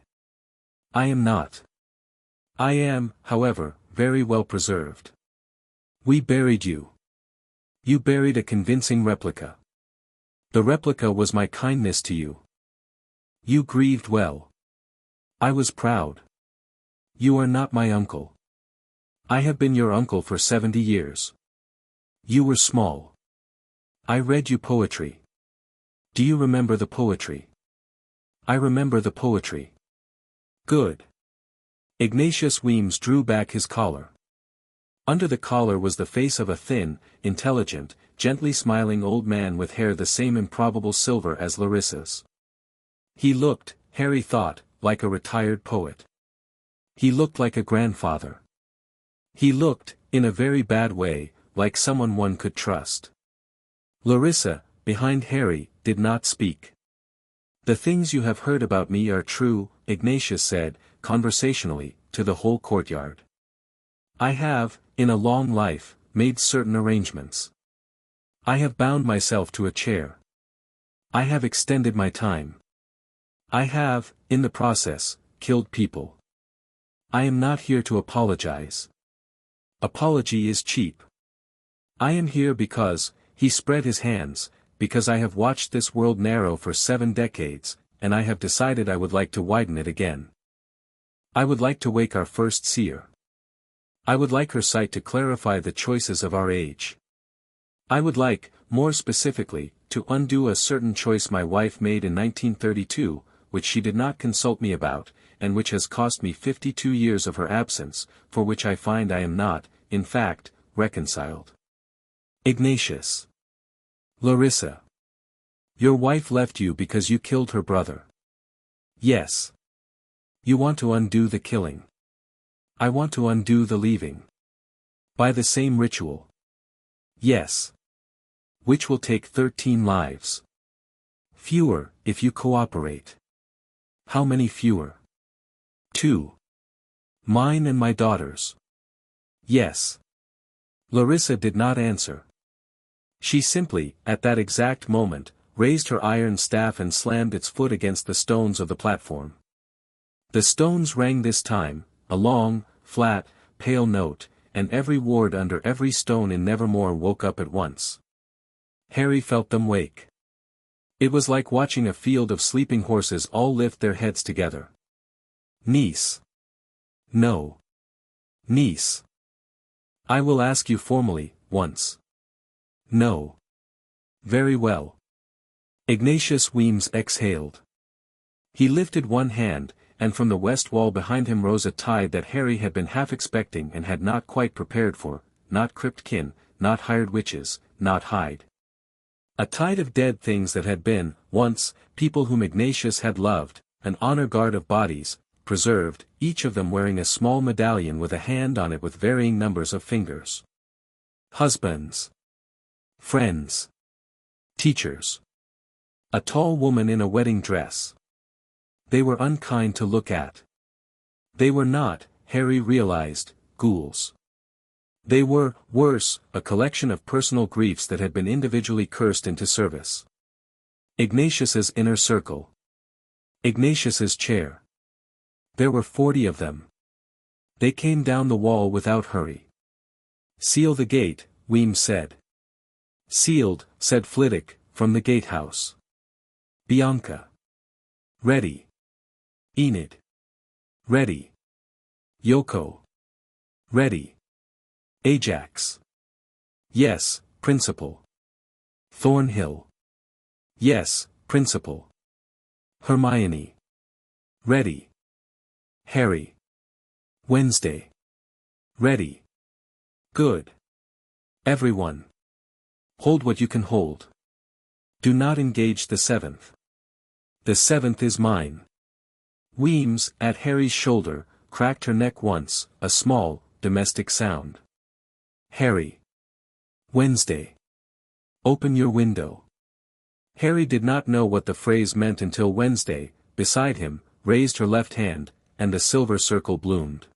I am not. I am, however, very well preserved. We buried you. You buried a convincing replica. The replica was my kindness to you. You grieved well. I was proud. You are not my uncle. I have been your uncle for 70 years. You were small. I read you poetry. Do you remember the poetry?" "I remember the poetry." "Good." Ignatius Weems drew back his collar. Under the collar was the face of a thin, intelligent, gently smiling old man with hair the same improbable silver as Larissa's. He looked, Harry thought, like a retired poet. He looked like a grandfather. He looked, in a very bad way, like someone one could trust. Larissa, behind Harry, did not speak. "The things you have heard about me are true," Ignatius said, conversationally, to the whole courtyard. "I have, in a long life, made certain arrangements. I have bound myself to a chair. I have extended my time. I have, in the process, killed people. I am not here to apologize. Apology is cheap. I am here because," he spread his hands, "because I have watched this world narrow for 7 decades, and I have decided I would like to widen it again. I would like to wake our first seer. I would like her sight to clarify the choices of our age. I would like, more specifically, to undo a certain choice my wife made in 1932, which she did not consult me about, and which has cost me 52 years of her absence, for which I find I am not, in fact, reconciled." Ignatius. "Larissa. Your wife left you because you killed her brother." "Yes. You want to undo the killing. I want to undo the leaving. By the same ritual." "Yes. Which will take 13 lives. Fewer, if you cooperate." "How many fewer?" 2. "Mine and my daughter's." "Yes. Larissa did not answer. She simply, at that exact moment, raised her iron staff and slammed its foot against the stones of the platform. The stones rang this time, a long, flat, pale note, and every ward under every stone in Nevermore woke up at once. Harry felt them wake. It was like watching a field of sleeping horses all lift their heads together. Niece. No. Niece. I will ask you formally, once. No. Very well. Ignatius Weems exhaled. He lifted one hand, and from the west wall behind him rose a tide that Harry had been half expecting and had not quite prepared for, not crypt kin, not hired witches, not Hyde. A tide of dead things that had been, once, people whom Ignatius had loved, an honor guard of bodies, preserved, each of them wearing a small medallion with a hand on it with varying numbers of fingers. Husbands. Friends. Teachers. A tall woman in a wedding dress. They were unkind to look at. They were not, Harry realized, ghouls. They were, worse, a collection of personal griefs that had been individually cursed into service. Ignatius's inner circle. Ignatius's chair. There were 40 of them. They came down the wall without hurry. Seal the gate, Weems said. Sealed, said Flitwick, from the gatehouse. Bianca. Ready. Enid. Ready. Yoko. Ready. Ajax. Yes, Principal. Thornhill. Yes, Principal. Hermione. Ready. Harry. Wednesday. Ready. Good. Everyone. Hold what you can hold. Do not engage the 7th. The 7th is mine. Weems, at Harry's shoulder, cracked her neck once, a small, domestic sound. Harry. Wednesday. Open your window. Harry did not know what the phrase meant until Wednesday, beside him, raised her left hand, and the silver circle bloomed.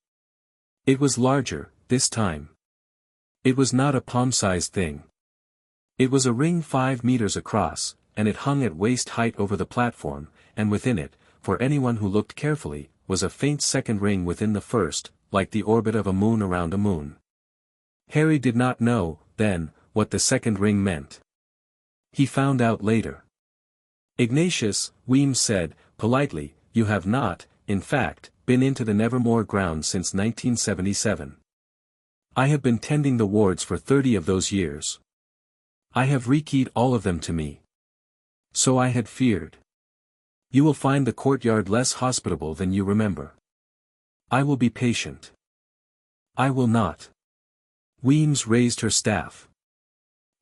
It was larger, this time. It was not a palm-sized thing. It was a ring 5 meters across, and it hung at waist height over the platform, and within it, for anyone who looked carefully, was a faint second ring within the first, like the orbit of a moon around a moon. Harry did not know, then, what the second ring meant. He found out later. Ignatius, Weems said, politely, you have not, in fact, been into the Nevermore grounds since 1977. I have been tending the wards for 30 of those years. I have rekeyed all of them to me. So I had feared. You will find the courtyard less hospitable than you remember. I will be patient. I will not. Weems raised her staff.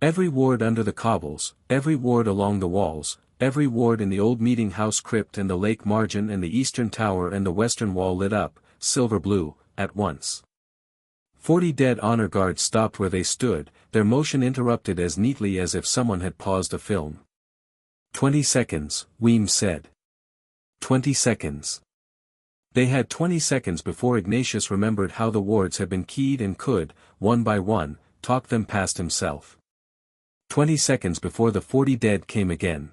Every ward under the cobbles, every ward along the walls, every ward in the old meeting house crypt and the lake margin and the eastern tower and the western wall lit up, silver blue, at once. 40 dead honor guards stopped where they stood, their motion interrupted as neatly as if someone had paused a film. 20 seconds, Weems said. 20 seconds. They had 20 seconds before Ignatius remembered how the wards had been keyed and could, one by one, talk them past himself. 20 seconds before the 40 dead came again.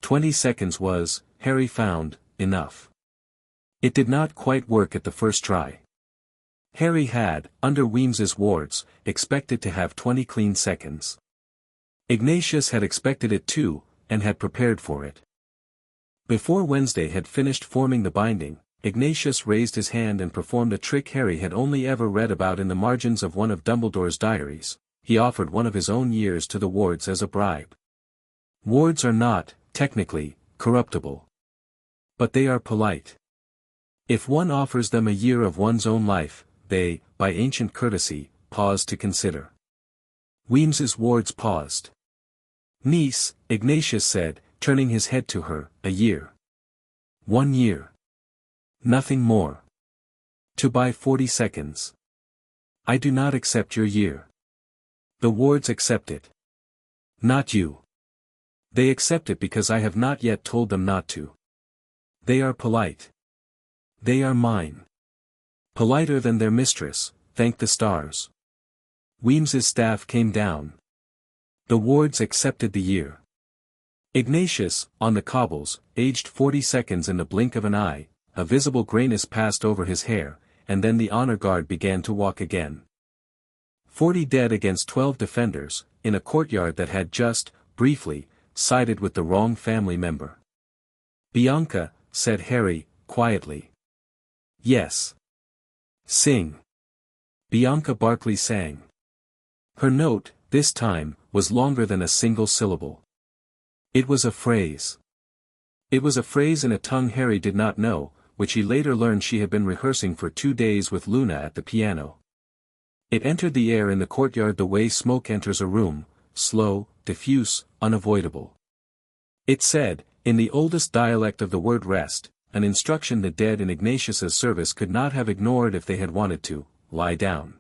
20 seconds was, Harry found, enough. It did not quite work at the first try. Harry had, under Weems's wards, expected to have 20 clean seconds. Ignatius had expected it too, and had prepared for it. Before Wednesday had finished forming the binding, Ignatius raised his hand and performed a trick Harry had only ever read about in the margins of one of Dumbledore's diaries. He offered one of his own years to the wards as a bribe. Wards are not, technically, corruptible. But they are polite. If one offers them a year of one's own life, they, by ancient courtesy, pause to consider. Weems's wards paused. Niece, Ignatius said, turning his head to her, a year. 1 year. Nothing more. To buy 40 seconds. I do not accept your year. The wards accept it. Not you. They accept it because I have not yet told them not to. They are polite. They are mine. Politer than their mistress, thank the stars. Weems's staff came down. The wards accepted the year. Ignatius, on the cobbles, aged 40 seconds in the blink of an eye, a visible grayness passed over his hair, and then the honor guard began to walk again. 40 dead against 12 defenders, in a courtyard that had just, briefly, sided with the wrong family member. "Bianca," said Harry, quietly. "Yes." "Sing." Bianca Barclay sang. Her note, this time, was longer than a single syllable. It was a phrase. It was a phrase in a tongue Harry did not know, which he later learned she had been rehearsing for 2 days with Luna at the piano. It entered the air in the courtyard the way smoke enters a room, slow, diffuse, unavoidable. It said, in the oldest dialect of the word rest, an instruction the dead in Ignatius's service could not have ignored if they had wanted to, lie down.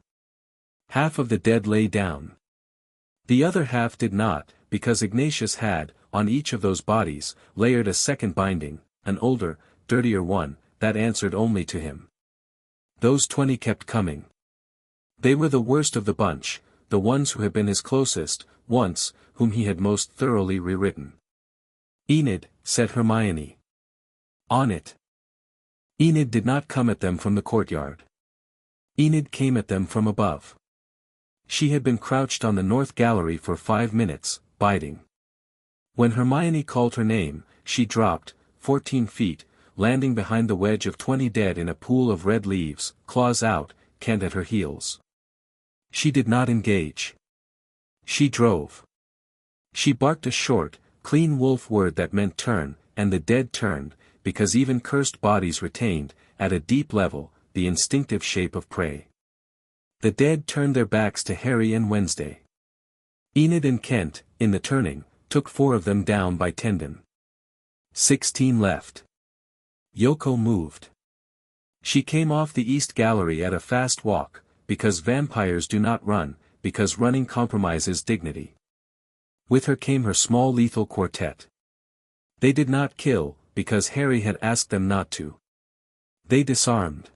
Half of the dead lay down. The other half did not, because Ignatius had, on each of those bodies, layered a second binding, an older, dirtier one, that answered only to him. Those 20 kept coming. They were the worst of the bunch, the ones who had been his closest, once, whom he had most thoroughly rewritten. "Enid," said Hermione. "On it." Enid did not come at them from the courtyard. Enid came at them from above. She had been crouched on the north gallery for 5 minutes, biding. When Hermione called her name, she dropped, 14 feet, landing behind the wedge of 20 dead in a pool of red leaves, claws out, Kent at her heels. She did not engage. She drove. She barked a short, clean wolf word that meant turn, and the dead turned, because even cursed bodies retained, at a deep level, the instinctive shape of prey. The dead turned their backs to Harry and Wednesday. Enid and Kent, in the turning, took 4 of them down by tendon. 16 left. Yoko moved. She came off the east gallery at a fast walk, because vampires do not run, because running compromises dignity. With her came her small lethal quartet. They did not kill, because Harry had asked them not to. They disarmed.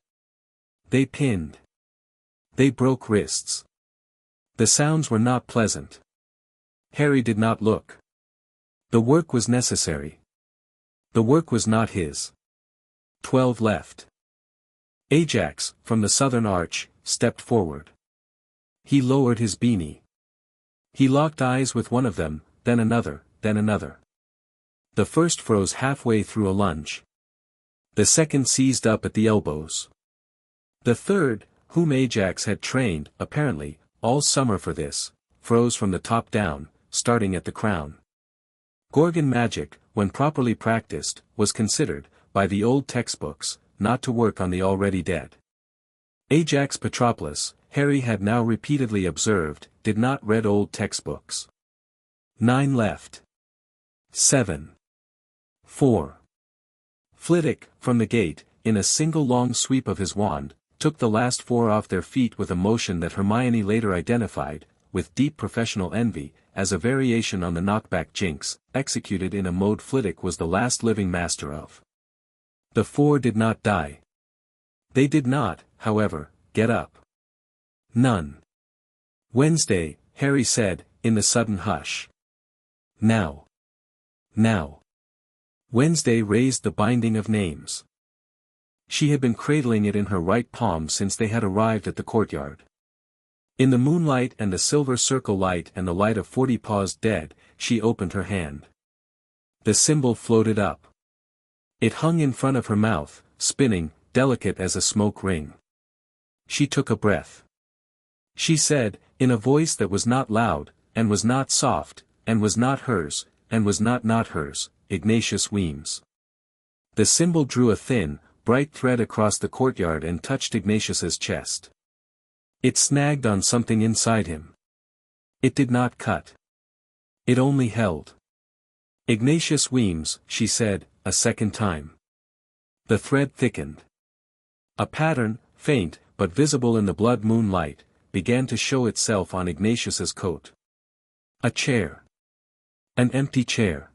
They pinned. They broke wrists. The sounds were not pleasant. Harry did not look. The work was necessary. The work was not his. 12 left. Ajax, from the southern arch, stepped forward. He lowered his beanie. He locked eyes with one of them, then another, then another. The first froze halfway through a lunge. The second seized up at the elbows. The third, whom Ajax had trained, apparently, all summer for this, froze from the top down, starting at the crown. Gorgon magic, when properly practiced, was considered, by the old textbooks, not to work on the already dead. Ajax Patroclus, Harry had now repeatedly observed, did not read old textbooks. 9 left. 7. 4. Flitwick, from the gate, in a single long sweep of his wand, took the last 4 off their feet with a motion that Hermione later identified, with deep professional envy, as a variation on the knockback jinx, executed in a mode Flitwick was the last living master of. The 4 did not die. They did not, however, get up. None. Wednesday, Harry said, in the sudden hush. Now. Now. Wednesday raised the binding of names. She had been cradling it in her right palm since they had arrived at the courtyard. In the moonlight and the silver circle light and the light of 40 paws dead, she opened her hand. The symbol floated up. It hung in front of her mouth, spinning, delicate as a smoke ring. She took a breath. She said, in a voice that was not loud, and was not soft, and was not hers, and was not hers, Ignatius Weems. The symbol drew a thin, bright thread across the courtyard and touched Ignatius's chest. It snagged on something inside him. It did not cut. It only held. Ignatius Weems, she said, a second time. The thread thickened. A pattern, faint, but visible in the blood moonlight, began to show itself on Ignatius's coat. A chair. An empty chair.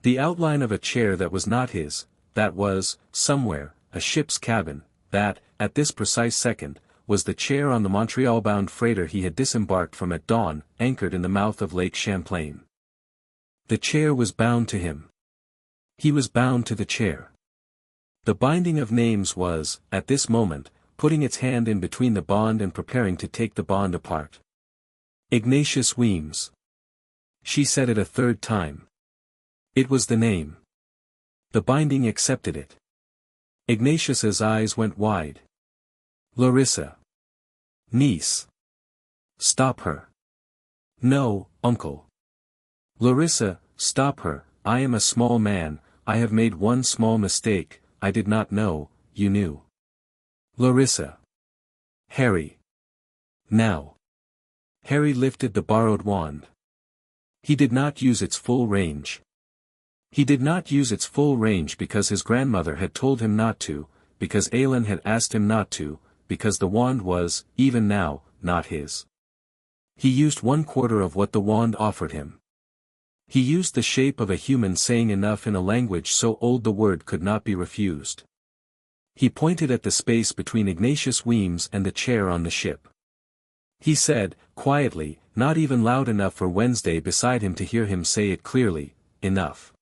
The outline of a chair that was not his, that was, somewhere, a ship's cabin, that, at this precise second, was the chair on the Montreal-bound freighter he had disembarked from at dawn, anchored in the mouth of Lake Champlain. The chair was bound to him. He was bound to the chair. The binding of names was, at this moment, putting its hand in between the bond and preparing to take the bond apart. Ignatius Weems. She said it a third time. It was the name. The binding accepted it. Ignatius's eyes went wide. Larissa. Niece. Stop her. No, uncle. Larissa, stop her. I am a small man, I have made one small mistake, I did not know, you knew. Larissa. Harry. Now. Harry lifted the borrowed wand. He did not use its full range. He did not use its full range because his grandmother had told him not to, because Aelin had asked him not to, because the wand was, even now, not his. He used 1/4 of what the wand offered him. He used the shape of a human saying enough in a language so old the word could not be refused. He pointed at the space between Ignatius Weems and the chair on the ship. He said, quietly, not even loud enough for Wednesday beside him to hear him say it clearly, enough.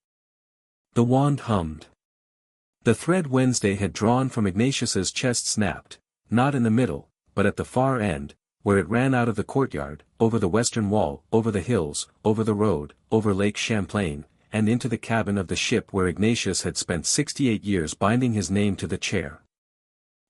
The wand hummed. The thread Wednesday had drawn from Ignatius's chest snapped, not in the middle, but at the far end, where it ran out of the courtyard, over the western wall, over the hills, over the road, over Lake Champlain, and into the cabin of the ship where Ignatius had spent 68 years binding his name to the chair.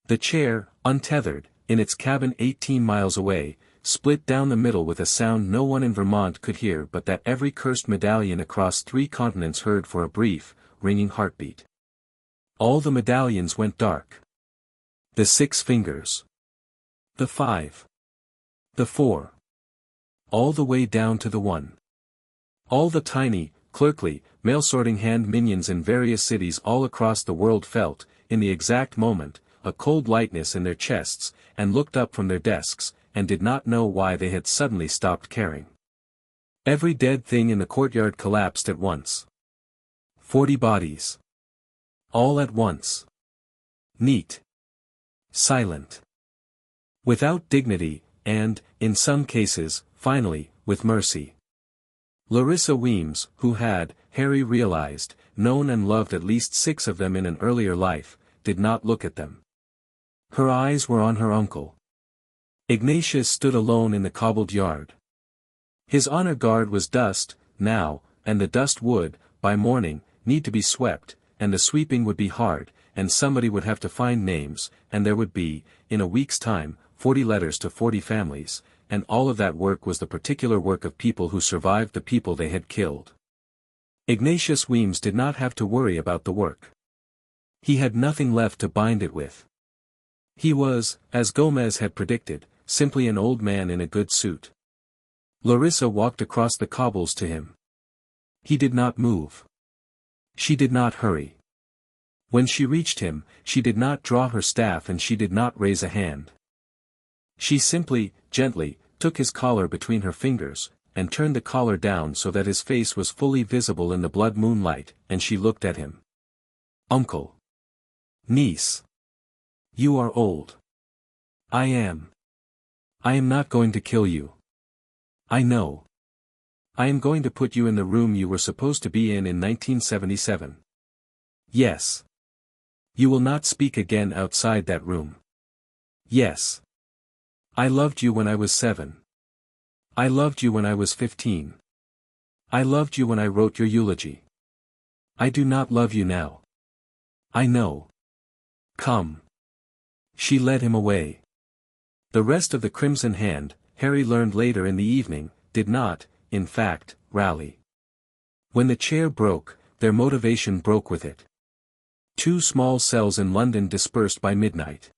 The chair, untethered, in its cabin 18 miles away, split down the middle with a sound no one in Vermont could hear but that every cursed medallion across 3 continents heard for a brief, ringing heartbeat. All the medallions went dark. The 6 fingers. The 5. The 4. All the way down to the 1. All the tiny, clerkly, mail-sorting hand minions in various cities all across the world felt, in the exact moment, a cold lightness in their chests, and looked up from their desks, and did not know why they had suddenly stopped caring. Every dead thing in the courtyard collapsed at once. 40 bodies. All at once. Neat. Silent. Without dignity, and, in some cases, finally, with mercy. Larissa Weems, who had, Harry realized, known and loved at least 6 of them in an earlier life, did not look at them. Her eyes were on her uncle. Ignatius stood alone in the cobbled yard. His honor guard was dust, now, and the dust would, by morning, need to be swept, and the sweeping would be hard, and somebody would have to find names, and there would be, in a week's time, 40 letters to 40 families, and all of that work was the particular work of people who survived the people they had killed. Ignatius Weems did not have to worry about the work. He had nothing left to bind it with. He was, as Gomez had predicted, simply an old man in a good suit. Larissa walked across the cobbles to him. He did not move. She did not hurry. When she reached him, she did not draw her staff and she did not raise a hand. She simply, gently, took his collar between her fingers, and turned the collar down so that his face was fully visible in the blood moonlight, and she looked at him. Uncle. Niece. You are old. I am. I am not going to kill you. I know. I am going to put you in the room you were supposed to be in 1977. Yes. You will not speak again outside that room. Yes. I loved you when I was 7. I loved you when I was 15. I loved you when I wrote your eulogy. I do not love you now. I know. Come. She led him away. The rest of the Crimson Hand, Harry learned later in the evening, did not, in fact, rally. When the chair broke, their motivation broke with it. 2 small cells in London dispersed by midnight.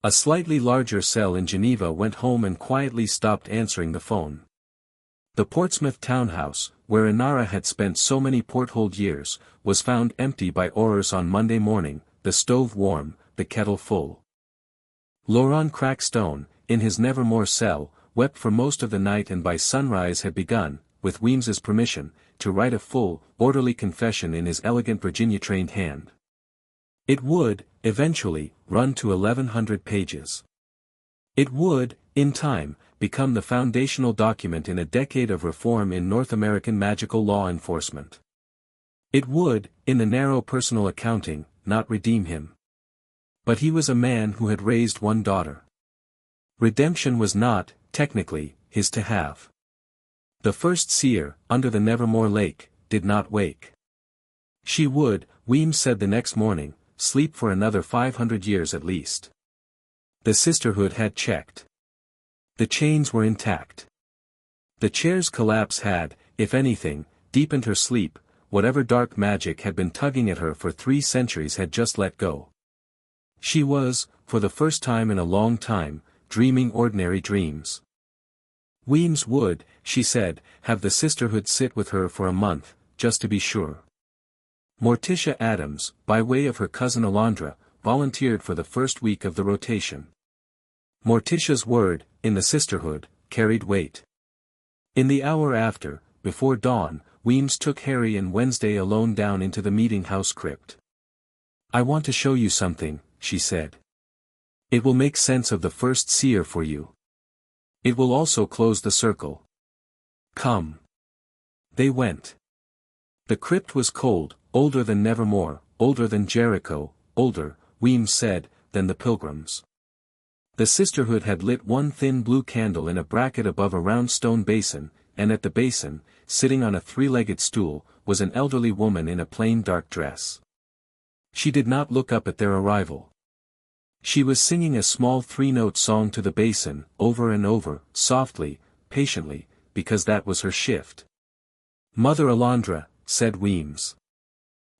A slightly larger cell in Geneva went home and quietly stopped answering the phone. The Portsmouth townhouse, where Inara had spent so many portholed years, was found empty by Aurors on Monday morning, the stove warm, the kettle full. Laurent Crackstone, in his Nevermore cell, wept for most of the night and by sunrise had begun, with Weems's permission, to write a full, orderly confession in his elegant Virginia-trained hand. It would, eventually, run to 1,100 pages. It would, in time, become the foundational document in a decade of reform in North American magical law enforcement. It would, in the narrow personal accounting, not redeem him. But he was a man who had raised one daughter. Redemption was not, technically, his to have. The first seer, under the Nevermore lake, did not wake. She would, Weems said the next morning, sleep for another 500 years at least. The sisterhood had checked. The chains were intact. The chair's collapse had, if anything, deepened her sleep. Whatever dark magic had been tugging at her for 3 centuries had just let go. She was, for the first time in a long time, dreaming ordinary dreams. Weems would, she said, have the sisterhood sit with her for a month, just to be sure. Morticia Adams, by way of her cousin Alondra, volunteered for the first week of the rotation. Morticia's word, in the sisterhood, carried weight. In the hour after, before dawn, Weems took Harry and Wednesday alone down into the meeting house crypt. "I want to show you something," she said. "It will make sense of the first seer for you. It will also close the circle. Come." They went. The crypt was cold, older than Nevermore, older than Jericho, older, Weems said, than the pilgrims. The sisterhood had lit one thin blue candle in a bracket above a round stone basin, and at the basin, sitting on a 3-legged stool, was an elderly woman in a plain dark dress. She did not look up at their arrival. She was singing a small 3-note song to the basin, over and over, softly, patiently, because that was her shift. "Mother Alondra," said Weems.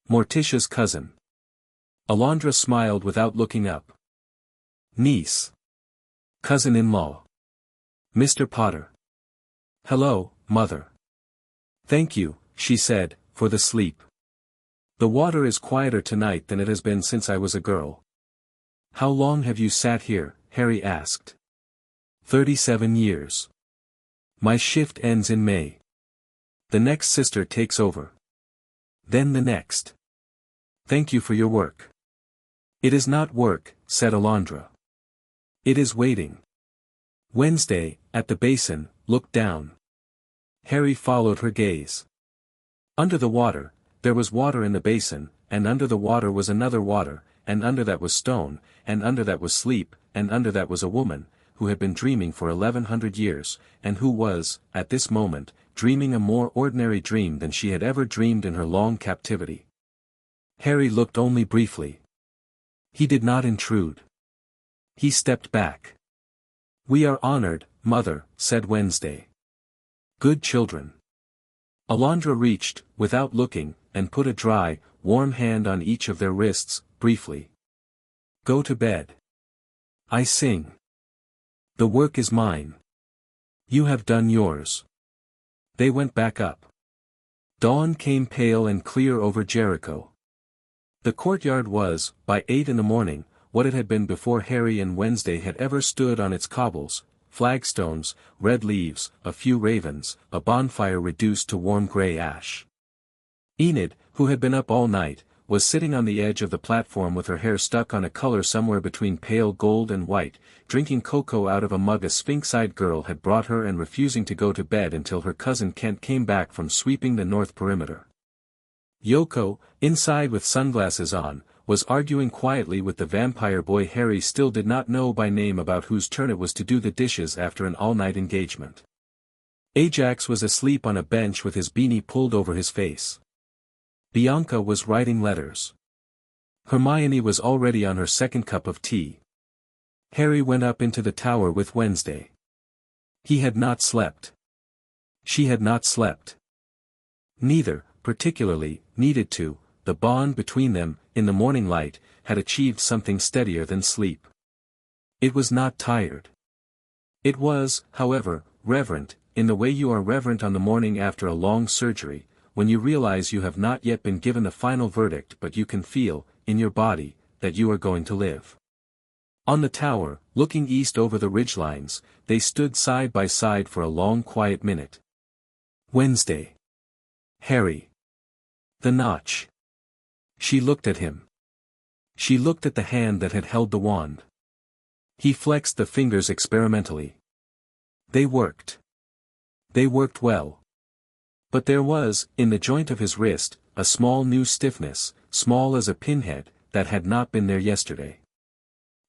"Morticia's cousin." Alondra smiled without looking up. "Niece. Cousin-in-law. Mr. Potter." "Hello, Mother." "Thank you," she said, "for the sleep. The water is quieter tonight than it has been since I was a girl." "How long have you sat here?" Harry asked. 37 years. My shift ends in May. The next sister takes over. Then the next. Thank you for your work." "It is not work," said Alondra. "It is waiting." Wednesday, at the basin, looked down. Harry followed her gaze. Under the water, there was water in the basin, and under the water was another water, and under that was stone, and under that was sleep, and under that was a woman, who had been dreaming for 1100 years, and who was, at this moment, dreaming a more ordinary dream than she had ever dreamed in her long captivity. Harry looked only briefly. He did not intrude. He stepped back. "We are honored, Mother," said Wednesday. "Good children." Alondra reached, without looking, and put a dry, warm hand on each of their wrists, briefly. "Go to bed. I sing. The work is mine. You have done yours." They went back up. Dawn came pale and clear over Jericho. The courtyard was, by 8 in the morning, what it had been before Harry and Wednesday had ever stood on its cobbles: flagstones, red leaves, a few ravens, a bonfire reduced to warm grey ash. Enid, who had been up all night, was sitting on the edge of the platform with her hair stuck on a color somewhere between pale gold and white, drinking cocoa out of a mug a sphinx-eyed girl had brought her and refusing to go to bed until her cousin Kent came back from sweeping the north perimeter. Yoko, inside with sunglasses on, was arguing quietly with the vampire boy Harry still did not know by name about whose turn it was to do the dishes after an all-night engagement. Ajax was asleep on a bench with his beanie pulled over his face. Bianca was writing letters. Hermione was already on her second cup of tea. Harry went up into the tower with Wednesday. He had not slept. She had not slept. Neither, particularly, needed to. The bond between them, in the morning light, had achieved something steadier than sleep. It was not tired. It was, however, reverent, in the way you are reverent on the morning after a long surgery, when you realize you have not yet been given the final verdict but you can feel, in your body, that you are going to live. On the tower, looking east over the ridgelines, they stood side by side for a long quiet minute. Wednesday. Harry. The notch. She looked at him. She looked at the hand that had held the wand. He flexed the fingers experimentally. They worked. They worked well. But there was, in the joint of his wrist, a small new stiffness, small as a pinhead, that had not been there yesterday.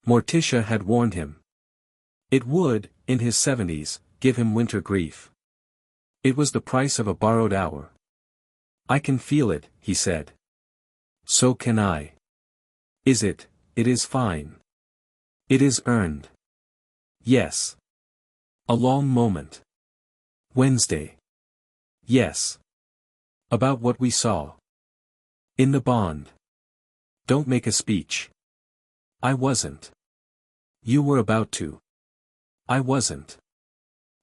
Morticia had warned him. It would, in his 70s, give him winter grief. It was the price of a borrowed hour. I can feel it, he said. So can I. Is it? It is fine. It is earned. Yes. A long moment. Wednesday. Yes. About what we saw. In the bond. Don't make a speech. I wasn't. You were about to. I wasn't.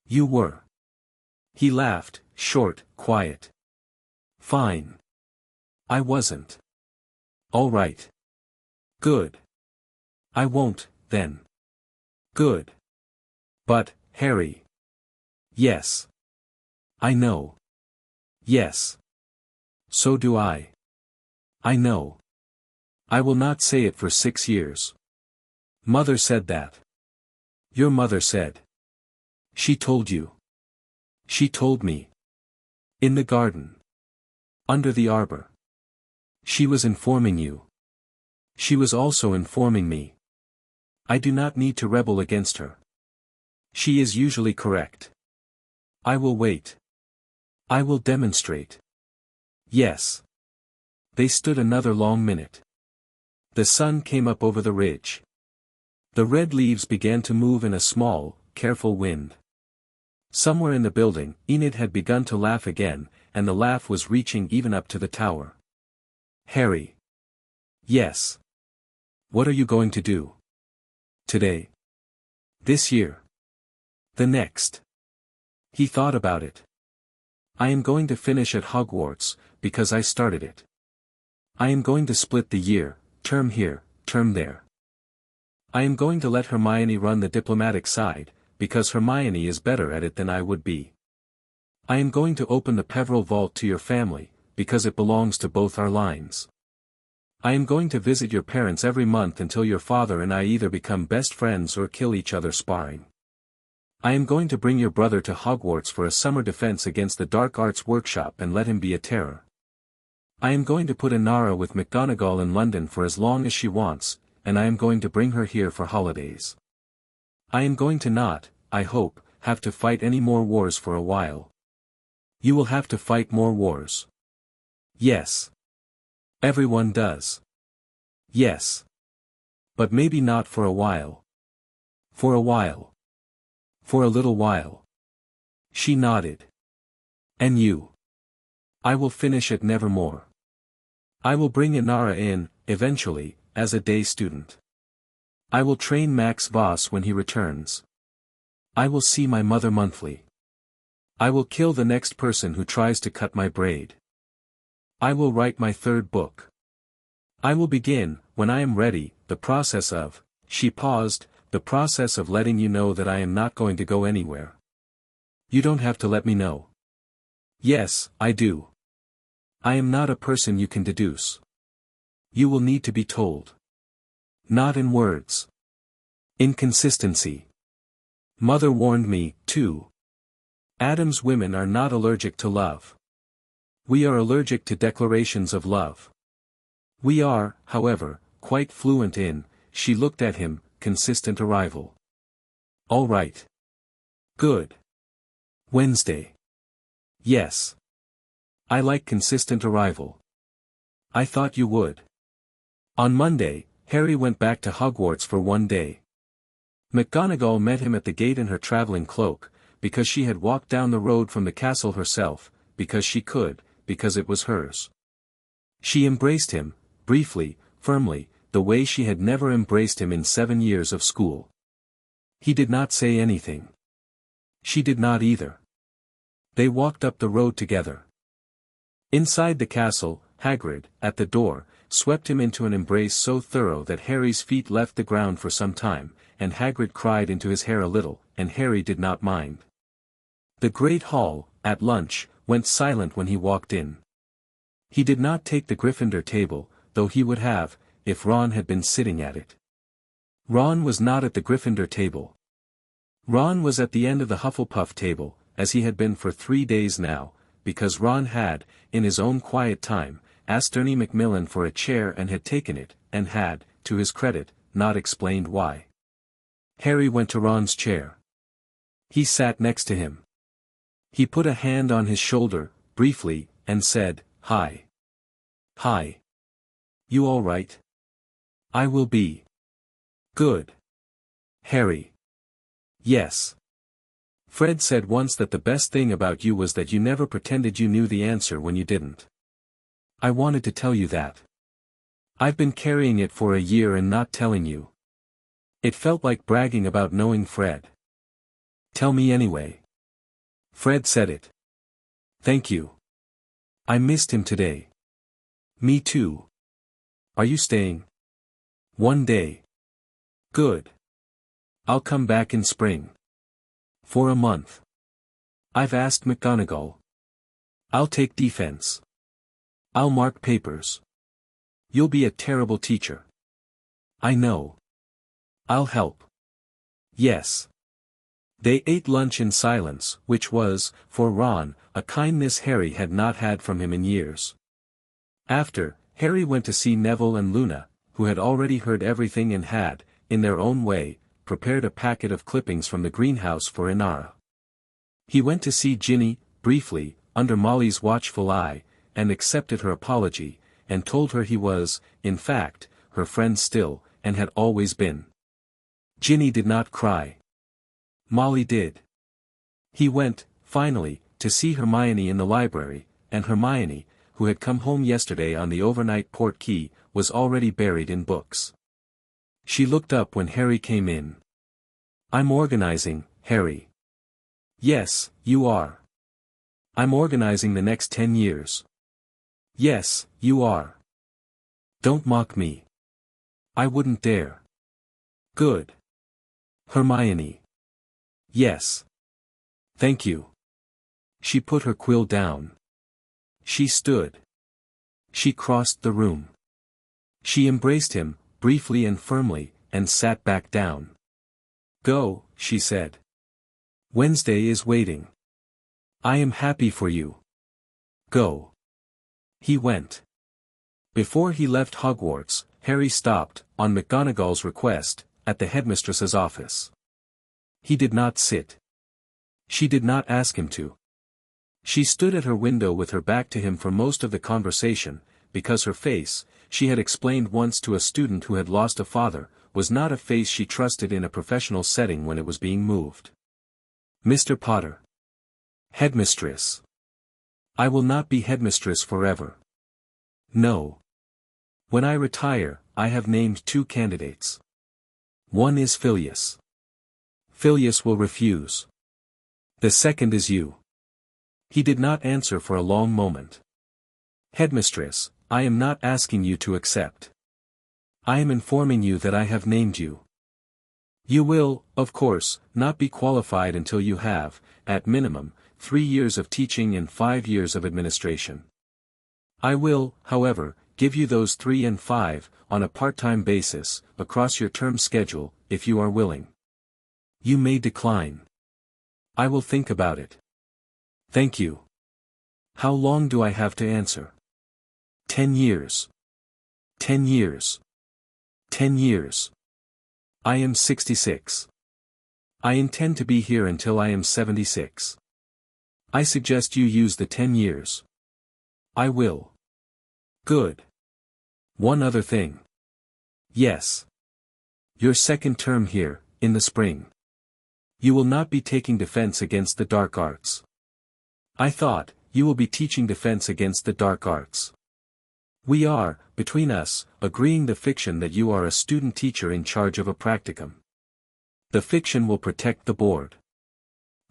You were. He laughed, short, quiet. Fine. I wasn't. All right. Good. I won't, then. Good. But, Harry. Yes. I know. Yes. So do I. I know. I will not say it for 6 years. Mother said that. Your mother said. She told you. She told me. In the garden. Under the arbor. She was informing you. She was also informing me. I do not need to rebel against her. She is usually correct. I will wait. I will demonstrate. Yes. They stood another long minute. The sun came up over the ridge. The red leaves began to move in a small, careful wind. Somewhere in the building, Enid had begun to laugh again, and the laugh was reaching even up to the tower. Harry. Yes. What are you going to do? Today? This year? The next? He thought about it. I am going to finish at Hogwarts, because I started it. I am going to split the year, term here, term there. I am going to let Hermione run the diplomatic side, because Hermione is better at it than I would be. I am going to open the Peveril vault to your family, because it belongs to both our lines. I am going to visit your parents every month until your father and I either become best friends or kill each other sparring. I am going to bring your brother to Hogwarts for a summer defense against the dark arts workshop and let him be a terror. I am going to put Inara with McGonagall in London for as long as she wants, and I am going to bring her here for holidays. I am going to not, I hope, have to fight any more wars for a while. You will have to fight more wars. Yes. Everyone does. Yes. But maybe not for a while. For a while. For a little while. She nodded. And you? I will finish at Nevermore. I will bring Inara in, eventually, as a day student. I will train Max Voss when he returns. I will see my mother monthly. I will kill the next person who tries to cut my braid. I will write my 3rd book. I will begin, when I am ready, the process of, she paused, the process of letting you know that I am not going to go anywhere. You don't have to let me know. Yes, I do. I am not a person you can deduce. You will need to be told. Not in words. Inconsistency. Mother warned me, too. Adam's women are not allergic to love. We are allergic to declarations of love. We are, however, quite fluent in, she looked at him, consistent arrival. All right. Good. Wednesday. Yes. I like consistent arrival. I thought you would. On Monday, Harry went back to Hogwarts for 1 day. McGonagall met him at the gate in her traveling cloak, because she had walked down the road from the castle herself, because she could, because it was hers. She embraced him, briefly, firmly, the way she had never embraced him in 7 years of school. He did not say anything. She did not either. They walked up the road together. Inside the castle, Hagrid, at the door, swept him into an embrace so thorough that Harry's feet left the ground for some time, and Hagrid cried into his hair a little, and Harry did not mind. The great hall, at lunch, went silent when he walked in. He did not take the Gryffindor table, though he would have, if Ron had been sitting at it. Ron was not at the Gryffindor table. Ron was at the end of the Hufflepuff table, as he had been for 3 days now, because Ron had, in his own quiet time, asked Ernie Macmillan for a chair and had taken it, and had, to his credit, not explained why. Harry went to Ron's chair. He sat next to him. He put a hand on his shoulder, briefly, and said, "Hi. Hi. You all right?" "I will be." "Good." "Harry." "Yes. Fred said once that the best thing about you was that you never pretended you knew the answer when you didn't. I wanted to tell you that. I've been carrying it for a year and not telling you. It felt like bragging about knowing Fred. Tell me anyway." "Fred said it." "Thank you. I missed him today." "Me too. Are you staying?" "1 day." "Good. I'll come back in spring. For a month. I've asked McGonagall. I'll take defense. I'll mark papers. You'll be a terrible teacher. I know. I'll help. Yes." They ate lunch in silence, which was, for Ron, a kindness Harry had not had from him in years. After, Harry went to see Neville and Luna, who had already heard everything and had, in their own way, prepared a packet of clippings from the greenhouse for Inara. He went to see Ginny, briefly, under Molly's watchful eye, and accepted her apology, and told her he was, in fact, her friend still, and had always been. Ginny did not cry. Molly did. He went, finally, to see Hermione in the library, and Hermione, who had come home yesterday on the overnight port key, was already buried in books. She looked up when Harry came in. "I'm organizing, Harry." "Yes, you are." "I'm organizing the next 10 years. "Yes, you are." "Don't mock me." "I wouldn't dare." "Good." "Hermione." "Yes. Thank you." She put her quill down. She stood. She crossed the room. She embraced him, briefly and firmly, and sat back down. "Go," she said. "Wednesday is waiting. I am happy for you. Go." He went. Before he left Hogwarts, Harry stopped, on McGonagall's request, at the headmistress's office. He did not sit. She did not ask him to. She stood at her window with her back to him for most of the conversation, because her face, she had explained once to a student who had lost a father, was not a face she trusted in a professional setting when it was being moved. "Mr. Potter." "Headmistress." "I will not be headmistress forever." "No. When I retire, I have named 2 candidates. One is Phileas. Phileas will refuse. The second is you." He did not answer for a long moment. "Headmistress, I am not asking you to accept. I am informing you that I have named you. You will, of course, not be qualified until you have, at minimum, 3 years of teaching and 5 years of administration. I will, however, give you those 3 and 5, on a part-time basis, across your term schedule, if you are willing. You may decline. I will think about it. Thank you. How long do I have to answer?" 10 years. 10 years. 10 years. I am 66. I intend to be here until I am 76. I suggest you use the 10 years. I will. Good. One other thing. Yes. Your second term here, in the spring. You will not be taking defense against the dark arts. I thought, you will be teaching defense against the dark arts. We are, between us, agreeing the fiction that you are a student teacher in charge of a practicum. The fiction will protect the board.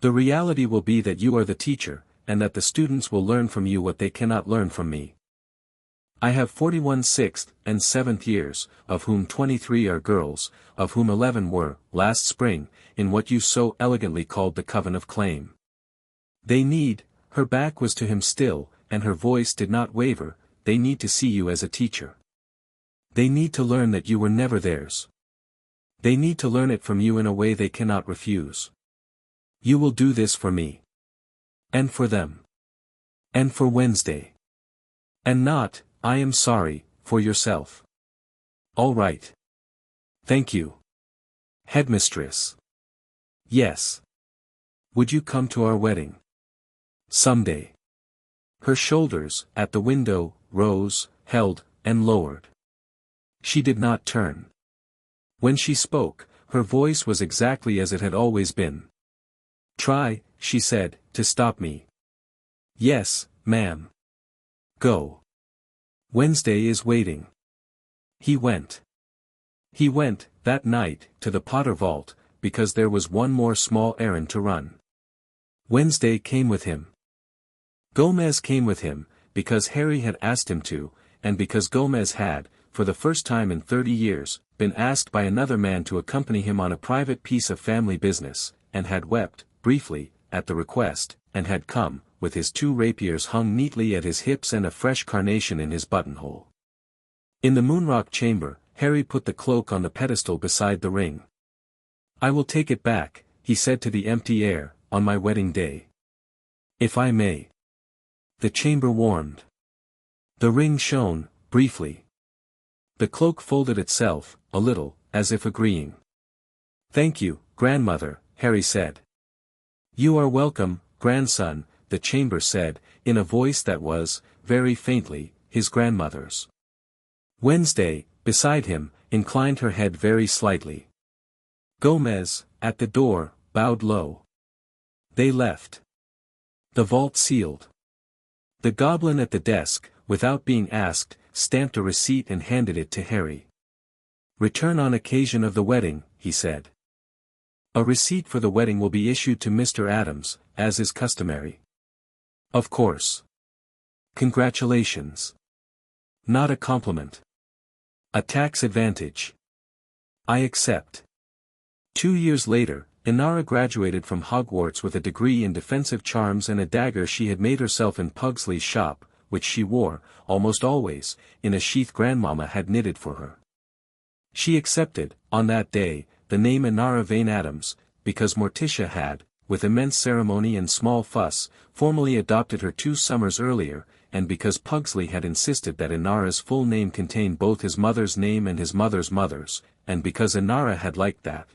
The reality will be that you are the teacher, and that the students will learn from you what they cannot learn from me. I have 41 sixth and 7th years, of whom 23 are girls, of whom 11 were, last spring, in what you so elegantly called the Coven of Claim. They need, her back was to him still, and her voice did not waver, they need to see you as a teacher. They need to learn that you were never theirs. They need to learn it from you in a way they cannot refuse. You will do this for me. And for them. And for Wednesday. And not, I am sorry, for yourself. All right. Thank you. Headmistress. Yes. Would you come to our wedding? Someday. Her shoulders, at the window, rose, held, and lowered. She did not turn. When she spoke, her voice was exactly as it had always been. Try, she said, to stop me. Yes, ma'am. Go. Wednesday is waiting. He went. He went, that night, to the Potter vault, because there was one more small errand to run. Wednesday came with him. Gomez came with him, because Harry had asked him to, and because Gomez had, for the first time in 30 years, been asked by another man to accompany him on a private piece of family business, and had wept, briefly, at the request, and had come, with his 2 rapiers hung neatly at his hips and a fresh carnation in his buttonhole. In the Moonrock chamber, Harry put the cloak on the pedestal beside the ring. I will take it back, he said to the empty air, on my wedding day. If I may. The chamber warmed. The ring shone, briefly. The cloak folded itself, a little, as if agreeing. Thank you, grandmother, Harry said. You are welcome, grandson, the chamber said, in a voice that was, very faintly, his grandmother's. Wednesday, beside him, inclined her head very slightly. Gomez, at the door, bowed low. They left. The vault sealed. The goblin at the desk, without being asked, stamped a receipt and handed it to Harry. Return on occasion of the wedding, he said. A receipt for the wedding will be issued to Mr. Adams, as is customary. Of course. Congratulations. Not a compliment. A tax advantage. I accept. 2 years later, Inara graduated from Hogwarts with a degree in defensive charms and a dagger she had made herself in Pugsley's shop, which she wore, almost always, in a sheath grandmama had knitted for her. She accepted, on that day, the name Inara Vane Adams, because Morticia had, with immense ceremony and small fuss, formally adopted her 2 summers earlier, and because Pugsley had insisted that Inara's full name contain both his mother's name and his mother's mother's, and because Inara had liked that.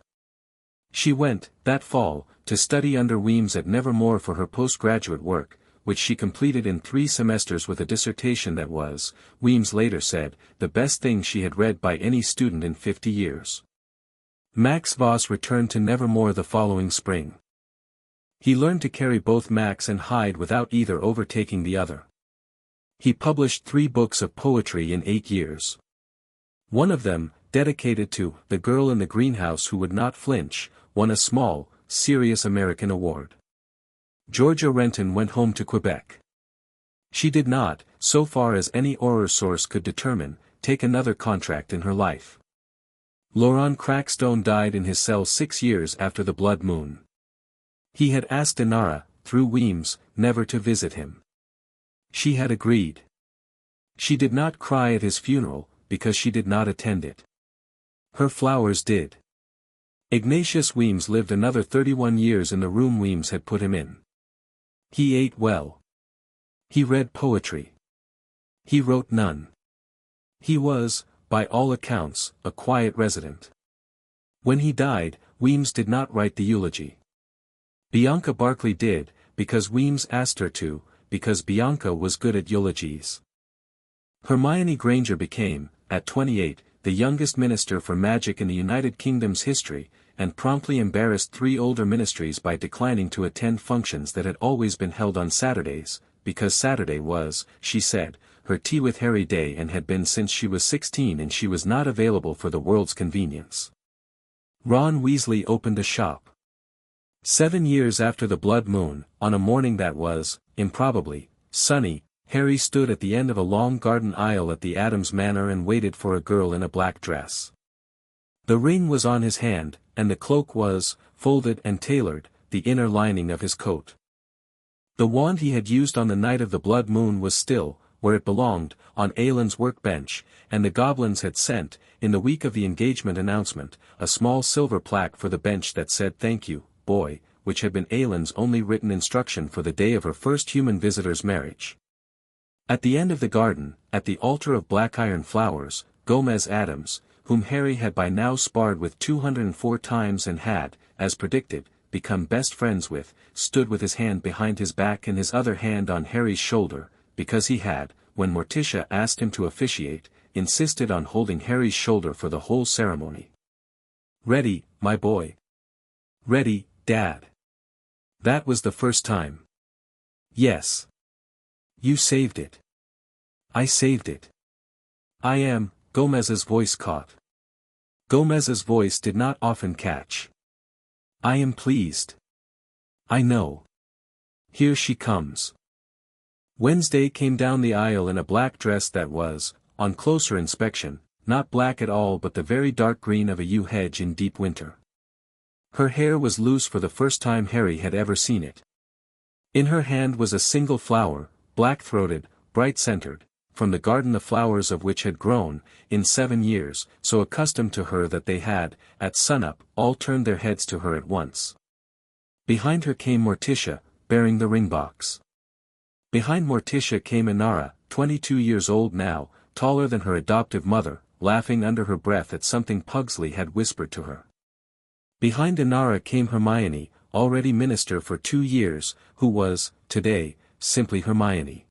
She went, that fall, to study under Weems at Nevermore for her postgraduate work, which she completed in 3 semesters with a dissertation that was, Weems later said, the best thing she had read by any student in 50 years. Max Voss returned to Nevermore the following spring. He learned to carry both Max and Hyde without either overtaking the other. He published 3 books of poetry in 8 years. One of them, dedicated to The Girl in the Greenhouse Who Would Not Flinch, won a small, serious American award. Georgia Renton went home to Quebec. She did not, so far as any horror source could determine, take another contract in her life. Laurent Crackstone died in his cell 6 years after the blood moon. He had asked Inara, through Weems, never to visit him. She had agreed. She did not cry at his funeral, because she did not attend it. Her flowers did. Ignatius Weems lived another 31 years in the room Weems had put him in. He ate well. He read poetry. He wrote none. He was, by all accounts, a quiet resident. When he died, Weems did not write the eulogy. Bianca Barclay did, because Weems asked her to, because Bianca was good at eulogies. Hermione Granger became, at 28, the youngest minister for magic in the United Kingdom's history, and promptly embarrassed 3 older ministries by declining to attend functions that had always been held on Saturdays, because Saturday was, she said, her tea with Harry day and had been since she was 16 and she was not available for the world's convenience. Ron Weasley opened a shop. 7 years after the blood moon, on a morning that was, improbably, sunny, Harry stood at the end of a long garden aisle at the Adams Manor and waited for a girl in a black dress. The ring was on his hand, and the cloak was, folded and tailored, the inner lining of his coat. The wand he had used on the night of the blood moon was still, where it belonged, on Aelin's workbench, and the goblins had sent, in the week of the engagement announcement, a small silver plaque for the bench that said "Thank you, boy," which had been Aelin's only written instruction for the day of her first human visitor's marriage. At the end of the garden, at the altar of black iron flowers, Gomez Adams, whom Harry had by now sparred with 204 times and had, as predicted, become best friends with, stood with his hand behind his back and his other hand on Harry's shoulder, because he had, when Morticia asked him to officiate, insisted on holding Harry's shoulder for the whole ceremony. "Ready, my boy?" "Ready, Dad." "That was the first time." "Yes." "You saved it." "I saved it." "I am," Gomez's voice caught. Gomez's voice did not often catch. "I am pleased." "I know. Here she comes." Wednesday came down the aisle in a black dress that was, on closer inspection, not black at all but the very dark green of a yew hedge in deep winter. Her hair was loose for the first time Harry had ever seen it. In her hand was a single flower, black-throated, bright-centered, from the garden the flowers of which had grown, in 7 years, so accustomed to her that they had, at sunup, all turned their heads to her at once. Behind her came Morticia, bearing the ring-box. Behind Morticia came Inara, 22 years old now, taller than her adoptive mother, laughing under her breath at something Pugsley had whispered to her. Behind Inara came Hermione, already minister for 2 years, who was, today, simply Hermione.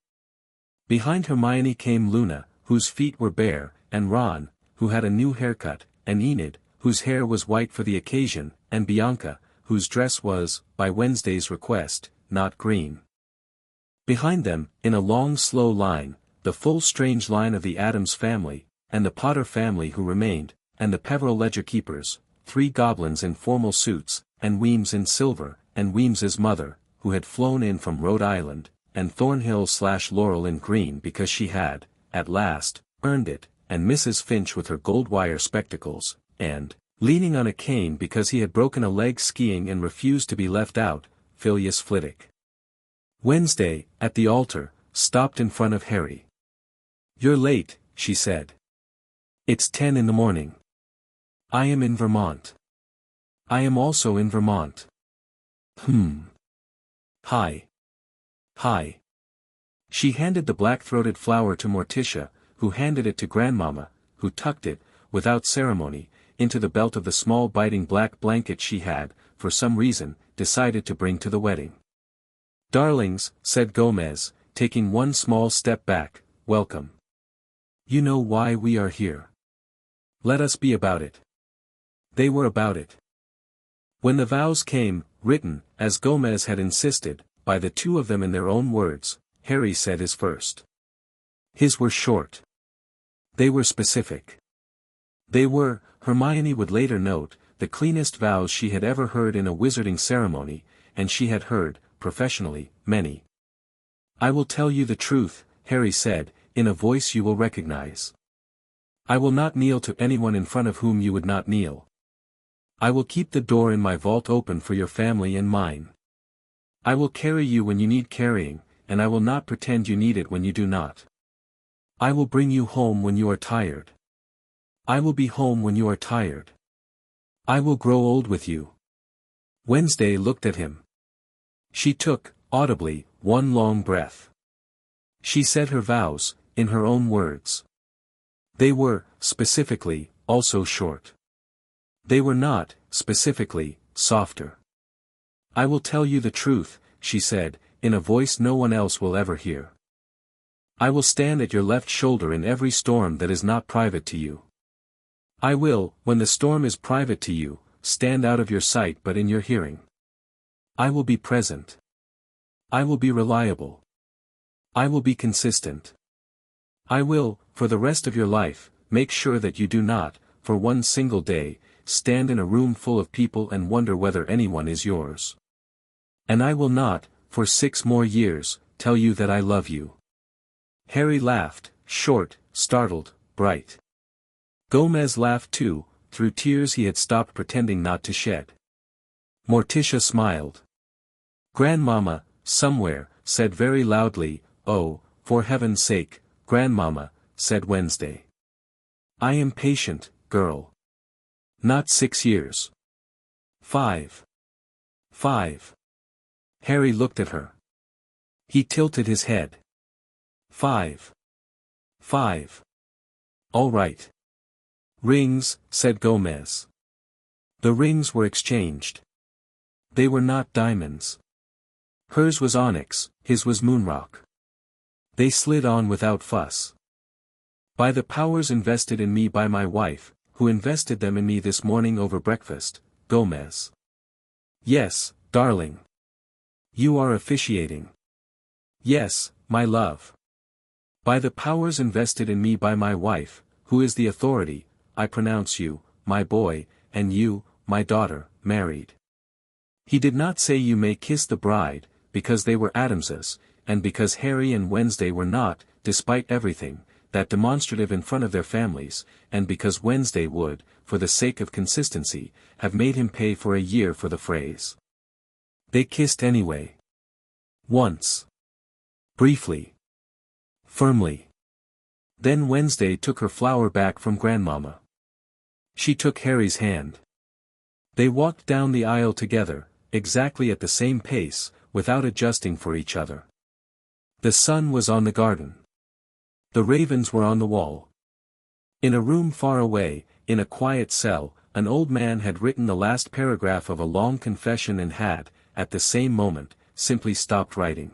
Behind Hermione came Luna, whose feet were bare, and Ron, who had a new haircut, and Enid, whose hair was white for the occasion, and Bianca, whose dress was, by Wednesday's request, not green. Behind them, in a long slow line, the full strange line of the Addams family, and the Potter family who remained, and the Peveril ledger keepers, 3 goblins in formal suits, and Weems in silver, and Weems's mother, who had flown in from Rhode Island, and Thornhill/Laurel in green because she had, at last, earned it, and Mrs. Finch with her gold wire spectacles, and, leaning on a cane because he had broken a leg skiing and refused to be left out, Phileas Flitwick. Wednesday, at the altar, stopped in front of Harry. "You're late," she said. "It's 10 in the morning. I am in Vermont." "I am also in Vermont." "Hi." "Hi." She handed the black-throated flower to Morticia, who handed it to Grandmama, who tucked it, without ceremony, into the belt of the small biting black blanket she had, for some reason, decided to bring to the wedding. "Darlings," said Gomez, taking one small step back, "welcome. You know why we are here. Let us be about it." They were about it. When the vows came, written, as Gomez had insisted, by the 2 of them in their own words, Harry said his first. His were short. They were specific. They were, Hermione would later note, the cleanest vows she had ever heard in a wizarding ceremony, and she had heard, professionally, many. "I will tell you the truth," Harry said, in a voice you will recognize. "I will not kneel to anyone in front of whom you would not kneel. I will keep the door in my vault open for your family and mine. I will carry you when you need carrying, and I will not pretend you need it when you do not. I will bring you home when you are tired. I will be home when you are tired. I will grow old with you." Wednesday looked at him. She took, audibly, one long breath. She said her vows, in her own words. They were, specifically, also short. They were not, specifically, softer. "I will tell you the truth," she said, in a voice no one else will ever hear. "I will stand at your left shoulder in every storm that is not private to you. I will, when the storm is private to you, stand out of your sight but in your hearing. I will be present. I will be reliable. I will be consistent. I will, for the rest of your life, make sure that you do not, for one single day, stand in a room full of people and wonder whether anyone is yours. And I will not, for 6 more years, tell you that I love you." Harry laughed, short, startled, bright. Gomez laughed too, through tears he had stopped pretending not to shed. Morticia smiled. Grandmama, somewhere, said very loudly, "Oh, for heaven's sake, Grandmama, said Wednesday. I am patient, girl. Not 6 years. 5. 5. Harry looked at her. He tilted his head. 5. 5. All right. Rings, said Gomez. The rings were exchanged. They were not diamonds. Hers was onyx, his was moonrock. They slid on without fuss. By the powers invested in me by my wife, who invested them in me this morning over breakfast, Gomez. Yes, darling. You are officiating. Yes, my love. By the powers invested in me by my wife, who is the authority, I pronounce you, my boy, and you, my daughter, married. He did not say you may kiss the bride, because they were Adamses, and because Harry and Wednesday were not, despite everything, that demonstrative in front of their families, and because Wednesday would, for the sake of consistency, have made him pay for a year for the phrase. They kissed anyway. Once. Briefly. Firmly. Then Wednesday took her flower back from Grandmama. She took Harry's hand. They walked down the aisle together, exactly at the same pace, without adjusting for each other. The sun was on the garden. The ravens were on the wall. In a room far away, in a quiet cell, an old man had written the last paragraph of a long confession and had, at the same moment, simply stopped writing.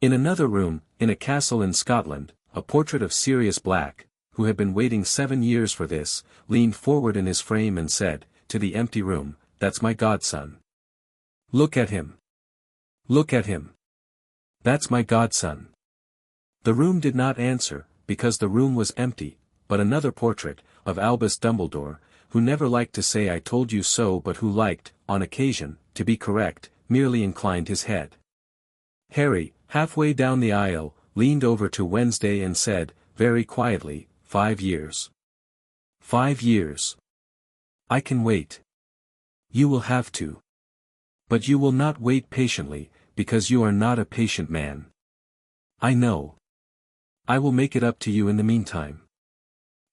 In another room, in a castle in Scotland, a portrait of Sirius Black, who had been waiting 7 years for this, leaned forward in his frame and said, to the empty room, "That's my godson. Look at him. Look at him. That's my godson." The room did not answer, because the room was empty, but another portrait, of Albus Dumbledore, who never liked to say "I told you so" but who liked, on occasion, to be correct, merely inclined his head. Harry, halfway down the aisle, leaned over to Wednesday and said, very quietly, 5 years. 5 years. I can wait. You will have to. But you will not wait patiently, because you are not a patient man. I know. I will make it up to you in the meantime.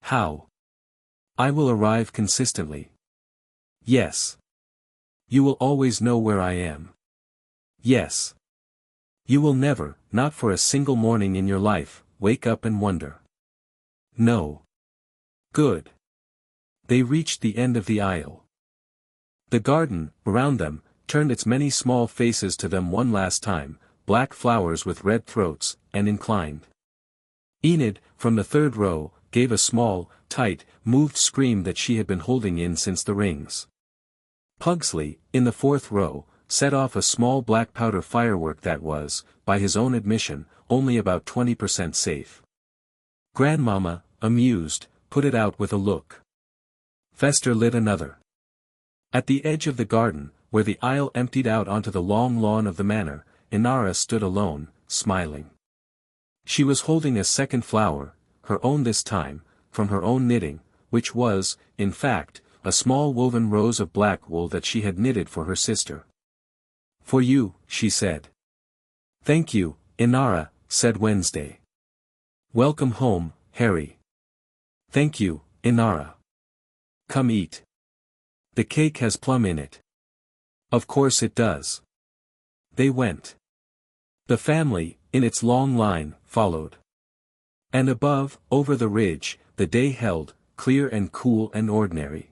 How? I will arrive consistently. Yes. You will always know where I am. Yes. You will never, not for a single morning in your life, wake up and wonder. No. Good. They reached the end of the aisle. The garden, around them, turned its many small faces to them one last time, black flowers with red throats, and inclined. Enid, from the third row, gave a small, tight, moved scream that she had been holding in since the rings. Pugsley, in the fourth row, set off a small black powder firework that was, by his own admission, only about 20% safe. Grandmama, amused, put it out with a look. Fester lit another. At the edge of the garden, where the aisle emptied out onto the long lawn of the manor, Inara stood alone, smiling. She was holding a second flower, her own this time, from her own knitting, which was, in fact, a small woven rose of black wool that she had knitted for her sister. For you, she said. Thank you, Inara, said Wednesday. Welcome home, Harry. Thank you, Inara. Come eat. The cake has plum in it. Of course it does. They went. The family, in its long line, followed. And above, over the ridge, the day held, clear and cool and ordinary.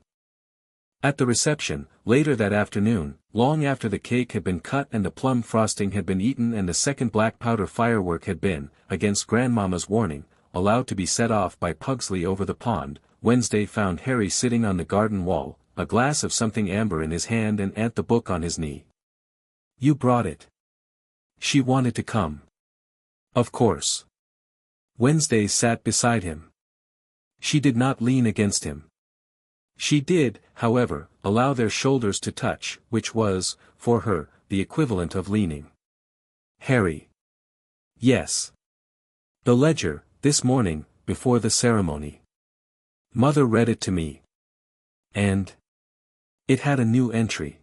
At the reception, later that afternoon, long after the cake had been cut and the plum frosting had been eaten and the second black powder firework had been, against Grandmama's warning, allowed to be set off by Pugsley over the pond, Wednesday found Harry sitting on the garden wall, a glass of something amber in his hand and the book on his knee. You brought it. She wanted to come. Of course. Wednesday sat beside him. She did not lean against him. She did, however, allow their shoulders to touch, which was, for her, the equivalent of leaning. Harry. Yes. The ledger, this morning, before the ceremony. Mother read it to me. And? It had a new entry.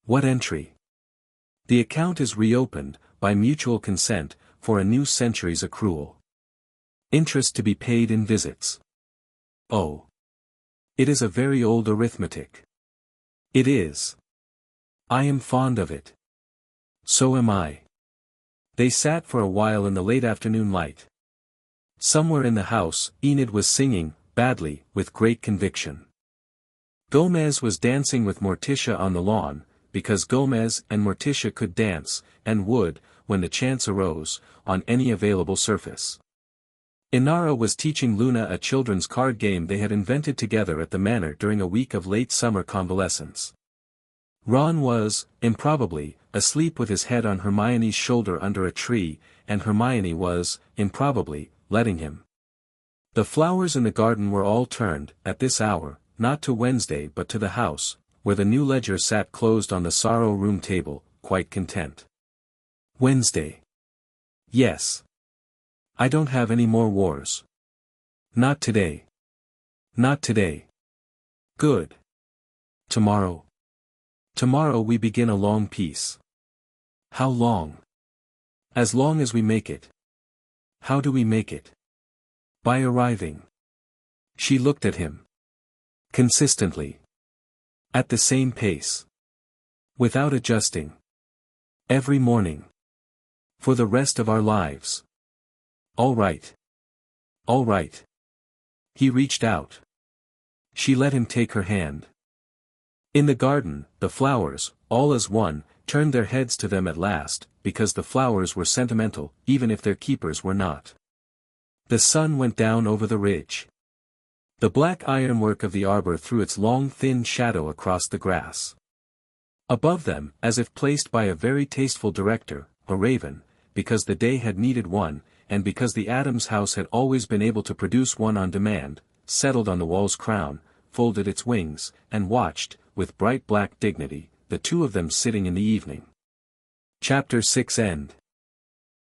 What entry? The account is reopened, by mutual consent, for a new century's accrual. Interest to be paid in visits. Oh. It is a very old arithmetic. It is. I am fond of it. So am I. They sat for a while in the late afternoon light. Somewhere in the house, Enid was singing, badly, with great conviction. Gomez was dancing with Morticia on the lawn, because Gomez and Morticia could dance, and would, when the chance arose, on any available surface. Inara was teaching Luna a children's card game they had invented together at the manor during a week of late summer convalescence. Ron was, improbably, asleep with his head on Hermione's shoulder under a tree, and Hermione was, improbably, letting him. The flowers in the garden were all turned, at this hour, not to Wednesday but to the house, where the new ledger sat closed on the sorrow room table, quite content. Wednesday. Yes. I don't have any more wars. Not today. Not today. Good. Tomorrow. Tomorrow we begin a long peace. How long? As long as we make it. How do we make it? By arriving. She looked at him. Consistently. At the same pace. Without adjusting. Every morning. For the rest of our lives. All right. All right. He reached out. She let him take her hand. In the garden, the flowers, all as one, turned their heads to them at last, because the flowers were sentimental, even if their keepers were not. The sun went down over the ridge. The black ironwork of the arbor threw its long thin shadow across the grass. Above them, as if placed by a very tasteful director, a raven, because the day had needed one, and because the Adams house had always been able to produce one on demand, settled on the wall's crown, folded its wings, and watched, with bright black dignity, the two of them sitting in the evening. Chapter 6 End.